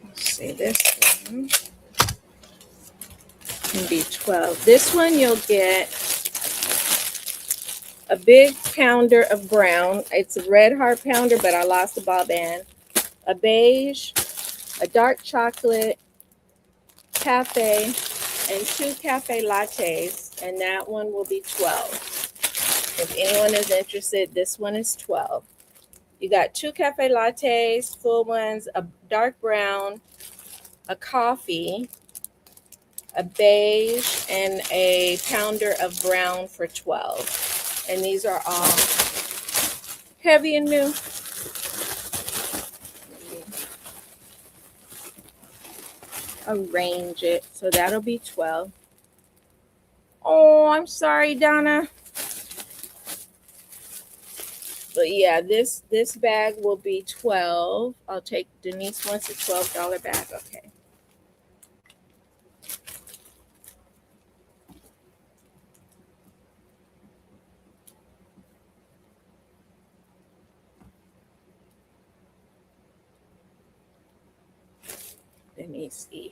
Let's see this. be 12. This one you'll get a big pounder of brown. It's a red heart pounder, but I lost the ball band. A beige, a dark chocolate, cafe, and 2 cafe lattes, and that one will be 12. If anyone is interested, this one is 12. You got 2 cafe lattes, full ones, a dark brown, a coffee, a beige, and a pounder of brown for 12. And these are all heavy and new. Arrange it. So that'll be 12. Oh, I'm sorry, Donna. But yeah, this bag will be 12. I'll take Denise wants a $12 bag. Okay. Denise E.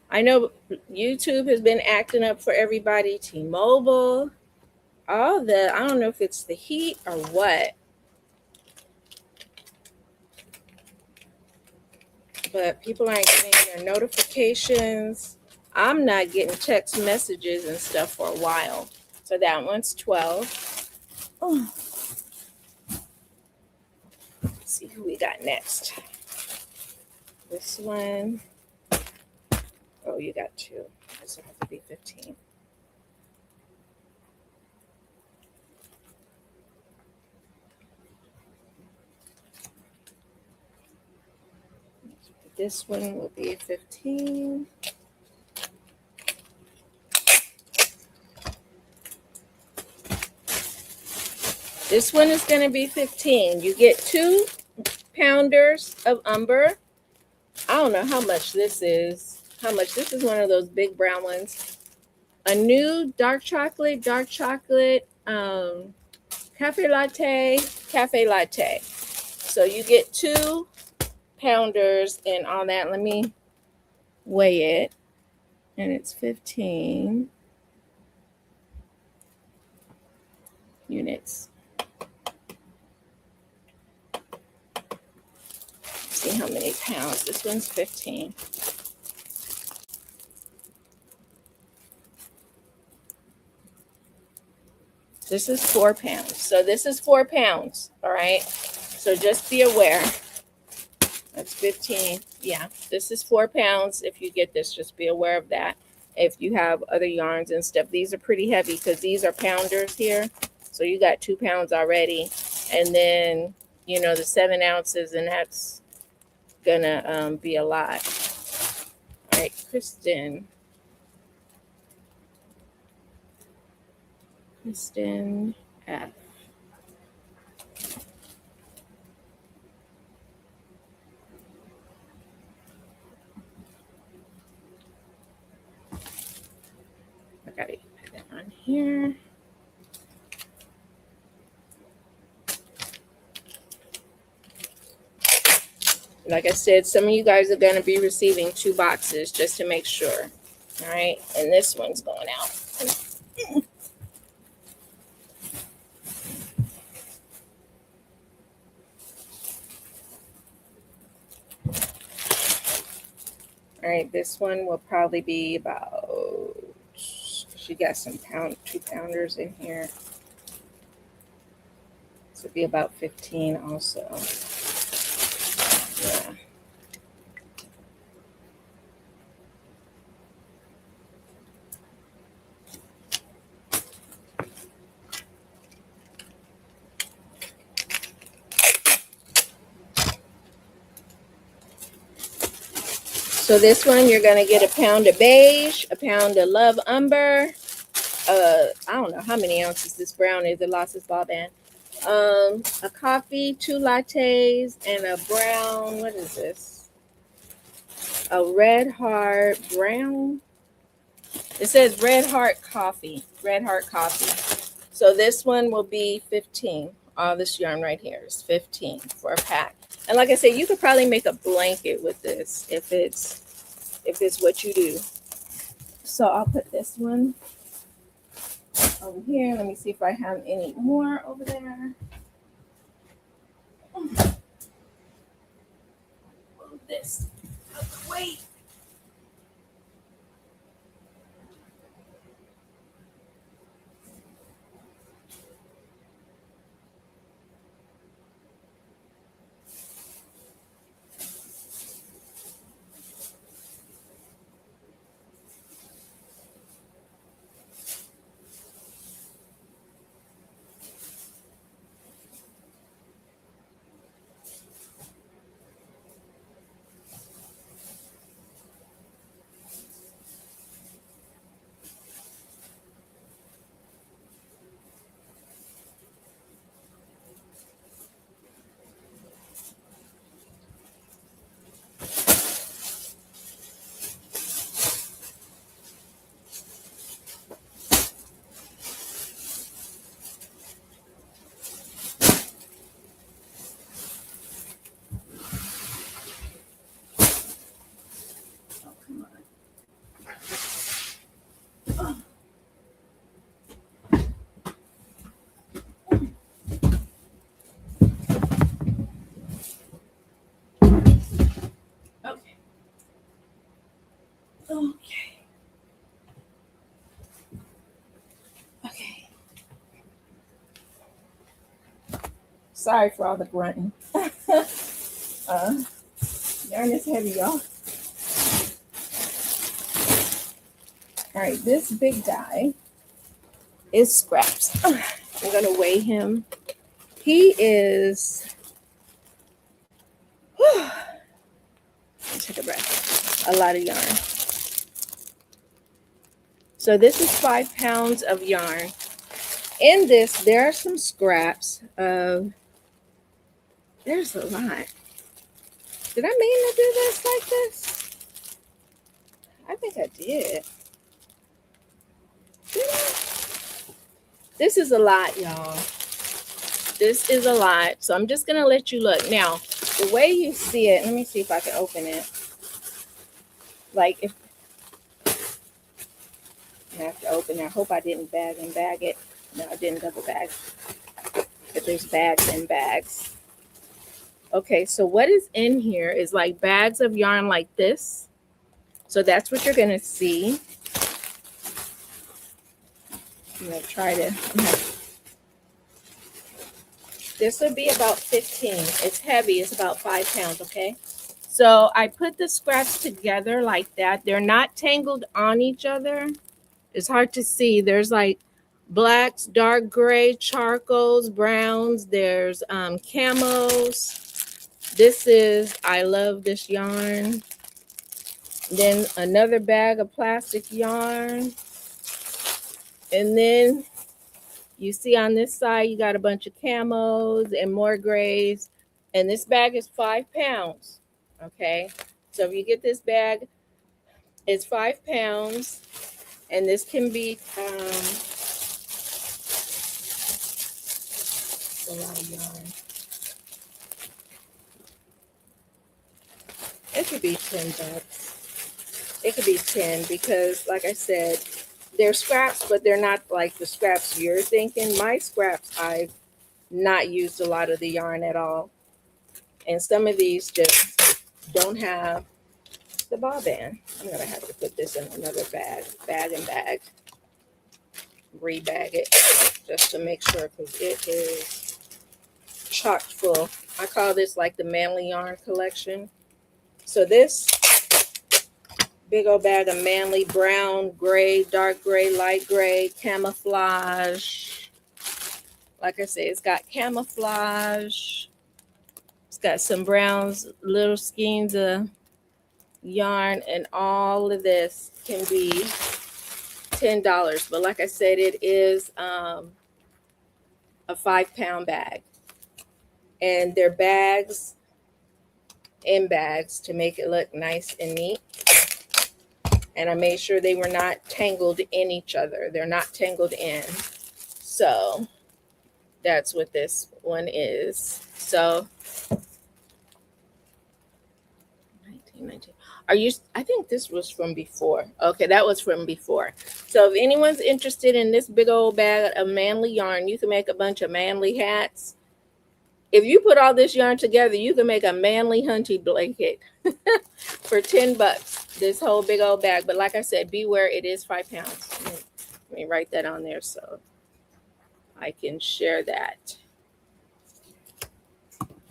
I know YouTube has been acting up for everybody. T-Mobile, I don't know if it's the heat or what, but people aren't getting their notifications. I'm not getting text messages and stuff for a while. So that one's 12. Oh. Let's see who we got next. This one. Oh, you got 2. This will have to be 15. This one will be 15. This one is going to be 15. You get 2 pounders of umber. I don't know how much this is. This is one of those big brown ones. A new dark chocolate, cafe latte. So you get 2 pounders and all that. Let me weigh it. And it's 15 units. See how many pounds. This one's 15. This is 4 pounds. So this is 4 pounds. All right. So just be aware. That's 15. Yeah. This is 4 pounds. If you get this, just be aware of that. If you have other yarns and stuff, these are pretty heavy because these are pounders here. So you got 2 pounds already. And then, you know, the 7 ounces, and that's gonna be a lot. All right, Kristen F. I gotta put that on here. Like I said, some of you guys are going to be receiving 2 boxes just to make sure. All right. And this one's going out. All right. This one will probably be about, she got some 2 pounders in here. This would be about 15 also. Yeah. So this one, you're going to get a pound of beige, a pound of love umber. I don't know how many ounces this brown is. It lost its ball band. A coffee, 2 lattes, and a brown, what is this? A red heart brown. It says red heart coffee. So this one will be 15. All this yarn right here is 15 for a pack. And like I said, you could probably make a blanket with this if it's what you do. So I'll put this one over here. Let me see if I have any more over there. Move this. Wait. Oh, come on. Okay. Okay. Okay. Sorry for all the grunting. Yarn is heavy, y'all. All right, this big guy is Scraps. I'm gonna weigh him. He is. Take a breath. A lot of yarn. So this is 5 pounds of yarn. In this, there are some scraps of. There's a lot. Did I mean to do this like this? I think I did. Did I? This is a lot, y'all. This is a lot. So I'm just going to let you look. Now, the way you see it, let me see if I can open it. Like if I have to open it. I hope I didn't bag it. No, I didn't double bag. But there's bags and bags. Okay, so what is in here is like bags of yarn like this. So that's what you're going to see. I'm going to try to. This would be about 15. It's heavy. It's about 5 pounds, okay? So I put the scraps together like that. They're not tangled on each other. It's hard to see. There's like blacks, dark gray, charcoals, browns. There's camos. This is, I love this yarn. Then another bag of plastic yarn. And then you see on this side, you got a bunch of camos and more grays. And this bag is 5 pounds. Okay. So if you get this bag, it's 5 pounds. And this can be a lot of yarn. It could be $10. It could be 10 because, like I said, they're scraps, but they're not like the scraps you're thinking. My scraps, I've not used a lot of the yarn at all. And some of these just don't have the ball band. I'm going to have to put this in another bag and bag. Rebag it just to make sure because it is chock full. I call this like the manly yarn collection. So this big old bag of manly brown, gray, dark gray, light gray, camouflage. Like I said, it's got camouflage. It's got some browns, little skeins of yarn, and all of this can be $10. But like I said, it is a 5 pound bag. And they're bags in bags to make it look nice and neat. And I made sure they were not tangled in each other. They're not tangled in. So that's what this one is. So 19. Are you, I think this was from before. Okay, that was from before. So if anyone's interested in this big old bag of manly yarn, you can make a bunch of manly hats. If you put all this yarn together, you can make a manly hunty blanket for $10. This whole big old bag. But like I said, beware, it is 5 pounds. Let me write that on there so I can share that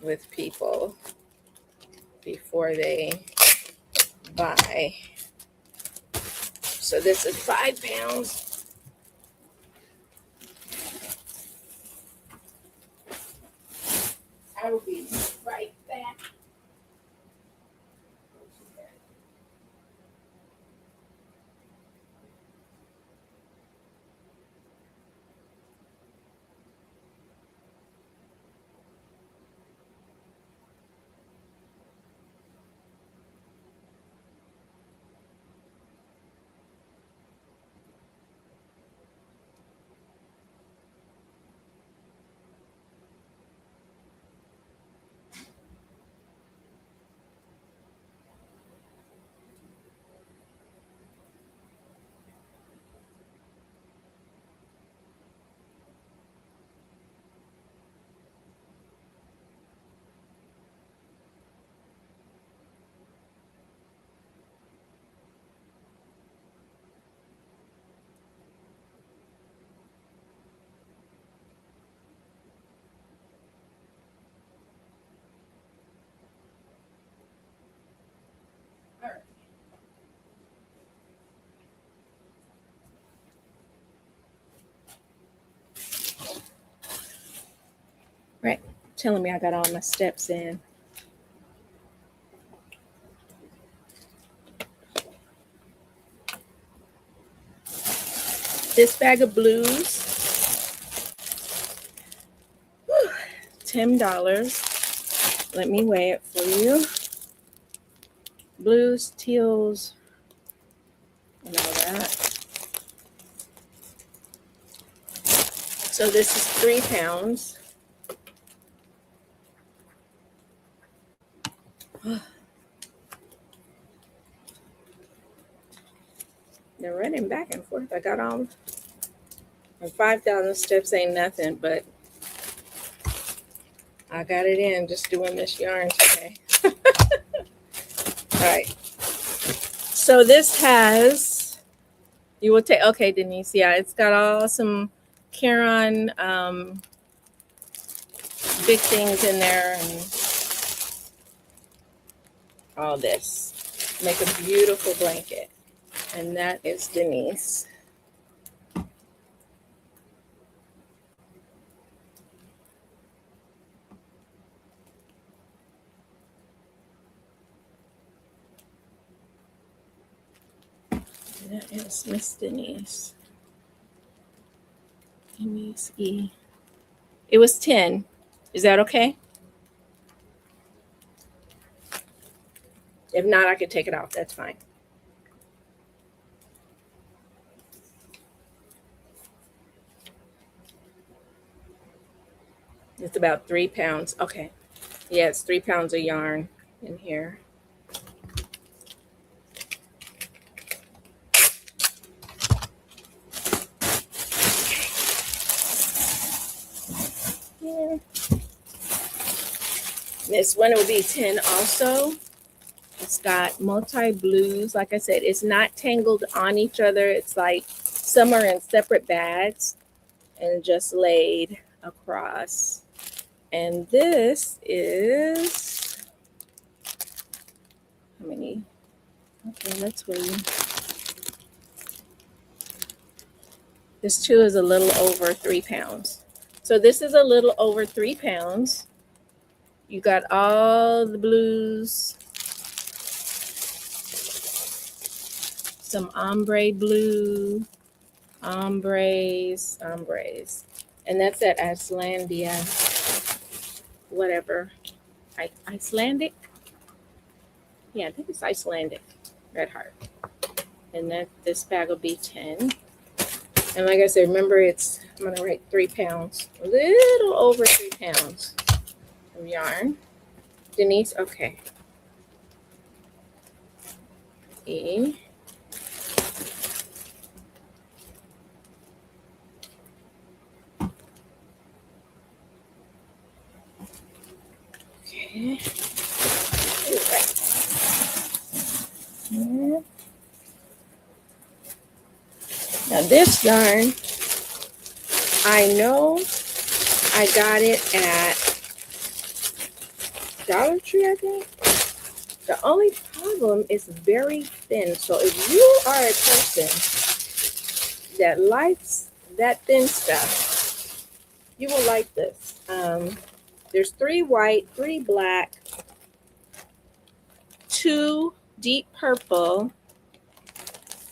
with people before they buy. So this is 5 pounds. I will be right back. Right, telling me I got all my steps in. This bag of blues, $10. Let me weigh it for you. Blues, teals, and all that. So this is 3 pounds. They're running back and forth. I got on. And 5,000 steps ain't nothing, but I got it in just doing this yarn today. All right. So this has, you will take, okay, Denise, yeah, it's got all some Caron big things in there and all this. Make a beautiful blanket. And that is Denise. That is Miss Denise. Denise E. It was 10. Is that okay? If not, I could take it off. That's fine. It's about 3 pounds. Okay. Yeah, it's 3 pounds of yarn in here. Yeah. This one will be 10 also. It's got multi blues. Like I said, it's not tangled on each other. It's like some are in separate bags and just laid across. And this is, how many? Okay, let's wait. This too is a little over 3 pounds. So this is a little over 3 pounds. You got all the blues, some ombre blue, ombres, and that's at Icelandia, whatever, Icelandic. Yeah, I think it's Icelandic red heart, and that this bag will be 10. And like I said, remember it's, I'm gonna write 3 pounds, a little over 3 pounds of yarn. Denise, okay. E. Okay. Here. Now this yarn, I know I got it at Dollar Tree, I think. The only problem is very thin. So if you are a person that likes that thin stuff, you will like this. There's 3 white, 3 black, 2 deep purple,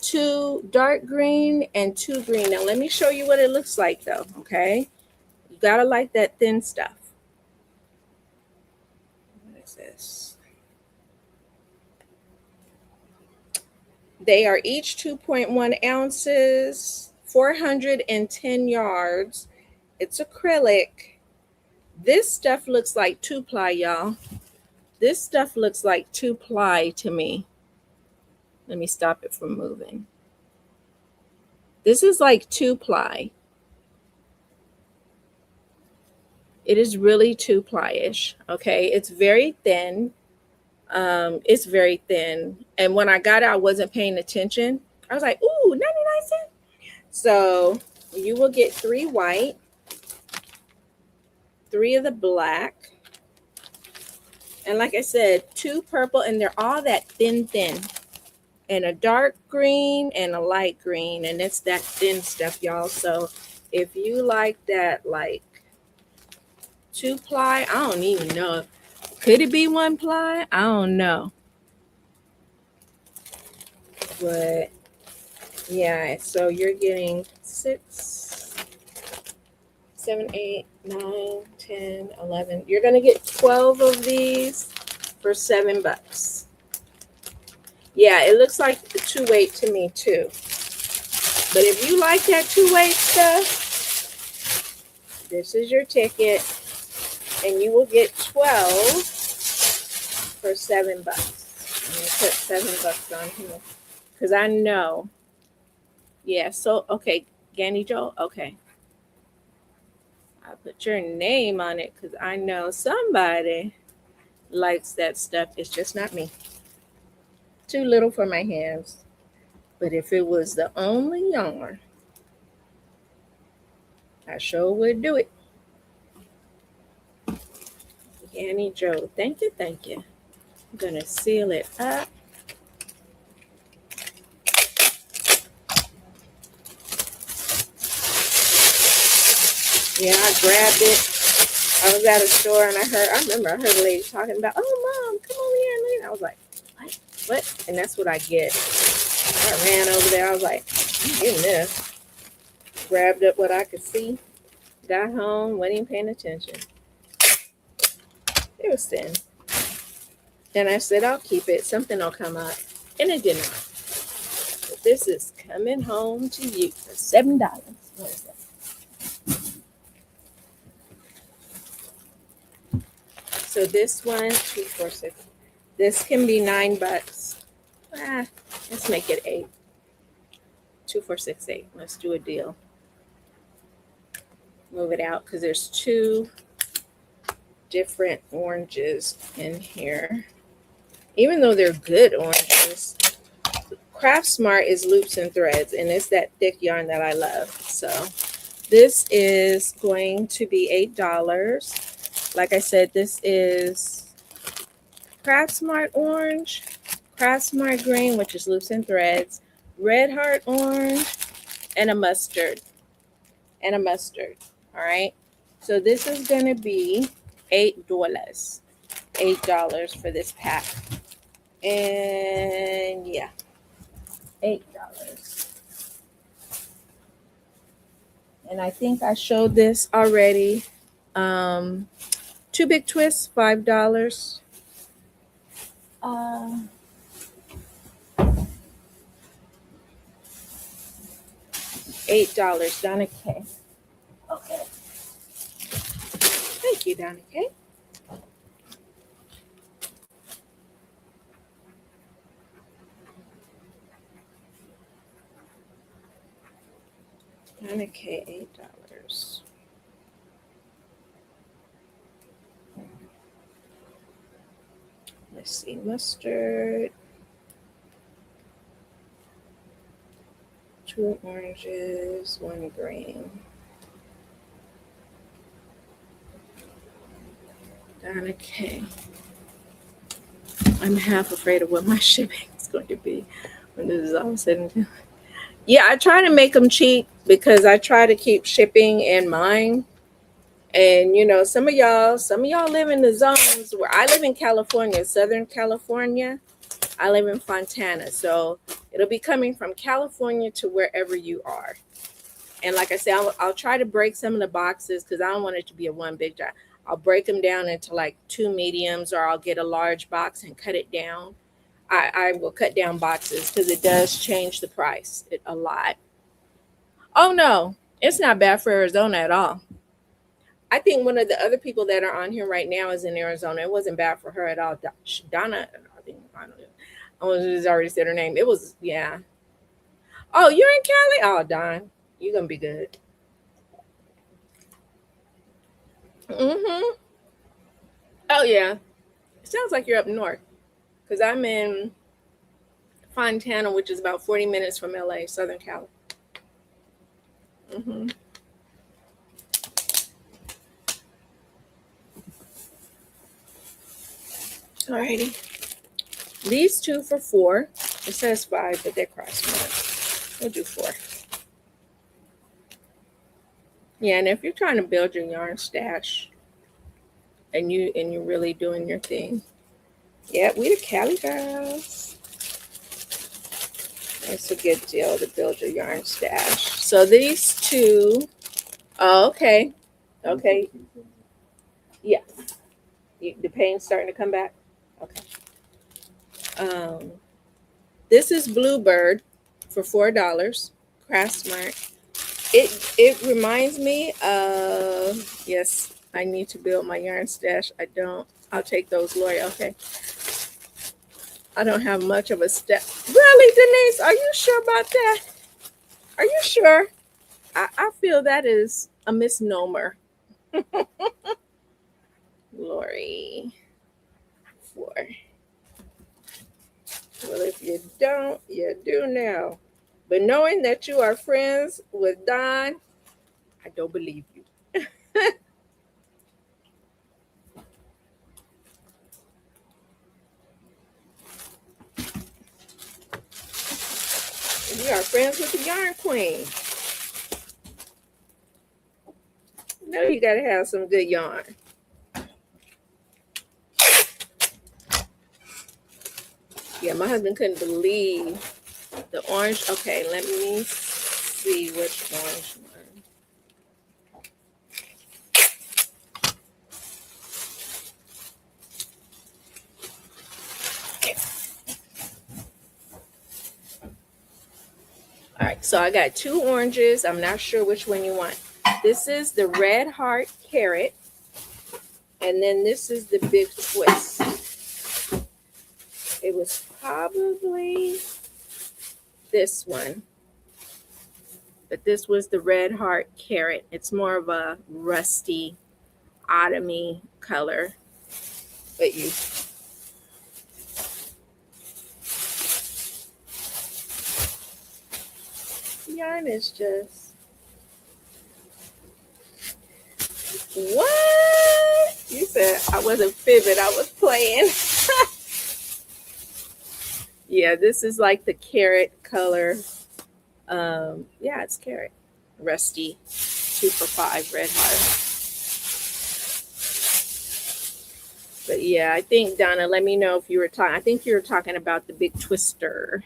2 dark green, and 2 green. Now let me show you what it looks like though, okay? You gotta like that thin stuff. What is this? They are each 2.1 ounces, 410 yards. It's acrylic. This stuff looks like 2-ply, y'all. This stuff looks like 2-ply to me. Let me stop it from moving. This is like 2-ply. It is really 2-ply-ish, okay? It's very thin. It's very thin. And when I got it, I wasn't paying attention. I was like, ooh, 99 cents. So you will get 3 white, 3 of the black, and like I said, 2 purple, and they're all that thin, and a dark green and a light green, and it's that thin stuff, y'all. So if you like that, like 2-ply, I don't even know. Could it be 1-ply? I don't know. But yeah, so you're getting 6, 7, 8, 9, 10, 11. You're going to get 12 of these for $7. Yeah, it looks like the 2-weight to me too. But if you like that 2-weight stuff, this is your ticket. And you will get 12 for $7. I'm going to put $7 on here. Because I know. Yeah, so, okay, Ganny Joe, okay. I'll put your name on it because I know somebody likes that stuff. It's just not me. Too little for my hands. But if it was the only yarn, I sure would do it. Ganny Joe, thank you, thank you. I'm going to seal it up. Yeah, I grabbed it. I was at a store and I remember I heard a lady talking about, oh, Mom, come over here and look. I was like, what? And that's what I get. I ran over there. I was like, I'm getting this. Grabbed up what I could see. Got home, wasn't even paying attention. It was thin. And I said, I'll keep it. Something will come up. And it did not. But this is coming home to you for $7. What is that? So this one, 2, 4, 6. This can be $9. Let's make it 8. 2, 4, 6, 8. Let's do a deal. Move it out because there's 2 different oranges in here. Even though they're good oranges, Craft Smart is loops and threads, and it's that thick yarn that I love. So this is going to be $8. Like I said, this is Craft Smart orange, Craft Smart green, which is loops and threads, Red Heart orange, and a mustard. All right. So this is going to be $8. $8 for this pack. And yeah, $8. And I think I showed this already. 2 big twists, $5. $8, Donna K. Okay. Thank you, Donna K. Donna K, $8. Let's see, mustard, 2 oranges, 1 green. Donna K. I'm half afraid of what my shipping is going to be when this is all said and done. Yeah, I try to make them cheap because I try to keep shipping in mind. And you know, some of y'all live in the zones where I live in California, Southern California. I live in Fontana. So it'll be coming from California to wherever you are. And like I said, I'll try to break some of the boxes because I don't want it to be a one big job. I'll break them down into like 2 mediums, or I'll get a large box and cut it down. I will cut down boxes because it does change the price a lot. Oh no, it's not bad for Arizona at all. I think one of the other people that are on here right now is in Arizona. It wasn't bad for her at all. Donna, I don't know. I was already said her name. It was, yeah. Oh, you're in Cali? Oh, Don, you're gonna be good. Mm-hmm. Oh yeah. It sounds like you're up north because I'm in Fontana, which is about 40 minutes from LA, Southern Cali. Mm-hmm. Alrighty. These 2 for $4. It says 5, but they're cross. We'll do 4. Yeah, and if you're trying to build your yarn stash and you're really doing your thing, yeah, we the Cali girls. It's a good deal to build your yarn stash. So these 2, oh, okay, okay, yeah, the pain's starting to come back. Okay. This is Bluebird for $4. Craftsmart. It reminds me of, yes, I need to build my yarn stash. I don't. I'll take those, Lori. Okay. I don't have much of a stash. Really, Denise? Are you sure about that? Are you sure? I feel that is a misnomer. Lori. 4. Well, if you don't, you do now. But knowing that you are friends with Don, I don't believe you. We are friends with the Yarn Queen. You know you gotta have some good yarn. Yeah, my husband couldn't believe the orange. Okay, let me see which orange one. Okay. All right, so I got 2 oranges. I'm not sure which one you want. This is the Red Heart Carrot, and then this is the Big Twist. It was probably this one, but this was the Red Heart Carrot. It's more of a rusty, autumny color, but you. Yarn is just, what? You said I wasn't fibbing, I was playing. Yeah, this is like the carrot color. Yeah, it's carrot. Rusty. 2 for $5, Red Heart. But yeah, I think, Donna, let me know if you were talking. I think you were talking about the Big Twister.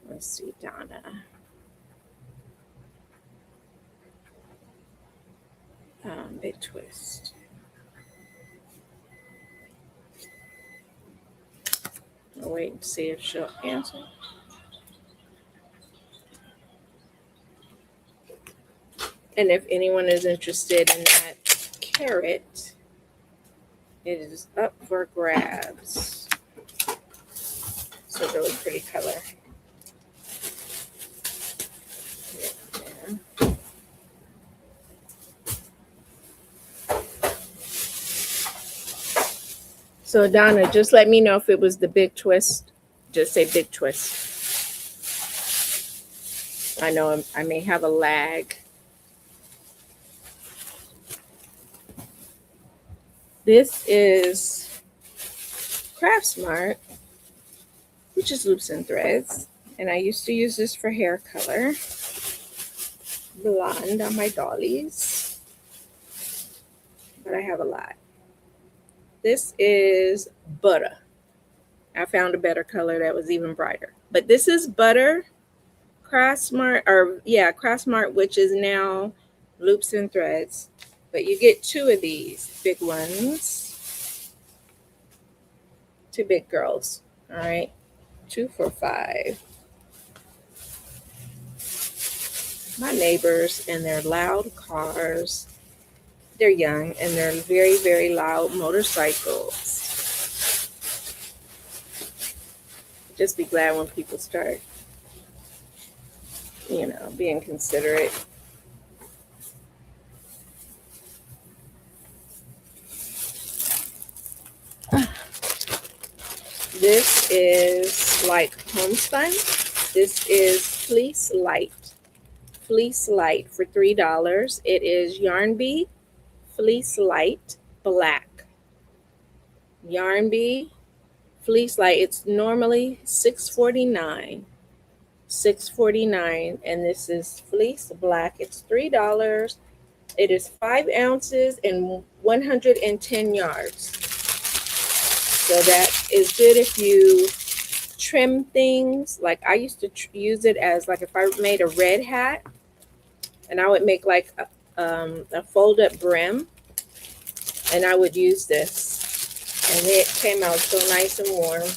Let's see, Donna. Big Twist. I'll wait and see if she'll answer. And if anyone is interested in that carrot, it is up for grabs. It's a really pretty color. Yeah. So Donna, just let me know if it was the big twist. Just say big twist. I know I may have a lag. This is Craft Smart, which is loops and threads. And I used to use this for hair color. Blonde on my dollies. But I have a lot. This is Butter. I found a better color that was even brighter. But this is Butter Craft Smart, Craft Smart, which is now loops and threads. But you get 2 of these big ones. 2 big girls. All right. 2 for $5. My neighbors and their loud cars. They're young and they're very, very loud motorcycles. Just be glad when people start, being considerate. This is like homespun. This is Fleece Light for $3. It is Yarn Bee Fleece Light Black. Yarn Bee Fleece Light. It's normally $6.49. $6.49, and this is Fleece Black. It's $3. It is 5 ounces and 110 yards. So that is good if you trim things. Like I used to use it as like if I made a red hat, and I would make like a fold-up brim, and I would use this, and it came out so nice and warm.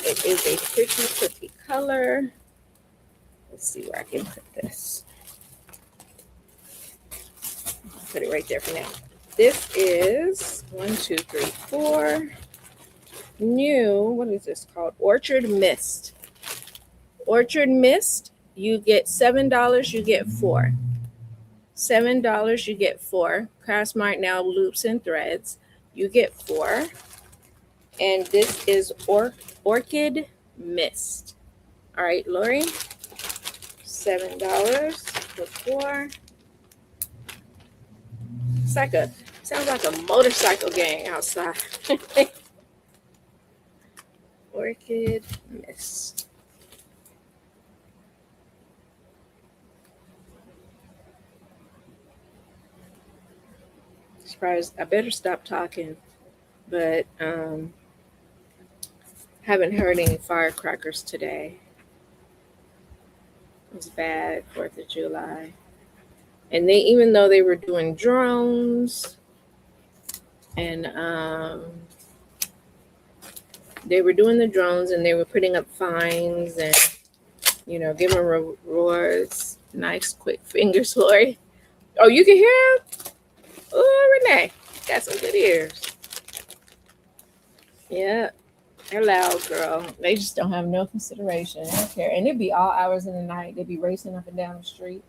It is a pretty, pretty color. Let's see where I can put this. I'll put it right there for now. This is 1, 2, 3, 4. New, what is this called? Orchard Mist. Orchard Mist, you get $7, you get 4. $7, you get 4. Craft Smart now loops and threads. You get 4. And this is Orchid Mist. All right, Lori, $7 for 4. Sounds like a motorcycle gang outside. Orchid Mist. Surprised. I better stop talking, but haven't heard any firecrackers today. It was bad, 4th of July. And even though they were doing drones and they were doing the drones and they were putting up fines and, giving rewards. Nice, quick fingers, Lori. Oh, you can hear him? Oh, Renee, got some good ears. Yeah, they're loud, girl. They just don't have no consideration. They don't care. And it'd be all hours of the night. They'd be racing up and down the street.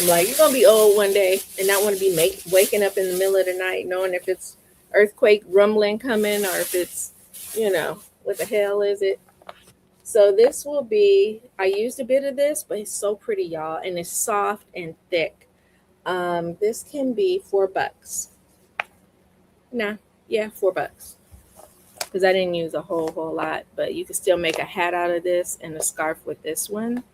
I'm like, you're gonna be old one day and not want to be waking up in the middle of the night knowing if it's earthquake rumbling coming or if it's, what the hell is it? So this will be, I used a bit of this, but it's so pretty, y'all, and it's soft and thick. This can be $4. Nah, yeah, $4. Because I didn't use a whole lot, but you can still make a hat out of this and a scarf with this one.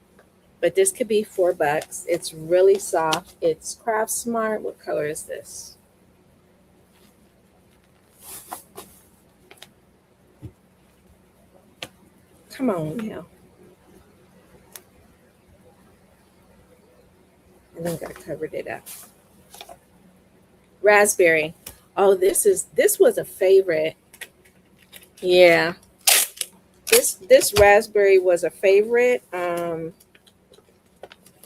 But this could be $4. It's really soft. It's Craft Smart. What color is this? Come on now. I think I covered it up. Raspberry. Oh, this was a favorite. Yeah. This raspberry was a favorite.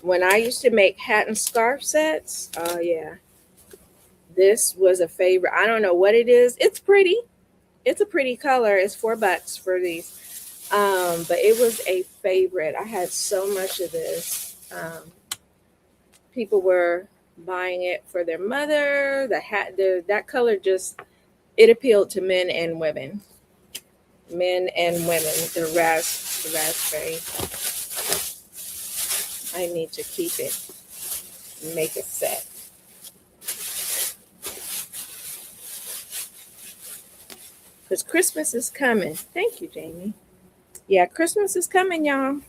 When I used to make hat and scarf sets, oh yeah. This was a favorite. I don't know what it is. It's pretty. It's a pretty color. It's $4 for these. But it was a favorite. I had so much of this. People were buying it for their mother. The hat, that color just, it appealed to men and women. Men and women. The raspberry. I need to keep it. Make a set. Because Christmas is coming. Thank you, Jamie. Yeah, Christmas is coming, y'all.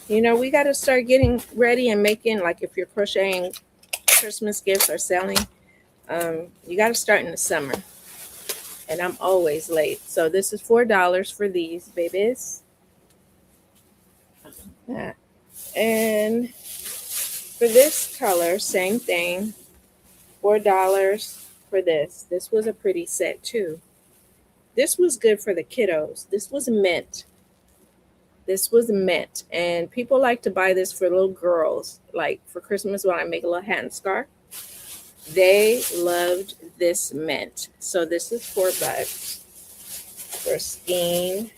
You know, we got to start getting ready and making, like if you're crocheting Christmas gifts or selling, you got to start in the summer. And I'm always late. So this is $4 for these babies. And for this color, same thing, $4 for this. This was a pretty set too. This was good for the kiddos. This was mint. This was mint. And people like to buy this for little girls, like for Christmas when I make a little hat and scarf. They loved this mint. So this is $4 for a skein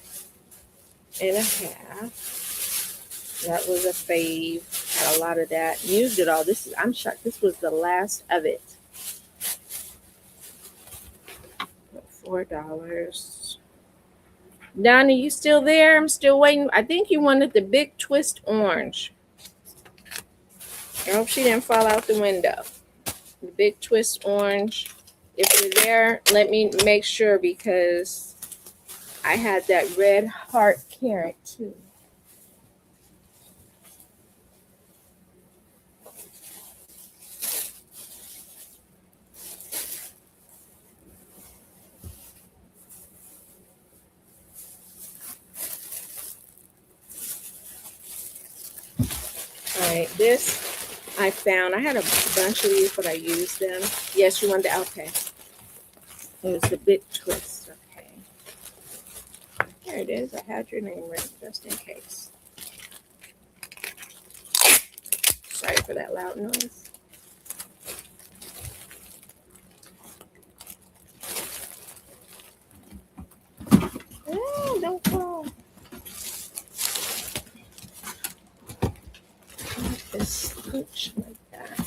and a half. That was a fave. Had a lot of that. Used it all. I'm shocked. This was the last of it. $4. Donna, you still there? I'm still waiting. I think you wanted the big twist orange. I hope she didn't fall out the window. The big twist orange. If you're there, let me make sure because I had that red heart carrot too. All right, this I found. I had a bunch of these, but I used them. Yes, you wanted the okay. It was the big twist. Okay. There it is. I had your name right just in case. Sorry for that loud noise. Oh, don't fall. This scooch like that.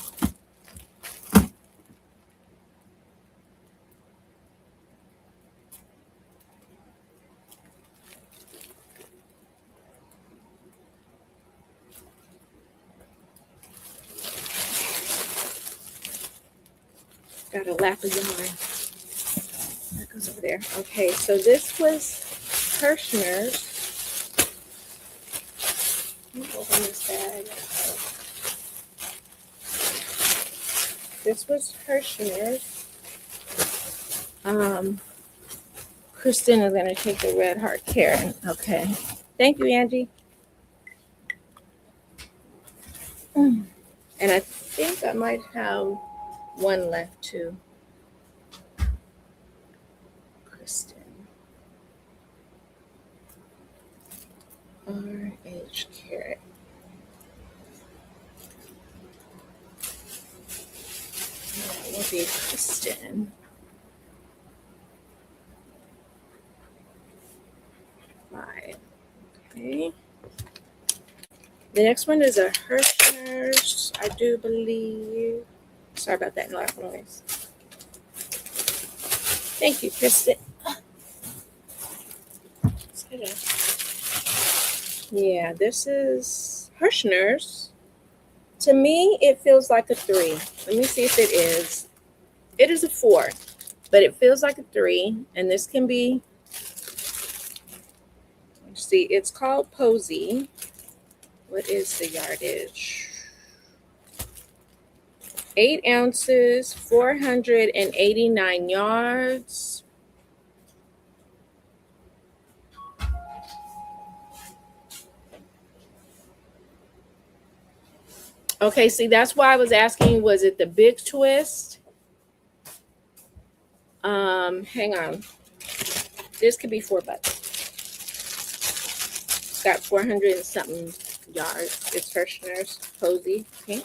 Got a lap of yarn. That goes over there. Okay, so this was Kirshner's. Let me open this bag. This was Kirshner's. Kristen is going to take the red heart carrot. Okay. Thank you, Angie. And I think I might have one left too. Kristen. RH carrot. That will be Kristen. Five. Okay. The next one is a Hirschner's, I do believe. Sorry about that loud noise. Thank you, Kristen. Yeah, this is Hirschner's. To me, it feels like a 3. Let me see if it is. It is a 4, but it feels like a 3. And this can be, let's see, it's called Posy. What is the yardage? 8 ounces, 489 yards. Okay, see, that's why I was asking, was it the big twist? Hang on. This could be $4. It's got 400 and something yards. It's Hirschner's Posy pink.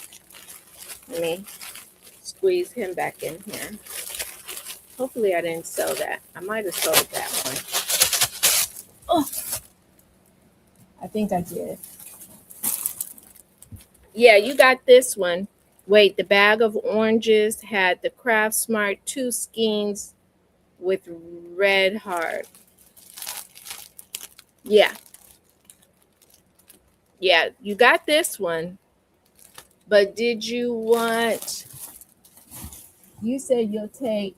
Let me squeeze him back in here. Hopefully I didn't sew that. I might have sewed that one. Oh, I think I did. Yeah, you got this one. Wait, the bag of oranges had the Craft Smart 2 skeins with red heart. Yeah. Yeah, you got this one. But did you want, you said you'll take,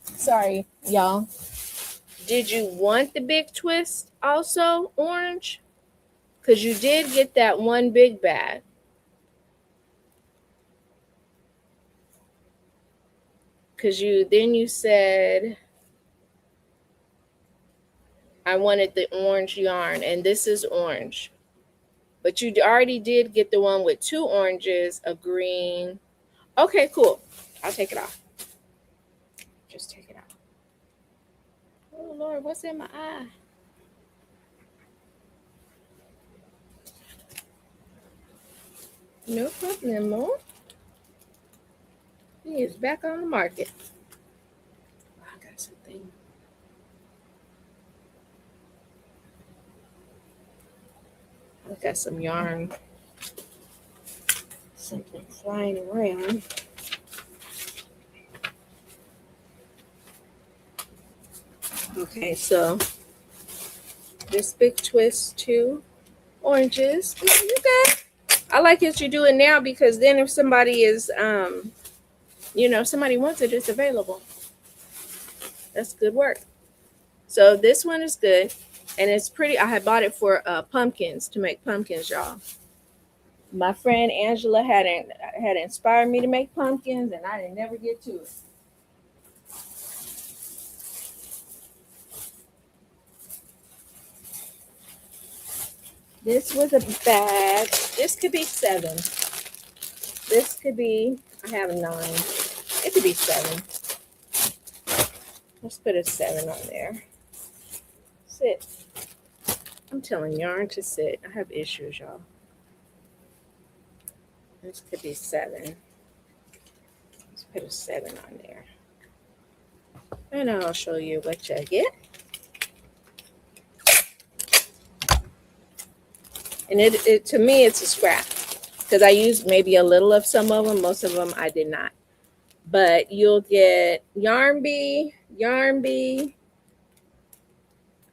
sorry, y'all. Did you want the big twist also orange? Because you did get that one big bag. Because you said, I wanted the orange yarn, and this is orange. But you already did get the one with 2 oranges, a green. Okay, cool. I'll take it off. Just take it out. Oh, Lord, what's in my eye? No problemo. He is back on the market. I got something. I got some yarn. Something flying around. Okay, so this big twist, 2 oranges. You good? I like what you're doing now, because then if somebody is, if somebody wants it, it's available. That's good work. So this one is good, and it's pretty. I had bought it for pumpkins, to make pumpkins, y'all. My friend Angela had inspired me to make pumpkins, and I didn't never get to it. This was a bag. This could be 7. This could be, I have a 9. It could be 7. Let's put a 7 on there. Sit. I'm telling yarn to sit. I have issues, y'all. This could be 7. Let's put a 7 on there. And I'll show you what you get. And it to me, it's a scrap, because I used maybe a little of some of them. Most of them I did not. But you'll get Yarn Bee.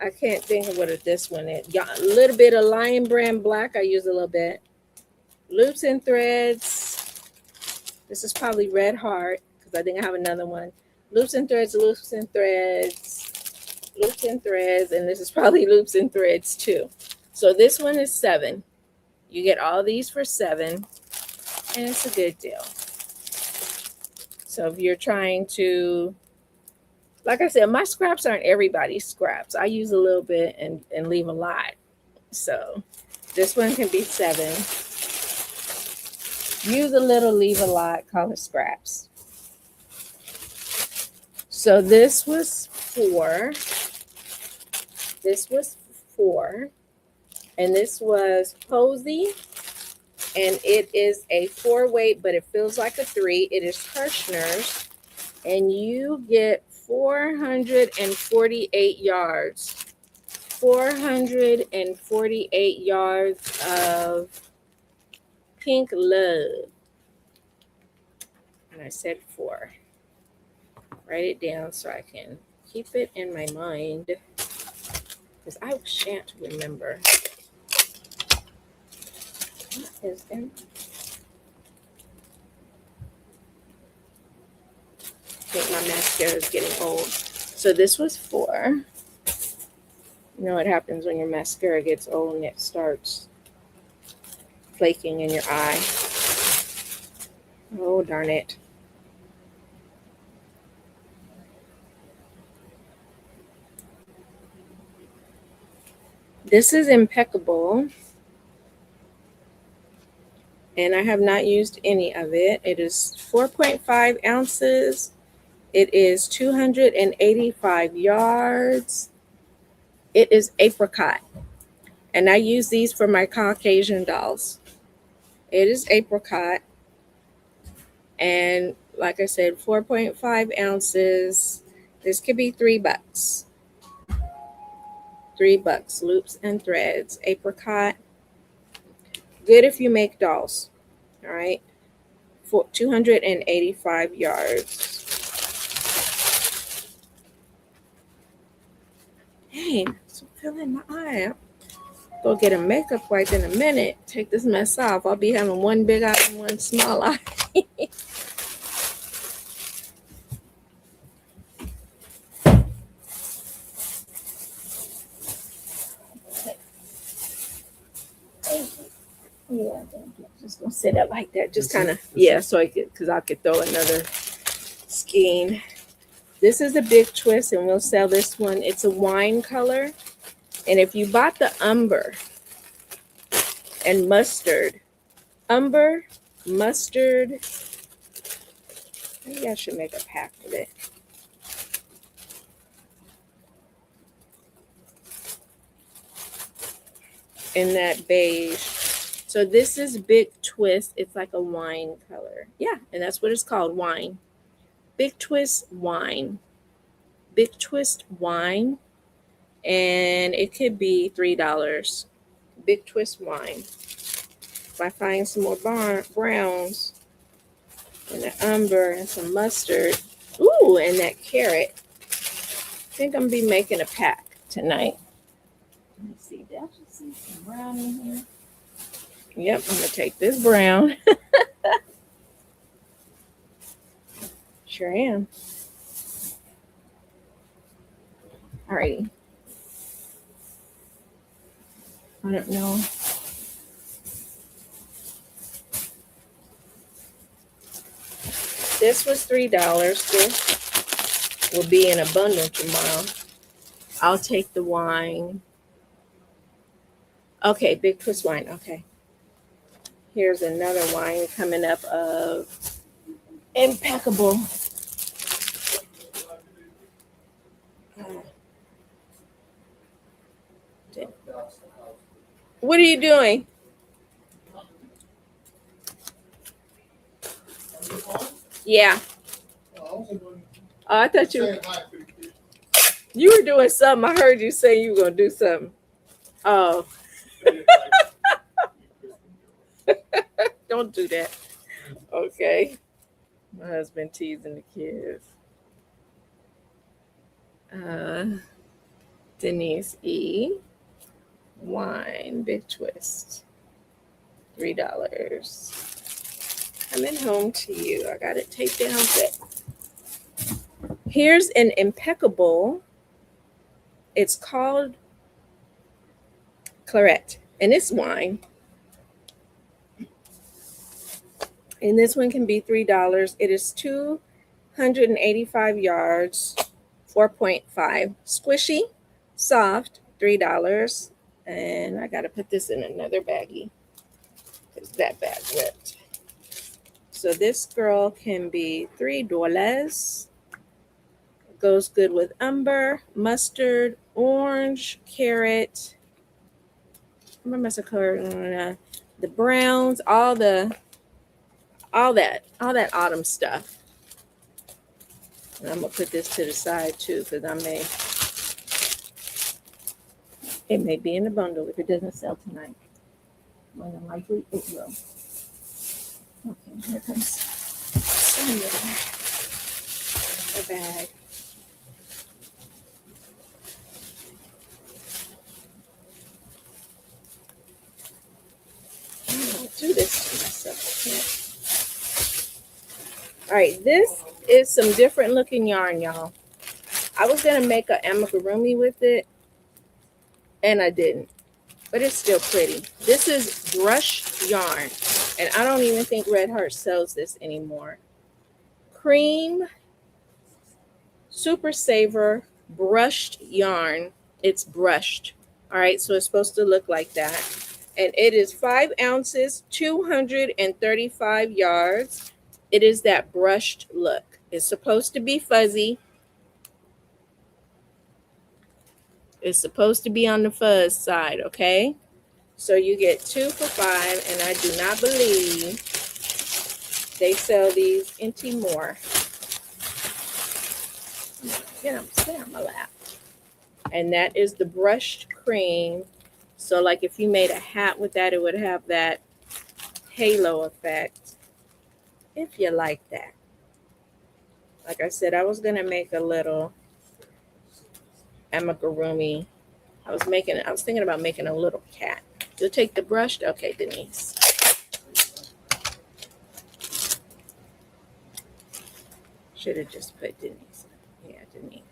I can't think of what this one is. A little bit of Lion Brand Black. I use a little bit. Loops and Threads. This is probably Red Heart, because I think I have another one. Loops and Threads, Loops and Threads, Loops and Threads. And this is probably Loops and Threads too. So this one is 7. You get all these for 7, and it's a good deal. So if you're trying to, like I said, my scraps aren't everybody's scraps. I use a little bit and leave a lot. So this one can be 7. Use a little, leave a lot, call it scraps. So this was 4. This was 4. And this was Posy, and it is a 4 weight, but it feels like a 3. It is Kirshner's, and you get 448 yards. 448 yards of pink love. And I said 4. Write it down so I can keep it in my mind, because I shan't remember. What is there? I think my mascara is getting old. So this was 4. You know what happens when your mascara gets old and it starts flaking in your eye. Oh, darn it. This is impeccable, and I have not used any of it. It is 4.5 ounces. It is 285 yards. It is apricot, and I use these for my Caucasian dolls. It is apricot, And like I said, 4.5 ounces. This could be $3. $3. Loops and threads. Apricot. Good if you make dolls. All right. For 285 yards. Dang, I'm feeling my eye. Go get a makeup wipe in a minute. Take this mess off. I'll be having one big eye and one small eye. Yeah, just gonna sit up like that. Just kind of, yeah, so I could, because I could throw another skein. This is a big twist, and we'll sell this one. It's a wine color, and if you bought the umber and mustard, umber, mustard, maybe I should make a pack with it. In that beige. So this is Big Twist. It's like a wine color. Yeah, and that's what it's called, wine. Big Twist wine. Big Twist wine. And it could be $3. Big Twist wine. If I find some more browns and the umber and some mustard. Ooh, and that carrot. I think I'm gonna be making a pack tonight. Let me see. Did I just see some brown in here? Yep, I'm gonna take this brown. Sure am. Alrighty. I don't know. This was $3. This will be in a bundle tomorrow. I'll take the wine. Okay, Big Twist wine. Okay. Here's another wine coming up of Impeccable. What are you doing? Yeah. Oh, I thought you were doing something. I heard you say you were going to do something. Oh. Don't do that. Okay. My husband teasing the kids. Denise E. Wine, Big Twist. $3. Coming home to you. I got it taped down thick. Here's an Impeccable. It's called Claret, and it's wine. And this one can be $3. It is 285 yards, 4.5. Squishy, soft, $3. And I got to put this in another baggie because that bag ripped. So this girl can be $3. Goes good with umber, mustard, orange, carrot. I'm gonna mess with color. The browns, all that autumn stuff. And I'm gonna put this to the side too, because it may be in the bundle if it doesn't sell tonight. More than likely it will. Okay, here comes the bag. I don't do this to myself. All right, this is some different looking yarn, y'all. I was gonna make an amigurumi with it, and I didn't, but it's still pretty. This is brushed yarn, and I don't even think Red Heart sells this anymore. Cream Super Saver brushed yarn. It's brushed. All right, so it's supposed to look like that. And it is 5 ounces, 235 yards. It is that brushed look. It's supposed to be fuzzy. It's supposed to be on the fuzz side, okay? So you get 2 for $5, and I do not believe They sell these in Timor. Get them, stay on my lap. And that is the brushed cream. So like if you made a hat with that, it would have that halo effect, if you like that. Like I said, I was gonna make a little amigurumi. I was thinking about making a little cat. You'll take the brush? Okay, Denise. Should have just put Denise. Yeah, Denise.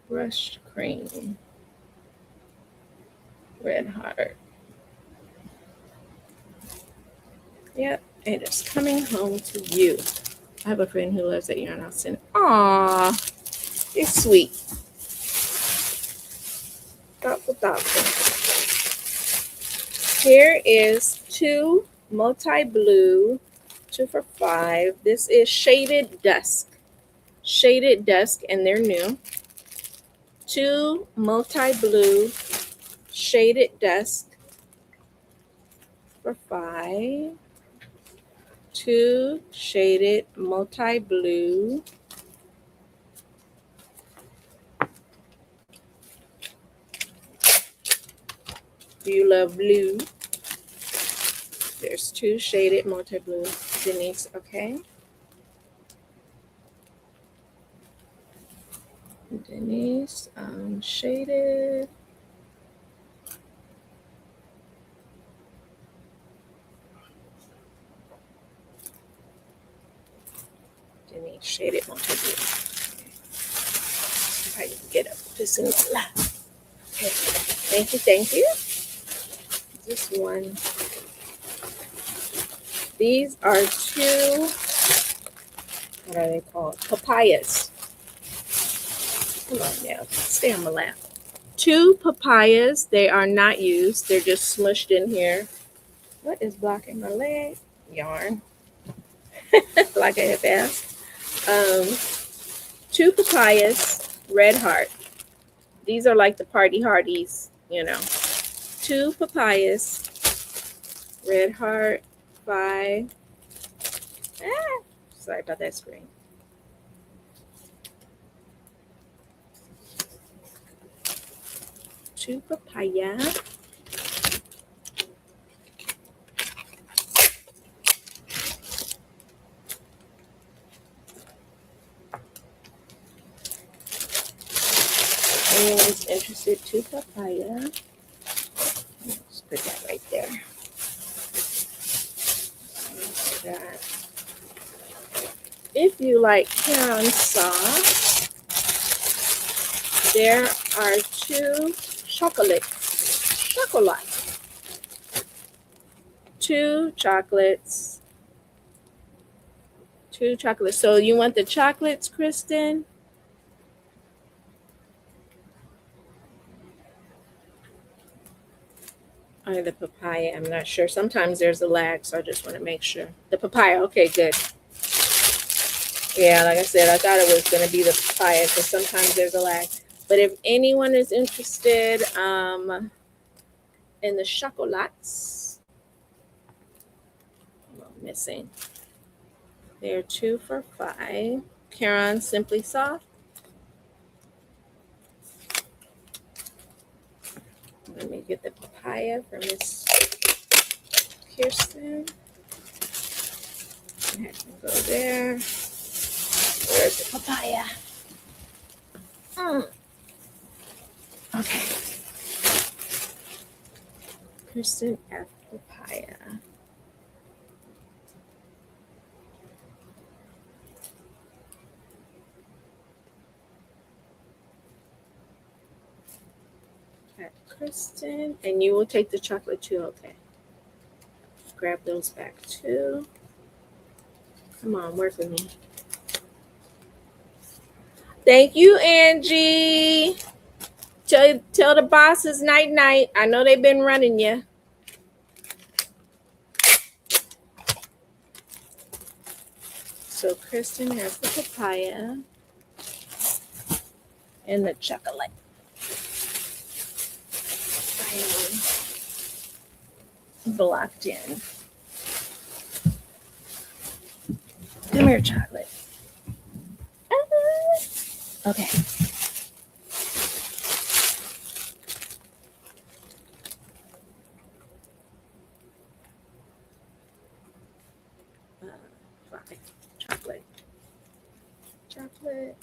Brushed cream. Red heart. Yep, it is coming home to you. I have a friend who loves that yarn. I'll send it. Aw, it's sweet. Thoughtful. Here is 2 multi-blue, 2 for $5. This is Shaded Dusk. Shaded Dusk, and they're new. 2 multi-blue, Shaded Dusk for $5. 2 shaded multi-blue. Do you love blue? There's 2 shaded multi-blue. Denise, okay? Denise, shaded. Denise, shaded multi-blue. Okay. I can get up this in my lap. Okay. Thank you. This one. These are 2, what are they called? Papayas. Come on now, stay on my lap. 2 papayas. They are not used. They're just smushed in here. What is blocking my leg? Yarn. Like I have asked. 2 papayas, red heart. These are like the party hardies, you know. 2 papayas, red heart, 5. Sorry about that screen. Two papaya. Anyone's interested, 2 papaya. Let's put that right there. If you like Caron sauce, there are 2 chocolate. 2 chocolates. 2 chocolates. So you want the chocolates, Kristen? Or the papaya? I'm not sure. Sometimes there's a lag, so I just want to make sure. The papaya. Okay, good. Yeah, like I said, I thought it was going to be the papaya because sometimes there's a lag. But if anyone is interested in the chocolates, I'm missing. They're 2 for $5. Caron Simply Soft. Let me get the papaya for Miss Kirsten. I can go there. Where's the papaya? Okay. Kristen F. Papaya. At Kristen. And you will take the chocolate too, okay. Grab those back too. Come on, work with me. Thank you, Angie. Tell the bosses night night. I know they've been running you. So Kristen has the papaya and the chocolate. blocked in. Come here, chocolate. Okay. Fine. Chocolate. Chocolate.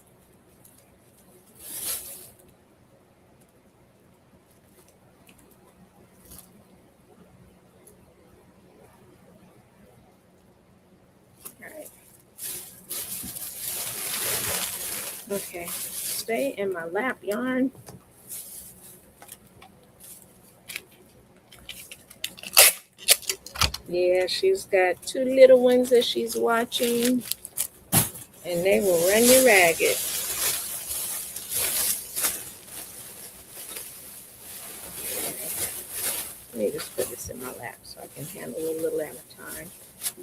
All right. Okay. Stay in my lap, yarn. Yeah, she's got two little ones that she's watching, and they will run you ragged. Let me just put this in my lap so I can handle a little at a time.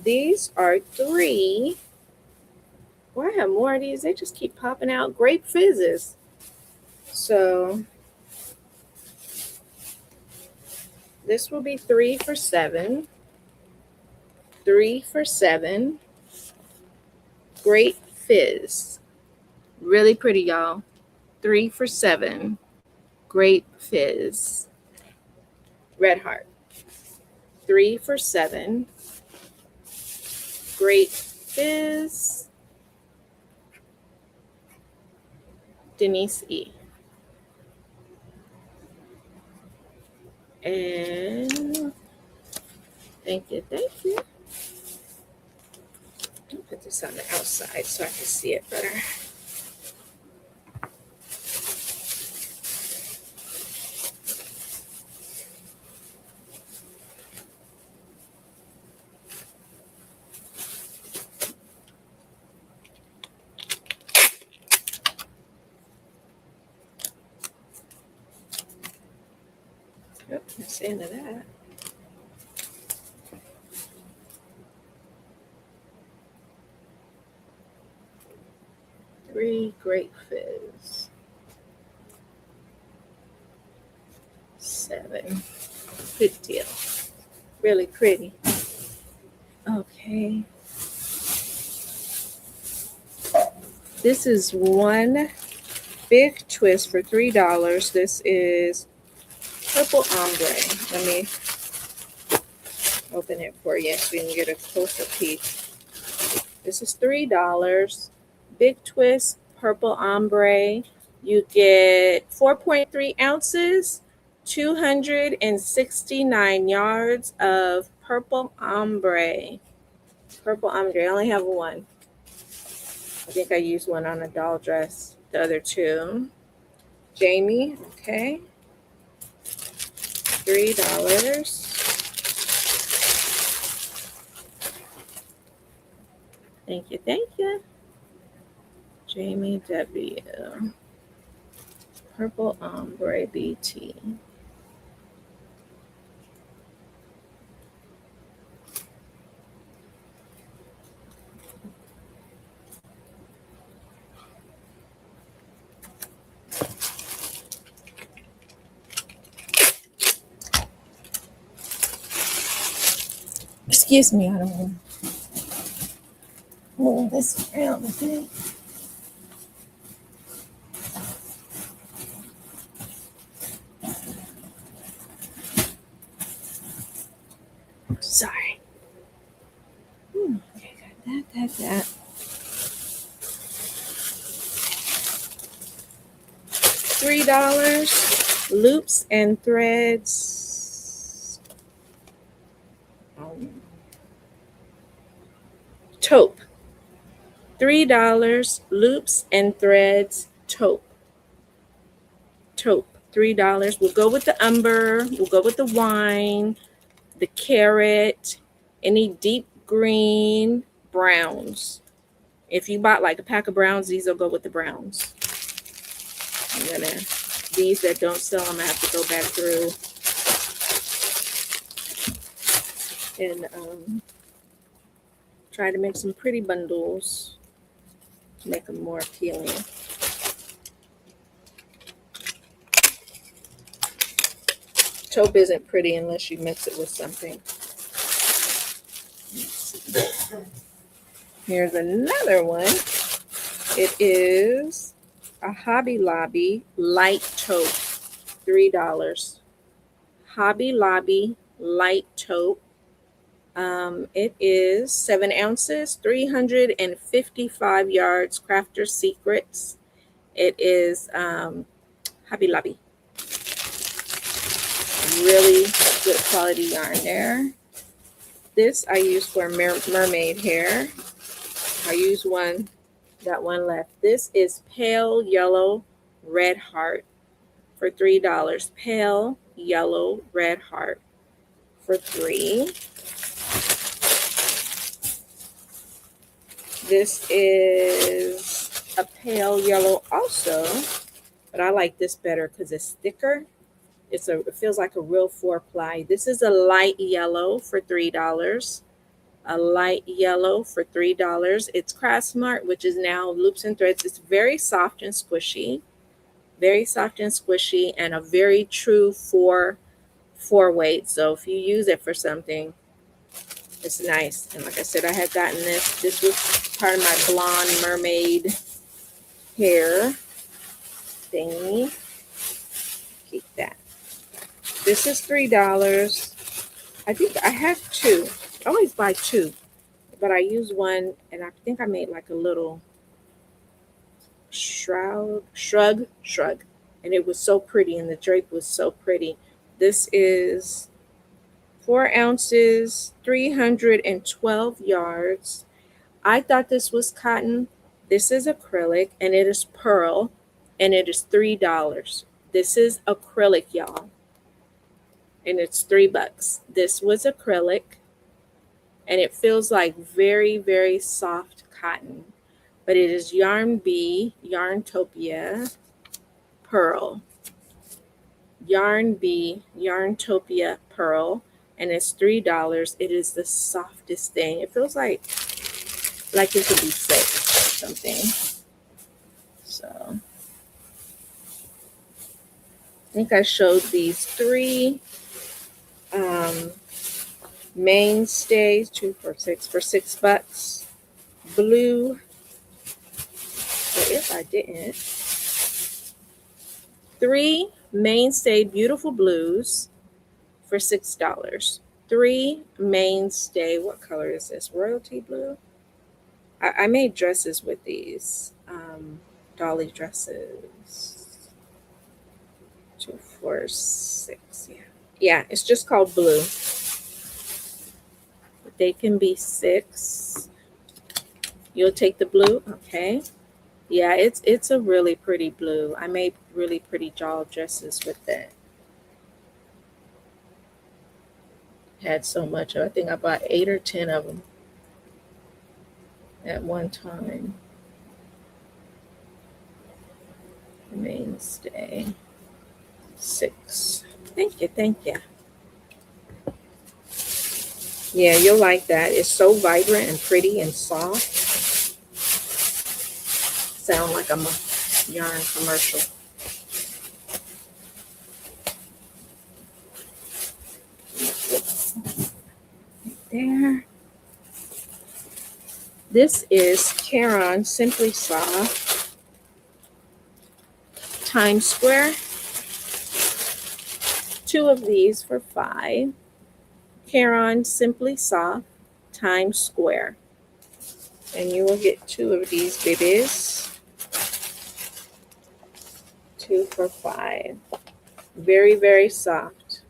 These are 3. Well, I have more of these. They just keep popping out. Grape fizzes. So this will be 3 for $7. 3 for $7. Grape fizz. Really pretty, y'all. 3 for $7. Grape fizz. Red heart. 3 for $7. Grape fizz. Denise E. And thank you, thank you. I'll put this on the outside so I can see it better. Yep, that's the end of that. Three grape fizz. 7. Good deal. Really pretty. Okay. This is one big twist for $3. This is purple ombre. Let me open it for you so you can get a closer peek. This is $3. Big twist, purple ombre. You get 4.3 ounces, 269 yards of purple ombre. Purple ombre. I only have one. I think I used one on a doll dress. The other 2. Jamie, okay. $3. Thank you, thank you. Jamie W. Purple ombre BT. Excuse me, I don't want to move this around, okay? Sorry. Okay, got that. $3. Loops and threads. Taupe. $3. Loops and threads. Taupe. Taupe. $3. We'll go with the umber. We'll go with the wine, the carrot, any deep green browns. If you bought like a pack of browns, these will go with the browns. These that don't sell, I'm gonna have to go back through and try to make some pretty bundles to make them more appealing. taupe isn't pretty unless you mix it with something. Here's another one. It is a Hobby Lobby light taupe, $3. Hobby Lobby light taupe. It is 7 ounces, 355 yards, Crafter's Secrets. It is Hobby Lobby. Really good quality yarn there. This I use for mermaid hair. I use one, got one left. This is Pale Yellow Red Heart for $3. Pale Yellow Red Heart for $3. This is a pale yellow also, but I like this better because it's thicker. It feels like a real 4-ply. This is a light yellow for $3. A light yellow for $3. It's Craft Smart, which is now Loops and Threads. It's very soft and squishy. Very soft and squishy, and a very true 4 weight. So if you use it for something, it's nice. And like I said, I had gotten this. This was part of my blonde mermaid hair thingy. Keep that. This is $3. I think I have 2. I always buy 2, but I use one, and I think I made like a little shrug, and it was so pretty, and the drape was so pretty. This is 4 ounces, 312 yards. I thought this was cotton. This is acrylic, and it is pearl, and it is $3. This is acrylic, y'all, and it's $3. This was acrylic, and it feels like very, very soft cotton, but it is Yarn Bee, Yarntopia Pearl. Yarn Bee, Yarntopia Pearl, and it's $3. It is the softest thing. It feels like it could be silk or something. So I think I showed these 3 mainstays, 2 for $6 blue. So if I didn't, 3 mainstay beautiful blues for $6. 3 mainstay, what color is this? Royalty blue. I made dresses with these, dolly dresses. 2 for $6. Yeah, it's just called blue. They can be $6. You'll take the blue, okay? Yeah, it's a really pretty blue. I made really pretty doll dresses with that. Had so much. I think I bought 8 or 10 of them at one time. Mainstay 6. Thank you. Yeah, you'll like that. It's so vibrant and pretty and soft. Sound like I'm a yarn commercial. Right there. This is Caron Simply Soft Times Square. 2 of these for $5. Caron Simply Soft Times Square. And you will get 2 of these babies. 2 for $5. Very, very soft.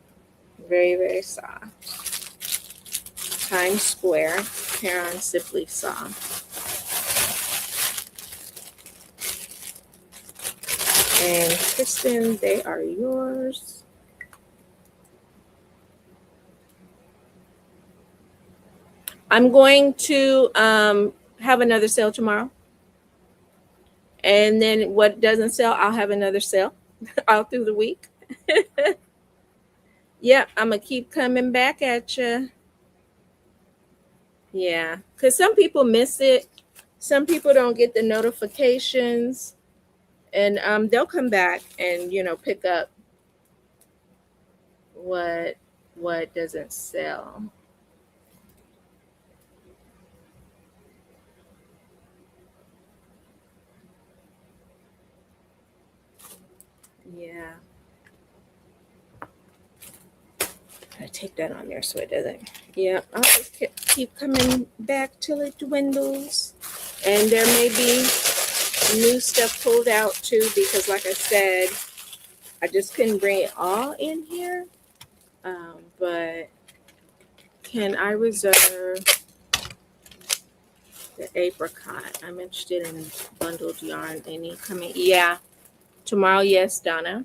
Very, very soft. Times Square, Caron Simply Soft. And Kristen, they are yours. I'm going to have another sale tomorrow. And then what doesn't sell, I'll have another sale all through the week. Yep, I'm going to keep coming back at you. Yeah, because some people miss it. Some people don't get the notifications. And they'll come back and, pick up what doesn't sell. Yeah. I take that on there so it doesn't. Yeah, I'll just keep coming back till it dwindles. And there may be new stuff pulled out too, because like I said, I just couldn't bring it all in here. But can I reserve the apricot? I'm interested in bundled yarn. Any coming? Yeah, tomorrow. Yes, Donna.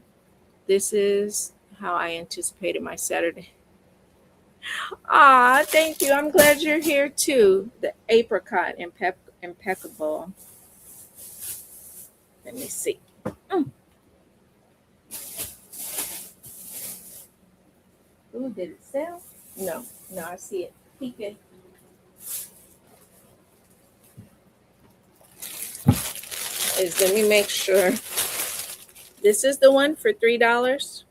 This is how I anticipated my Saturday. Ah, thank you. I'm glad you're here too. The apricot impeccable. Let me see. Mm. Ooh, did it sell? No, no, I see it peeking. Let me make sure. This is the one for $3.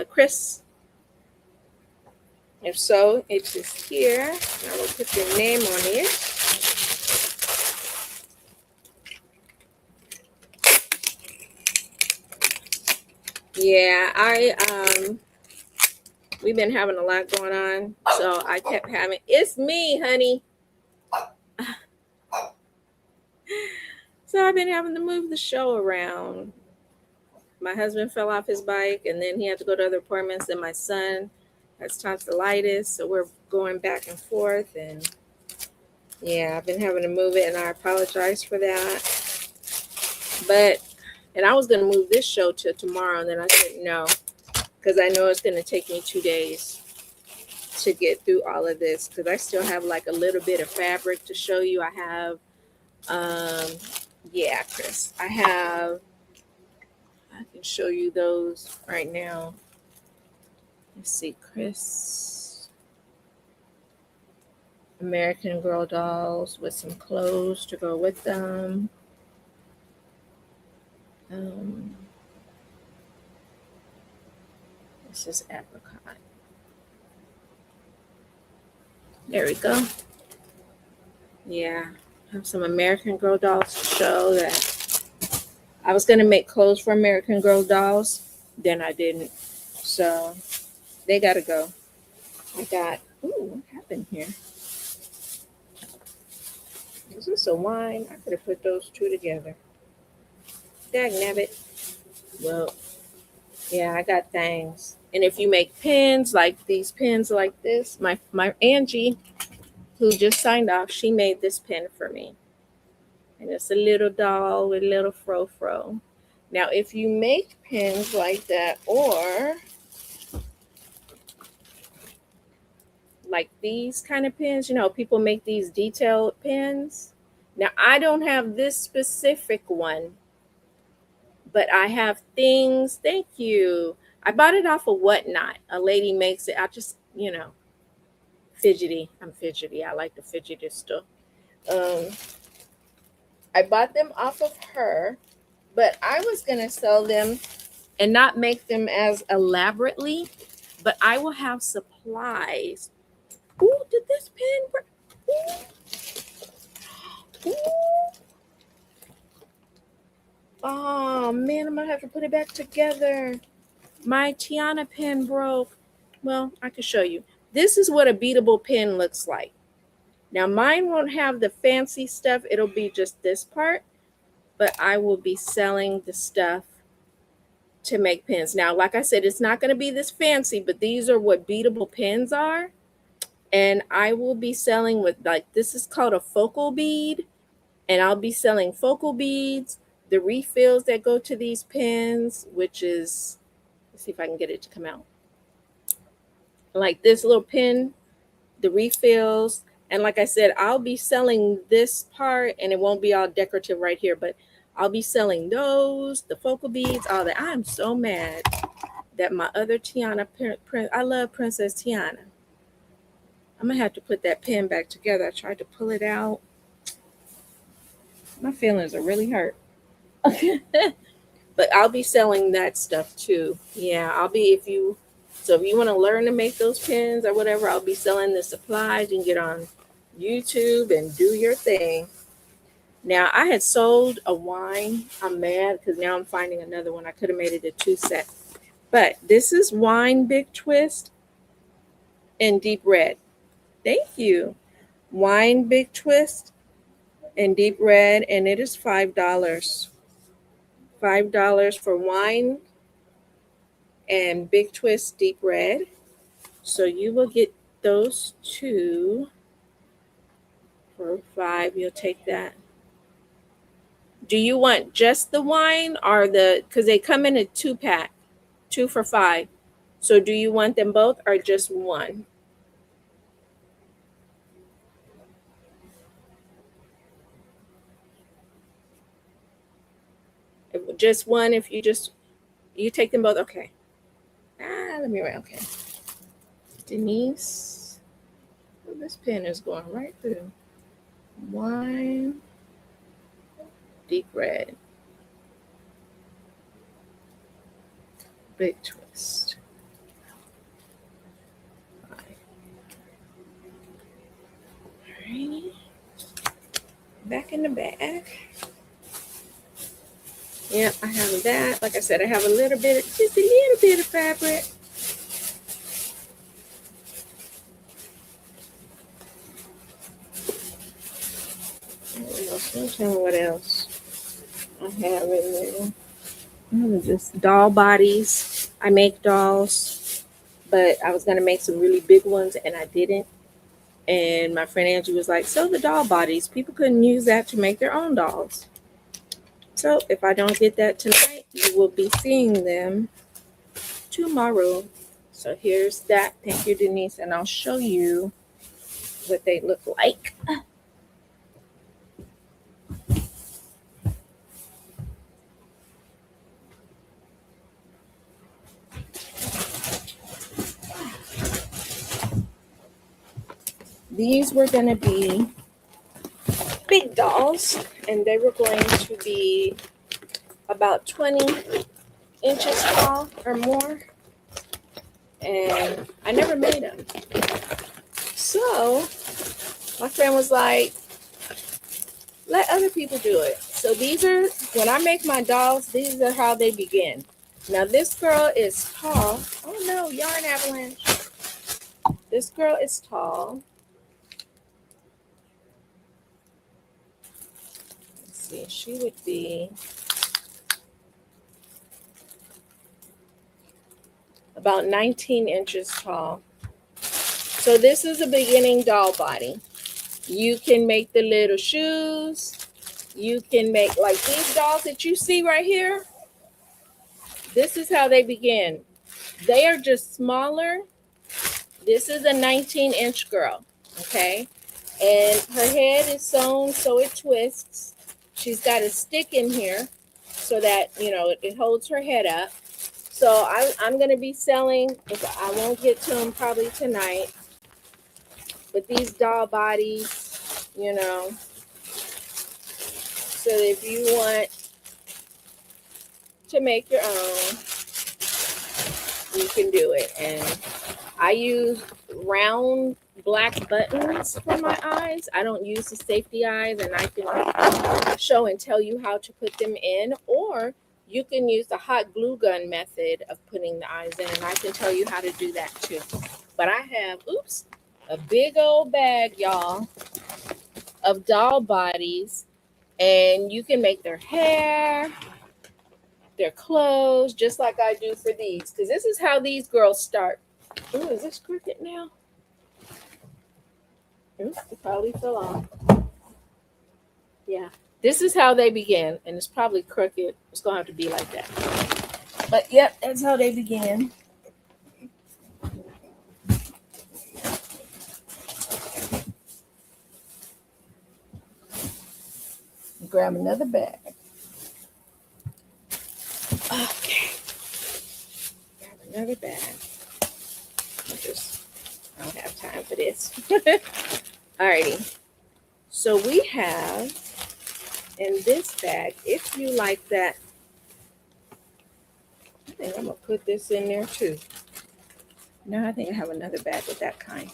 Chris, if so, it is here. I will put your name on it. Yeah, we've been having a lot going on, so I kept having, it's me, honey. So I've been having to move the show around. My husband fell off his bike, and then he had to go to other appointments, and my son has tonsillitis, so we're going back and forth, and yeah, I've been having to move it, and I apologize for that. And I was going to move this show to tomorrow, and then I said no, because I know it's going to take me 2 days to get through all of this, because I still have like a little bit of fabric to show you. I have, yeah, Chris, I can show you those right now. Let's see, Chris. American Girl dolls with some clothes to go with them. This is apricot. There we go. Yeah, I have some American Girl dolls to show that I was going to make clothes for American Girl dolls. Then I didn't. So they got to go. I got, ooh, what happened here? Is this a wine? I could have put those two together. Dagnabbit. Well, yeah, I got things. And if you make pins, like these pins like this, my Angie, who just signed off, she made this pin for me. And it's a little doll with a little fro. Now, if you make pins like that, or like these kind of pins, you know, people make these detailed pins. Now, I don't have this specific one, but I have things. Thank you. I bought it off of Whatnot. A lady makes it. I just, you know, fidgety. I'm fidgety. I like the fidgety stuff. I bought them off of her, but I was going to sell them and not make them as elaborately, but I will have supplies. Ooh, did this pen break? Ooh. Oh, man, I'm going to have to put it back together. My Tiana pen broke. Well, I can show you. This is what a beadable pen looks like. Now, mine won't have the fancy stuff. It'll be just this part, but I will be selling the stuff to make pins. Now, like I said, it's not going to be this fancy, but these are what beadable pins are. And I will be selling with, like, this is called a focal bead. And I'll be selling focal beads, the refills that go to these pins, which is, let's see if I can get it to come out. Like this little pin, the refills. And like I said, I'll be selling this part, and it won't be all decorative right here, but I'll be selling those, the focal beads, all that. I'm so mad that my other Tiana, I love Princess Tiana. I'm going to have to put that pin back together. I tried to pull it out. My feelings are really hurt. But But I'll be selling that stuff too. Yeah, I'll be if you want to learn to make those pins or whatever, I'll be selling the supplies. You can get on YouTube and do your thing. Now I had sold a wine. I'm mad because now I'm finding another one. I could have made it a 2 set. But this is wine big twist in deep red. Thank you. Wine big twist in deep red, and it is $5. $5 for wine and big twist deep red. So you will get those two for $5. You'll take that. Do you want just the wine or because they come in a 2-pack, 2 for $5. So do you want them both or just one? Just one if you take them both. Okay. Let me write. Okay. Denise. Oh, this pen is going right through. Wine. Deep red. Big twist. Alrighty. Back in the bag. Yep, I have that. Like I said, I have just a little bit of fabric. Don't tell me what else I have in there. Just doll bodies. I make dolls, but I was gonna make some really big ones and I didn't. And my friend Angie was like, "So the doll bodies, people couldn't use that to make their own dolls." So if I don't get that tonight, you will be seeing them tomorrow. So here's that. Thank you, Denise. And I'll show you what they look like. These were going to be big dolls, and they were going to be about 20 inches tall or more. And I never made them. So my friend was like, let other people do it. So these are, when I make my dolls, these are how they begin. Now this girl is tall. Oh no, yarn avalanche. This girl is tall. Let's see, she would be about 19 inches tall. So this is a beginning doll body. You can make the little shoes. You can make like these dolls that you see right here. This is how they begin. They are just smaller. This is a 19-inch girl, okay? And her head is sewn so it twists. She's got a stick in here so that, it holds her head up. So I'm going to be selling, I won't get to them probably tonight, but these doll bodies, so if you want to make your own, you can do it. And I use round black buttons for my eyes. I don't use the safety eyes, and I can show and tell you how to put them in, or you can use the hot glue gun method of putting the eyes in, and I can tell you how to do that too. But I have, a big old bag, y'all, of doll bodies, and you can make their hair, their clothes, just like I do for these, because this is how these girls start. Oh, is this crooked now? It probably fell off. Yeah, this is how they begin, and it's probably crooked. It's gonna have to be like that. But yep, that's how they begin. Grab another bag. Okay. Grab another bag. I don't have time for this. Alrighty. So we have in this bag, if you like that think I'm gonna put this in there too. No, I think I have another bag with that kind.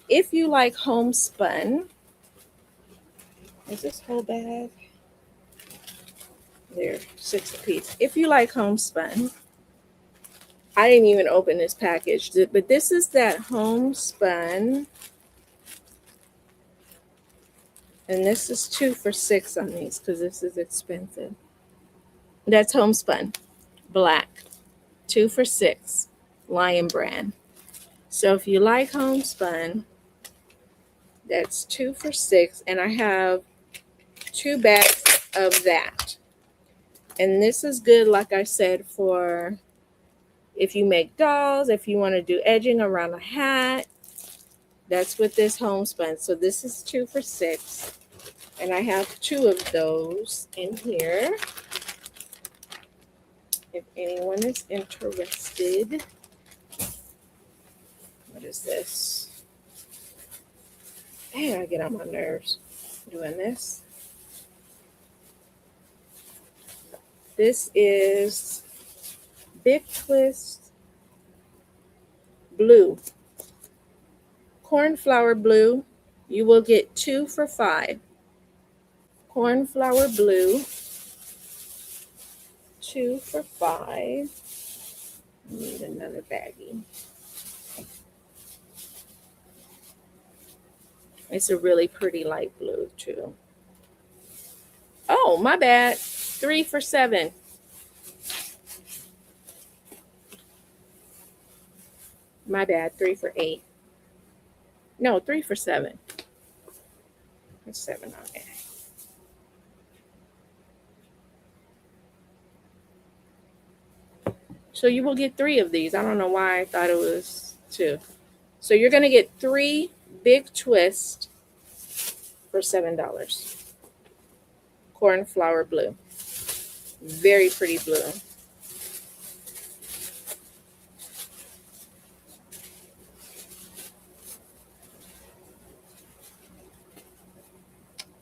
If you like homespun, is this whole bag? There, 6 apiece. If you like homespun, I didn't even open this package, but this is that homespun. And this is 2 for $6 on these because this is expensive. That's homespun, black, 2 for $6, Lion brand. So if you like homespun, that's 2 for $6, and I have 2 bags of that. And this is good, like I said, for if you make dolls, if you want to do edging around a hat. That's with this homespun. So this is 2 for $6, and I have 2 of those in here. If anyone is interested. What is this? Man, I get on my nerves doing this. This is Big Twist Blue. Cornflower blue. You will get 2 for $5. Cornflower blue. 2 for $5. I need another baggie. It's a really pretty light blue too. Oh, my bad. 3 for $7. My bad. 3 for $8. No, 3 for $7. There's 7 on there. So you will get 3 of these. I don't know why I thought it was 2. So you're going to get 3 Big Twist for $7. Cornflower blue. Very pretty blue.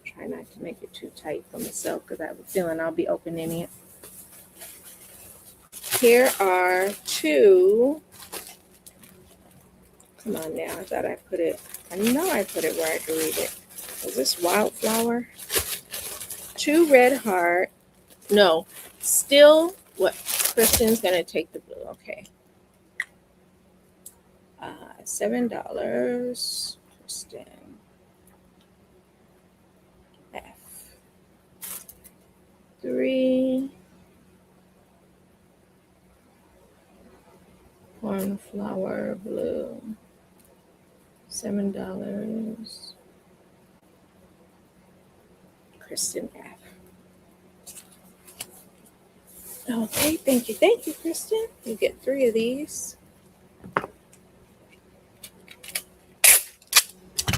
Try not to make it too tight for myself because I have a feeling I'll be opening it. Here are 2. Come on now. I thought I put it. I know I put it where I could read it. Is this wildflower? 2 red heart. No. Still what? Kristen's going to take the blue. Okay. $7. Kristen. F. 3. Cornflower blue. $7. Kristen F. Okay, thank you, Kristen. You get 3 of these.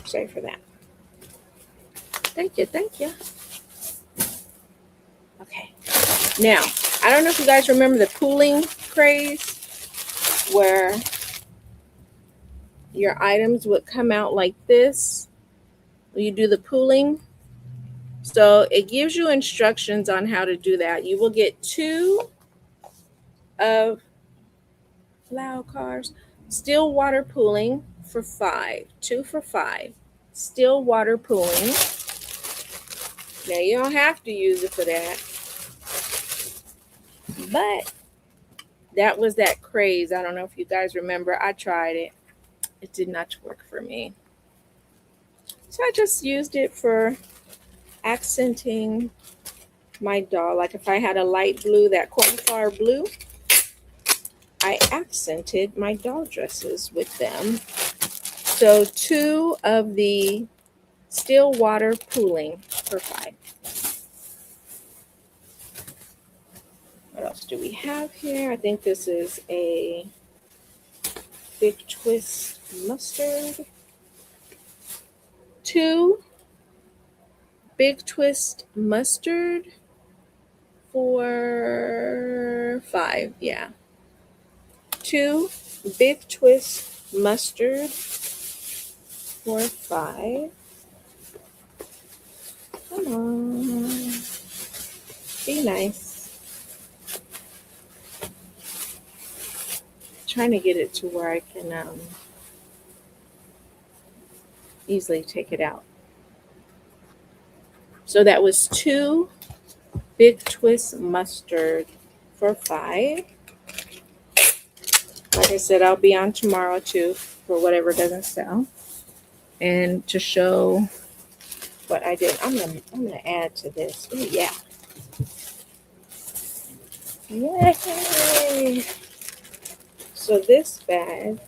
Sorry for that. Thank you. Okay. Now, I don't know if you guys remember the pooling craze where your items would come out like this when you do the pooling. So it gives you instructions on how to do that. You will get 2 of flower cars. Still water pooling for $5. 2 for $5. Still water pooling. Now you don't have to use it for that. But that was that craze. I don't know if you guys remember. I tried it. It did not work for me. So I just used it for accenting my doll. Like if I had a light blue, that cornflower blue, I accented my doll dresses with them. So 2 of the still water pooling for $5. What else do we have here? I think this is a Big Twist mustard. 2 Big Twist mustard for $5. Yeah. 2 Big Twist mustard for $5. Come on. Be nice. trying to get it to where I can easily take it out. So that was 2 big twist mustard for $5. Like I said, I'll be on tomorrow too for whatever doesn't sell. And to show what I did, I'm gonna add to this. Ooh, yeah. Yay! So this bag,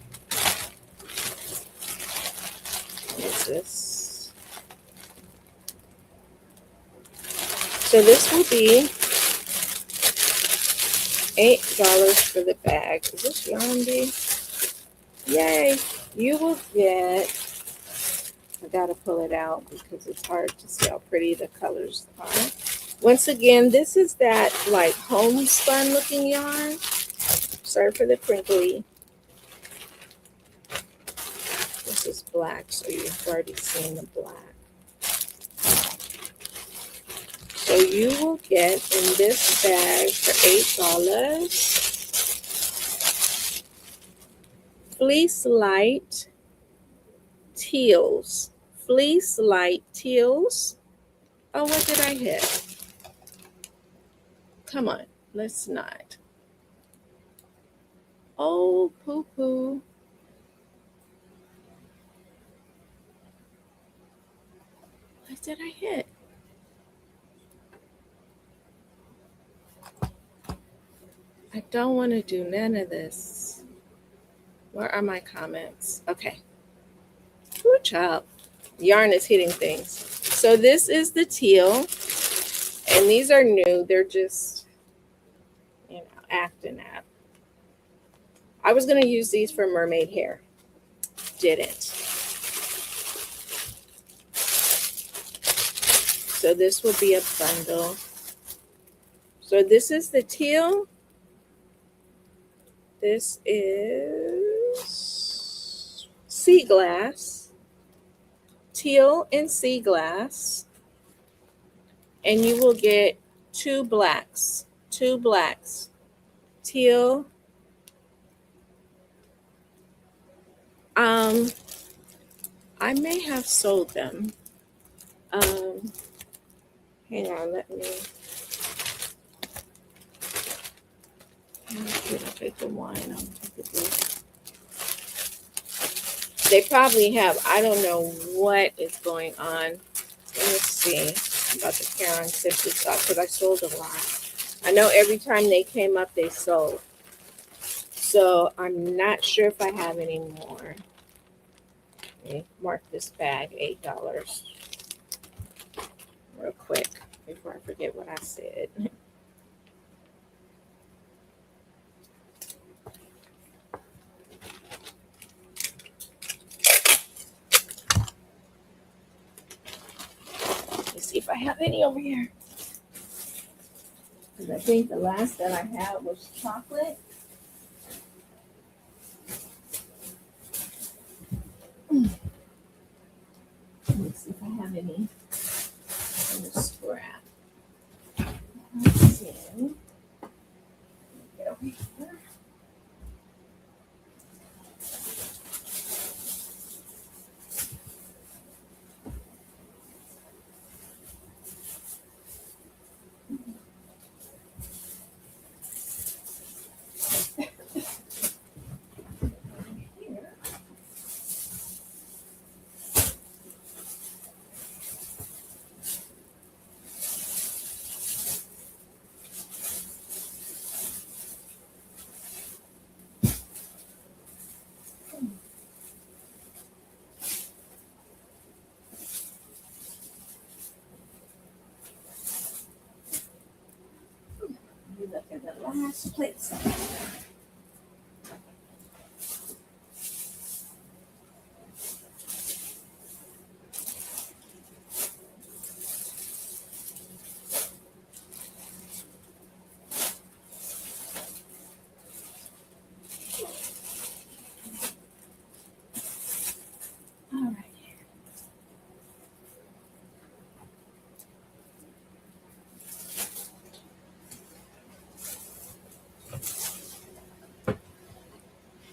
what is this? So this will be $8 for the bag. Is this yarn bee? Yay! You will get, I gotta pull it out because it's hard to see how pretty the colors are. Once again, this is that like homespun looking yarn. Sorry for the crinkly. This is black, so you've already seen the black. So you will get in this bag for $8 fleece light teals. Fleece light teals. Oh, what did I hit? Come on, let's not. Oh, poo poo. What did I hit? I don't want to do none of this. Where are my comments? Okay. Good job. Yarn is hitting things. So this is the teal. And these are new. They're just, acting up. I was going to use these for mermaid hair. Didn't. So this will be a bundle. So this is the teal. This is sea glass. Teal and sea glass. And you will get 2 blacks. 2 blacks. Teal. I may have sold them. Hang on, let me take the wine. I'll take the blue. They probably have. I don't know what is going on. Let's see. I'm about to carry on Simply Soft because I sold a lot. I know every time they came up, they sold. So I'm not sure if I have any more. Let me mark this bag $8 real quick before I forget what I said. Let's see if I have any over here. Because I think the last that I had was chocolate. Let me see if I have any in the scrap. Let's see. Get over here. Look at the last place. All right.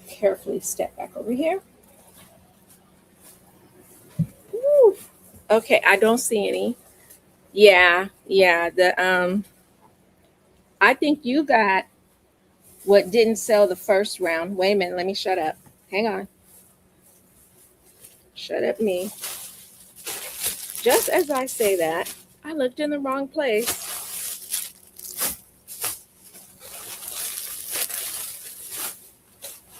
carefully step back over here. Woo. Okay, I don't see any. Yeah, I think you got what didn't sell the first round. Wait a minute, let me shut up. Hang on. Shut up me. Just as I say that, I looked in the wrong place.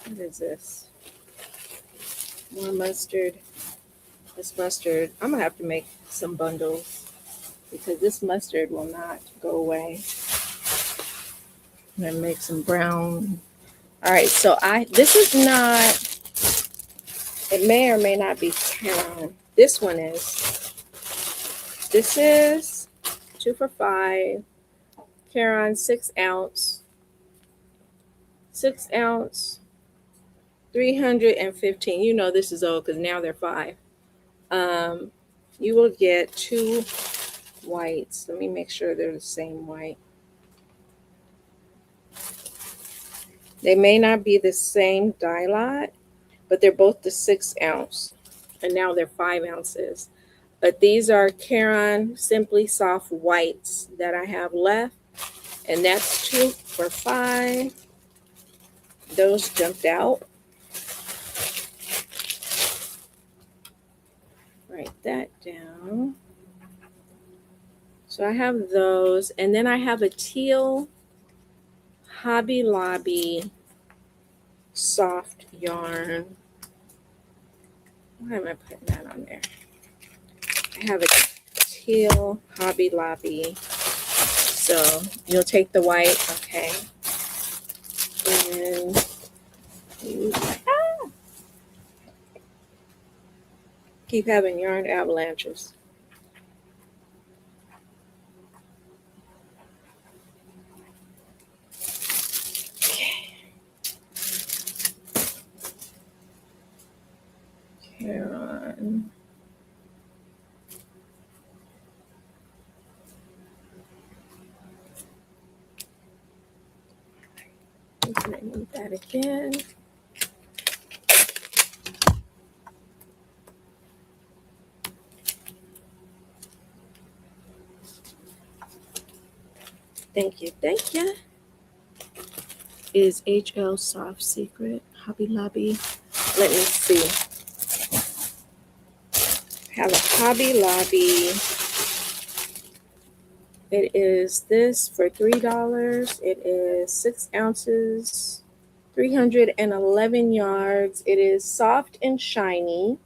What is this? More mustard. This mustard, I'm gonna have to make some bundles because this mustard will not go away. I'm gonna make some brown. All right, so this is not, it may or may not be Caron. This one is. This is 2 for $5. Caron 6 ounce. 6 ounce. 315. You know this is old because now they're 5. You will get 2 whites. Let me make sure they're the same white. They may not be the same dye lot, but they're both the 6 ounce. And now they're 5 ounces. But these are Caron Simply Soft whites that I have left. And that's 2 for $5. Those jumped out. Write that down. So I have those. And then I have a teal Hobby Lobby soft yarn. Why am I putting that on there? I have a teal Hobby Lobby. So you'll take the white, okay. And keep having yarn avalanches. Caron. I need that again. Thank you, thank you. Is HL Soft Secret Hobby Lobby? Let me see. I have a Hobby Lobby. It is this for $3. It is 6 ounces, 311 yards. It is soft and shiny.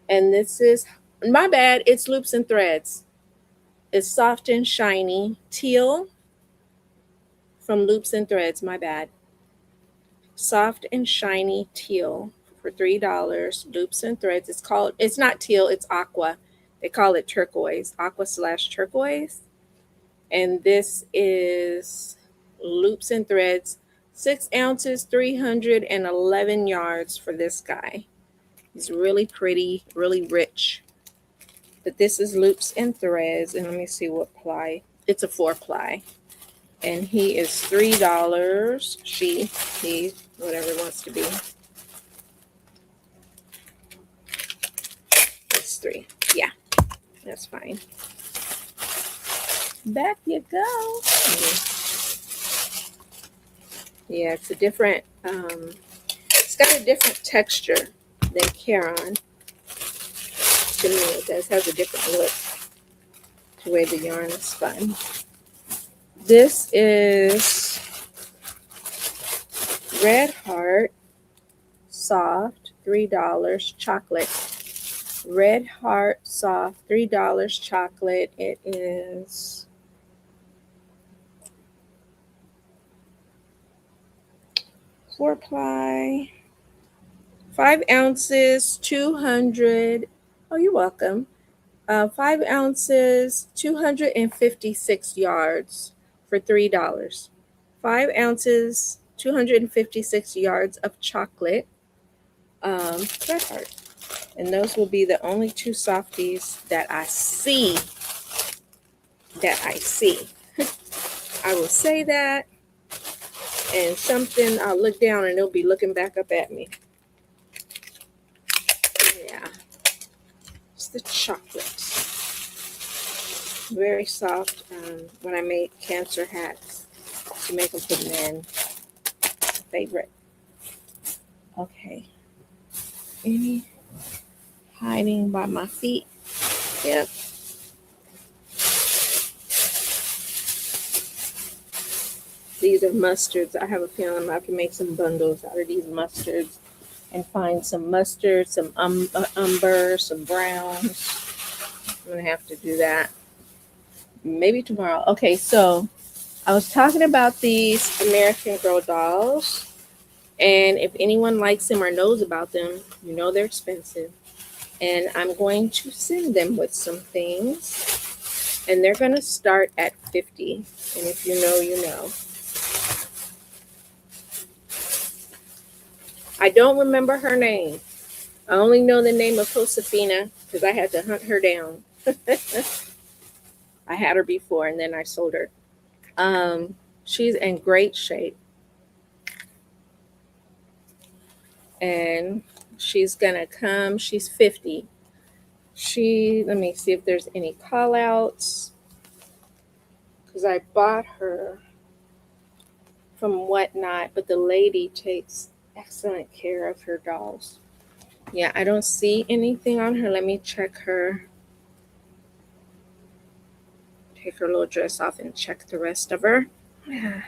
And this is, my bad, it's Loops and Threads. It's soft and shiny. Teal from Loops and Threads, my bad. Soft and shiny teal for $3. Loops and Threads. It's not teal, it's aqua. They call it turquoise, aqua/turquoise. And this is Loops and Threads, 6 ounces, 311 yards for this guy. He's really pretty, really rich. But this is Loops and Threads. And let me see what ply. It's a 4-ply. And he is $3. She, he, whatever it wants to be. It's 3. Yeah, that's fine. Back you go. Yeah, it's a different, it's got a different texture than Caron. To me, it has a different look to the way the yarn is spun. This is Red Heart Soft, $3 chocolate. Red Heart Soft, $3 chocolate. It is 4-ply, 5 ounces, 200. Oh, you're welcome. 5 ounces, 256 yards for $3. 5 ounces, 256 yards of chocolate. Red Heart. And those will be the only 2 softies that I see. I will say that. and something, I'll look down and it'll be looking back up at me. Yeah, it's the chocolate. Very soft. When I make cancer hats to make them for men. Favorite. Okay. Any hiding by my feet? Yep. These are mustards. I have a feeling I can make some bundles out of these mustards and find some mustard, some umber, some browns. I'm going to have to do that. Maybe tomorrow. Okay, so I was talking about these American Girl dolls. And if anyone likes them or knows about them, you know they're expensive. And I'm going to send them with some things. And they're going to start at $50. And if you know, you know. I don't remember her name. I only know the name of Josefina because I had to hunt her down. I had her before and then I sold her. She's in great shape. And she's gonna come. She's 50. Let me see if there's any call outs. Because I bought her from Whatnot, but the lady takes excellent care of her dolls. Yeah, I don't see anything on her. Let me check her. Take her little dress off and check the rest of her. If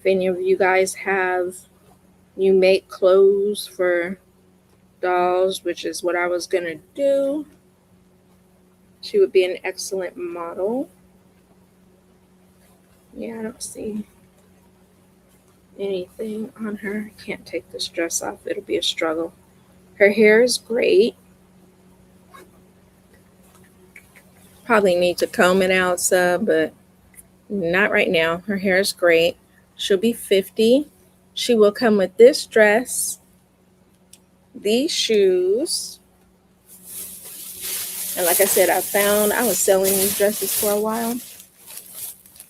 any of you guys you make clothes for dolls, which is what I was gonna do, she would be an excellent model. Yeah, I don't see anything on her. I can't take this dress off. It'll be a struggle. Her hair is great. Probably need to comb it out some, but not right now. Her hair is great. She'll be 50. She will come with this dress, these shoes. And like I said, I was selling these dresses for a while.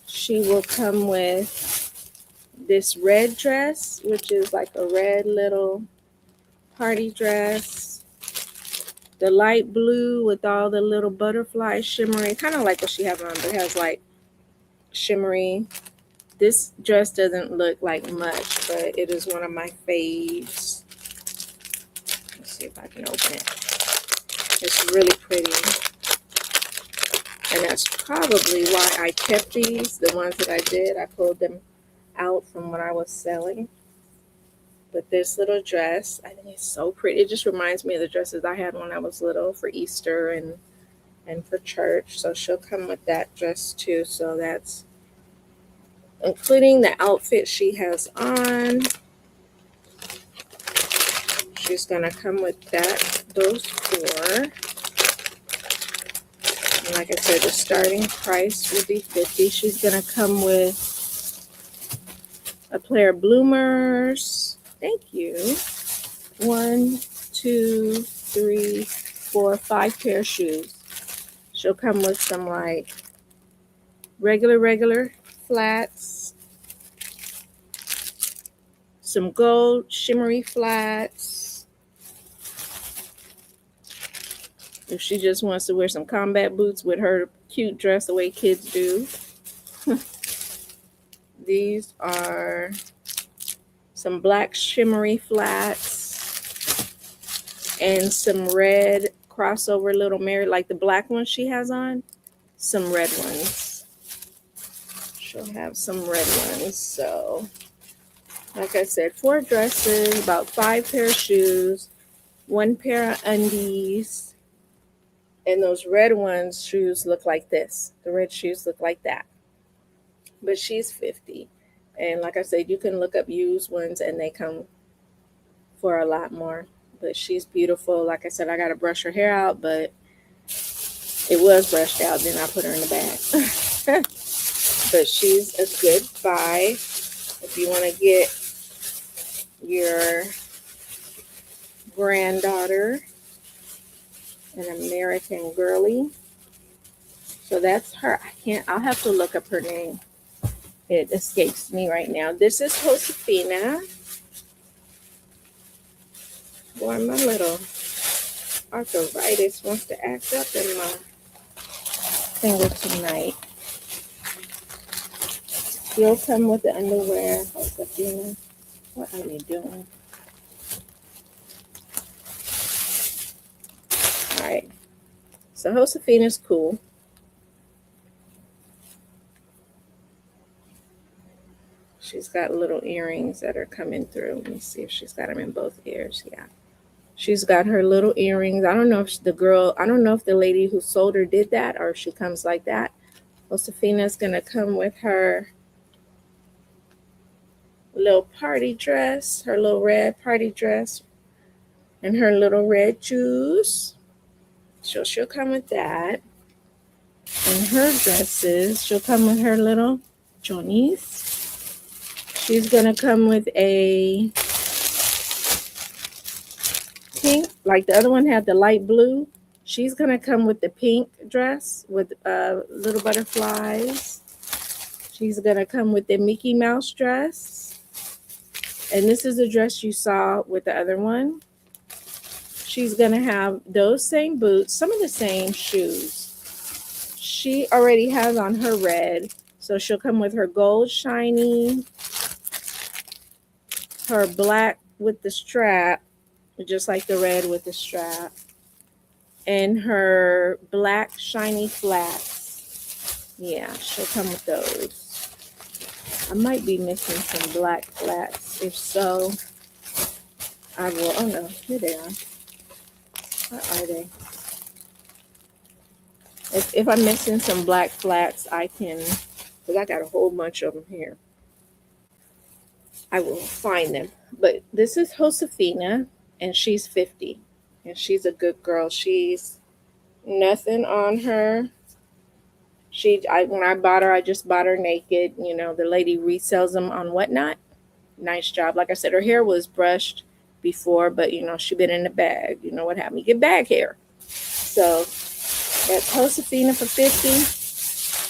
She will come with this red dress, which is like a red little party dress. The light blue with all the little butterfly shimmery, kind of like what she has on, but it has like shimmery. This dress doesn't look like much, but it is one of my faves. Let's see if I can open it. It's really pretty. And that's probably why I kept these. The ones that I did, I pulled them out from what I was selling. But this little dress, I think it's so pretty. It just reminds me of the dresses I had when I was little for Easter and for church. So she'll come with that dress too. So that's including the outfit she has on. She's gonna come with those four. And like I said, the starting price would be $50. She's gonna come with a pair of bloomers. Thank you. 1, 2, 3, 4, 5 pair of shoes. She'll come with some like regular flats, some gold shimmery flats. If she just wants to wear some combat boots with her cute dress the way kids do. These are some black shimmery flats and some red crossover little Mary, like the black one she has on, some red ones. She'll have some red ones. So, like I said, 4 dresses, about 5 pair of shoes, 1 pair of undies, and those red ones shoes look like this. The red shoes look like that. But she's 50. And like I said, you can look up used ones and they come for a lot more. But she's beautiful. Like I said, I got to brush her hair out, but it was brushed out. Then I put her in the bag. But she's a good buy if you want to get your granddaughter an American girly. So that's her. I'll have to look up her name. It escapes me right now. This is Josefina. Boy, my little arthritis wants to act up in my finger tonight. You'll come with the underwear, Josefina. What are you doing? All right. So Josefina's cool. She's got little earrings that are coming through. Let me see if she's got them in both ears. Yeah. She's got her little earrings. I don't know if I don't know if the lady who sold her did that or if she comes like that. Josefina's going to come with her little party dress, her little red party dress, and her little red shoes. So she'll come with that. And her dresses, she'll come with her little journeys. She's going to come with a pink, like the other one had the light blue. She's going to come with the pink dress with little butterflies. She's going to come with the Mickey Mouse dress. And this is the dress you saw with the other one. She's going to have those same boots, some of the same shoes. She already has on her red, so she'll come with her gold shiny, her black with the strap, just like the red with the strap, and her black shiny flats. Yeah, she'll come with those. I might be missing some black flats. If so, I will. Oh no, here they are. Where are they? If I'm missing some black flats, I can, because I got a whole bunch of them here. I will find them. But this is Josefina, and she's 50. And she's a good girl. She's nothing on her. When I bought her, I just bought her naked. You know, the lady resells them on Whatnot. Nice job. Like I said, her hair was brushed before, but you know, she been in the bag. You know what happened? You get bag hair. So that's Josefina for 50.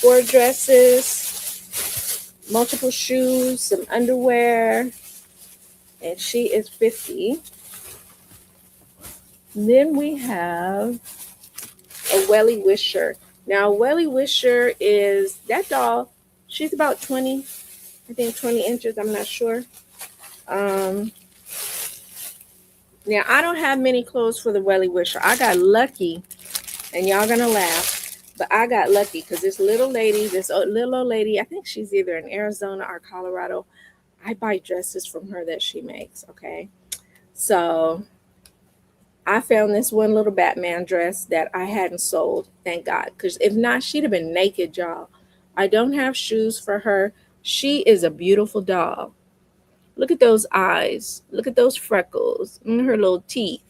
4 dresses, multiple shoes, some underwear, and she is 50. And then we have a welly wisher. Now, a welly wisher is that doll. She's about 20, I think 20 inches. I'm not sure. Now, I don't have many clothes for the welly wisher. I got lucky, and y'all gonna laugh, but I got lucky because this little old lady, I think she's either in Arizona or Colorado. I buy dresses from her that she makes, okay? So I found this one little Batman dress that I hadn't sold, thank God, because if not, she'd have been naked, y'all. I don't have shoes for her. She is a beautiful doll. Look at those eyes. Look at those freckles and her little teeth.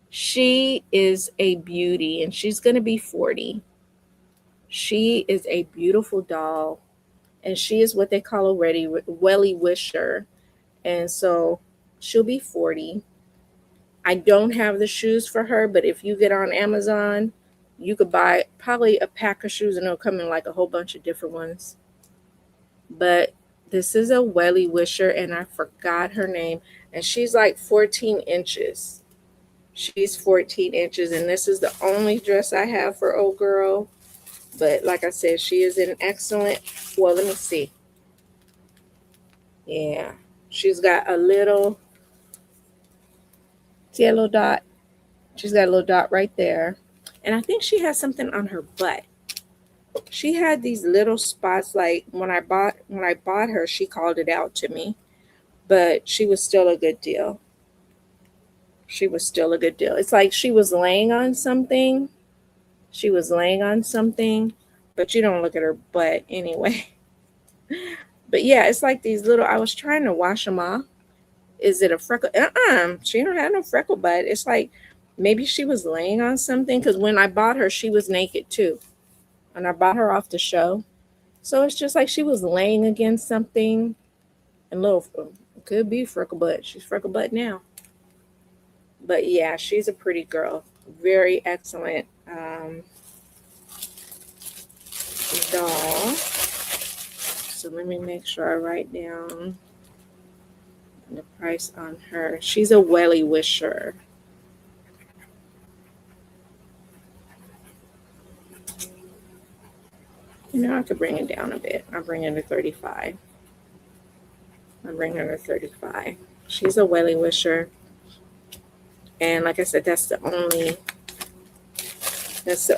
She is a beauty, and she's going to be 40. She is a beautiful doll, and she is what they call a welly wisher. And so she'll be 40. I don't have the shoes for her, but if you get on Amazon, you could buy probably a pack of shoes, and it'll come in like a whole bunch of different ones. But this is a welly wisher, and I forgot her name, and she's like 14 inches. She's 14 inches, and this is the only dress I have for old girl. But like I said, she is an excellent, well, let me see. Yeah, she's got a little, see a little dot? She's got a little dot right there. And I think she has something on her butt. She had these little spots, like when I bought her, she called it out to me. But she was still a good deal. She was still a good deal. It's like she was laying on something. She was laying on something, but you don't look at her butt anyway. But yeah, it's like these little, I was trying to wash them off. Is it a freckle? She don't have no freckle butt. It's like maybe she was laying on something, because when I bought her, she was naked too. And I bought her off the show. So it's just like she was laying against something. And could be freckle butt. She's freckle butt now. But yeah, she's a pretty girl. Very excellent doll. So So let me make sure I write down the price on her. She's a welly wisher. You know, I could bring it down a bit. I'll bring it to 35. I'll bring her to 35. She's a welly wisher. And like I said, that's the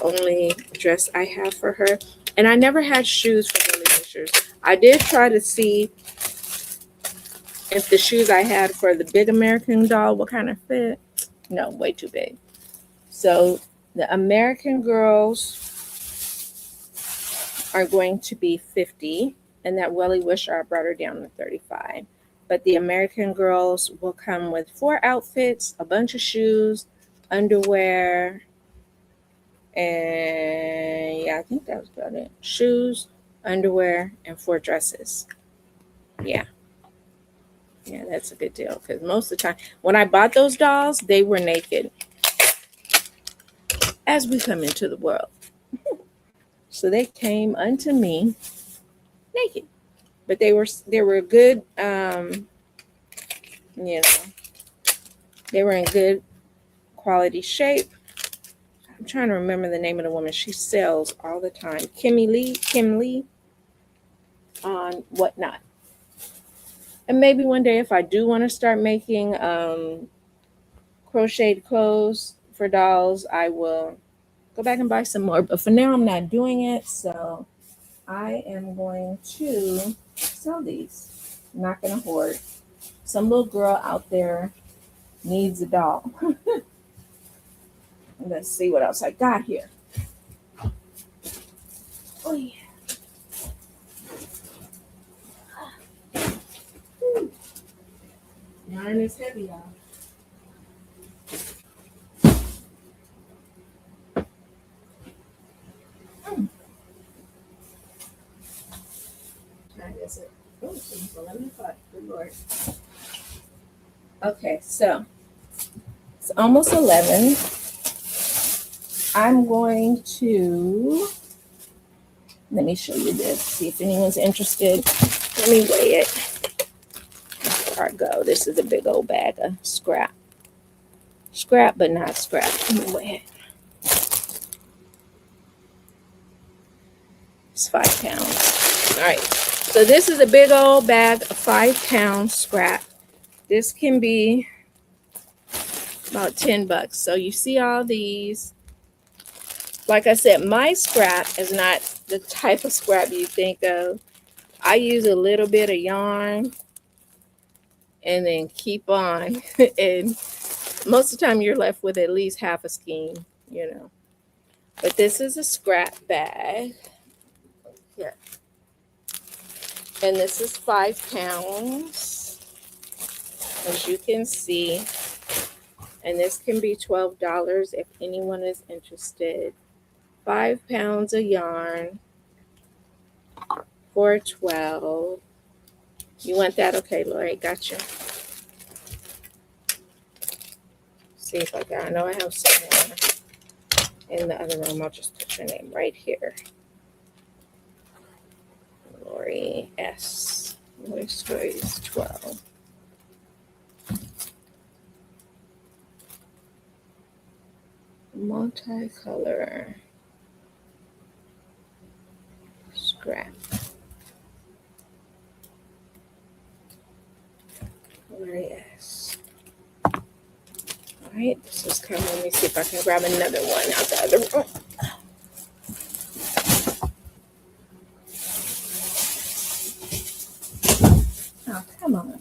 only dress I have for her. And I never had shoes for welly wishers. I did try to see if the shoes I had for the big American doll would kind of fit. No, way too big. So the American girls are going to be 50, and that welly wisher, I brought her down to 35. But the American girls will come with 4 outfits, a bunch of shoes, underwear, and yeah, I think that was about it. Shoes, underwear, and 4 dresses. Yeah, that's a good deal, because most of the time when I bought those dolls, they were naked as we come into the world. So they came unto me naked, but they were good. You know, they were in good quality shape. I'm trying to remember the name of the woman. She sells all the time. Kim Lee on Whatnot. And maybe one day if I do want to start making crocheted clothes for dolls, I will go back and buy some more. But for now, I'm not doing it. So I am going to sell these. I'm not going to hoard. Some little girl out there needs a doll. Let's see what else I got here. Oh, yeah. Yarn is heavy, y'all. I guess it. Oh, it's 11:05. Good Lord. Okay, so it's almost 11. I'm going to, let me show you this, see if anyone's interested. Let me weigh it. Before I go, this is a big old bag of scrap. Scrap, but not scrap. Let me weigh it. It's 5 pounds. All right, so this is a big old bag of 5-pound scrap. This can be about $10. So you see all these. Like I said, my scrap is not the type of scrap you think of. I use a little bit of yarn and then keep on. And most of the time you're left with at least half a skein, you know. But this is a scrap bag. Here. And this is 5 pounds, as you can see. And this can be $12 if anyone is interested. 5 pounds of yarn for $12. You want that? Okay, Lori, gotcha. See if I got, I know I have some more in the other room. I'll just put your name right here. Lori S. Lori Stories 12. Multicolor scrap. Lori S. All right, this is coming. Let me see if I can grab another one out the other room. Oh, come on.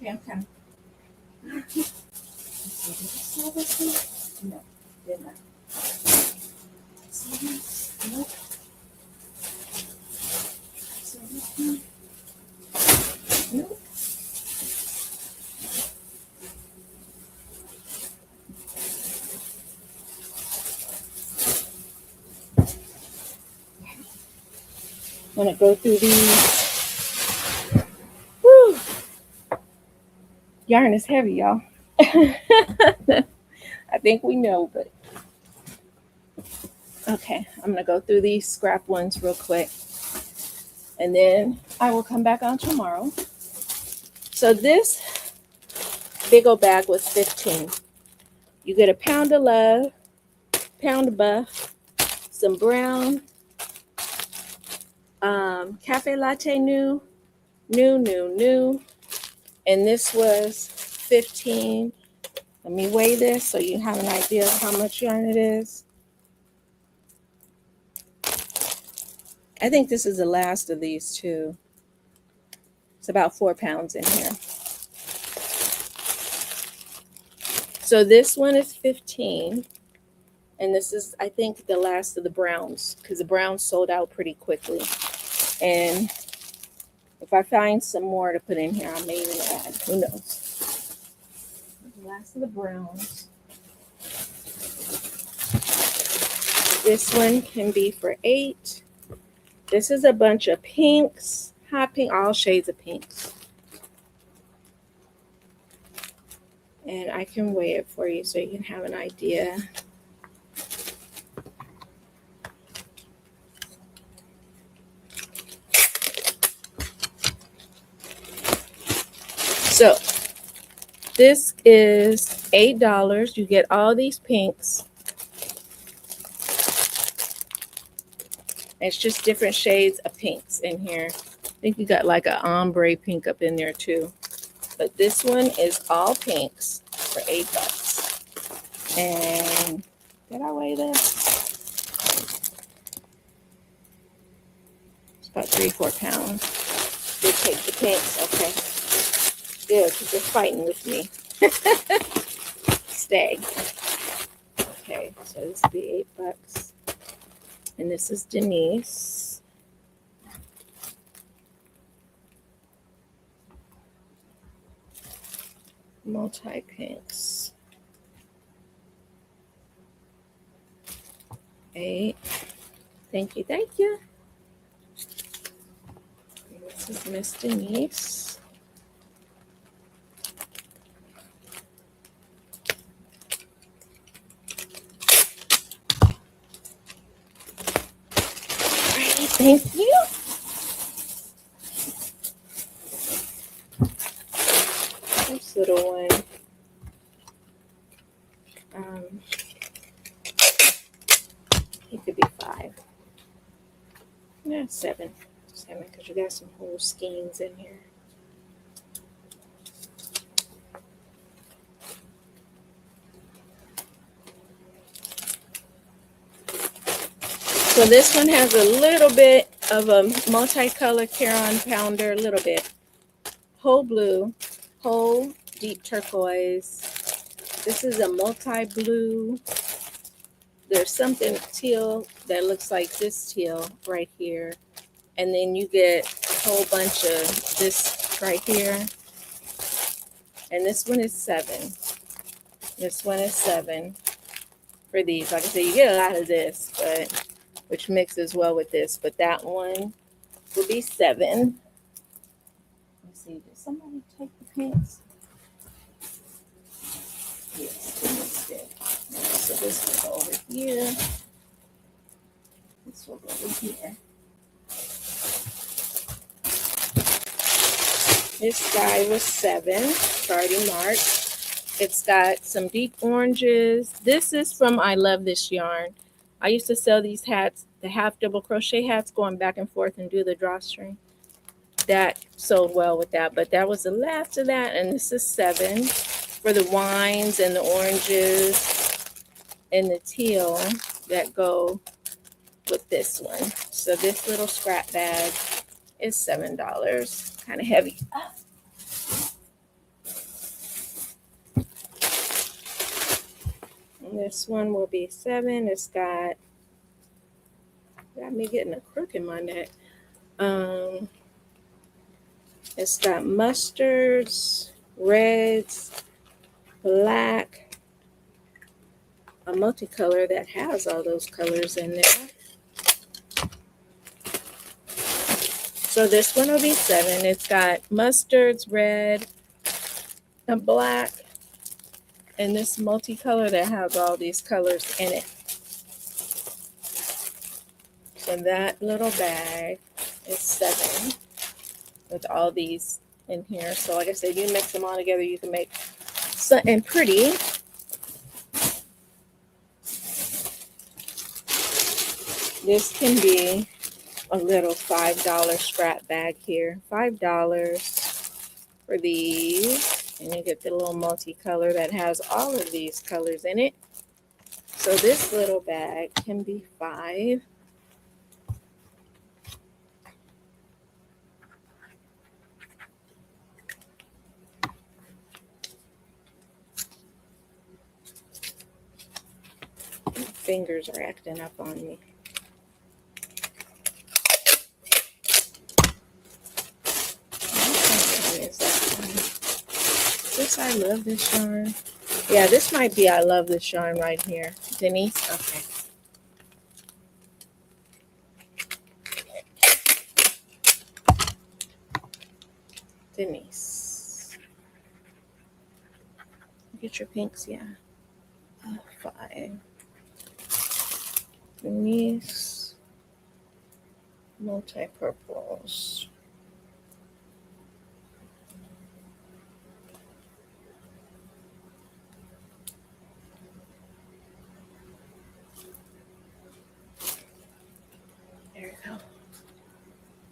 Okay, I'm coming. No, did not. Nope. Nope. I'm gonna go through these. Woo! Yarn is heavy, y'all. I think we know, but okay, I'm gonna go through these scrap ones real quick, and then I will come back on tomorrow. So this big old bag was 15. You get a pound of love, pound of buff, some brown, cafe latte new, and this was 15. Let me weigh this so you have an idea of how much yarn it is. I think this is the last of these too. It's about 4 pounds in here. So this one is 15. And this is, I think, the last of the browns, because the browns sold out pretty quickly. And if I find some more to put in here, I may even add. Who knows? The last of the browns. This one can be for 8. This is a bunch of pinks, hot pink, all shades of pinks. And I can weigh it for you so you can have an idea. So this is $8. You get all these pinks. It's just different shades of pinks in here. I think you got like an ombre pink up in there too. But this one is all pinks for $8. And did I weigh this? It's about 3-4 pounds. Did take the pinks, okay. Good, because they're fighting with me. Stay. Okay, so this will be $8. And this is Denise. Multi-pinks. 8. Thank you, thank you. And this is Miss Denise. Thank you. This little one. He could be 5. Yeah, 7. 7, because you got some whole skeins in here. So this one has a little bit of a multicolor Caron pounder, a little bit. Whole blue, whole deep turquoise. This is a multi-blue. There's something teal that looks like this teal right here. And then you get a whole bunch of this right here. And this one is 7. This one is 7. for these. Like I said, you get a lot of this, but which mixes well with this. But that one will be 7. Let's see, did somebody take the pants? Yes, they did. So this will go over here. This will go over here. This guy was 7, it's already marked. It's got some deep oranges. This is from I Love This Yarn. I used to sell these hats, the half double crochet hats, going back and forth and do the drawstring. That sold well with that, but that was the last of that, and this is 7 for the wines and the oranges and the teal that go with this one. So this little scrap bag is $7. Kind of heavy. And this one will be 7. It's got me getting a crook in my neck. It's got mustards, reds, black, a multicolor that has all those colors in there. So this one will be 7. It's got mustards, red, and black, and this multicolor that has all these colors in it. So that little bag is 7 with all these in here. So like I said, you mix them all together, you can make something pretty. This can be a little $5 scrap bag here. $5 for these. And you get the little multicolor that has all of these colors in it. So this little bag can be 5. Fingers are acting up on me. This I Love This Yarn. Yeah, this might be I Love This Yarn right here. Denise? Okay. Denise. Get your pinks, yeah. 5. Denise. Multi-purples. There you go.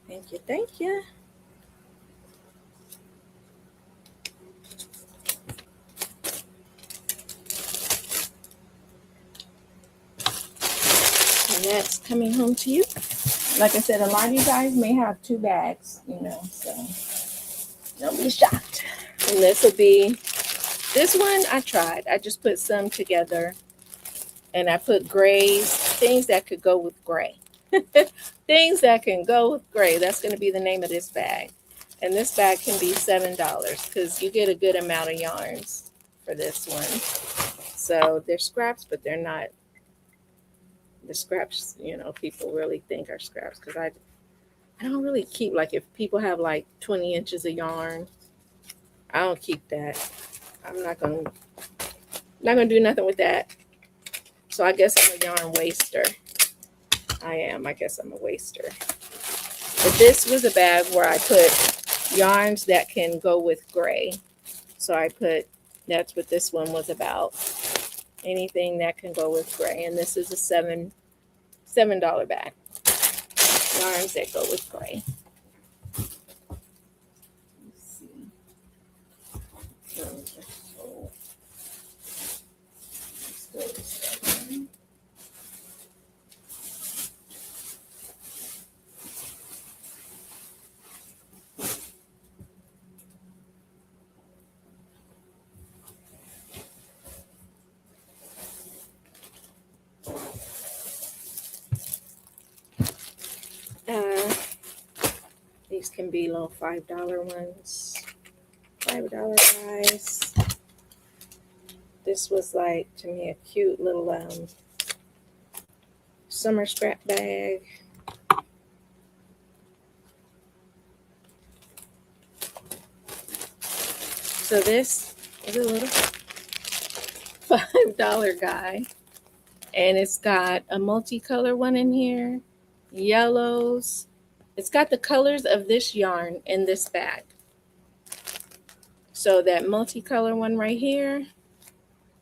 Thank you, thank you. And that's coming home to you. Like I said, a lot of you guys may have 2 bags, so don't be shocked. And this will be, this one I tried. I just put some together and I put grays, things that could go with gray. Things that can go with gray. That's going to be the name of this bag. And this bag can be $7 because you get a good amount of yarns for this one. So they're scraps, but they're not the scraps, people really think are scraps, because I don't really keep, like, if people have like 20 inches of yarn, I don't keep that. I'm not gonna do nothing with that. So I guess I'm a yarn waster. I guess I'm a waster. But this was a bag where I put yarns that can go with gray. So that's what this one was about. Anything that can go with gray. And this is a $7 bag. Yarns that go with gray. Let's see. These can be little $5 ones. $5 guys. this was like, to me, a cute little summer scrap bag. So this is a little $5 guy, and it's got a multicolor one in here, yellows. It's got the colors of this yarn in this bag. So that multicolor one right here,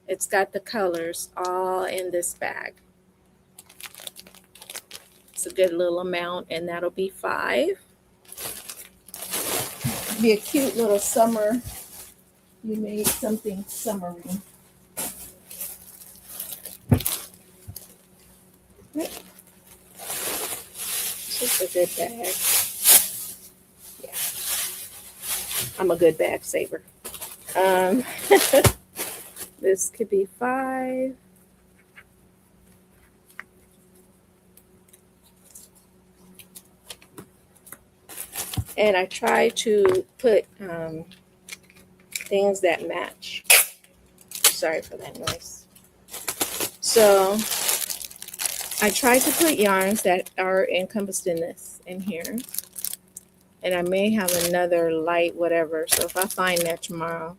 it's got the colors all in this bag. It's a good little amount, and that'll be $5. Be a cute little summer. You made something summery. It's just a good bag. Yeah, I'm a good bag saver. This could be $5. And I try to put things that match. Sorry for that noise. So I try to put yarns that are encompassed in this in here. And I may have another light whatever. So if I find that tomorrow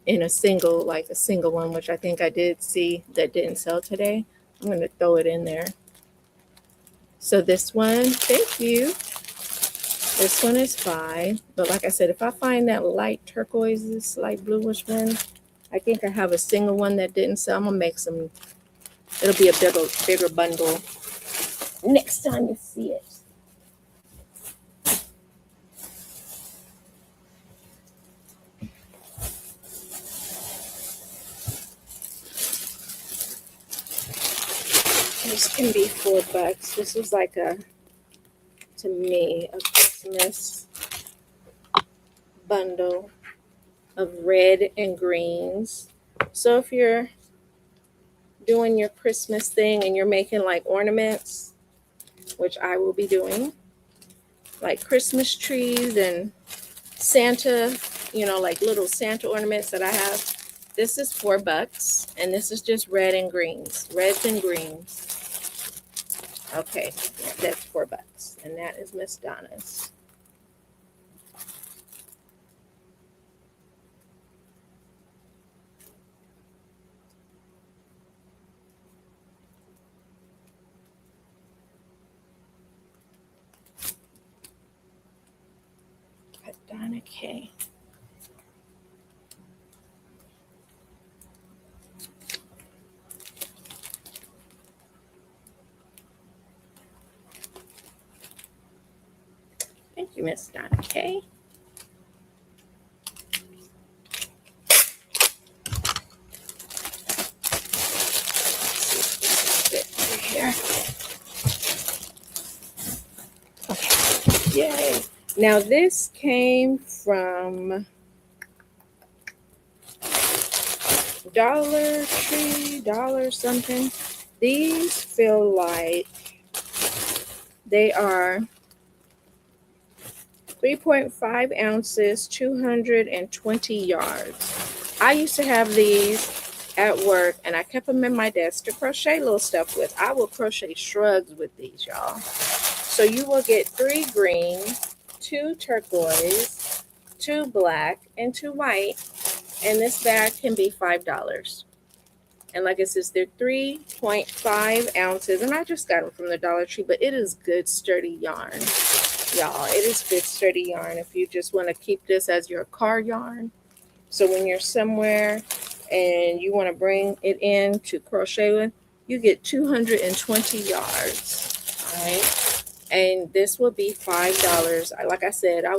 in a single, like a single one, which I think I did see that didn't sell today, I'm going to throw it in there. So this one, thank you. This one is $5, but like I said, if I find that light turquoise, this light bluish one, I think I have a single one that didn't sell. I'm gonna make some. It'll be a bigger bundle next time you see it. This can be $4. This is like a, to me, a Christmas bundle of red and greens. So if you're doing your Christmas thing and you're making like ornaments, which I will be doing, like Christmas trees and Santa, like little Santa ornaments that I have, this is $4, and this is just red and greens, reds and greens. Okay, that's $4, and that is Miss Donna's. Donna K. Thank you, Miss Donna K. Here. Okay. Yay. Now this came from Dollar Tree, dollar something. These feel like they are 3.5 ounces, 220 yards. I used to have these at work, and I kept them in my desk to crochet little stuff with. I will crochet shrugs with these, y'all. So you will get 3 green, 2 turquoise, 2 black, and 2 white. And this bag can be $5. And like it says, they're 3.5 ounces. And I just got them from the Dollar Tree, but it is good, sturdy yarn. Y'all, it is good, sturdy yarn if you just want to keep this as your car yarn. So when you're somewhere and you want to bring it in to crochet with, you get 220 yards. All right. And this will be $5. Like I said, I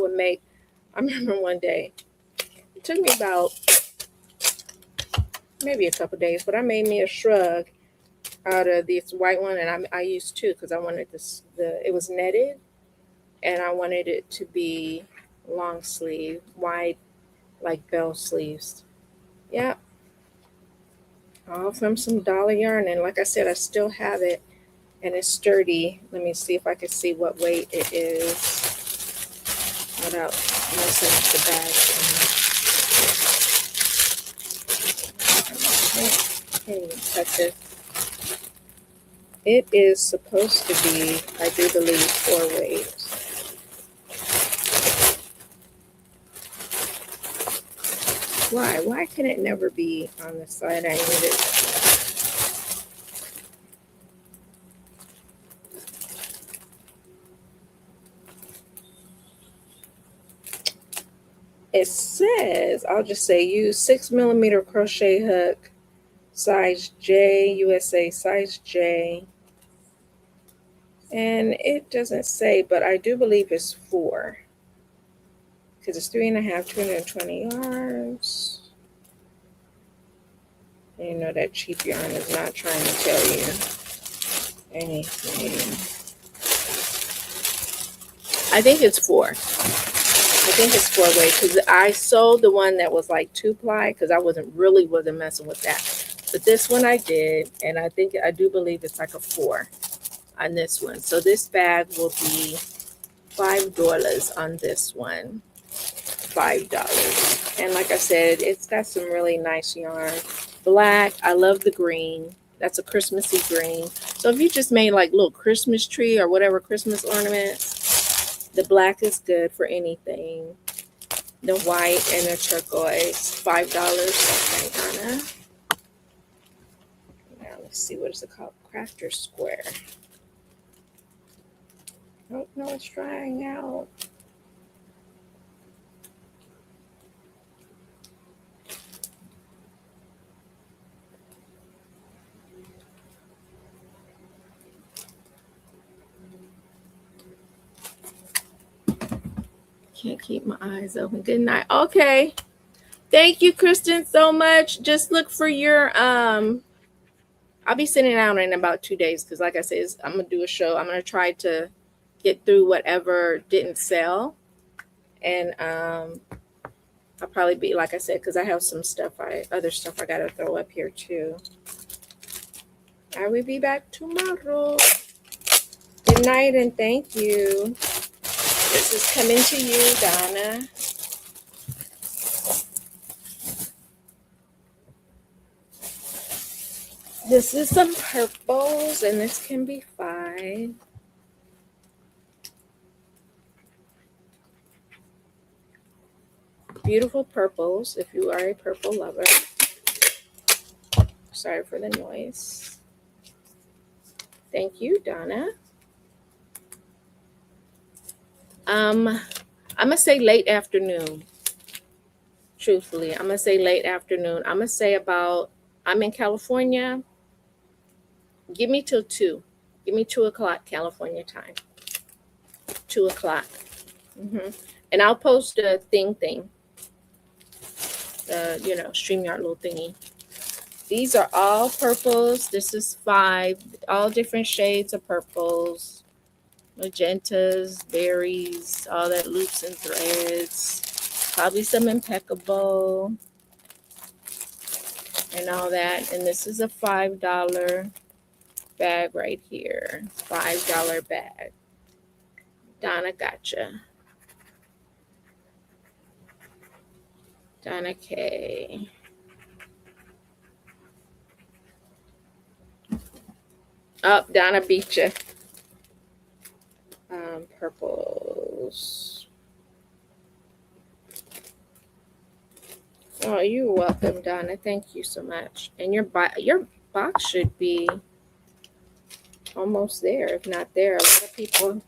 remember one day, it took me about maybe a couple days, but I made me a shrug out of this white one, and I used 2 because I wanted this. It was netted, and I wanted it to be long sleeve, wide, like bell sleeves. Yeah, all from some dollar yarn, and like I said, I still have it, and it's sturdy. Let me see if I can see what weight it is without messing with the bag. Okay, cut this. It is supposed to be, I do believe, 4 waves. Why? Why can it never be on the side I need it? It says, I'll just say use 6mm crochet hook, size J, USA size J. And it doesn't say, but I do believe it's 4. Because it's 3.5, 220 yards. And you know that cheap yarn is not trying to tell you anything. I think it's 4. I think it's 4 way because I sold the one that was like 2-ply because I wasn't messing with that. But this one I did, and I do believe it's like a 4 on this one. So this bag will be $5 on this one. $5. And like I said, it's got some really nice yarn. Black, I love the green. That's a Christmassy green. So if you just made like little Christmas tree or whatever Christmas ornaments, the black is good for anything. The white and the turquoise, $5. Okay, Anna. Now let's see, what is it called? Crafter square. Oh no, it's drying out. Can't keep my eyes open. Good night. Okay. Thank you, Kristen, so much. Just look for your I'll be sending it out in about 2 days because like I said, I'm gonna do a show. I'm gonna try to get through whatever didn't sell. And I'll probably be, like I said, because I have some stuff other stuff I gotta throw up here too. I will be back tomorrow. Good night and thank you. This is coming to you, Donna. This is some purples, and this can be 5. Beautiful purples, if you are a purple lover. Sorry for the noise. Thank you, Donna. I'm going to say late afternoon. Truthfully, I'm going to say late afternoon. I'm going to say I'm in California. Give me till 2. Give me 2 o'clock California time. 2 o'clock. And I'll post a thing. StreamYard little thingy. These are all purples. This is 5. All different shades of purples. Magentas, berries, all that loops and threads. Probably some impeccable. And all that. And this is a $5 bag right here. $5 bag. Donna gotcha. Donna K. Oh, Donna beat you. Purples. Oh, you're welcome, Donna. Thank you so much. And your box should be almost there, if not there. A lot of people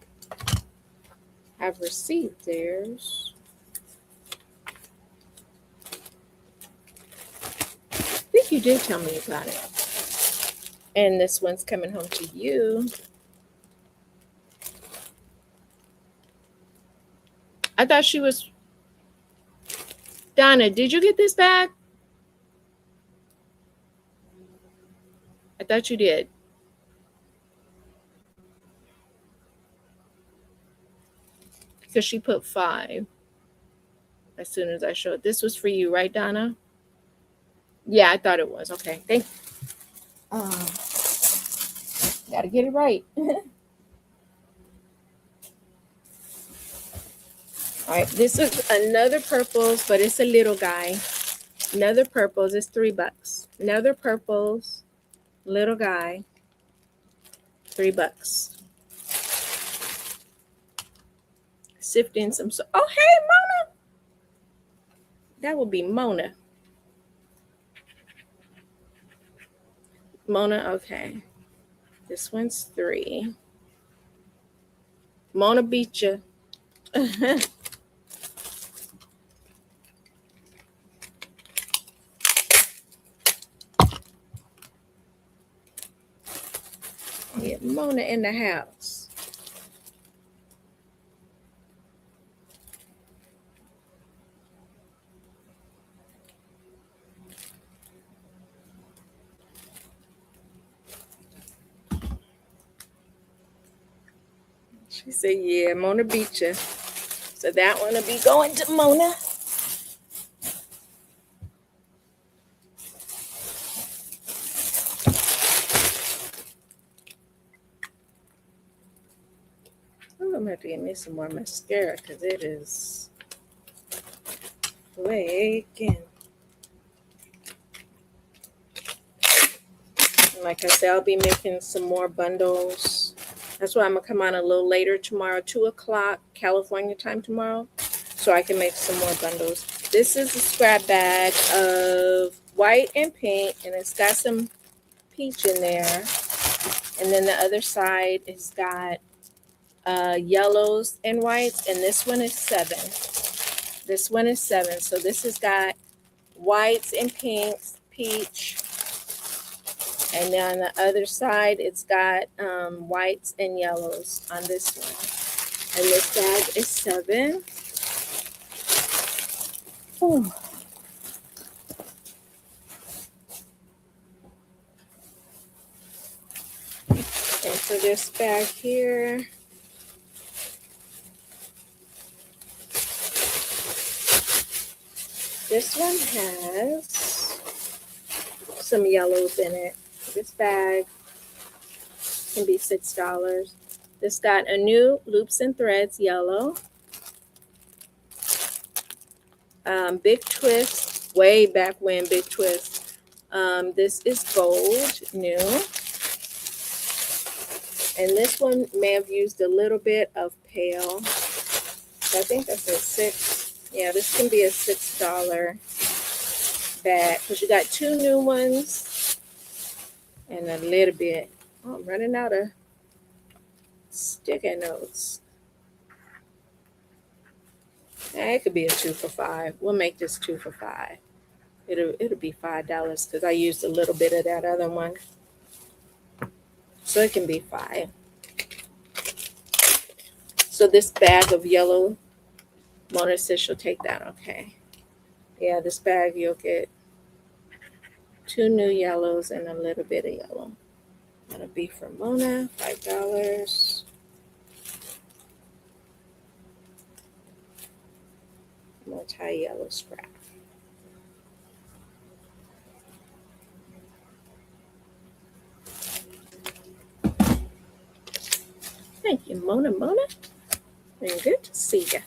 have received theirs. I think you did tell me about it. And this one's coming home to you. I thought she was... Donna, did you get this bag? I thought you did. Because she put 5 as soon as I showed. This was for you, right, Donna? Yeah, I thought it was. Okay, thank you. Gotta get it right. All right, this is another purples, but it's a little guy. Another purples is $3. Another purples, little guy, $3. Sifting some. Oh, hey, Mona. That would be Mona. Mona, okay. This one's 3. Mona beat you. Yeah, Mona in the house. She said, yeah, Mona beat you. So that one will be going to Mona. Oh, I'm going to have to get me some more mascara because it is flaking. And like I said, I'll be making some more bundles. That's why I'm going to come on a little later tomorrow, 2 o'clock California time tomorrow, so I can make some more bundles. This is a scrap bag of white and pink, and it's got some peach in there. And then the other side has got yellows and whites, and this one is 7. This one is 7. So this has got whites and pinks, peach. And then on the other side, it's got whites and yellows on this one. And this bag is 7. Ooh. And for this bag here, this one has some yellows in it. This bag can be $6. This got a new Loops and Threads yellow. Big Twist, way back when, Big Twist. This is gold, new. And this one may have used a little bit of pale. I think that's a 6. Yeah, this can be a $6 bag because you got 2 new ones and a little bit. Oh, I'm running out of sticky notes. It could be a 2 for $5. We'll make this 2 for $5. It'll be $5 because I used a little bit of that other one. So it can be $5. So this bag of yellow, Mona says she'll take that. Okay. Yeah, this bag you'll get 2 new yellows and a little bit of yellow. That'll be for Mona, $5. Multi-yellow scrap. Thank you, Mona. And good to see you.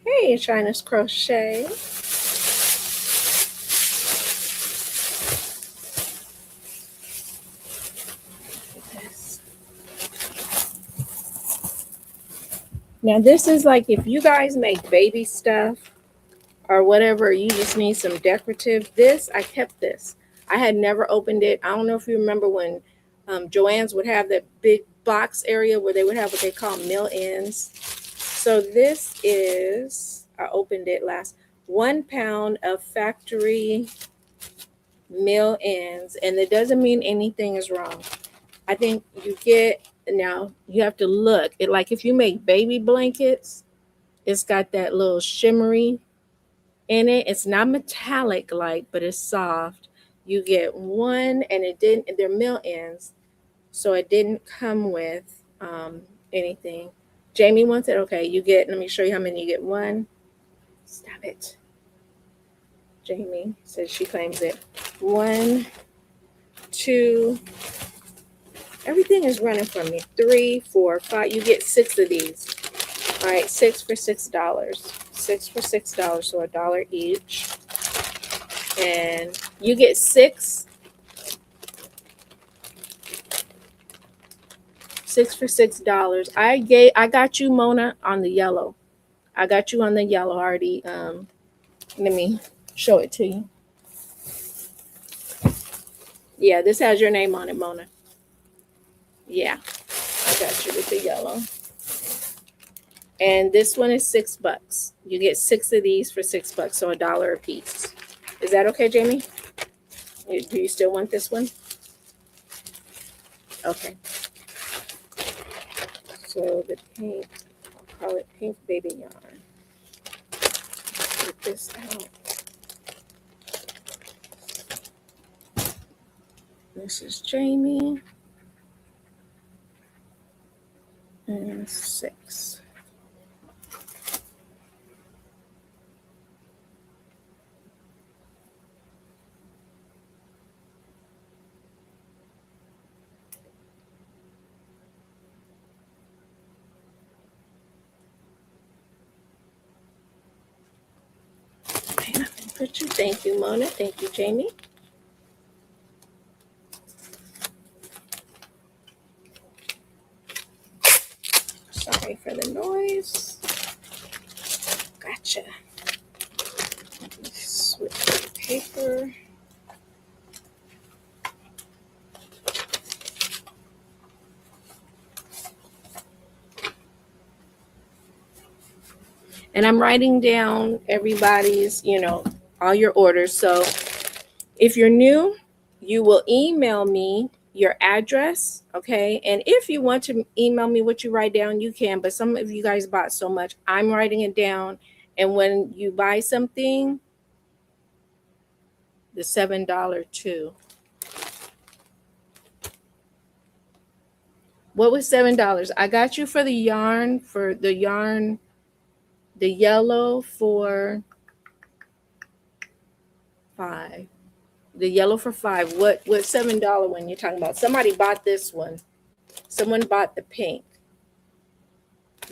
Hey, China's Crochet. Now this is like if you guys make baby stuff or whatever, you just need some decorative. I kept this. I had never opened it. I don't know if you remember when Joann's would have that big box area where they would have what they call mill ends. So this is, I opened it last, 1 pound of factory mill ends. And it doesn't mean anything is wrong. I think you get, now you have to look. It like if you make baby blankets, it's got that little shimmery in it. It's not metallic like, but it's soft. You get 1, and it didn't, they're mill ends. So it didn't come with anything. Jamie wants it. Okay, you get, let me show you how many you get. 1. Stop it. Jamie says she claims it. 1, 2. Everything is running from me. 3, 4, 5. You get 6 of these. All right, 6 for $6. 6 for $6, so $1 each. And you get 6 for $6. I got you, Mona, on the yellow. I got you on the yellow already. Let me show it to you. Yeah, this has your name on it, Mona. Yeah, I got you with the yellow. And this one is $6. You get 6 of these for $6, so $1 a piece. Is that okay, Jamie? Do you still want this one? Okay. So the pink, I'll call it pink baby yarn. Get this out. This is Jamie. And 6. Picture. Thank you, Mona. Thank you, Jamie. Sorry for the noise. Gotcha. Switch the paper. And I'm writing down everybody's, all your orders. So if you're new, you will email me your address, okay? And if you want to email me what you write down, you can. But some of you guys bought so much, I'm writing it down. And when you buy something, the $7 too. What was $7? I got you for the yarn, the yellow for $5. The yellow for $5. What $7 when you're talking about? Somebody bought this one. Someone bought the pink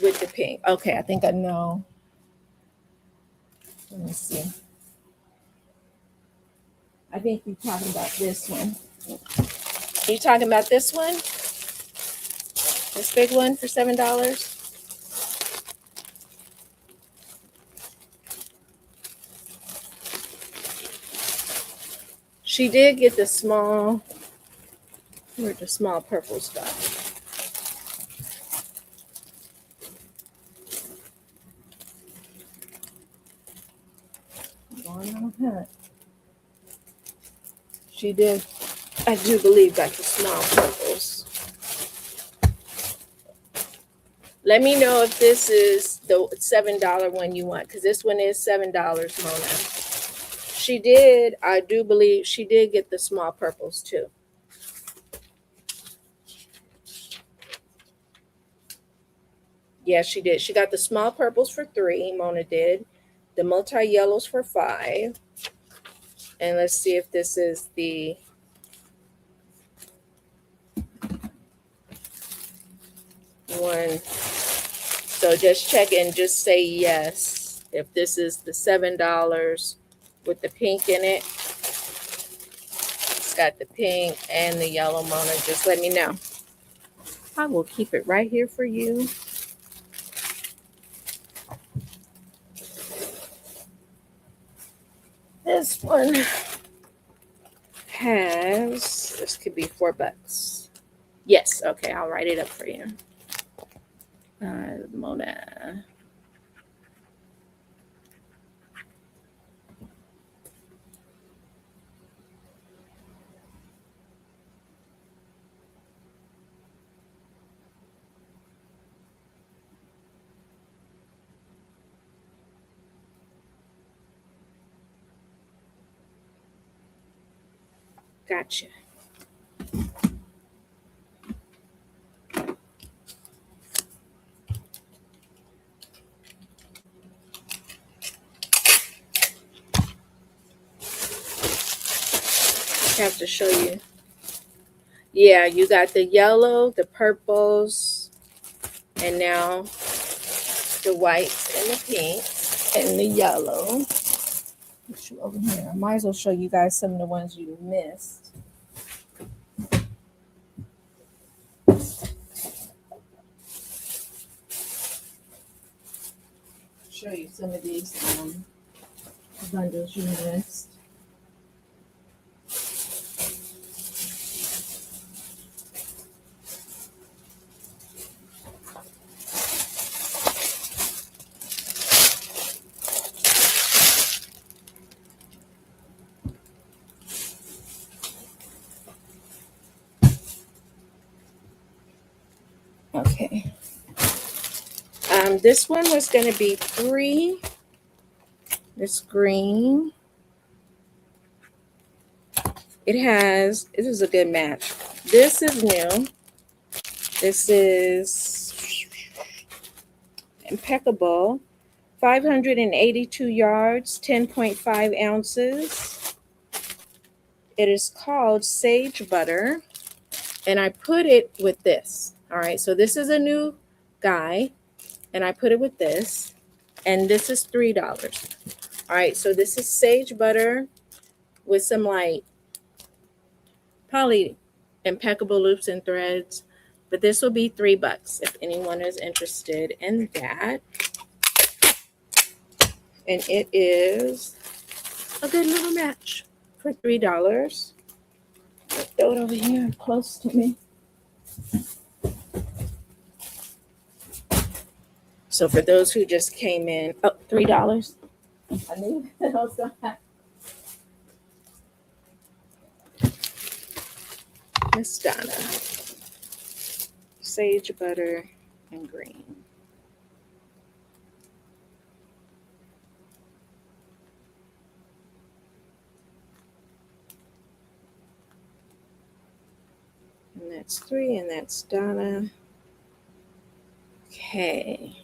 with the pink. Okay, I think I know. Let me see. I think you're talking about this one. Are you talking about this one? This big one for $7? She did get the small, where's the small purple stuff? Going on a hunt. She did, I do believe, got the small purples. Let me know if this is the $7 one you want, because this one is $7, Mona. She did, I do believe, she did get the small purples too. Yeah, she did. She got the small purples for $3, Mona did. The multi-yellows for $5. And let's see if this is the one. So just check and just say yes. If this is the $7 with the pink in it. It's got the pink and the yellow, Mona. Just let me know. I will keep it right here for you. This one has, this could be $4. Yes, okay, I'll write it up for you. Mona. Gotcha. I have to show you. Yeah, you got the yellow, the purples, and now the whites and the pinks. and the yellow. Put you over here. I might as well show you guys some of the ones you missed. Show you some of these bundles you missed. Okay. This one was going to be 3. This green. This is a good match. This is new. This is impeccable. 582 yards, 10.5 ounces. It is called Sage Butter. And I put it with this. All right, so this is a new guy. And I put it with this. And this is $3. All right, so this is Sage Butter with some like probably impeccable loops and threads. But this will be $3 if anyone is interested in that. And it is a good little match for $3. I'll throw it over here close to me. So for those who just came in, $3. I knew that was gonna happen. Miss Donna. Sage butter and green. And that's 3, and that's Donna. Okay.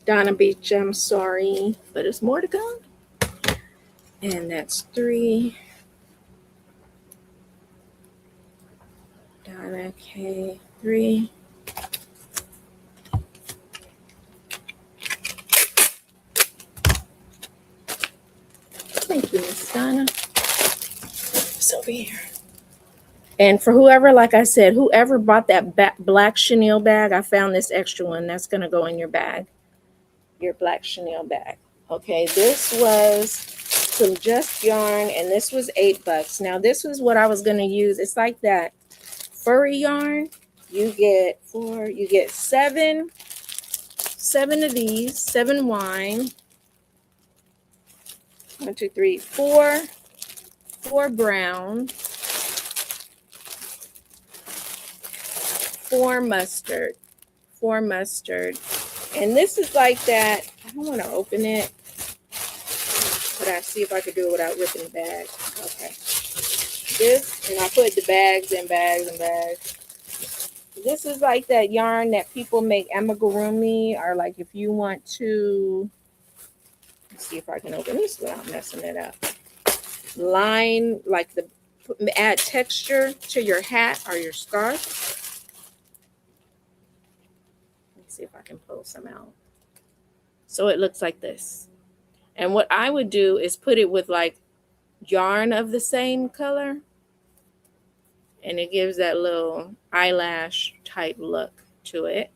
Donna Beach, I'm sorry, but it's more to come. And that's 3. Donna K, 3. Thank you, Miss Donna. It's over here. And for whoever, like I said, whoever bought that black chenille bag, I found this extra one. That's going to go in your bag, your black chenille bag. Okay, this was some just yarn, and this was $8. Now, this was what I was going to use. It's like that furry yarn. You get 7 of these, 7 wine. 1, 2, 3, 4 brown, 4 mustard, and this is like that. I don't want to open it, but I see if I could do it without ripping the bag. Okay, this, and I put the bags and bags and bags. This is like that yarn that people make amigurumi, or like if you want to, let's see if I can open this without messing it up. Line, like add texture to your hat or your scarf. Let's see if I can pull some out. So it looks like this. And what I would do is put it with like yarn of the same color. And it gives that little eyelash type look to it.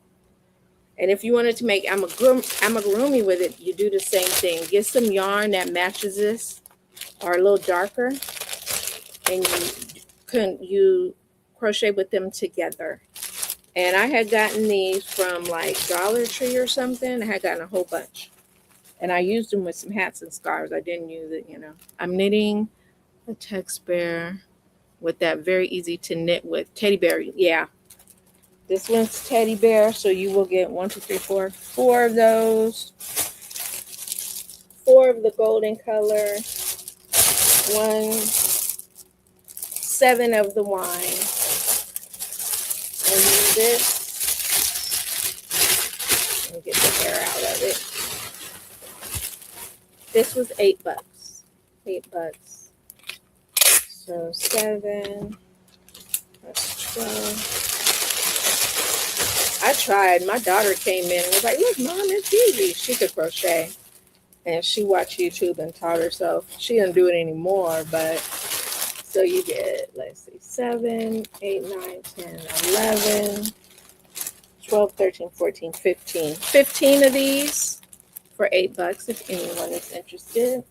And if you wanted to make amigurumi with it, you do the same thing. Get some yarn that matches this or a little darker. And you crochet with them together. And I had gotten these from like Dollar Tree or something. I had gotten a whole bunch. And I used them with some hats and scarves. I didn't use it, you know. I'm knitting a text bear with that very easy to knit with. Teddy bear, yeah. This one's teddy bear. So you will get 1, 2, 3, 4 of those. 4 of the golden color. 7 of the wine. And then this, let me get the hair out of it. This was $8. $8. So 7. That's 12. I tried. My daughter came in and was like, "Look, Mom, it's easy." She could crochet. and she watched YouTube and taught herself. She doesn't do it anymore, but so you get, let's see, 7, 8, 9, 10, 11, 12, 13, 14, 15. 15 of these for $8 if anyone is interested.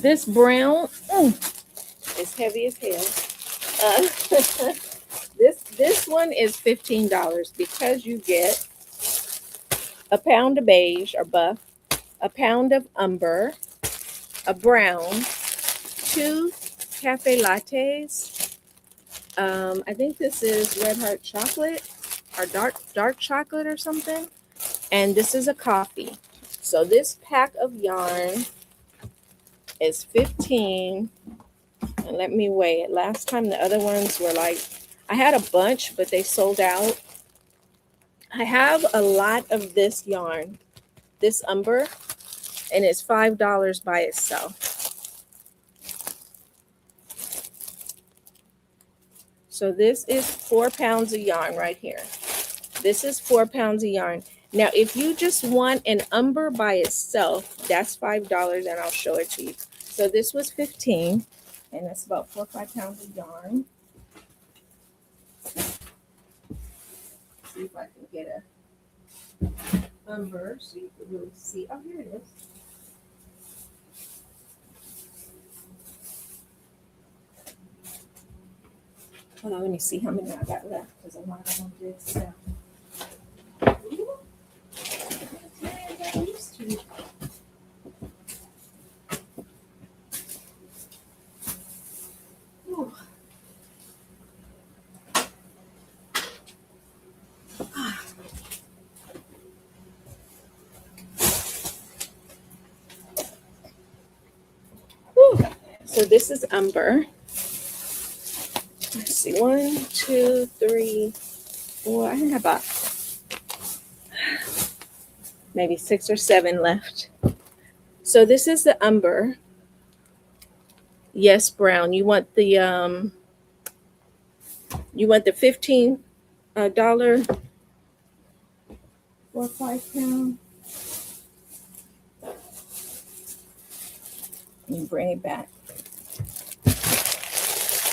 This brown is heavy as hell. This one is $15 because you get a pound of beige or buff, a pound of umber, a brown, 2 cafe lattes. I think this is red heart chocolate or dark chocolate or something. And this is a coffee. So this pack of yarn is 15. And let me weigh it. Last time the other ones were like, I had a bunch, but they sold out. I have a lot of this yarn, this umber, and it's $5 by itself. So this is 4 pounds of yarn right here. This is 4 pounds of yarn. Now, if you just want an umber by itself, that's $5, and I'll show it to you. So this was 15, and that's about 4 or 5 pounds of yarn. See if I can get a umber so you can really see. Oh, here it is. Hold on, let me see how many I got left because a lot of them did sell. So this is umber. Let's see, 1, 2, 3, 4. I have about maybe 6 or 7 left. So this is the umber. Yes, brown. You want the $15 4 or 5 pound. You bring it back.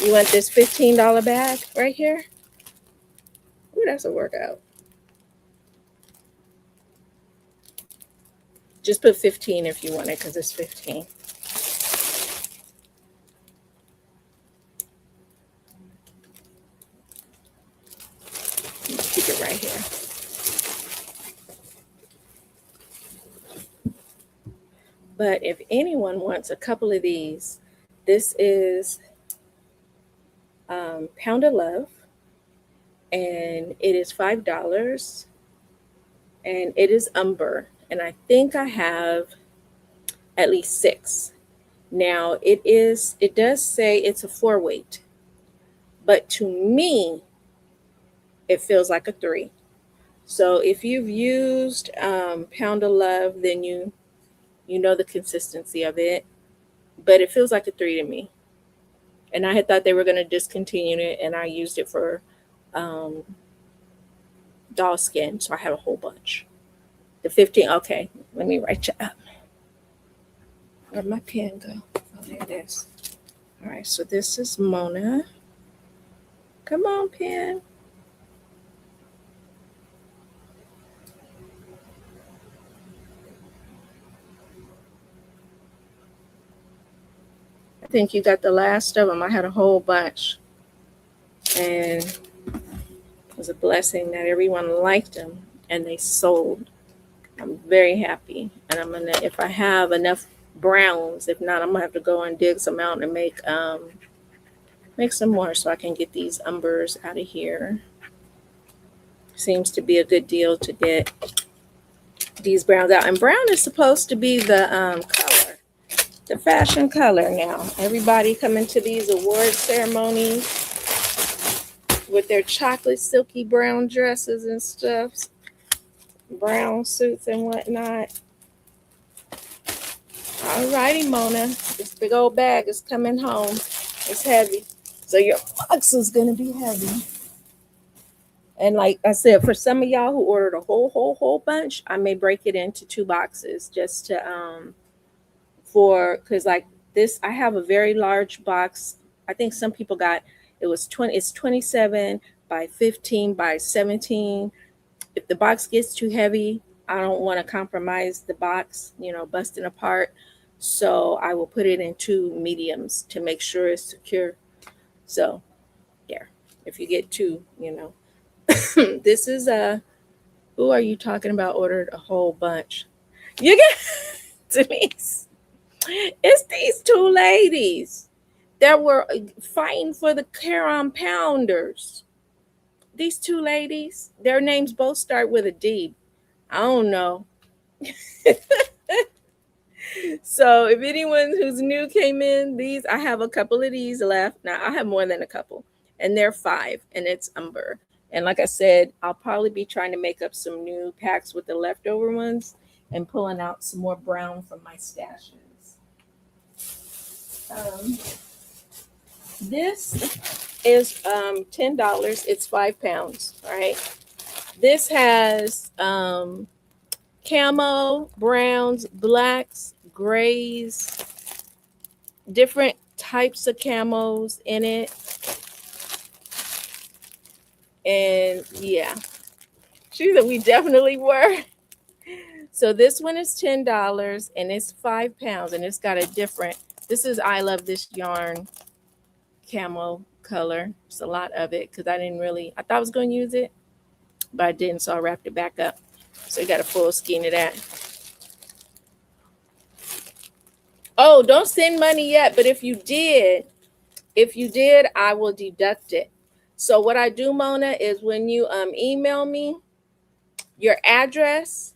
You want this $15 bag right here? Ooh, that's a workout. Just put 15 if you want it because it's 15. Keep it right here. But if anyone wants a couple of these, this is Pound of Love, and it is $5, and it is umber, and I think I have at least 6. Now it does say it's a 4 weight, but to me it feels like a 3. So if you've used Pound of Love, then you know the consistency of it, but it feels like a 3 to me. And I had thought they were going to discontinue it, and I used it for doll skin, so I have a whole bunch. The 15, okay, let me write you up. Where'd my pen go? Oh, there it is. All right, so this is Mona. Come on, pen. I think you got the last of them. I had a whole bunch, and it was a blessing that everyone liked them and they sold. I'm very happy, and I'm gonna, if I have enough browns, if not, I'm gonna have to go and dig some out and make some more so I can get these umbers out of here. Seems to be a good deal to get these browns out, and brown is supposed to be the color, the fashion color now. Everybody coming to these award ceremonies with their chocolate silky brown dresses and stuff, brown suits and whatnot. All righty, Mona, this big old bag is coming home. It's heavy, so your box is gonna be heavy. And like I said, for some of y'all who ordered a whole bunch, I may break it into 2 boxes just to for because like this, I have a very large box. I think some people got it was 20. It's 27 by 15 by 17. If the box gets too heavy, I don't want to compromise the box, busting apart. So I will put it in 2 mediums to make sure it's secure. So there, if you get two. This is a. Who are you talking about? Ordered a whole bunch. You get Denise. It's these 2 ladies that were fighting for the Caron Pounders. These 2 ladies, their names both start with a D. I don't know. So if anyone who's new came in, I have a couple of these left. Now I have more than a couple, and they're 5, and it's umber. And like I said, I'll probably be trying to make up some new packs with the leftover ones and pulling out some more brown from my stashes. This is $10. It's 5 pounds. All right. This has camo, browns, blacks, grays, different types of camos in it. And yeah, she said we definitely were. So this one is $10 and it's 5 pounds and it's got a different, I love this yarn camo color. It's a lot of it because I thought I was going to use it, but I didn't. So I wrapped it back up. So you got a full skein of that. Oh, don't send money yet. But if you did, I will deduct it. So what I do, Mona, is when you email me your address.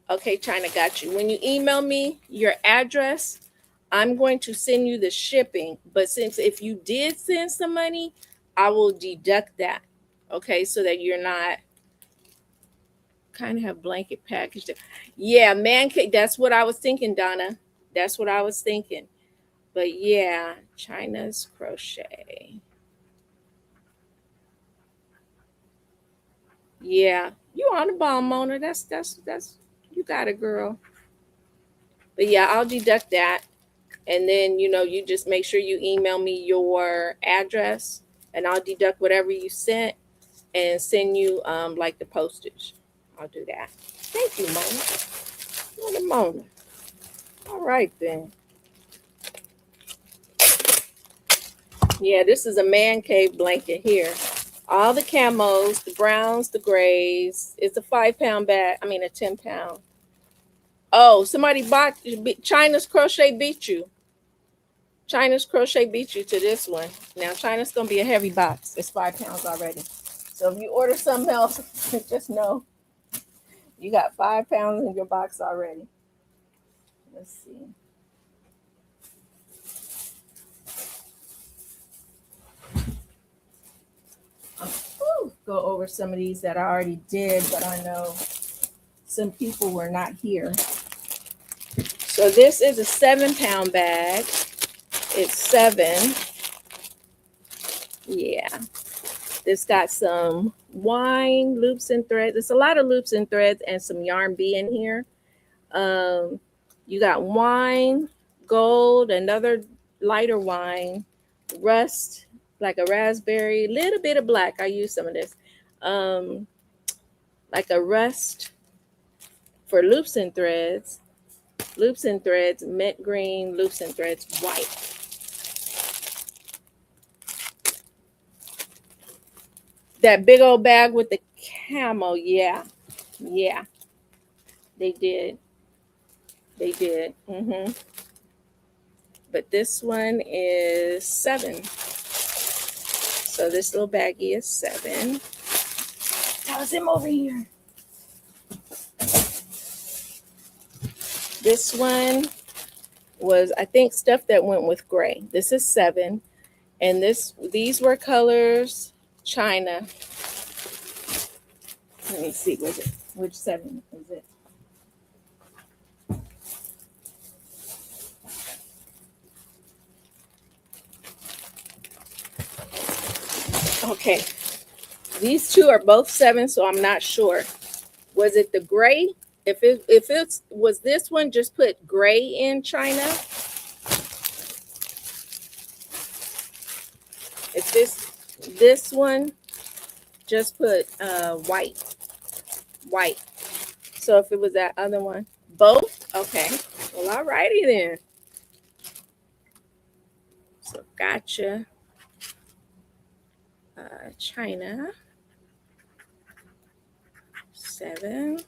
Okay, China, got you. When you email me your address, I'm going to send you the shipping. But since if you did send some money, I will deduct that. Okay, so that you're not kind of have blanket package. Yeah, man cake. That's what I was thinking, Donna. That's what I was thinking. But yeah, China's crochet. Yeah, you on the ball, Mona. That's you got it, girl. But yeah, I'll deduct that. And then, you just make sure you email me your address and I'll deduct whatever you sent and send you like the postage. I'll do that. Thank you, Mona. Mona. All right, then. Yeah, this is a man cave blanket here. All the camos, the browns, the grays. It's a 5 pound bag. I mean, a 10 pound. Oh, somebody bought China's Crochet beat you. China's Crochet beat you to this one. Now, China's going to be a heavy box. It's 5 pounds already. So if you order something else, just know you got 5 pounds in your box already. Let's see. Go over some of these that I already did, but I know some people were not here. So this is a 7 pound bag. It's 7. Yeah. This got some wine, loops and threads. There's a lot of loops and threads and some yarn bee in here. You got wine, gold, another lighter wine, rust, like a raspberry, little bit of black. I use some of this. Like a rust for loops and threads, mint green, loops and threads, white. That big old bag with the camo, yeah. They did. But this one is 7. So this little baggie is 7. How's him over here? This one was, I think, stuff that went with gray. This is 7. And these were colors China. Let me see, which 7 is it? Okay. These two are both 7, so I'm not sure. Was it the gray? If it was this one, just put gray in, China. If this one, just put white. So if it was that other one, both? Okay. Well, alrighty then. So gotcha. China. 7.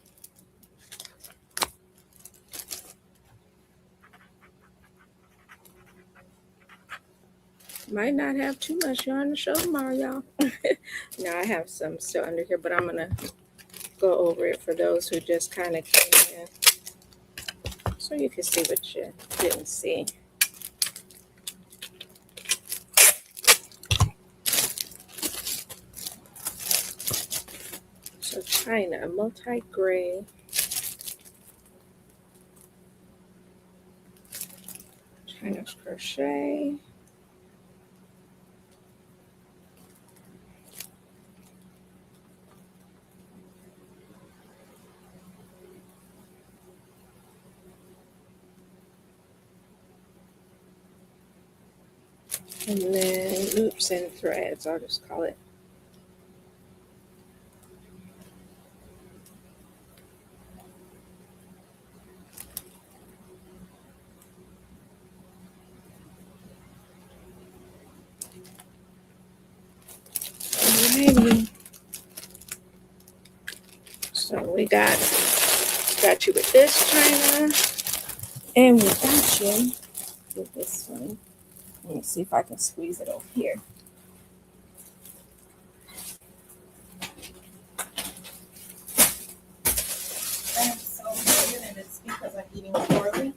Might not have too much yarn to show tomorrow, y'all. Now I have some still under here, but I'm gonna go over it for those who just kind of came in, so you can see what you didn't see. So China, multi-gray. China's crochet. And then loops and threads, I'll just call it. Alrighty. So we got you with this, China. And we got you with this one. Let me see if I can squeeze it over here. I'm so bloated, and it's because I'm eating poorly.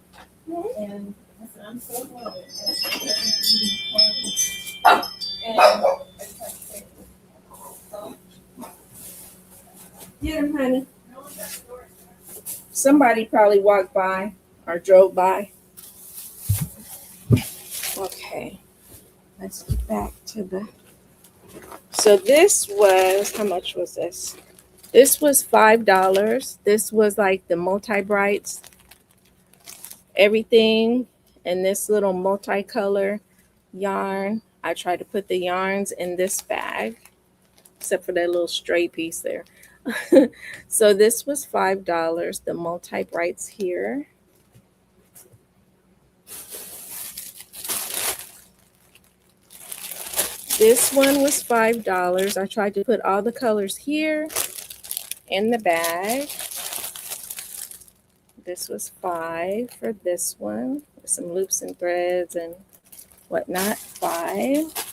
And I said, I'm so bloated because I'm eating poorly. And I just have to say, so, Get him, honey. no one's at the door. Somebody probably walked by or drove by. Okay, let's get back to the. So this was, how much was this? This was $5. This was like the multi-brights, everything, and this little multicolor yarn. I tried to put the yarns in this bag, except for that little stray piece there. So this was $5. The multi-brights here. This one was $5. I tried to put all the colors here in the bag. This was $5 for this one, with some loops and threads and whatnot. $5.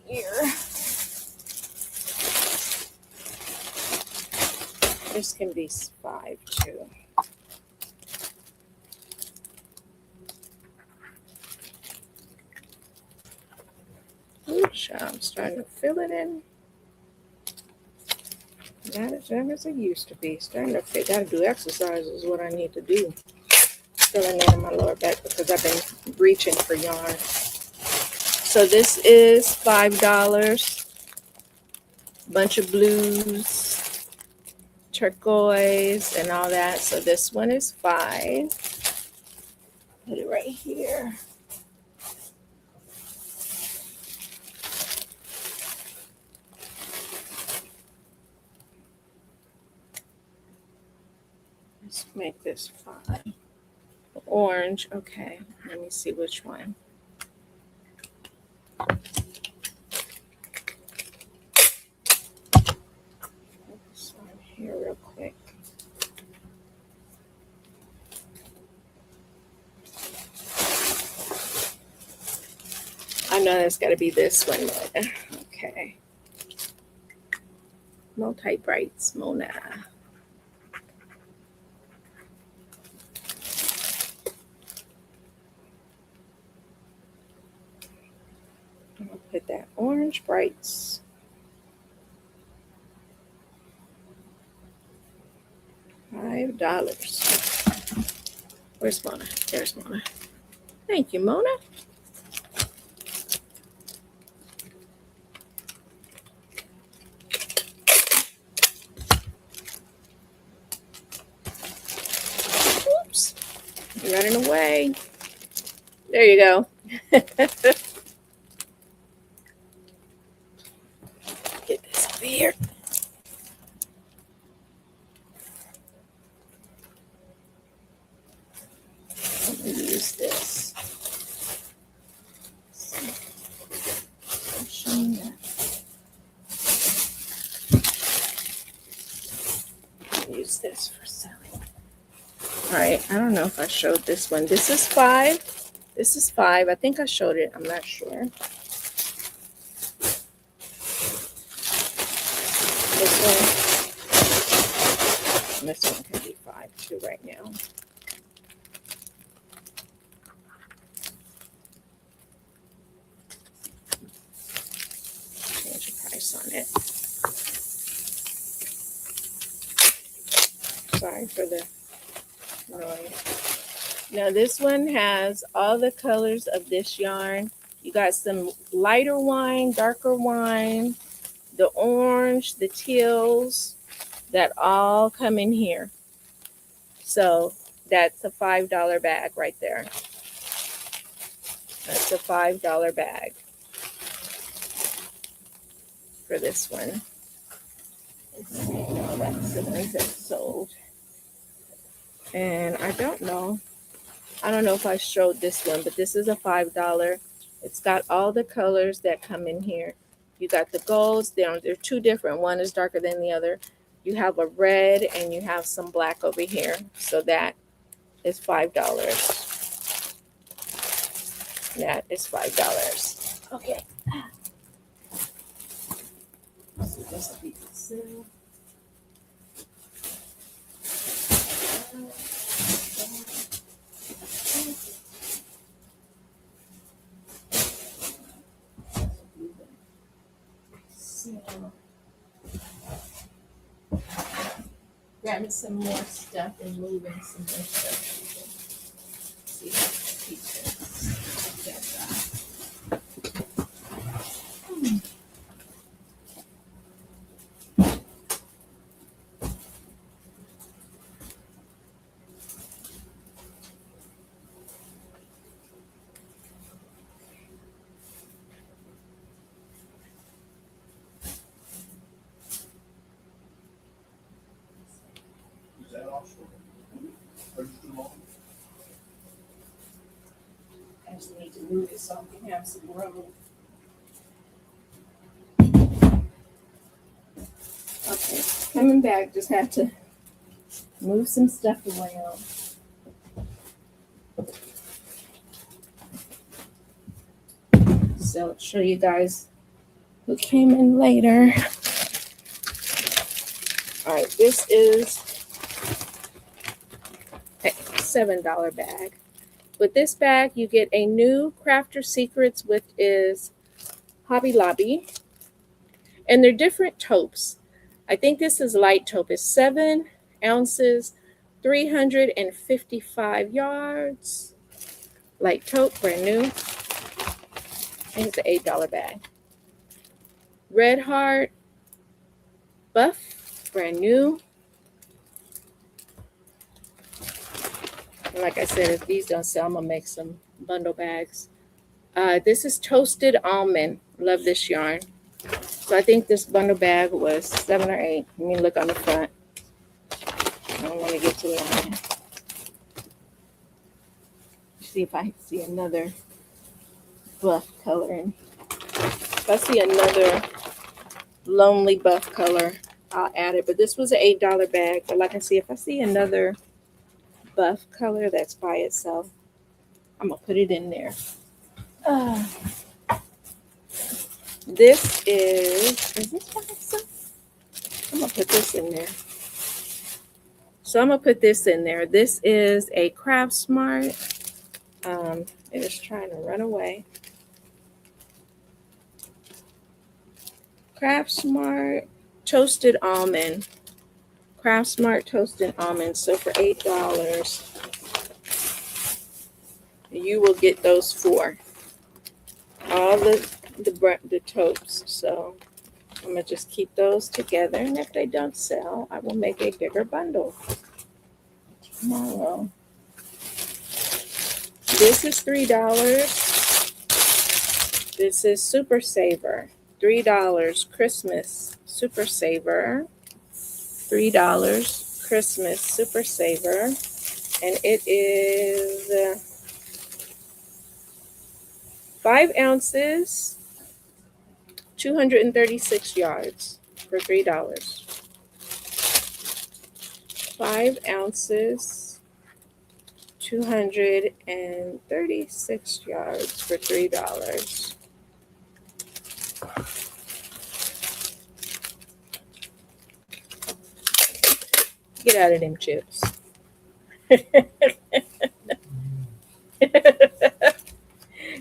Here. This can be $5 too. Oops, I'm starting to fill it in. Not as young as I used to be. Starting to fit. Gotta do exercise is what I need to do. Filling in my lower back because I've been reaching for yarn. So this is $5. Bunch of blues, turquoise, and all that. So this one is $5. Put it right here. Let's make this $5. Orange, okay. Let me see which one. This one here real quick. I know that's got to be this one, but okay. Multi-brights, Mona. I'll put that orange brights. $5. Where's Mona? There's Mona. Thank you, Mona. away. There you go. Get this over here. Let me use this. Use this for sewing. All right, I don't know if I showed this one. This is 5. This is 5. I think I showed it. I'm not sure. This one can be 5 too right now. Change the price on it. Sorry for the noise. Now this one has all the colors of this yarn. You got some lighter wine, darker wine, the orange, the teals, that all come in here. So that's a $5 bag right there. That's a $5 bag for this one. That's the ones that sold. And I don't know if I showed this one, but this is a $5. It's got all the colors that come in here. You got the golds. They're 2 different. One is darker than the other. You have a red and you have some black over here. So that is $5. That is $5. Okay. So this will be the sale. Grabbing some more stuff and moving some more stuff. See if I can keep this. Is that all short? Register them all? I just need to move it so I can have some room. Okay, coming back, just have to move some stuff around. So I'll show you guys who came in later. All right, this is a $7 bag. With this bag, you get a new Crafter Secrets, which is Hobby Lobby. And they're different taupes. I think this is light taupe. It's 7 ounces, 355 yards. Light taupe, brand new. And it's an $8 bag. Red Heart Buff, brand new. And like I said, if these don't sell, I'm going to make some bundle bags. This is Toasted Almond. Love this yarn. So I think this bundle bag was 7 or 8. Let me look on the front. I don't want to get to it on here. See if I can see another buff color. And if I see another lonely buff color, I'll add it. But this was an $8 bag. But like I see, if I see another buff color that's by itself, I'm going to put it in there. This is this by itself? I'm going to put this in there. So I'm going to put this in there. This is a Craft Smart. It is trying to run away. Craft Smart Toasted Almond. Craft Smart Toasted Almond. So for $8, you will get those 4. All the taupes. So I'm going to just keep those together. And if they don't sell, I will make a bigger bundle tomorrow. This is $3. This is Super Saver. $3 Christmas Super Saver. $3 Christmas Super Saver. And it is 5 ounces, 236 yards for $3. 5 ounces, 236 yards for $3. Get out of them chips.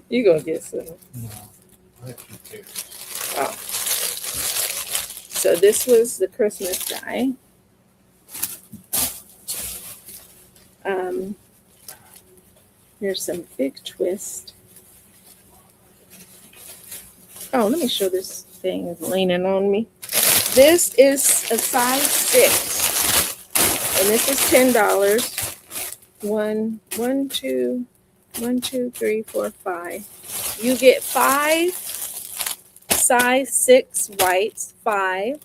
You gonna get some. No, I have to take it. Oh. So this was the Christmas guy. Here's some big twist. Oh, let me show this thing is leaning on me. This is a size 6. And this is $10. 1, 2, 3, 4, 5. You get 5 size 6 whites, 5,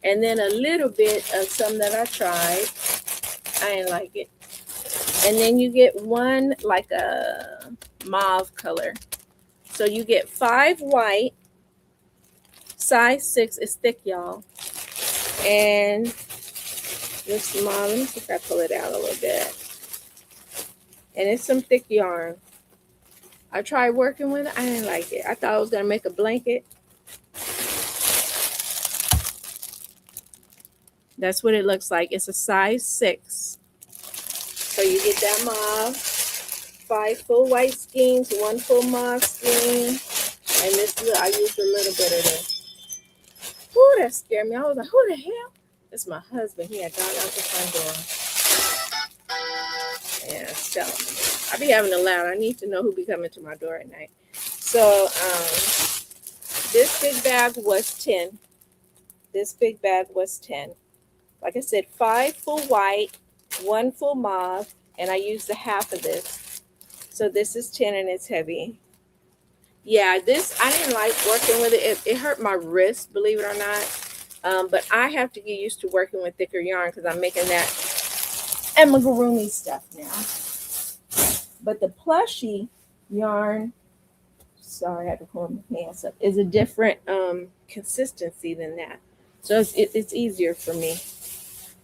and then a little bit of some that I tried. I didn't like it. And then you get one like a mauve color. So you get 5 white, size 6 is thick, y'all. And this mauve, let me see if I pull it out a little bit. And it's some thick yarn. I tried working with it. I didn't like it. I thought I was going to make a blanket. That's what it looks like. It's a size 6. So you get that mauve, 5 full white skeins, 1 full mauve skein, and this, I used a little bit of this. Ooh, that scared me. I was like, who the hell? That's my husband. He had gone out the front door. Yeah, so I be having it loud. I need to know who be coming to my door at night. So this big bag was 10. This big bag was 10. Like I said, 5 full white, 1 full mauve, and I used the half of this. So this is 10 and it's heavy. Yeah, this, I didn't like working with it. It hurt my wrist, believe it or not. But I have to get used to working with thicker yarn because I'm making that amigurumi stuff now. But the plushy yarn, sorry, I had to pull my pants up, is a different consistency than that. So it's easier for me.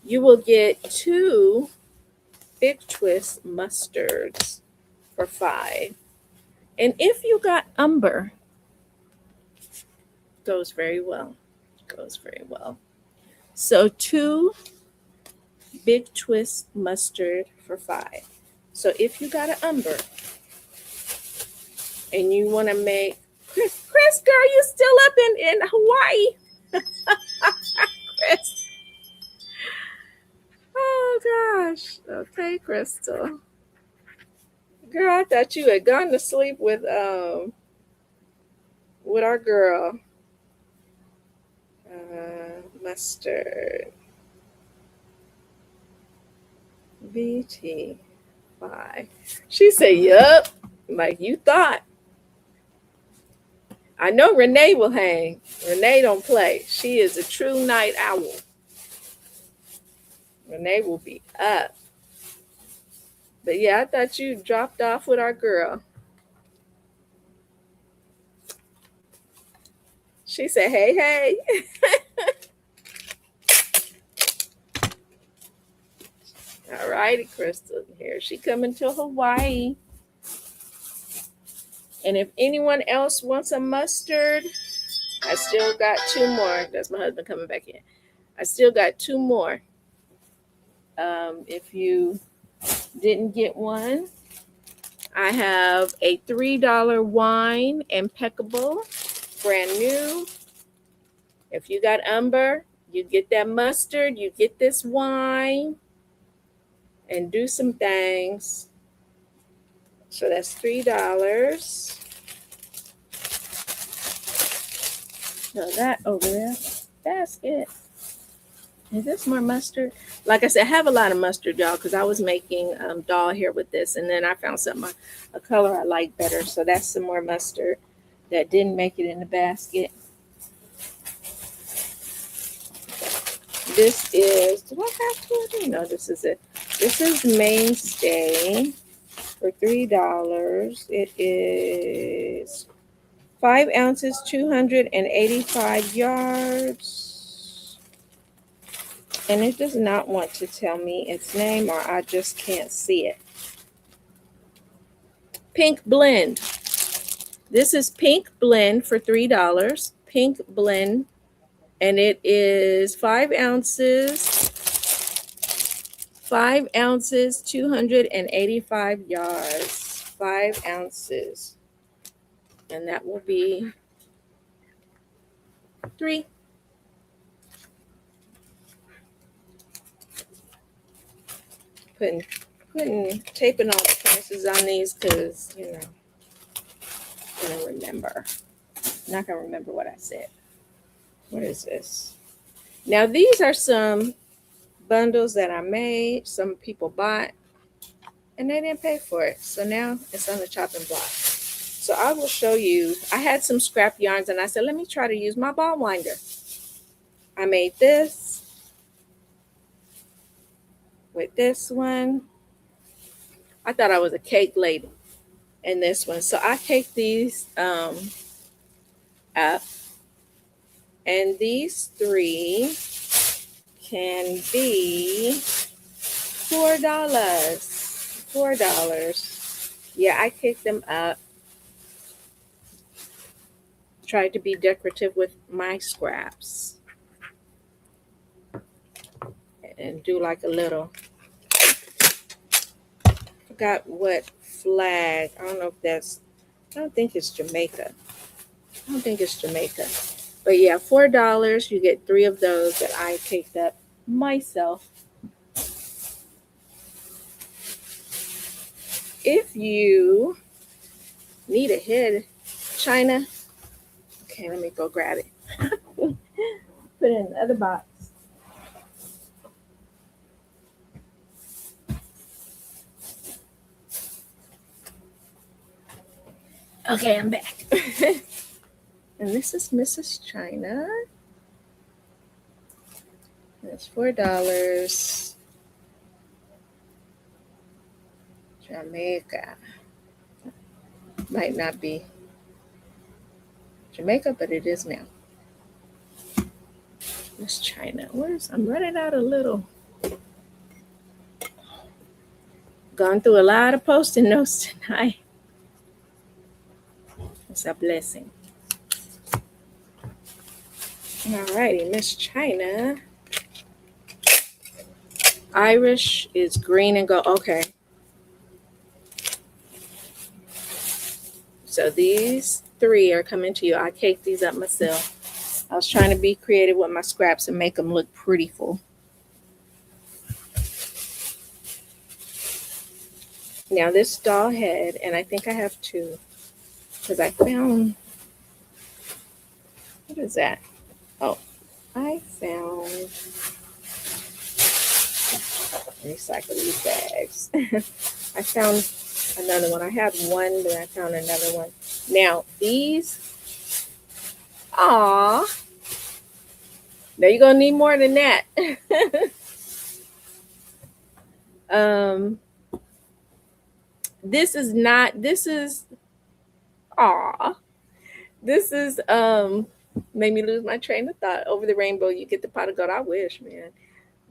You will get 2 big twist mustards for $5. And if you got umber, goes very well. Goes very well. So 2 big twist mustard for $5. So if you got an umber and you want to make Chris, girl, you still up in Hawaii? Chris. Oh gosh. Okay, Crystal. Girl, I thought you had gone to sleep with our girl. Mustard. VT5. She said, yup. Like you thought. I know Renee will hang. Renee don't play. She is a true night owl. Renee will be up. But yeah, I thought you dropped off with our girl. She said, hey, hey. All righty, Crystal. Here she coming to Hawaii. And if anyone else wants a mustard, I still got 2 more. That's my husband coming back in. I still got 2 more. If you didn't get one, I have a $3 wine, impeccable, brand new. If you got umber, you get that mustard, you get this wine, and do some things. So that's $3. So that over there, basket. Is this more mustard? Like I said, I have a lot of mustard, y'all, because I was making doll hair with this, and then I found something, a color I like better. So that's some more mustard that didn't make it in the basket. This is, do I have to? I didn't know this is it. This is Mainstay for $3. It is 5 ounces, 285 yards. And it does not want to tell me its name, or I just can't see it. Pink Blend. This is Pink Blend for $3. Pink Blend. And it is 5 ounces. 5 ounces, 285 yards. 5 ounces. And that will be $3. Taping all the prices on these because, you know, I'm going to remember. I'm not going to remember what I said. What is this? Now, these are some bundles that I made, some people bought, and they didn't pay for it. So now it's on the chopping block. So I will show you. I had some scrap yarns, and I said, let me try to use my ball winder. I made this with this one. I thought I was a cake lady in this one. So I cake these up. And these 3 can be $4. $4. Yeah, I caked them up. Tried to be decorative with my scraps. And do like a little, forgot what flag. I don't know if that's, I don't think it's Jamaica. I don't think it's Jamaica. But yeah, $4. You get 3 of those that I caked up myself. If you need a head, China, okay, let me go grab it. Put it in the other box. Okay, I'm back. And this is Mrs. China. That's $4. Jamaica. Might not be Jamaica, but it is now. Miss China. I'm running out a little. Gone through a lot of Post-it notes tonight. It's a blessing. Alrighty, Miss China. Irish is green and gold. Okay. So these 3 are coming to you. I caked these up myself. I was trying to be creative with my scraps and make them look prettyful. Now this doll head, and I think I have 2, because I found, what is that? Oh, I found, recycle these bags. I found another one. I had one, but I found another one. Now these, now you're gonna need more than that. This is made me lose my train of thought. Over the rainbow, you get the pot of gold. I wish, man.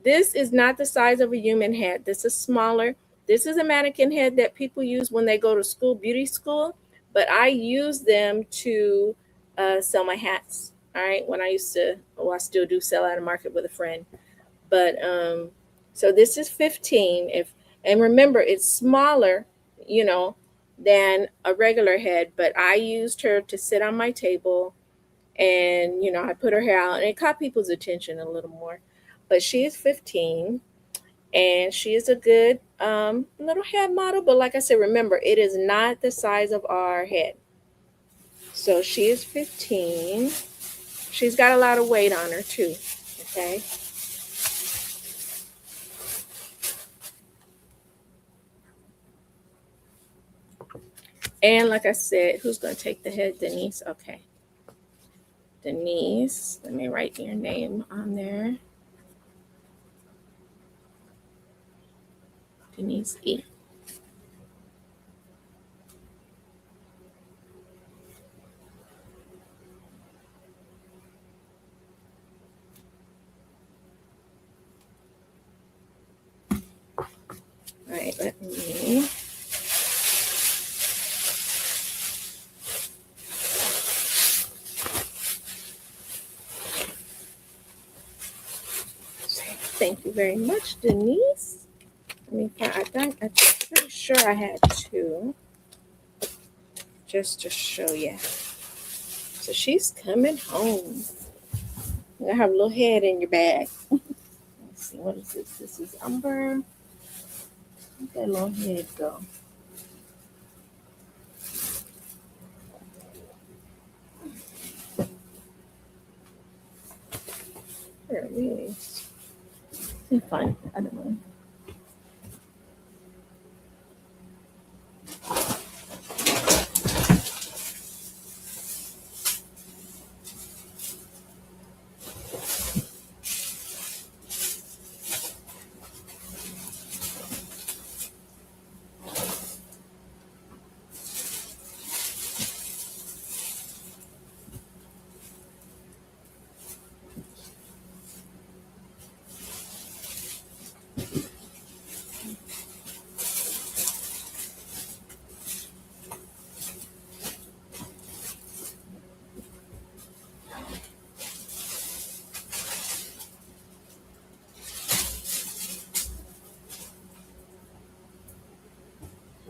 This is not the size of a human head. This is smaller. This is a mannequin head that people use when they go to school, beauty school. But I use them to sell my hats. All right. When I used to, I still do sell at a market with a friend. But so this is 15. And remember, it's smaller, you know, than a regular head. But I used her to sit on my table, and you know, I put her hair out, and it caught people's attention a little more. But she is 15, and she is a good little head model. But like I said, remember, it is not the size of our head. So she is 15. She's got a lot of weight on her too. Okay. And like I said, who's going to take the head? Denise. Okay. Denise. Let me write your name on there. Denise E. All right, let me. Thank you very much, Denise. Let me find, I'm pretty sure I had two. Just to show you. So she's coming home. You gotta have a little head in your bag. Let's see, what is this? This is umber. Where'd that little head go? There it is. It's fine. I don't know.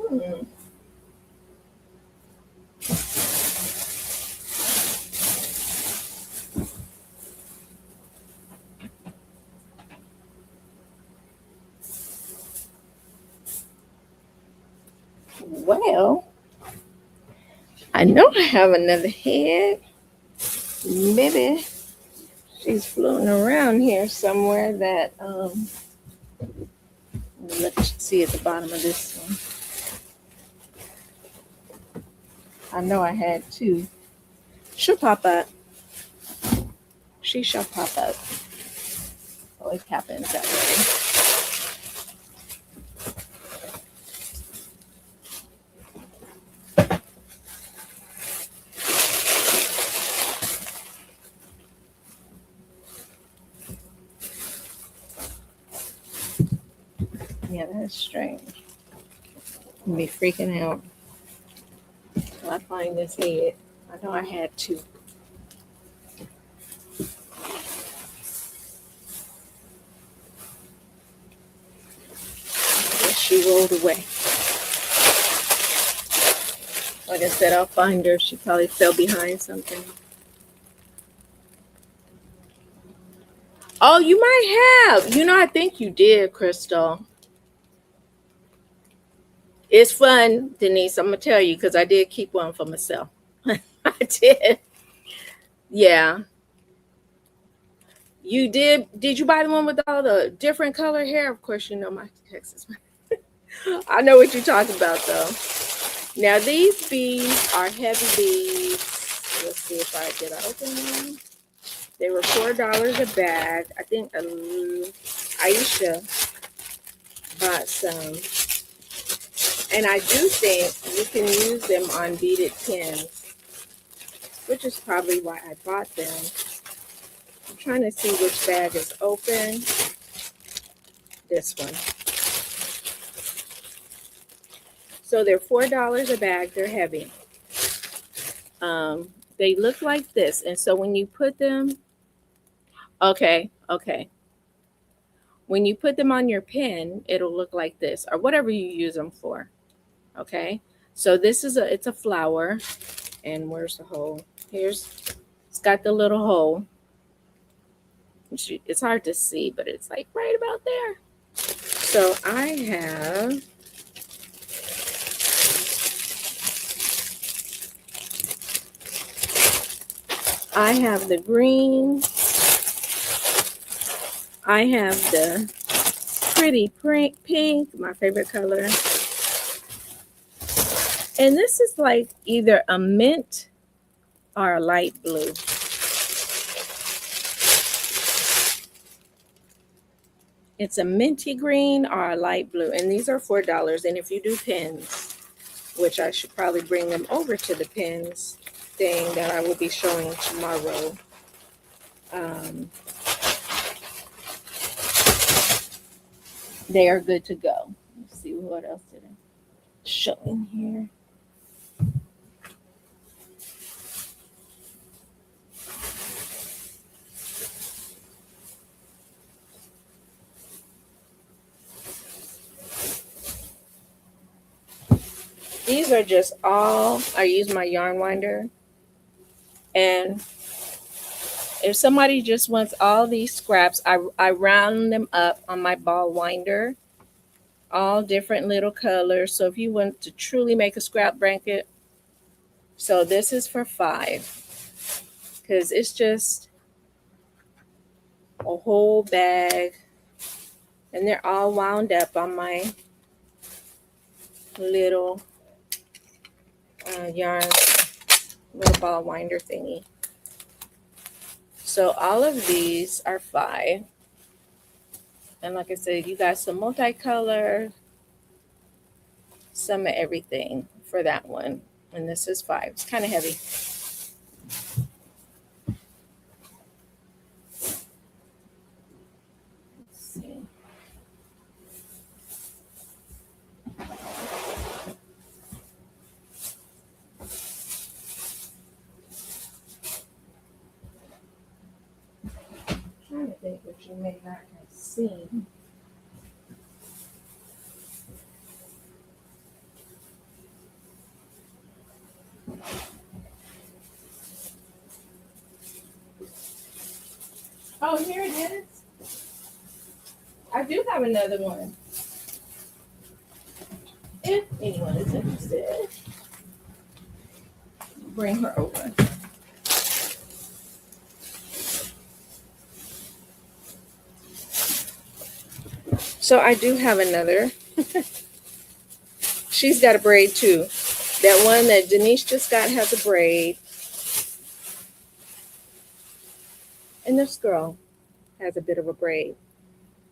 Hmm. Well, I know I have another head. Maybe she's floating around here somewhere that let's see at the bottom of this one. I know I had two. She'll pop up. She shall pop up. Always happens that way. Yeah, that's strange. I'll be freaking out till I find this head. I know I had two. I guess she rolled away. Like I said, I'll find her. She probably fell behind something. Oh, you might have. You know, I think you did, Crystal. It's fun, Denise. I'm gonna tell you because I did keep one for myself. I did. Yeah. You did. Did you buy the one with all the different color hair? Of course, you know my Texas. I know what you're talking about, though. Now, these beads are heavy beads. Let's see if did I open them? They were $4 a bag. I think Aisha bought some. And I do think you can use them on beaded pins, which is probably why I bought them. I'm trying to see which bag is open. This one. So they're $4 a bag. They're heavy. They look like this. And so when you put them, okay. When you put them on your pin, it'll look like this or whatever you use them for. Okay. So this is it's a flower. And where's the hole? It's got the little hole. It's hard to see, but it's like right about there. So I have the green. I have the pretty pink, my favorite color. And this is like either a mint or a light blue. It's a minty green or a light blue. And these are $4. And if you do pins, which I should probably bring them over to the pins thing that I will be showing tomorrow. They are good to go. Let's see what else did I show in here. These are just all, I use my yarn winder. And if somebody just wants all these scraps, I round them up on my ball winder. All different little colors. So if you want to truly make a scrap blanket, so this is for $5. Because it's just a whole bag. And they're all wound up on my little yarn, little ball winder thingy. So all of these are $5. And like I said, you got some multicolor, some of everything for that one. And this is $5. It's kind of heavy. Let's see. I'm trying to think what you may not have seen. Oh, here it is. I do have another one. If anyone is interested, bring her over. So I do have another. She's got a braid too. That one that Denise just got has a braid. And this girl has a bit of a braid.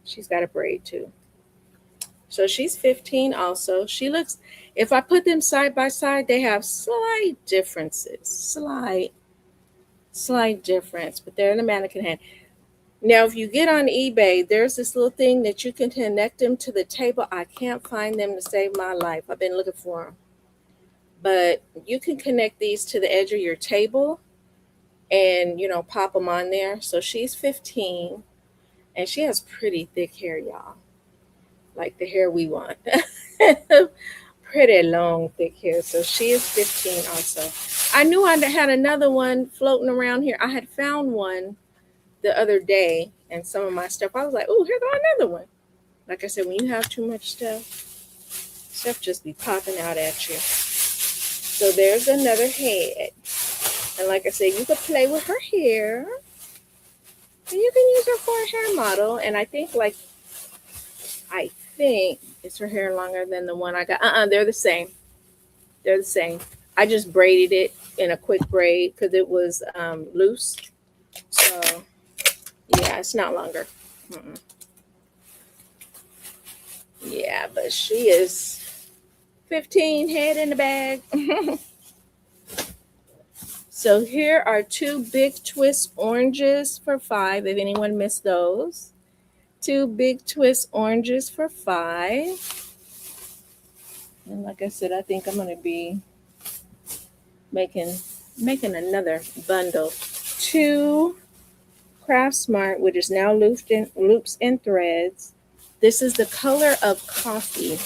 She's got a braid too. So she's 15 also. She looks, if I put them side by side, they have slight differences. Slight difference, but they're in a mannequin hand. Now, if you get on eBay, there's this little thing that you can connect them to the table. I can't find them to save my life. I've been looking for them. But you can connect these to the edge of your table and, you know, pop them on there. So she's 15 and she has pretty thick hair, y'all. Like the hair we want. Pretty long, thick hair. So she is 15 also. I knew I had another one floating around here. I had found one the other day and some of my stuff. I was like, oh, here go another one. Like I said, when you have too much stuff just be popping out at you. So there's another head. And like I said, you could play with her hair. And you can use her for a hair model. And I think is her hair longer than the one I got. They're the same. They're the same. I just braided it in a quick braid because it was loose. So yeah, it's not longer. Yeah, but she is 15, head in the bag. So here are two big twist oranges for $5. If anyone missed those. Two big twist oranges for $5. And like I said, I think I'm going to be making another bundle. Two Craft Smart, which is now loops and threads. This is the color of coffee.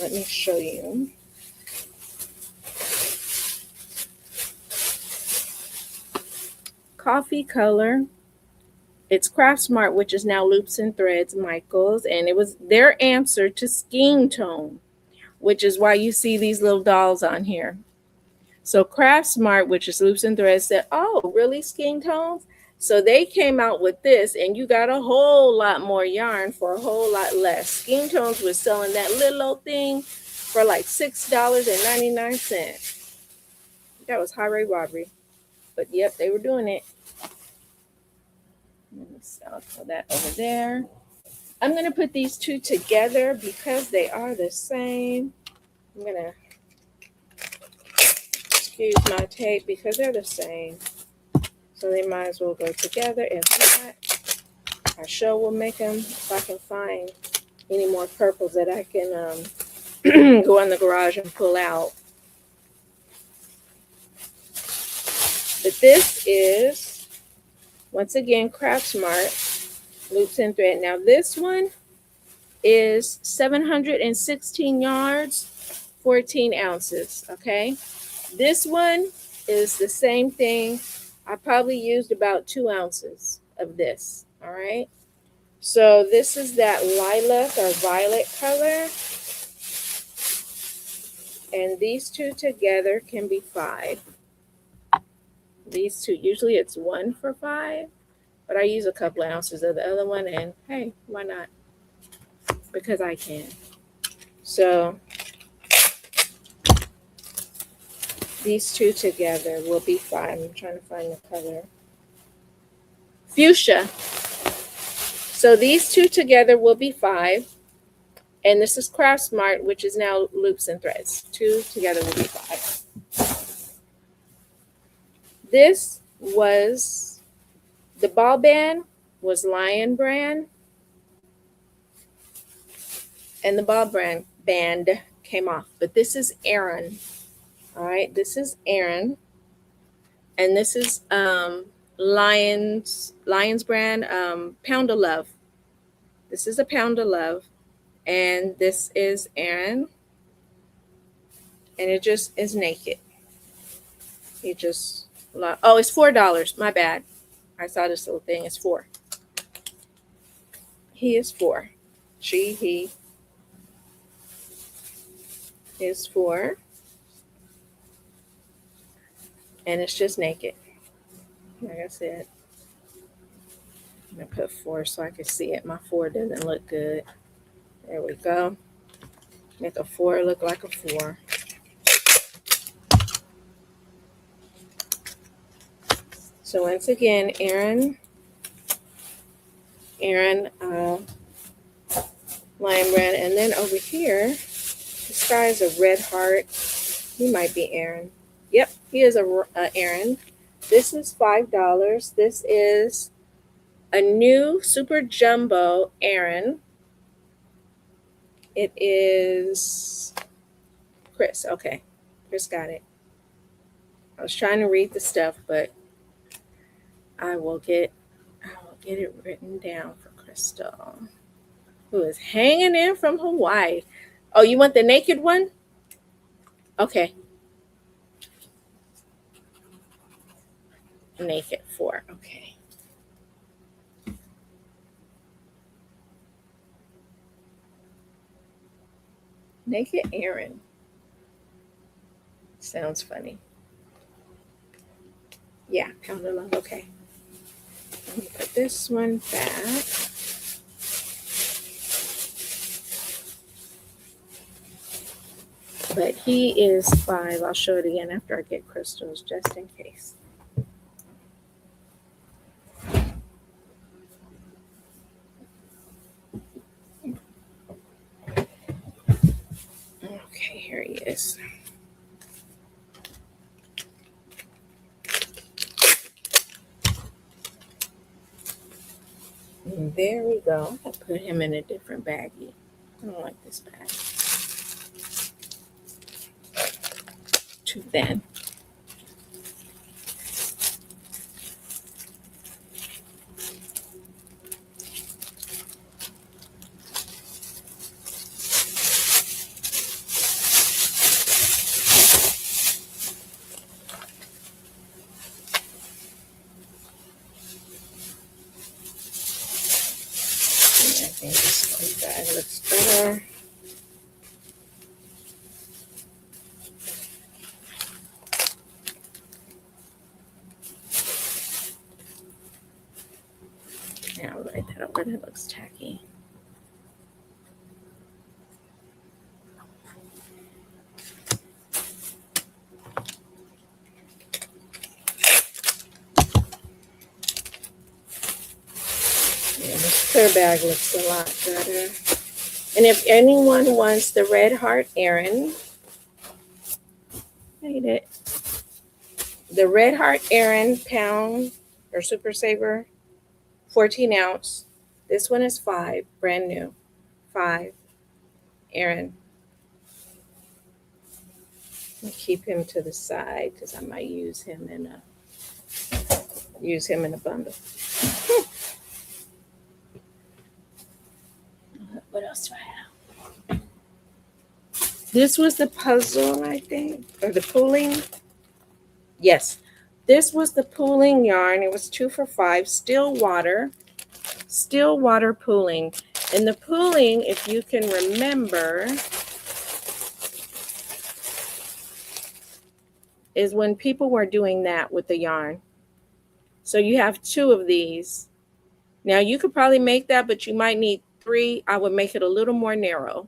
Let me show you. Coffee color. It's Craft Smart, which is now Loops and Threads Michaels, and it was their answer to Skin Tone, which is why you see these little dolls on here. So Craft Smart, which is Loops and Threads, said, oh, really, Skin Tones? So they came out with this, and you got a whole lot more yarn for a whole lot less. Skin Tones was selling that little old thing for like $6.99. That was highway robbery. But yep, they were doing it. I'll put that over there. I'm going to put these two together because they are the same. I'm going to excuse my tape because they're the same. So they might as well go together. If not, I sure will make them if I can find any more purples that I can go in the garage and pull out. But this is, once again, Craft Smart Loops and Thread. Now this one is 716 yards, 14 ounces, okay? This one is the same thing. I probably used about 2 ounces of this, all right? So this is that lilac or violet color. And these two together can be 5. These two, usually it's 1 for 5, but I use a couple of ounces of the other one, and hey, why not? Because I can. So these two together will be 5. I'm trying to find the color. Fuchsia. So these two together will be 5. And this is Craft Smart, which is now Loops and Threads. 2 together will be 5. This was, the ball band was Lion brand. And the ball band came off. But this is Aaron. All right, this is Aaron. And this is Lion's brand, Pound of Love. This is a Pound of Love. And this is Aaron. And it just is naked. He just, oh, it's $4. My bad. I saw this little thing. It's 4. He is 4. He is 4. And it's just naked. Like I said, I'm going to put 4 so I can see it. My 4 doesn't look good. There we go. Make a 4 look like a 4. So once again, Aaron, Lion brand. And then over here, this guy's a red heart. He might be Aaron. Yep, he is a Aaron. This is $5. This is a new super jumbo Aaron. It is Chris. Okay, Chris got it. I was trying to read the stuff, but I will get it written down for Crystal, who is hanging in from Hawaii. Oh, you want the naked one? Okay. Naked 4. Okay. Naked Aaron. Sounds funny. Yeah, Pound of Love. Okay. Let me put this one back. But he is 5. I'll show it again after I get Crystal's, just in case. Okay, here he is. And there we go. I'll put him in a different baggie. I don't like this bag. Too thin. I think this bag looks better. Yeah, I'll write that over. That looks tacky. clear bag looks a lot better. And if anyone wants the Red Heart Aran, hate it. The Red Heart Aran pound or Super Saver, 14 ounce. This one is 5, brand new. 5 Aran. I'll keep him to the side because I might use him in a bundle. What else do I have? This was the puzzle, I think, or the pooling. Yes, this was the pooling yarn. It was 2 for $5. Still water pooling. And the pooling, if you can remember, is when people were doing that with the yarn. So you have 2 of these. Now you could probably make that, but you might need 3. I would make it a little more narrow.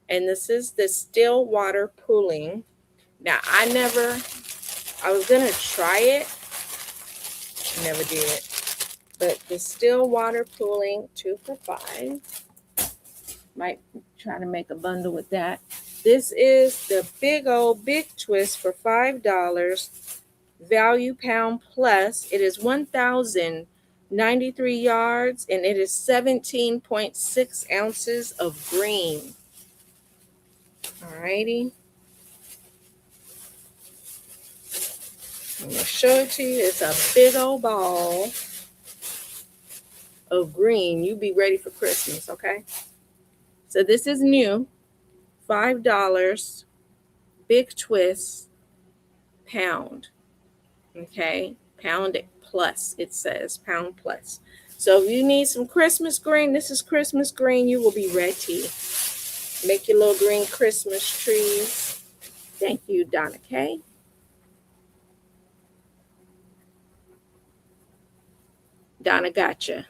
And this is the still water pooling. Now I was gonna try it. Never did it. But the still water pooling, 2 for $5. Might try to make a bundle with that. This is the big twist for $5. Value pound plus. It is 1,093 yards and it is 17.6 ounces of green. Alrighty. I'm going to show it to you. It's a big old ball of green. You be ready for Christmas, okay? So this is new. $5. Big twist pound. Okay? Pound plus, it says. Pound plus. So if you need some Christmas green, this is Christmas green. You will be ready. Make your little green Christmas trees. Thank you, Donna K. Donna gotcha.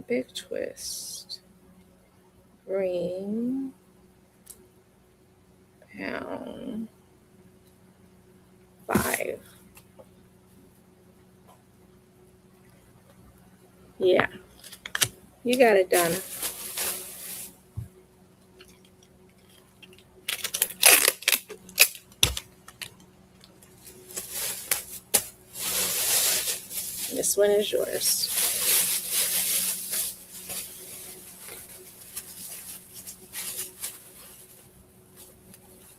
Big twist. Green. Pound. 5. Yeah. You got it, Donna. This one is yours.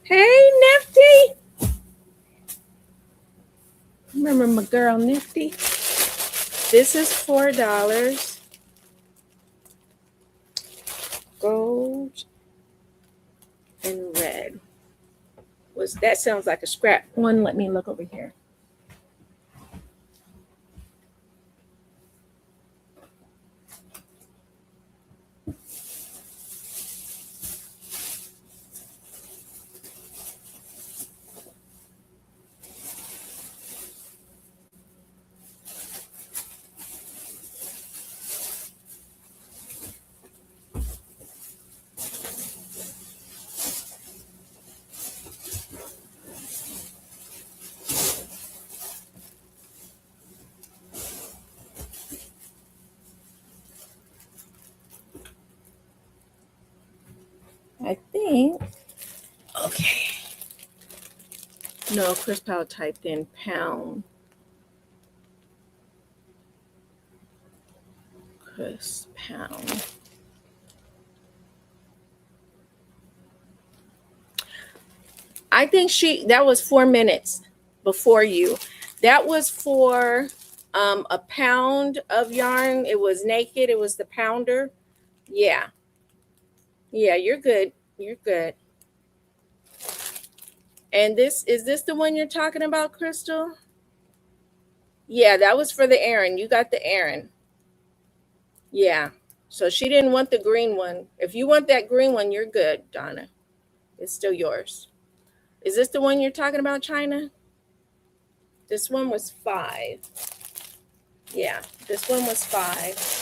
Hey, Nifty. Remember my girl, Nifty? This is $4. Gold and red. That sounds like a scrap one. Let me look over here. I think, okay. No, Chris Powell typed in pound. Chris Pound. I think that was 4 minutes before you. That was for a pound of yarn. It was naked. It was the pounder. Yeah. Yeah, you're good. You're good. And is this the one you're talking about, Crystal? Yeah, that was for the Aran. You got the Aran. Yeah. So she didn't want the green one. If you want that green one, you're good, Donna. It's still yours. Is this the one you're talking about, China? This one was 5. Yeah, this one was 5.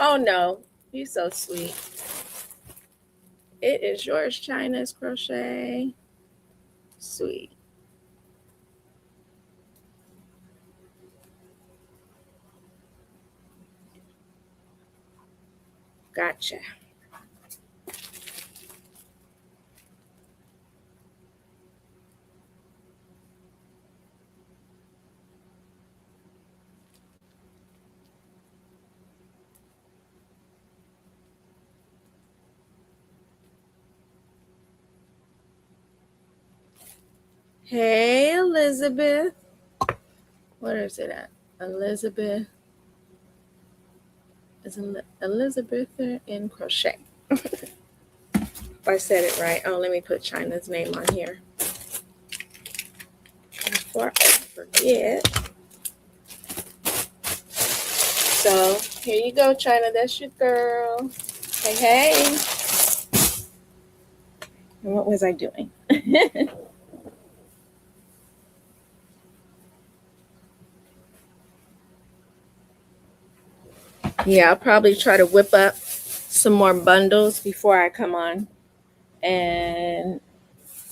Oh, no. You're so sweet. It is yours, China's crochet. Sweet. Gotcha. Hey, Elizabeth. What is it at? Elizabeth. Is Elizabeth in crochet? If I said it right. Oh, let me put China's name on here before I forget. So here you go, China. That's your girl. Hey, hey. And what was I doing? Yeah, I'll probably try to whip up some more bundles before I come on. And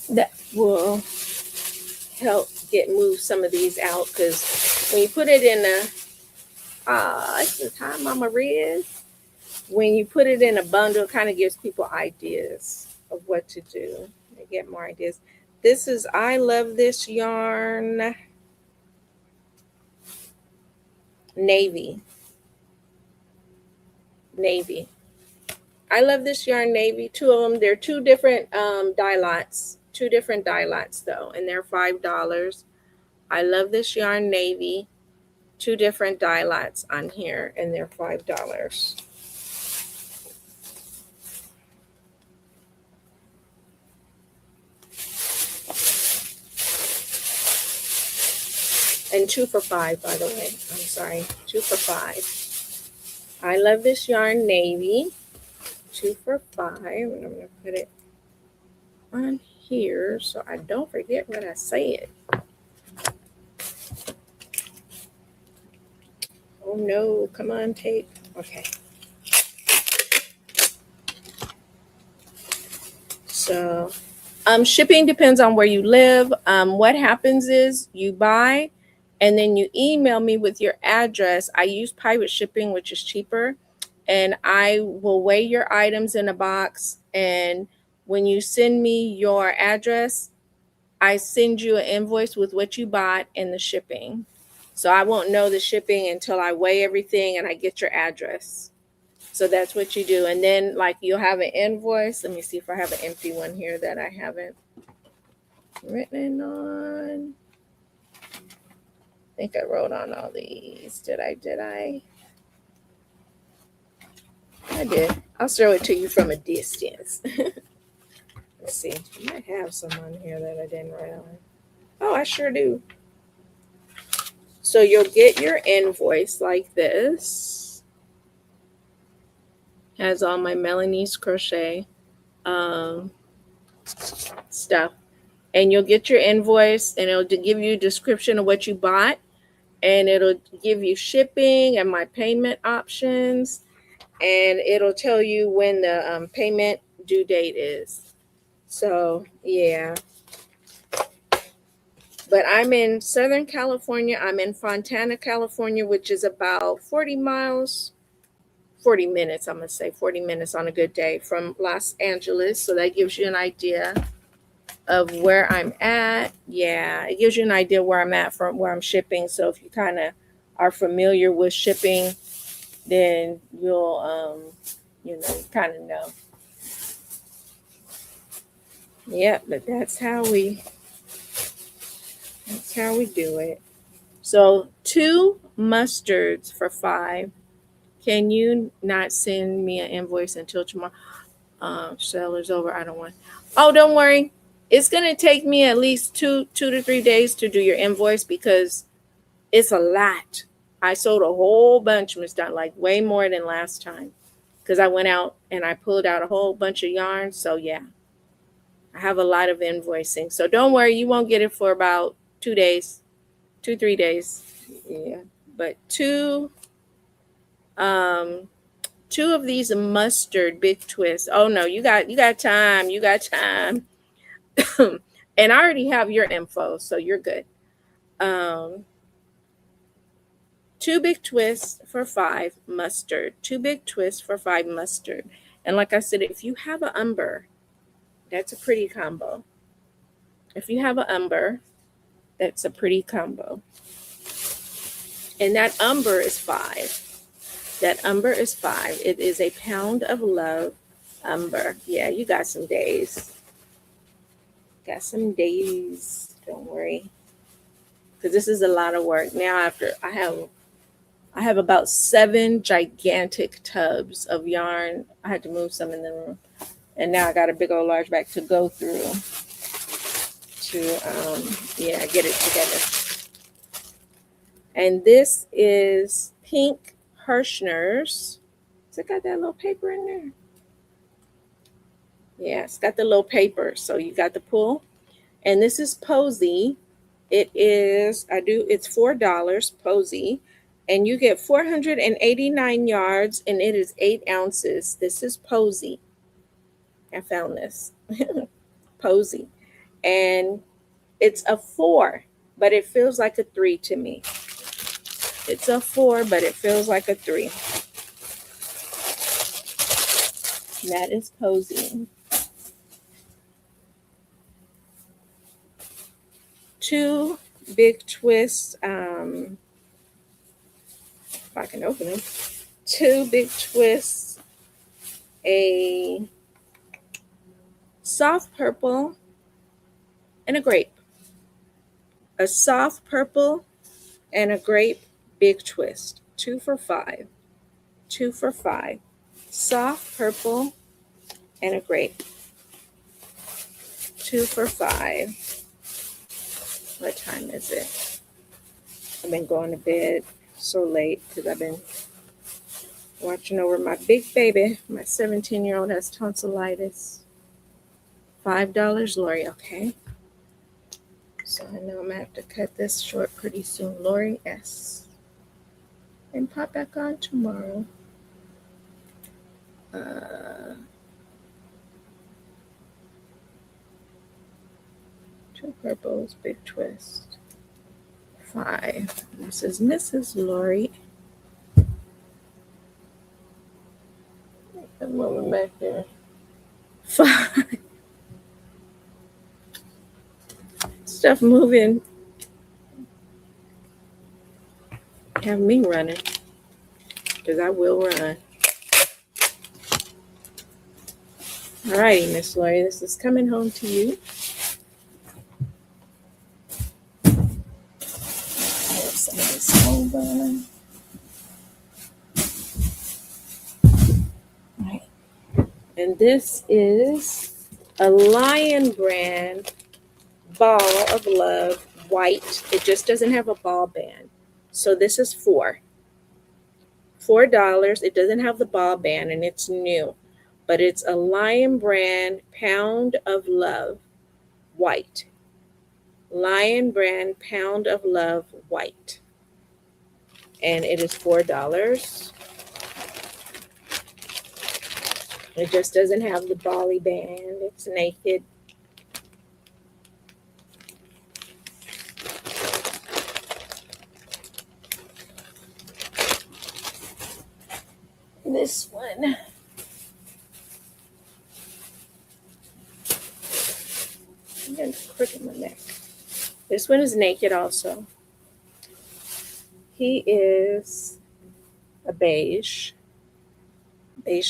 that will help get move some of these out, because when you put it in it's the time, Mama Riz. When you put it in a bundle, it kind of gives people ideas of what to do. They get more ideas. This is I love this yarn navy. Navy. I love this yarn navy. Two of them. They're two different dye lots. Two different dye lots though, and they're $5. I love this yarn navy. Two different dye lots on here, and they're $5. And 2 for $5, by the way. I'm sorry, 2 for $5. I love this yarn navy. 2 for $5. And I'm gonna put it on here so I don't forget what I said. Oh no, come on, tape. Okay. So shipping depends on where you live. What happens is you buy and then you email me with your address. I use private shipping, which is cheaper, and I will weigh your items in a box. And when you send me your address, I send you an invoice with what you bought and the shipping. So I won't know the shipping until I weigh everything and I get your address. So that's what you do. And then like you'll have an invoice. Let me see if I have an empty one here that I haven't written on. I think I wrote on all these. Did I? I did. I'll show it to you from a distance. Let's see. I might have some on here that I didn't write on. Oh, I sure do. So you'll get your invoice like this. Has all my Melanie's crochet stuff. And you'll get your invoice and it'll give you a description of what you bought. And it'll give you shipping and my payment options. And it'll tell you when the payment due date is. So, yeah. But I'm in Southern California. I'm in Fontana, California, which is about 40 minutes, I'm going to say 40 minutes on a good day from Los Angeles. So that gives you an idea of where I'm at. Yeah, it gives you an idea where I'm at from where I'm shipping. So if you kind of are familiar with shipping, then you'll, you kind of know. Yeah, but that's how we do it. So 2 mustards for $5. Can you not send me an invoice until tomorrow? Seller's over. I don't want. Oh, don't worry. It's gonna take me at least 2 to 3 days to do your invoice because it's a lot. I sold a whole bunch, Miss Dot, like way more than last time, because I went out and I pulled out a whole bunch of yarn. So yeah, I have a lot of invoicing. So don't worry, you won't get it for about 2 days, 3 days. Yeah, but 2 of these mustard big twist. Oh no, you got time. You got time. And I already have your info, so you're good. 2 big twists for 5 mustard. 2 big twists for 5 mustard. And like I said, if you have an umber, that's a pretty combo. If you have an umber, that's a pretty combo. And that umber is 5. That umber is 5. It is a pound of love umber. Yeah, you got some days. Got some days. Don't worry. Because this is a lot of work. Now after I have about 7 gigantic tubs of yarn. I had to move some in the room. And now I got a big old large bag to go through to get it together. And this is pink Hirschner's. Has it got that little paper in there? Yeah, it's got the little paper. So you got the pull. And this is Posy. It's $4 Posy. And you get 489 yards, and it is 8 ounces. This is Posy. I found this. Posy. And it's a 4, but it feels like a 3 to me. It's a 4, but it feels like a 3. That is Posy. 2 big twists. If I can open them. 2 big twists. A soft purple and a grape. A soft purple and a grape big twist. 2 for 5. 2 for 5. Soft purple and a grape. 2 for 5. What time is it? I've been going to bed so late because I've been watching over my big baby. My 17-year-old has tonsillitis. $5, Lori. Okay. So I know I'm going to have to cut this short pretty soon. Lori S. And pop back on tomorrow. 2 purples, big twist. 5. This is Mrs. Lori. That woman back there. 5. Stuff moving. Have me running. Because I will run. Alrighty, Miss Lori. This is coming home to you. Over. Right. And this is a Lion brand ball of love white. It just doesn't have a ball band. So this is $4. It doesn't have the ball band and it's new. But it's a Lion brand pound of love white. Lion brand pound of love white. And it is $4. It just doesn't have the bally band. It's naked. This one. I'm going to crook my neck. This one is naked also. He is a beige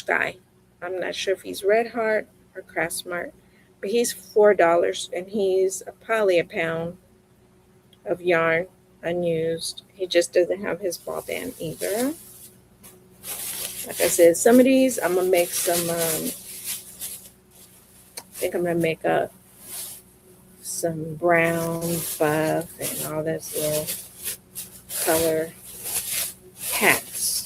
guy. I'm not sure if he's Red Heart or Craft Smart, but he's $4 and he's probably a pound of yarn unused. He just doesn't have his ball band either. Like I said, some of these I'm gonna make some. I think I'm gonna make up some brown buff and all this little color hats.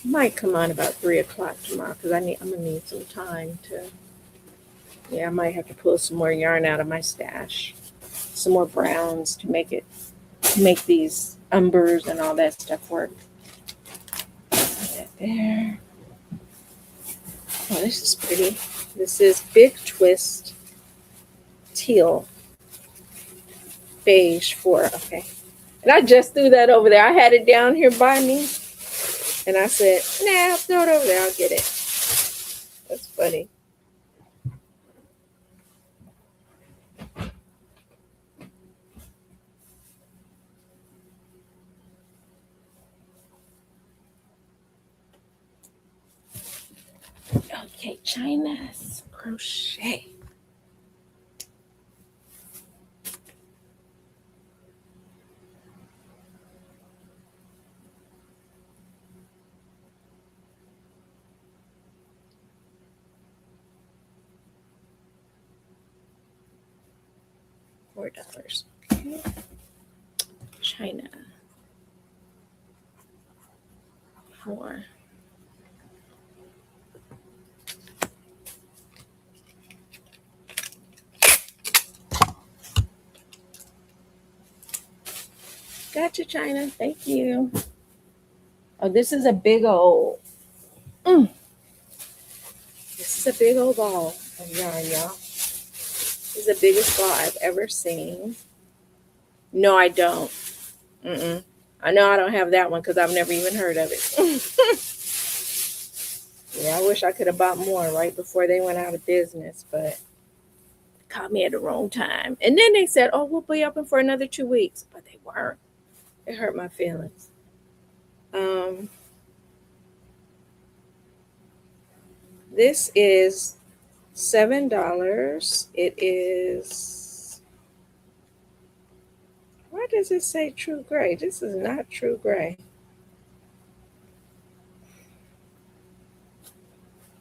Might come on about 3 o'clock tomorrow because I'm gonna need some time to. Yeah, I might have to pull some more yarn out of my stash, some more browns to make these umbers and all that stuff work. Put that there. Oh, this is pretty. This is Big Twist teal. Beige 4, okay. And I just threw that over there. I had it down here by me. And I said, nah, throw it over there. I'll get it. That's funny. Okay, China's crochet. $4. Okay. China. 4. Gotcha, China. Thank you. Oh, this is a big old. This is a big old ball of yarn, y'all. This is the biggest ball I've ever seen. No, I don't. I know I don't have that one because I've never even heard of it. Yeah, I wish I could have bought more right before they went out of business, but caught me at the wrong time. And then they said, oh, we'll be open for another 2 weeks. But they weren't. It hurt my feelings. This is $7. It is, why does it say true gray? This is not true gray.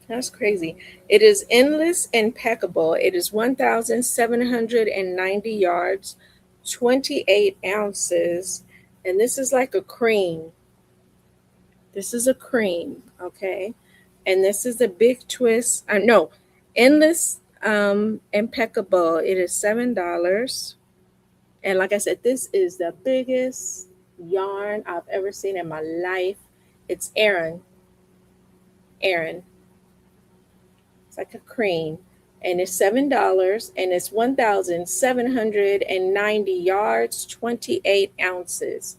That's crazy. It is endless impeccable. It is 1,790 yards, 28 ounces. And this is like a cream. This is a cream, okay? And this is a big twist. No, endless impeccable. It is $7. And like I said, this is the biggest yarn I've ever seen in my life. It's Aran. It's like a cream. And it's $7. And it's 1,790 yards, 28 ounces.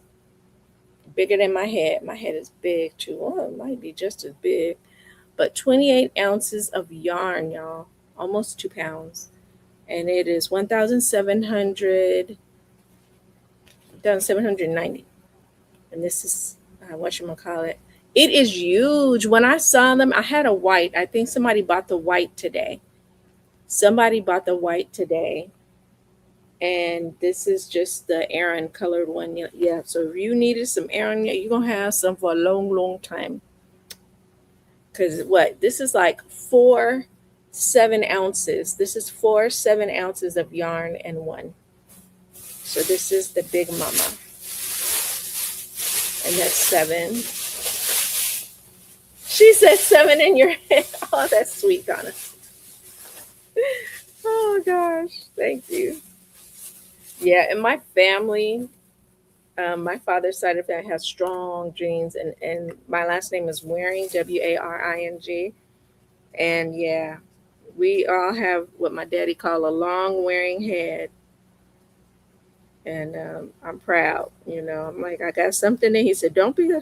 Bigger than my head. My head is big too. Oh, it might be just as big. But 28 ounces of yarn, y'all. Almost 2 pounds. And it is 1,790. And this is, whatchamacallit. It is huge. When I saw them, I had a white. I think somebody bought the white today. And this is just the Aran colored one. Yeah, so if you needed some Aran, you're going to have some for a long, long time. Because this is like 7 ounces. This is 7 ounces of yarn in one. So this is the big mama. And that's 7. She said 7 in your head. Oh, that's sweet, Donna. Oh, gosh. Thank you. Yeah, and my family, my father's side of that has strong genes, and my last name is Waring, Waring. And yeah, we all have what my daddy called a long wearing head. And I'm proud, I'm like, I got something in. He said, don't be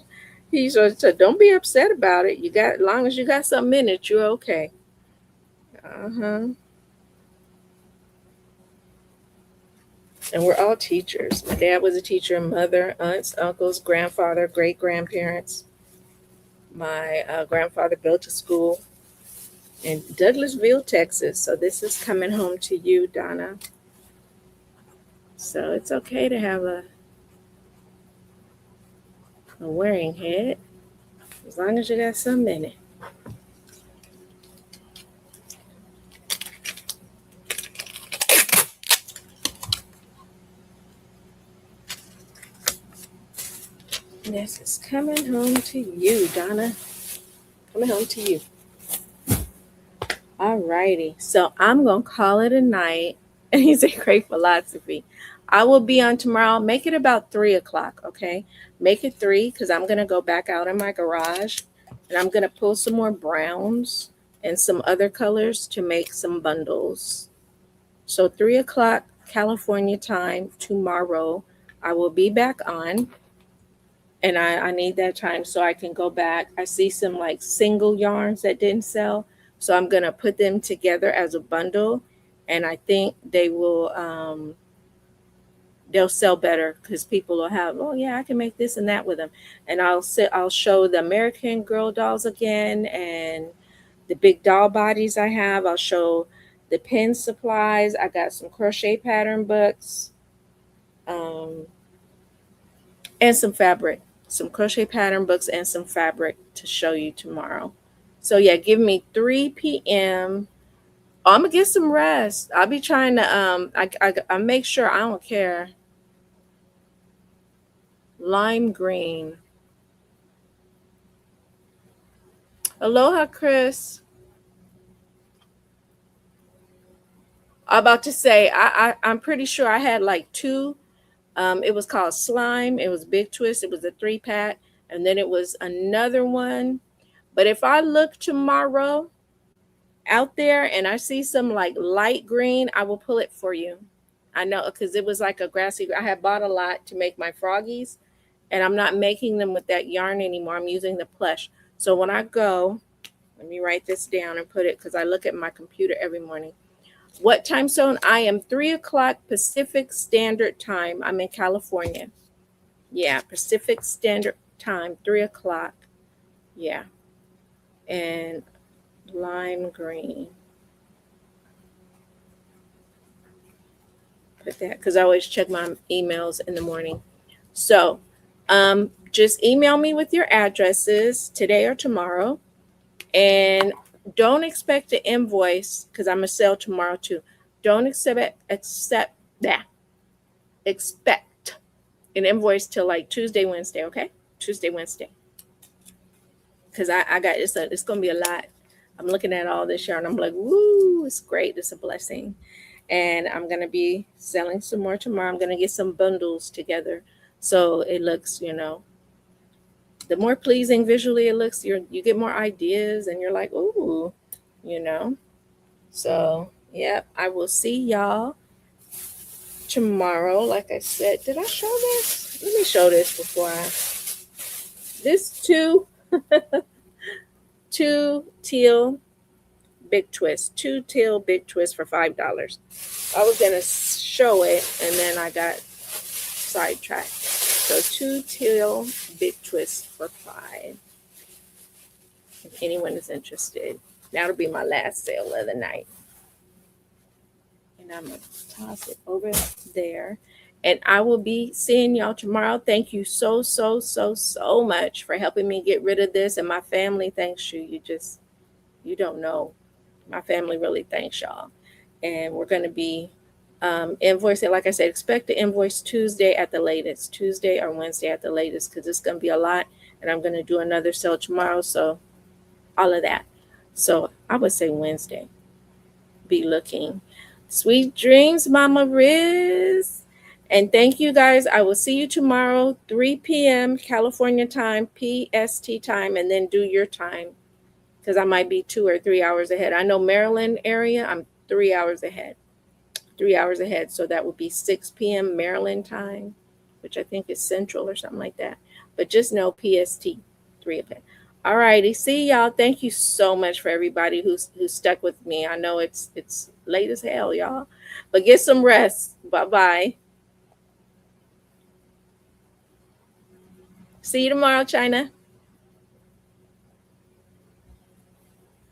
upset about it. As long as you got something in it, you're okay. And we're all teachers. My dad was a teacher, mother, aunts, uncles, grandfather, great grandparents. My grandfather built a school in Douglasville, Texas. So this is coming home to you, Donna. So it's okay to have a wearing head, as long as you got something in it. This is coming home to you, Donna. Coming home to you. All righty. So I'm going to call it a night. And he's a great philosophy. I will be on tomorrow. Make it about 3 o'clock, okay? Make it 3 because I'm going to go back out in my garage. And I'm going to pull some more browns and some other colors to make some bundles. So 3 o'clock California time tomorrow, I will be back on. And I need that time so I can go back. I see some like single yarns that didn't sell. So I'm going to put them together as a bundle. And I think they'll sell better because people will have, oh yeah, I can make this and that with them. And I'll show the American Girl dolls again and the big doll bodies I have. I'll show the pin supplies. I got some crochet pattern books, and some crochet pattern books and some fabric to show you tomorrow. So yeah, give me 3 p.m. I'm gonna get some rest. I'll be trying to I make sure I don't care. Lime green. Aloha, Chris. I'm about to say I'm pretty sure I had like two. It was called Slime. It was Big Twist. It was a 3-pack, and then it was another one. But if I look tomorrow out there and I see some like light green, I will pull it for you. I know because it was like a grassy. I had bought a lot to make my froggies, and I'm not making them with that yarn anymore. I'm using the plush. So when I go, let me write this down and put it because I look at my computer every morning. What time zone? I am 3 o'clock Pacific Standard Time. I'm in California. Yeah, Pacific Standard Time, 3 o'clock. Yeah. And lime green. Put that because I always check my emails in the morning. So just email me with your addresses today or tomorrow. And don't expect an invoice because I'm going to sell tomorrow too. Don't expect an invoice till like Tuesday, Wednesday, okay? Tuesday, Wednesday. Because I got it's gonna be a lot. I'm looking at all this yarn. I'm like, woo, it's great. It's a blessing. And I'm gonna be selling some more tomorrow. I'm gonna get some bundles together so it looks, the more pleasing visually it looks, you get more ideas and you're like, ooh, you know. So yep, I will see y'all tomorrow. Like I said, did I show this? Let me show this before I this two teal big twist, two teal big twist for $5. I was gonna show it and then I got sidetracked. So two teal big twists for $5. If anyone is interested, that'll be my last sale of the night. And I'm gonna toss it over there. And I will be seeing y'all tomorrow. Thank you so much for helping me get rid of this. And my family thanks you. You don't know. My family really thanks y'all. And we're going to be invoicing. Like I said, expect to invoice Tuesday at the latest. Tuesday or Wednesday at the latest because it's going to be a lot. And I'm going to do another sale tomorrow. So all of that. So I would say Wednesday. Be looking. Sweet dreams, Mama Riz. And thank you guys. I will see you tomorrow, 3 p.m. California time, PST time, and then do your time because I might be 2 or 3 hours ahead. I know Maryland area, I'm 3 hours ahead. 3 hours ahead. So that would be 6 p.m. Maryland time, which I think is central or something like that. But just know PST, 3 o'clock. All righty. See y'all. Thank you so much for everybody who's stuck with me. I know it's late as hell, y'all. But get some rest. Bye-bye. See you tomorrow, China.